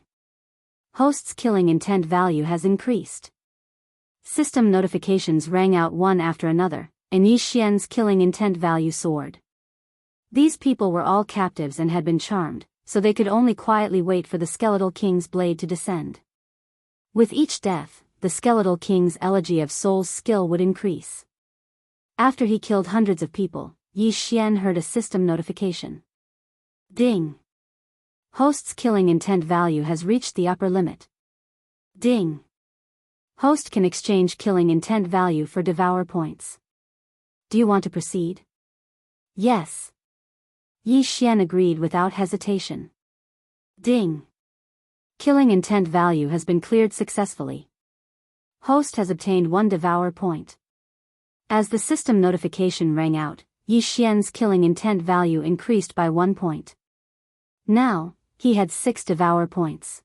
Host's killing intent value has increased. System notifications rang out one after another, and Yi Xian's killing intent value soared. These people were all captives and had been charmed, so they could only quietly wait for the Skeletal King's blade to descend. With each death, the Skeletal King's elegy of souls skill would increase. After he killed hundreds of people, Yi Xian heard a system notification. Ding! Host's killing intent value has reached the upper limit. Ding! Host can exchange killing intent value for devour points. Do you want to proceed? Yes. Yi Xian agreed without hesitation. Ding! Killing intent value has been cleared successfully. Host has obtained 1 devour point. As the system notification rang out, Yi Xian's killing intent value increased by 1 point. Now, he had 6 devour points.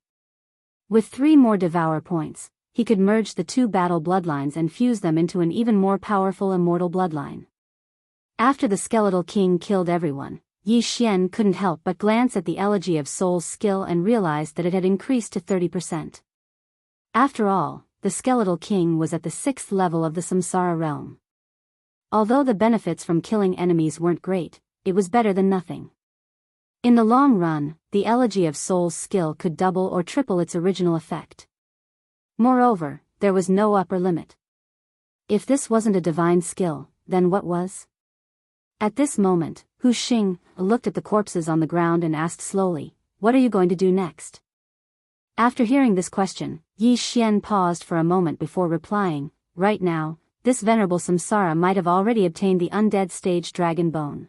With 3 more devour points, he could merge the 2 battle bloodlines and fuse them into an even more powerful immortal bloodline. After the Skeletal King killed everyone, Yi Xian couldn't help but glance at the elegy of souls skill and realized that it had increased to 30%. After all, the Skeletal King was at the 6th level of the Samsara realm. Although the benefits from killing enemies weren't great, it was better than nothing. In the long run, the elegy of souls skill could double or triple its original effect. Moreover, there was no upper limit. If this wasn't a divine skill, then what was? At this moment, Hu Xing looked at the corpses on the ground and asked slowly, "What are you going to do next?" After hearing this question, Yi Xian paused for a moment before replying, "Right now, this venerable samsara might have already obtained the undead stage dragon bone.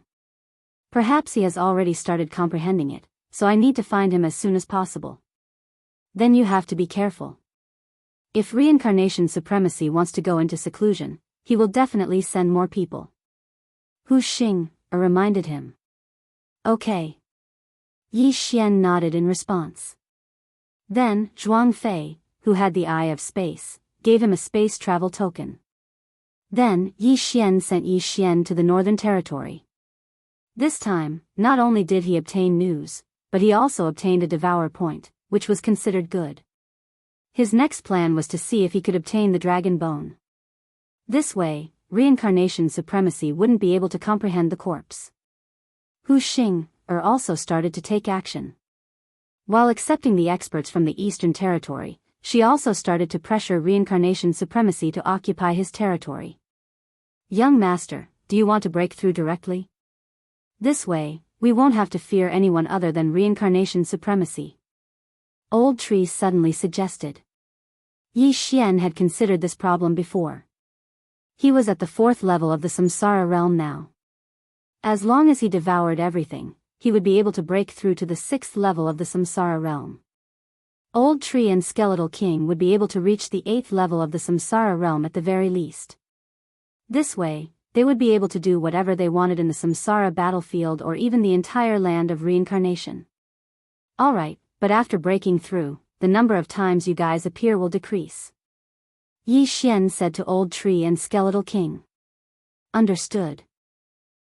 Perhaps he has already started comprehending it, so I need to find him as soon as possible. Then you have to be careful. If reincarnation supremacy wants to go into seclusion, he will definitely send more people." Hu Xing reminded him. Okay. Yi Xian nodded in response. Then, Zhuang Fei, who had the Eye of Space, gave him a space travel token. Then, Yi Xian sent Yi Xian to the Northern Territory. This time, not only did he obtain news, but he also obtained a devour point, which was considered good. His next plan was to see if he could obtain the dragon bone. This way, reincarnation supremacy wouldn't be able to comprehend the corpse. Hu Xing also started to take action. While accepting the experts from the Eastern Territory, she also started to pressure reincarnation supremacy to occupy his territory. Young master, do you want to break through directly? This way, we won't have to fear anyone other than reincarnation supremacy. Old Tree suddenly suggested. Yi Xian had considered this problem before. He was at the 4th level of the samsara realm now. As long as he devoured everything, he would be able to break through to the 6th level of the samsara realm. Old Tree and Skeletal King would be able to reach the 8th level of the samsara realm at the very least. This way, they would be able to do whatever they wanted in the samsara battlefield or even the entire land of reincarnation. Alright, but after breaking through, the number of times you guys appear will decrease. Yi Xian said to Old Tree and Skeletal King. Understood.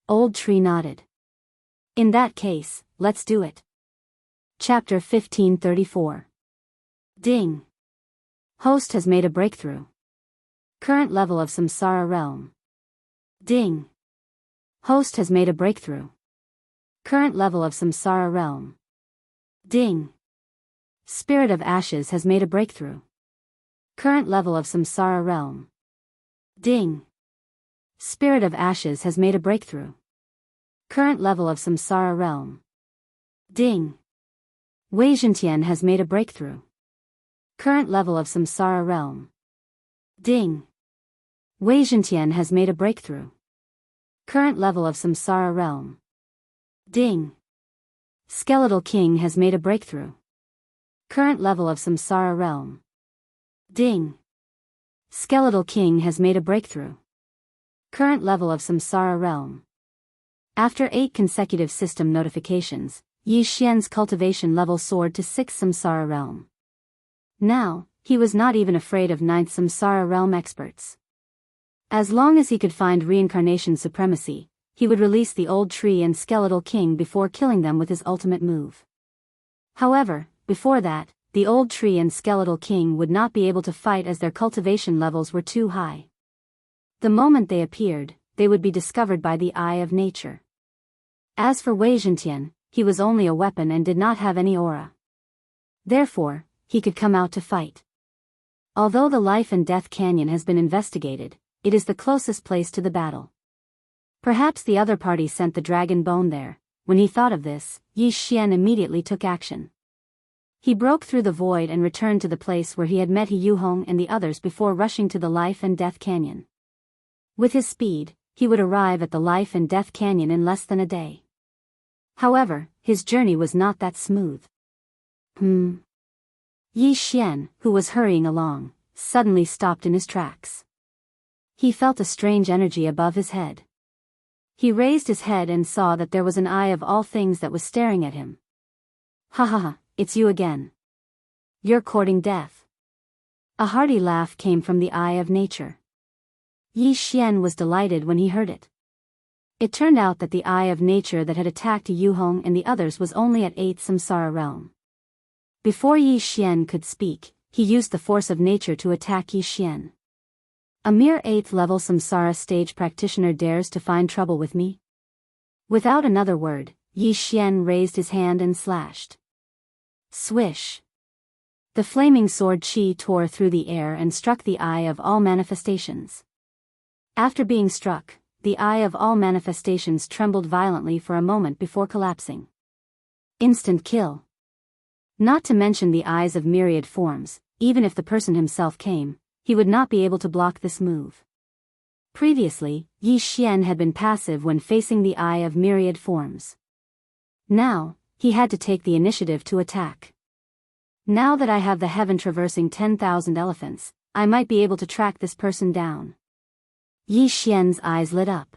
Old Tree nodded. In that case, let's do it. Chapter 1534. Ding. Host has made a breakthrough. Current level of samsara realm. Ding. Host has made a breakthrough. Current level of samsara realm. Ding. Spirit of Ashes has made a breakthrough. Current level of samsara realm. Ding. Spirit of Ashes has made a breakthrough. Current level of samsara realm. Ding. Wei Zhentian has made a breakthrough. Current level of samsara realm. Ding. Wei Zhentian has made a breakthrough. Current level of samsara realm. Ding. Skeletal King has made a breakthrough. Current level of samsara realm. Ding. Skeletal King has made a breakthrough. Current level of samsara realm. After 8 consecutive system notifications, Yi Xian's cultivation level soared to 6th samsara realm. Now, he was not even afraid of 9th samsara realm experts. As long as he could find reincarnation supremacy, he would release the Old Tree and Skeletal King before killing them with his ultimate move. However, before that, the Old Tree and Skeletal King would not be able to fight as their cultivation levels were too high. The moment they appeared, they would be discovered by the eye of nature. As for Wei Zhentian, he was only a weapon and did not have any aura. Therefore, he could come out to fight. Although the Life and Death Canyon has been investigated, it is the closest place to the battle. Perhaps the other party sent the dragon bone there. When he thought of this, Yi Xian immediately took action. He broke through the void and returned to the place where he had met He Yuhong and the others before rushing to the Life and Death Canyon. With his speed, he would arrive at the Life and Death Canyon in less than a day. However, his journey was not that smooth. Yi Xian, who was hurrying along, suddenly stopped in his tracks. He felt a strange energy above his head. He raised his head and saw that there was an eye of all things that was staring at him. Ha ha ha, it's you again. You're courting death. A hearty laugh came from the eye of nature. Yi Xian was delighted when he heard it. It turned out that the eye of nature that had attacked Yu Hong and the others was only at 8th samsara realm. Before Yi Xian could speak, he used the force of nature to attack Yi Xian. A mere 8th level samsara stage practitioner dares to find trouble with me? Without another word, Yi Xian raised his hand and slashed. Swish! The flaming sword Qi tore through the air and struck the eye of all manifestations. After being struck, the eye of all manifestations trembled violently for a moment before collapsing. Instant kill. Not to mention the eyes of myriad forms, even if the person himself came, he would not be able to block this move. Previously, Yi Xian had been passive when facing the eye of myriad forms. Now, he had to take the initiative to attack. Now that I have the heaven traversing 10,000 elephants, I might be able to track this person down. Yi Xian's eyes lit up.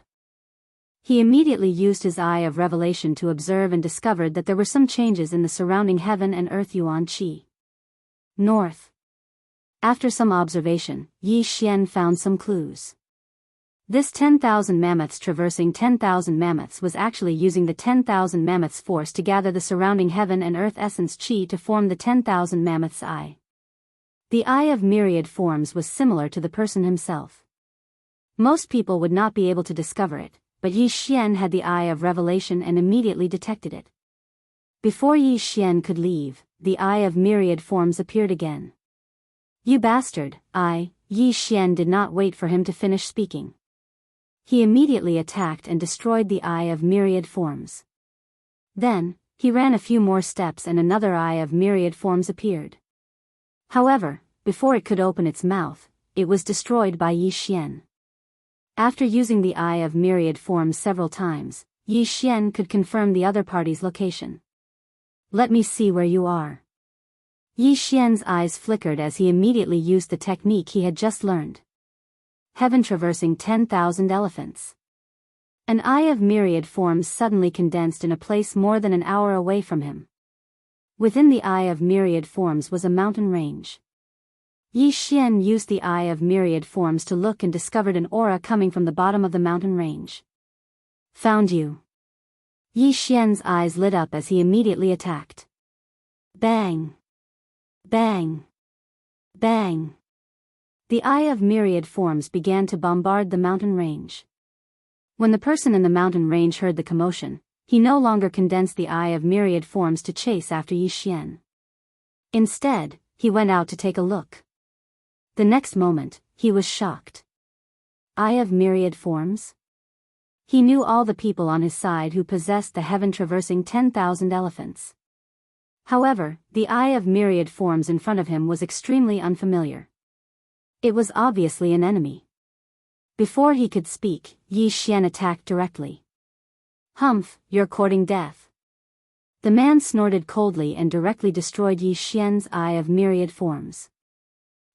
He immediately used his eye of revelation to observe and discovered that there were some changes in the surrounding heaven and earth yuan qi. North. After some observation, Yi Xian found some clues. This 10,000 mammoths traversing 10,000 mammoths was actually using the 10,000 mammoths force to gather the surrounding heaven and earth essence qi to form the 10,000 mammoths eye. The eye of myriad forms was similar to the person himself. Most people would not be able to discover it, but Yi Xian had the eye of revelation and immediately detected it. Before Yi Xian could leave, the eye of myriad forms appeared again. "You bastard, Yi Xian did not wait for him to finish speaking. He immediately attacked and destroyed the eye of myriad forms. Then, he ran a few more steps and another eye of myriad forms appeared. However, before it could open its mouth, it was destroyed by Yi Xian. After using the eye of myriad forms several times, Yi Xian could confirm the other party's location. "Let me see where you are." Yi Xian's eyes flickered as he immediately used the technique he had just learned. Heaven traversing 10,000 elephants. An eye of myriad forms suddenly condensed in a place more than an hour away from him. Within the eye of myriad forms was a mountain range. Yi Xian used the eye of myriad forms to look and discovered an aura coming from the bottom of the mountain range. "Found you." Yi Xian's eyes lit up as he immediately attacked. Bang! Bang! Bang! The eye of myriad forms began to bombard the mountain range. When the person in the mountain range heard the commotion, he no longer condensed the eye of myriad forms to chase after Yi Xian. Instead, he went out to take a look. The next moment, he was shocked. Eye of myriad forms? He knew all the people on his side who possessed the heaven-traversing 10,000 elephants. However, the eye of myriad forms in front of him was extremely unfamiliar. It was obviously an enemy. Before he could speak, Yi Xian attacked directly. "Humph, you're courting death." The man snorted coldly and directly destroyed Yi Xian's eye of myriad forms.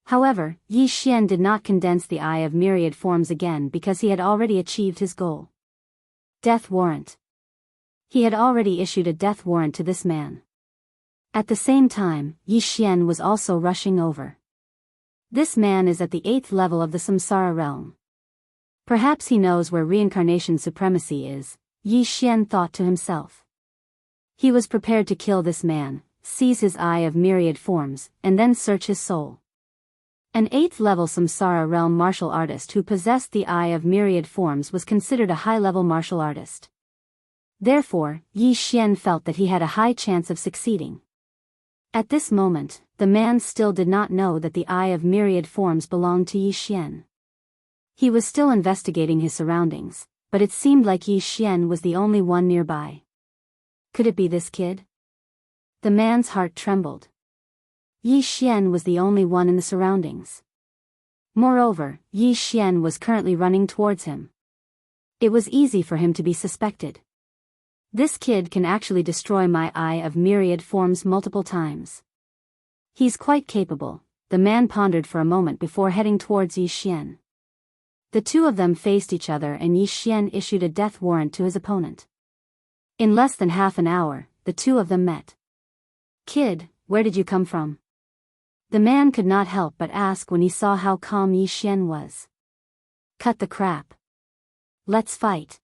However, Yi Xian did not condense the eye of myriad forms again because he had already achieved his goal. Death warrant. He had already issued a death warrant to this man. At the same time, Yi Xian was also rushing over. This man is at the 8th level of the samsara realm. Perhaps he knows where reincarnation supremacy is, Yi Xian thought to himself. He was prepared to kill this man, seize his eye of myriad forms, and then search his soul. An 8th level samsara realm martial artist who possessed the eye of myriad forms was considered a high-level martial artist. Therefore, Yi Xian felt that he had a high chance of succeeding. At this moment, the man still did not know that the eye of myriad forms belonged to Yi Xian. He was still investigating his surroundings, but it seemed like Yi Xian was the only one nearby. Could it be this kid? The man's heart trembled. Yi Xian was the only one in the surroundings. Moreover, Yi Xian was currently running towards him. It was easy for him to be suspected. This kid can actually destroy my eye of myriad forms multiple times. He's quite capable, the man pondered for a moment before heading towards Yi Xian. The two of them faced each other and Yi Xian issued a death warrant to his opponent. In less than half an hour, the two of them met. "Kid, where did you come from?" The man could not help but ask when he saw how calm Yi Xian was. "Cut the crap. Let's fight."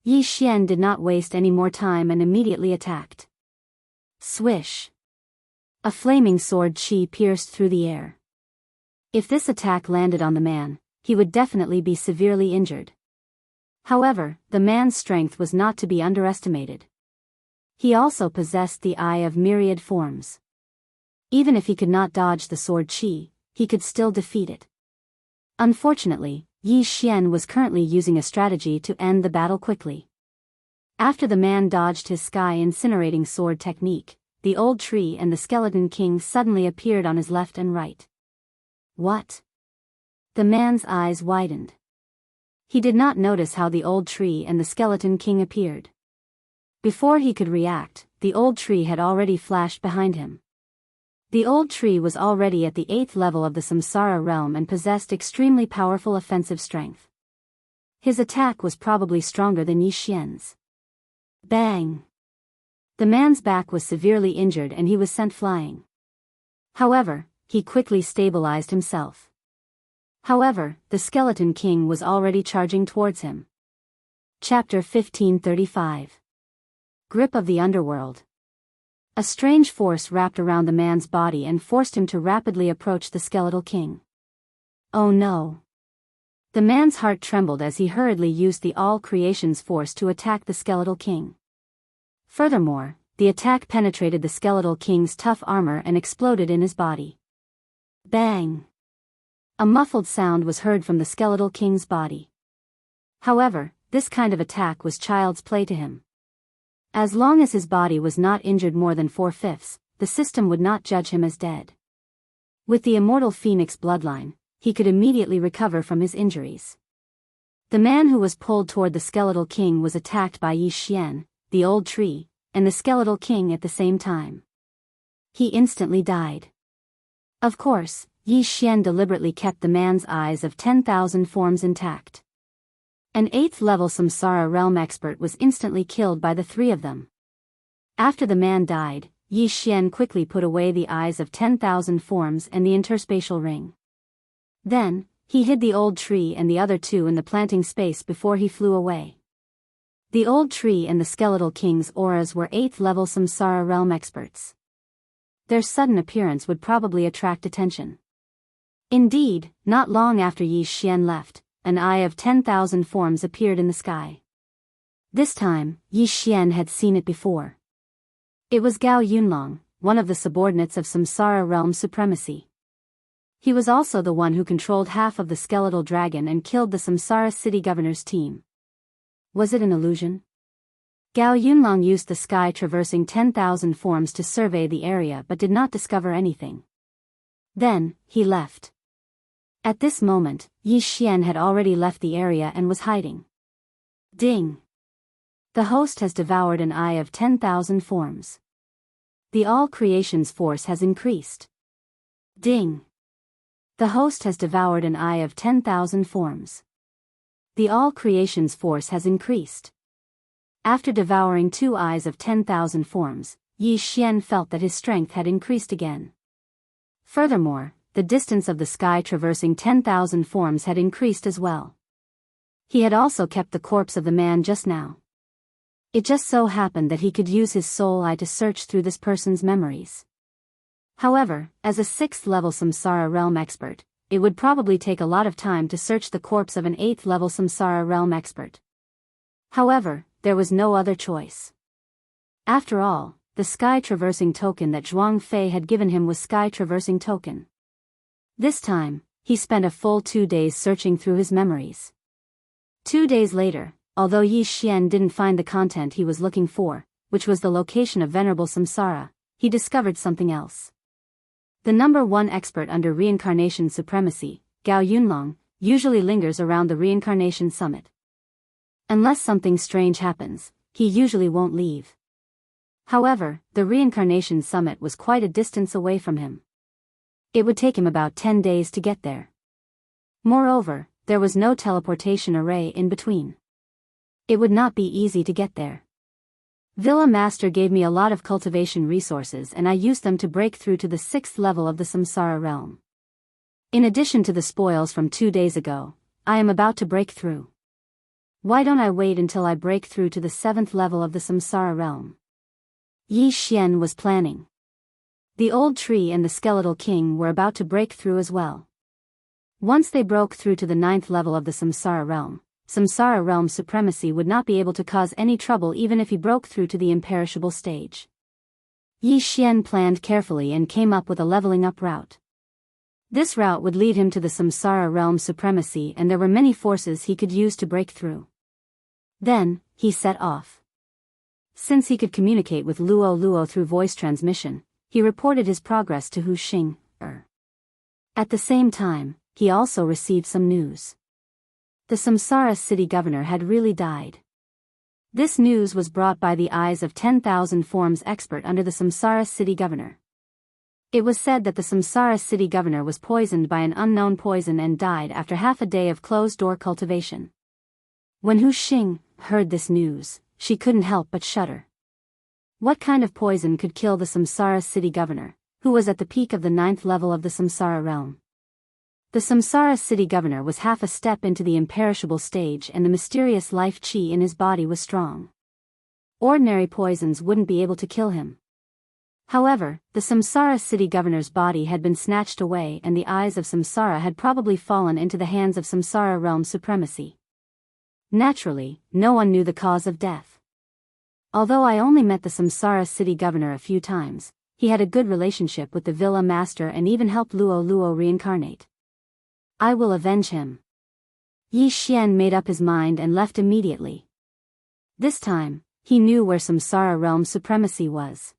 Yi Xian did not waste any more time and immediately attacked. Swish! A flaming sword chi pierced through the air. If this attack landed on the man, he would definitely be severely injured. However, the man's strength was not to be underestimated. He also possessed the eye of myriad forms. Even if he could not dodge the sword chi, he could still defeat it. Unfortunately, Yi Xian was currently using a strategy to end the battle quickly. After the man dodged his sky incinerating sword technique, the old tree and the skeleton king suddenly appeared on his left and right. What? The man's eyes widened. He did not notice how the old tree and the skeleton king appeared. Before he could react, the old tree had already flashed behind him. The old tree was already at the 8th level of the samsara realm and possessed extremely powerful offensive strength. His attack was probably stronger than Yi Xian's. Bang! The man's back was severely injured and he was sent flying. However, he quickly stabilized himself. However, the skeleton king was already charging towards him. Chapter 1535. Grip of the Underworld. A strange force wrapped around the man's body and forced him to rapidly approach the skeletal king. Oh no! The man's heart trembled as he hurriedly used the all creation's force to attack the skeletal king. Furthermore, the attack penetrated the skeletal king's tough armor and exploded in his body. Bang! A muffled sound was heard from the skeletal king's body. However, this kind of attack was child's play to him. As long as his body was not injured more than 4/5, the system would not judge him as dead. With the immortal phoenix bloodline, he could immediately recover from his injuries. The man who was pulled toward the skeletal king was attacked by Yi Xian, the old tree, and the skeletal king at the same time. He instantly died. Of course, Yi Xian deliberately kept the man's eyes of 10,000 forms intact. An 8th level Samsara realm expert was instantly killed by the three of them. After the man died, Yi Xian quickly put away the eyes of 10,000 forms and the interspatial ring. Then, he hid the old tree and the other two in the planting space before he flew away. The old tree and the skeletal king's auras were 8th level Samsara realm experts. Their sudden appearance would probably attract attention. Indeed, not long after Yi Xian left, an eye of 10,000 forms appeared in the sky. This time, Yi Xian had seen it before. It was Gao Yunlong, one of the subordinates of Samsara realm supremacy. He was also the one who controlled half of the skeletal dragon and killed the Samsara city governor's team. Was it an illusion? Gao Yunlong used the sky-traversing 10,000 forms to survey the area but did not discover anything. Then, he left. At this moment, Yi Xian had already left the area and was hiding. Ding! The host has devoured an eye of 10,000 forms. The all creation's force has increased. Ding! The host has devoured an eye of 10,000 forms. The all creation's force has increased. After devouring 2 eyes of 10,000 forms, Yi Xian felt that his strength had increased again. Furthermore, the distance of the sky traversing 10,000 forms had increased as well. He had also kept the corpse of the man just now. It just so happened that he could use his soul eye to search through this person's memories. However, as a 6th level Samsara realm expert, it would probably take a lot of time to search the corpse of an 8th level Samsara realm expert. However, there was no other choice. After all, the sky-traversing token that Zhuang Fei had given him was sky-traversing token. This time, he spent a full 2 days searching through his memories. 2 days later, although Yi Xian didn't find the content he was looking for, which was the location of Venerable Samsara, he discovered something else. The number 1 expert under reincarnation supremacy, Gao Yunlong, usually lingers around the reincarnation summit. Unless something strange happens, he usually won't leave. However, the reincarnation summit was quite a distance away from him. It would take him about 10 days to get there. Moreover, there was no teleportation array in between. It would not be easy to get there. Villa Master gave me a lot of cultivation resources and I used them to break through to the 6th level of the Samsara realm. In addition to the spoils from 2 days ago, I am about to break through. Why don't I wait until I break through to the 7th level of the Samsara realm? Yi Xian was planning. The old tree and the skeletal king were about to break through as well. Once they broke through to the 9th level of the Samsara realm supremacy would not be able to cause any trouble even if he broke through to the imperishable stage. Yi Xian planned carefully and came up with a leveling up route. This route would lead him to the Samsara realm supremacy and there were many forces he could use to break through. Then, he set off. Since he could communicate with Luo through voice transmission, he reported his progress to Hu Xing. At the same time, he also received some news. The Samsara city governor had really died. This news was brought by the eyes of 10,000 forms expert under the Samsara city governor. It was said that the Samsara city governor was poisoned by an unknown poison and died after half a day of closed-door cultivation. When Hu Xing heard this news, she couldn't help but shudder. What kind of poison could kill the Samsara city governor, who was at the peak of the 9th level of the Samsara realm? The Samsara city governor was half a step into the imperishable stage and the mysterious life qi in his body was strong. Ordinary poisons wouldn't be able to kill him. However, the Samsara city governor's body had been snatched away and the eyes of Samsara had probably fallen into the hands of Samsara realm supremacy. Naturally, no one knew the cause of death. Although I only met the Samsara city governor a few times, he had a good relationship with the villa master and even helped Luo reincarnate. I will avenge him. Yi Xian made up his mind and left immediately. This time, he knew where Samsara realm supremacy was.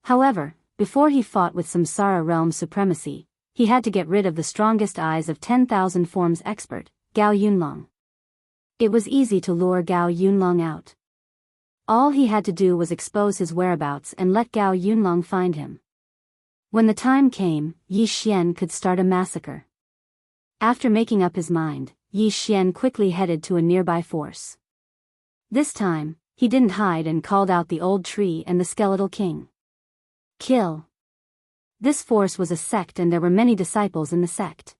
However, before he fought with Samsara realm supremacy, he had to get rid of the strongest eyes of 10,000 forms expert, Gao Yunlong. It was easy to lure Gao Yunlong out. All he had to do was expose his whereabouts and let Gao Yunlong find him. When the time came, Yi Xian could start a massacre. After making up his mind, Yi Xian quickly headed to a nearby force. This time, he didn't hide and called out the old tree and the skeletal king. Kill. This force was a sect and there were many disciples in the sect.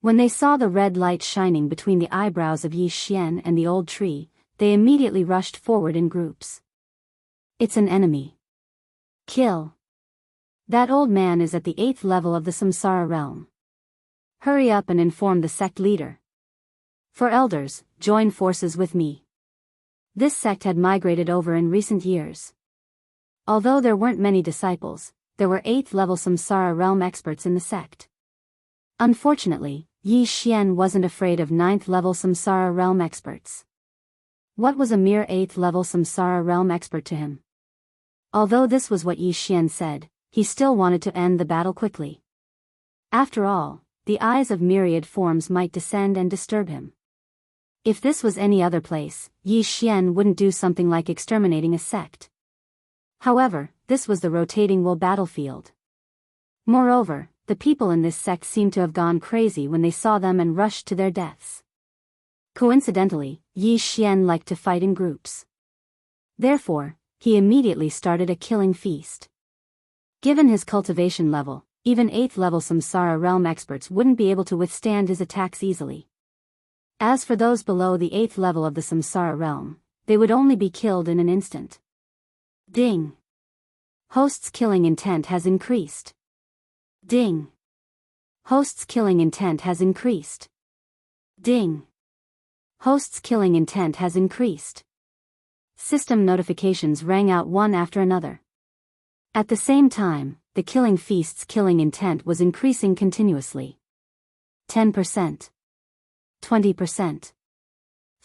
When they saw the red light shining between the eyebrows of Yi Xian and the old tree, they immediately rushed forward in groups. It's an enemy. Kill. That old man is at the 8th level of the Samsara realm. Hurry up and inform the sect leader. For elders, join forces with me. This sect had migrated over in recent years. Although there weren't many disciples, there were 8th level Samsara realm experts in the sect. Unfortunately, Yi Xian wasn't afraid of 9th level Samsara realm experts. What was a mere 8th level Samsara realm expert to him? Although this was what Yi Xian said, he still wanted to end the battle quickly. After all, the eyes of myriad forms might descend and disturb him. If this was any other place, Yi Xian wouldn't do something like exterminating a sect. However, this was the rotating wool battlefield. Moreover, the people in this sect seemed to have gone crazy when they saw them and rushed to their deaths. Coincidentally, Yi Xian liked to fight in groups. Therefore, he immediately started a killing feast. Given his cultivation level, even 8th level Samsara realm experts wouldn't be able to withstand his attacks easily. As for those below the 8th level of the Samsara realm, they would only be killed in an instant. Ding. Host's killing intent has increased. Ding. Host's killing intent has increased. Ding. Host's killing intent has increased. System notifications rang out one after another. At the same time, the killing feast's killing intent was increasing continuously. 10%. 20%.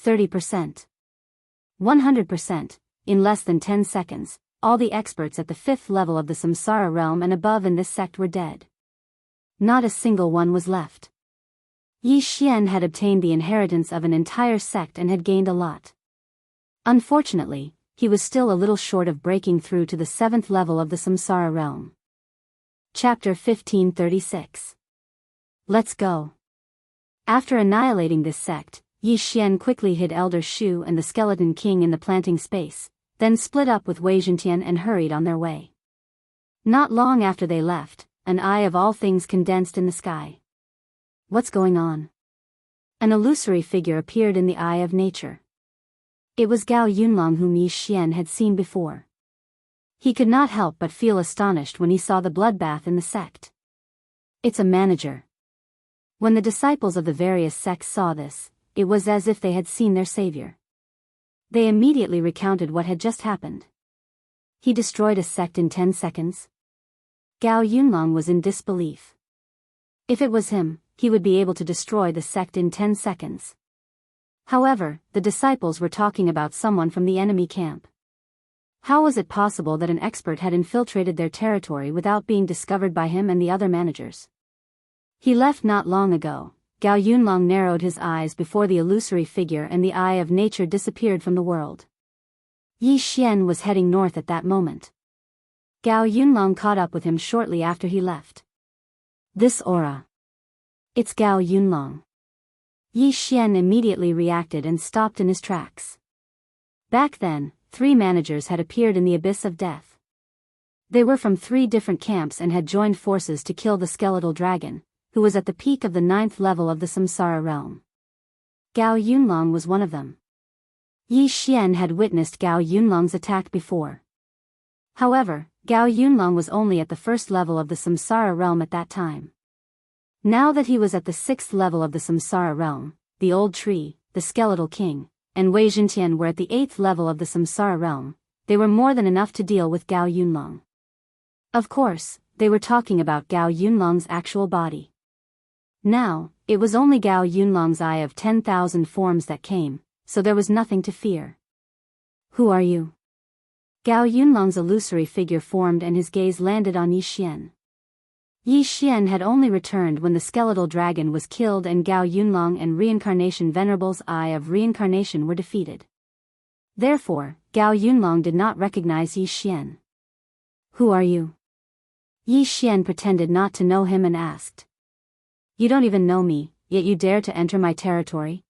30%. 100%. In less than 10 seconds, all the experts at the 5th level of the Samsara realm and above in this sect were dead. Not a single one was left. Yi Xian had obtained the inheritance of an entire sect and had gained a lot. Unfortunately, he was still a little short of breaking through to the 7th level of the Samsara realm. Chapter 1536. Let's go. After annihilating this sect, Yi Xian quickly hid Elder Shu and the Skeleton King in the planting space, then split up with Wei Zhentian and hurried on their way. Not long after they left, an eye of all things condensed in the sky. What's going on? An illusory figure appeared in the eye of nature. It was Gao Yunlong whom Yi Xian had seen before. He could not help but feel astonished when he saw the bloodbath in the sect. It's a manager. When the disciples of the various sects saw this, it was as if they had seen their savior. They immediately recounted what had just happened. He destroyed a sect in 10 seconds? Gao Yunlong was in disbelief. If it was him, he would be able to destroy the sect in 10 seconds. However, the disciples were talking about someone from the enemy camp. How was it possible that an expert had infiltrated their territory without being discovered by him and the other managers? He left not long ago. Gao Yunlong narrowed his eyes before the illusory figure and the eye of nature disappeared from the world. Yi Xian was heading north at that moment. Gao Yunlong caught up with him shortly after he left. This aura. It's Gao Yunlong. Yi Xian immediately reacted and stopped in his tracks. Back then, 3 managers had appeared in the abyss of death. They were from 3 different camps and had joined forces to kill the skeletal dragon, who was at the peak of the 9th level of the Samsara realm. Gao Yunlong was one of them. Yi Xian had witnessed Gao Yunlong's attack before. However, Gao Yunlong was only at the first level of the samsara realm at that time. Now that he was at the 6th level of the samsara realm, the old tree, the skeletal king, and Wei Zhentian were at the 8th level of the samsara realm, they were more than enough to deal with Gao Yunlong. Of course, they were talking about Gao Yunlong's actual body. Now, it was only Gao Yunlong's eye of 10,000 forms that came, so there was nothing to fear. Who are you? Gao Yunlong's illusory figure formed and his gaze landed on Yi Xian. Yi Xian had only returned when the skeletal dragon was killed and Gao Yunlong and Reincarnation Venerable's Eye of Reincarnation were defeated. Therefore, Gao Yunlong did not recognize Yi Xian. Who are you? Yi Xian pretended not to know him and asked. You don't even know me, yet you dare to enter my territory?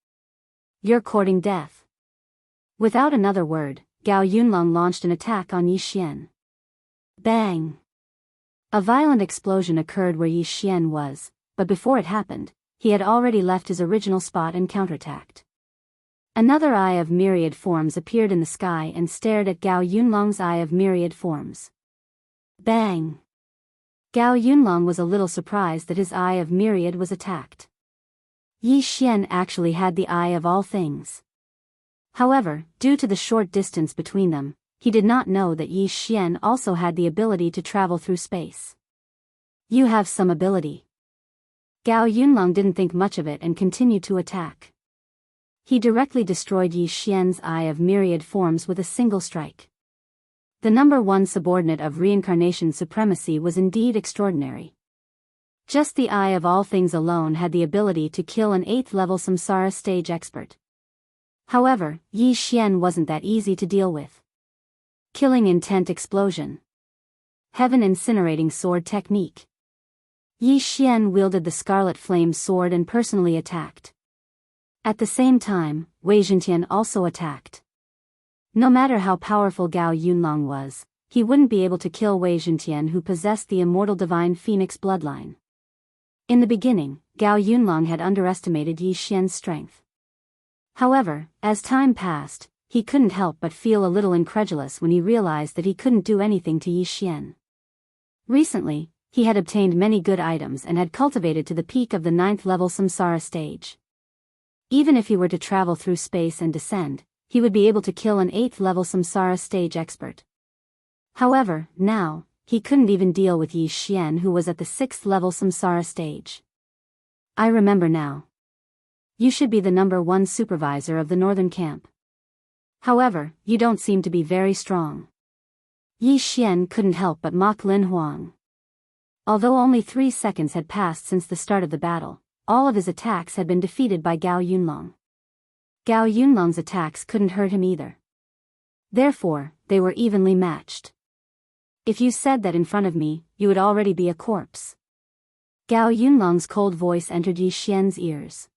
You're courting death. Without another word, Gao Yunlong launched an attack on Yi Xian. Bang! A violent explosion occurred where Yi Xian was, but before it happened, he had already left his original spot and counterattacked. Another eye of myriad forms appeared in the sky and stared at Gao Yunlong's eye of myriad forms. Bang! Gao Yunlong was a little surprised that his eye of myriad was attacked. Yi Xian actually had the eye of all things. However, due to the short distance between them, he did not know that Yi Xian also had the ability to travel through space. You have some ability. Gao Yunlong didn't think much of it and continued to attack. He directly destroyed Yi Xian's eye of myriad forms with a single strike. The number 1 subordinate of reincarnation supremacy was indeed extraordinary. Just the eye of all things alone had the ability to kill an 8th level samsara stage expert. However, Yi Xian wasn't that easy to deal with. Killing intent explosion. Heaven incinerating sword technique. Yi Xian wielded the scarlet flame sword and personally attacked. At the same time, Wei Zhentian also attacked. No matter how powerful Gao Yunlong was, he wouldn't be able to kill Wei Zhentian, who possessed the immortal divine phoenix bloodline. In the beginning, Gao Yunlong had underestimated Yi Xian's strength. However, as time passed, he couldn't help but feel a little incredulous when he realized that he couldn't do anything to Yi Xian. Recently, he had obtained many good items and had cultivated to the peak of the 9th level samsara stage. Even if he were to travel through space and descend, he would be able to kill an 8th level samsara stage expert. However, now, he couldn't even deal with Yi Xian, who was at the 6th level samsara stage. I remember now. You should be the number 1 supervisor of the northern camp. However, you don't seem to be very strong. Yi Xian couldn't help but mock Lin Huang. Although only 3 seconds had passed since the start of the battle, all of his attacks had been defeated by Gao Yunlong. Gao Yunlong's attacks couldn't hurt him either. Therefore, they were evenly matched. If you said that in front of me, you would already be a corpse. Gao Yunlong's cold voice entered Yi Xian's ears.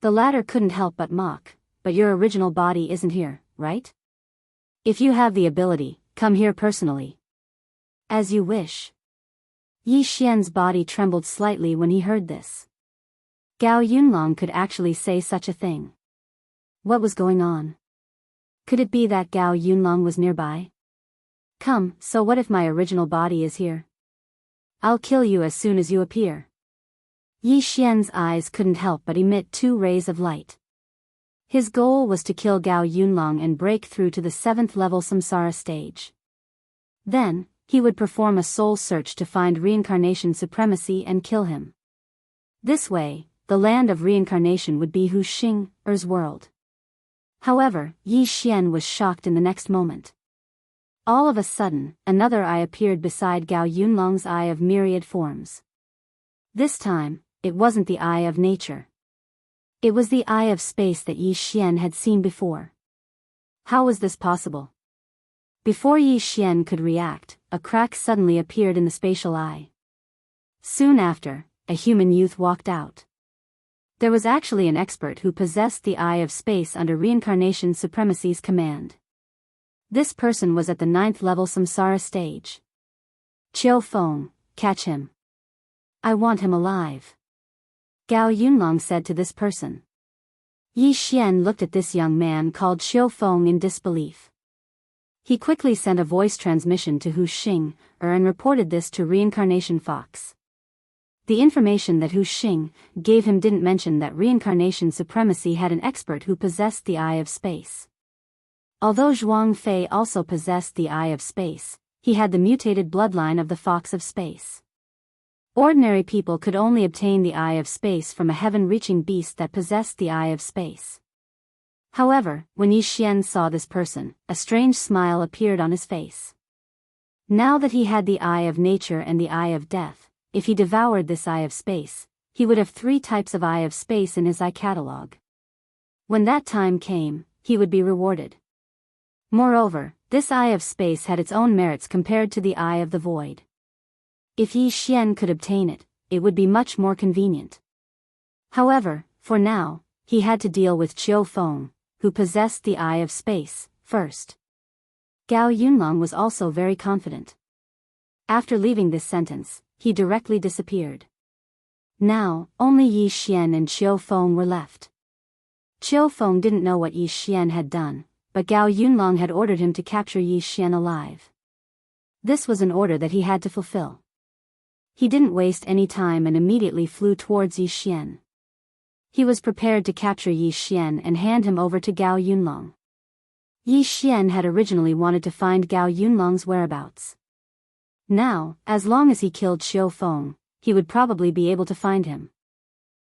The latter couldn't help but mock. But your original body isn't here, right? If you have the ability, come here personally. As you wish. Yi Xian's body trembled slightly when he heard this. Gao Yunlong could actually say such a thing. What was going on? Could it be that Gao Yunlong was nearby? Come, so what if my original body is here? I'll kill you as soon as you appear. Yi Xian's eyes couldn't help but emit 2 rays of light. His goal was to kill Gao Yunlong and break through to the 7th level samsara stage. Then, he would perform a soul search to find reincarnation supremacy and kill him. This way, the land of reincarnation would be Hu Xing's world. However, Yi Xian was shocked in the next moment. All of a sudden, another eye appeared beside Gao Yunlong's eye of myriad forms. This time, it wasn't the eye of nature. It was the eye of space that Yi Xian had seen before. How was this possible? Before Yi Xian could react, a crack suddenly appeared in the spatial eye. Soon after, a human youth walked out. There was actually an expert who possessed the eye of space under reincarnation supremacy's command. This person was at the 9th level samsara stage. Qiu Feng, catch him. I want him alive. Gao Yunlong said to this person. Yi Xian looked at this young man called Qiu Feng in disbelief. He quickly sent a voice transmission to Hu Xing, and reported this to Reincarnation Fox. The information that Hu Xing gave him didn't mention that Reincarnation Supremacy had an expert who possessed the Eye of Space. Although Zhuang Fei also possessed the Eye of Space, he had the mutated bloodline of the Fox of Space. Ordinary people could only obtain the Eye of Space from a heaven-reaching beast that possessed the Eye of Space. However, when Yi Xian saw this person, a strange smile appeared on his face. Now that he had the Eye of Nature and the Eye of Death, if he devoured this Eye of Space, he would have 3 types of Eye of Space in his eye catalog. When that time came, he would be rewarded. Moreover, this Eye of Space had its own merits compared to the Eye of the Void. If Yi Xian could obtain it, it would be much more convenient. However, for now, he had to deal with Qiu Feng, who possessed the Eye of Space, first. Gao Yunlong was also very confident. After leaving this sentence, he directly disappeared. Now, only Yi Xian and Qiu Feng were left. Qiu Feng didn't know what Yi Xian had done, but Gao Yunlong had ordered him to capture Yi Xian alive. This was an order that he had to fulfill. He didn't waste any time and immediately flew towards Yi Xian. He was prepared to capture Yi Xian and hand him over to Gao Yunlong. Yi Xian had originally wanted to find Gao Yunlong's whereabouts. Now, as long as he killed Qiu Feng, he would probably be able to find him.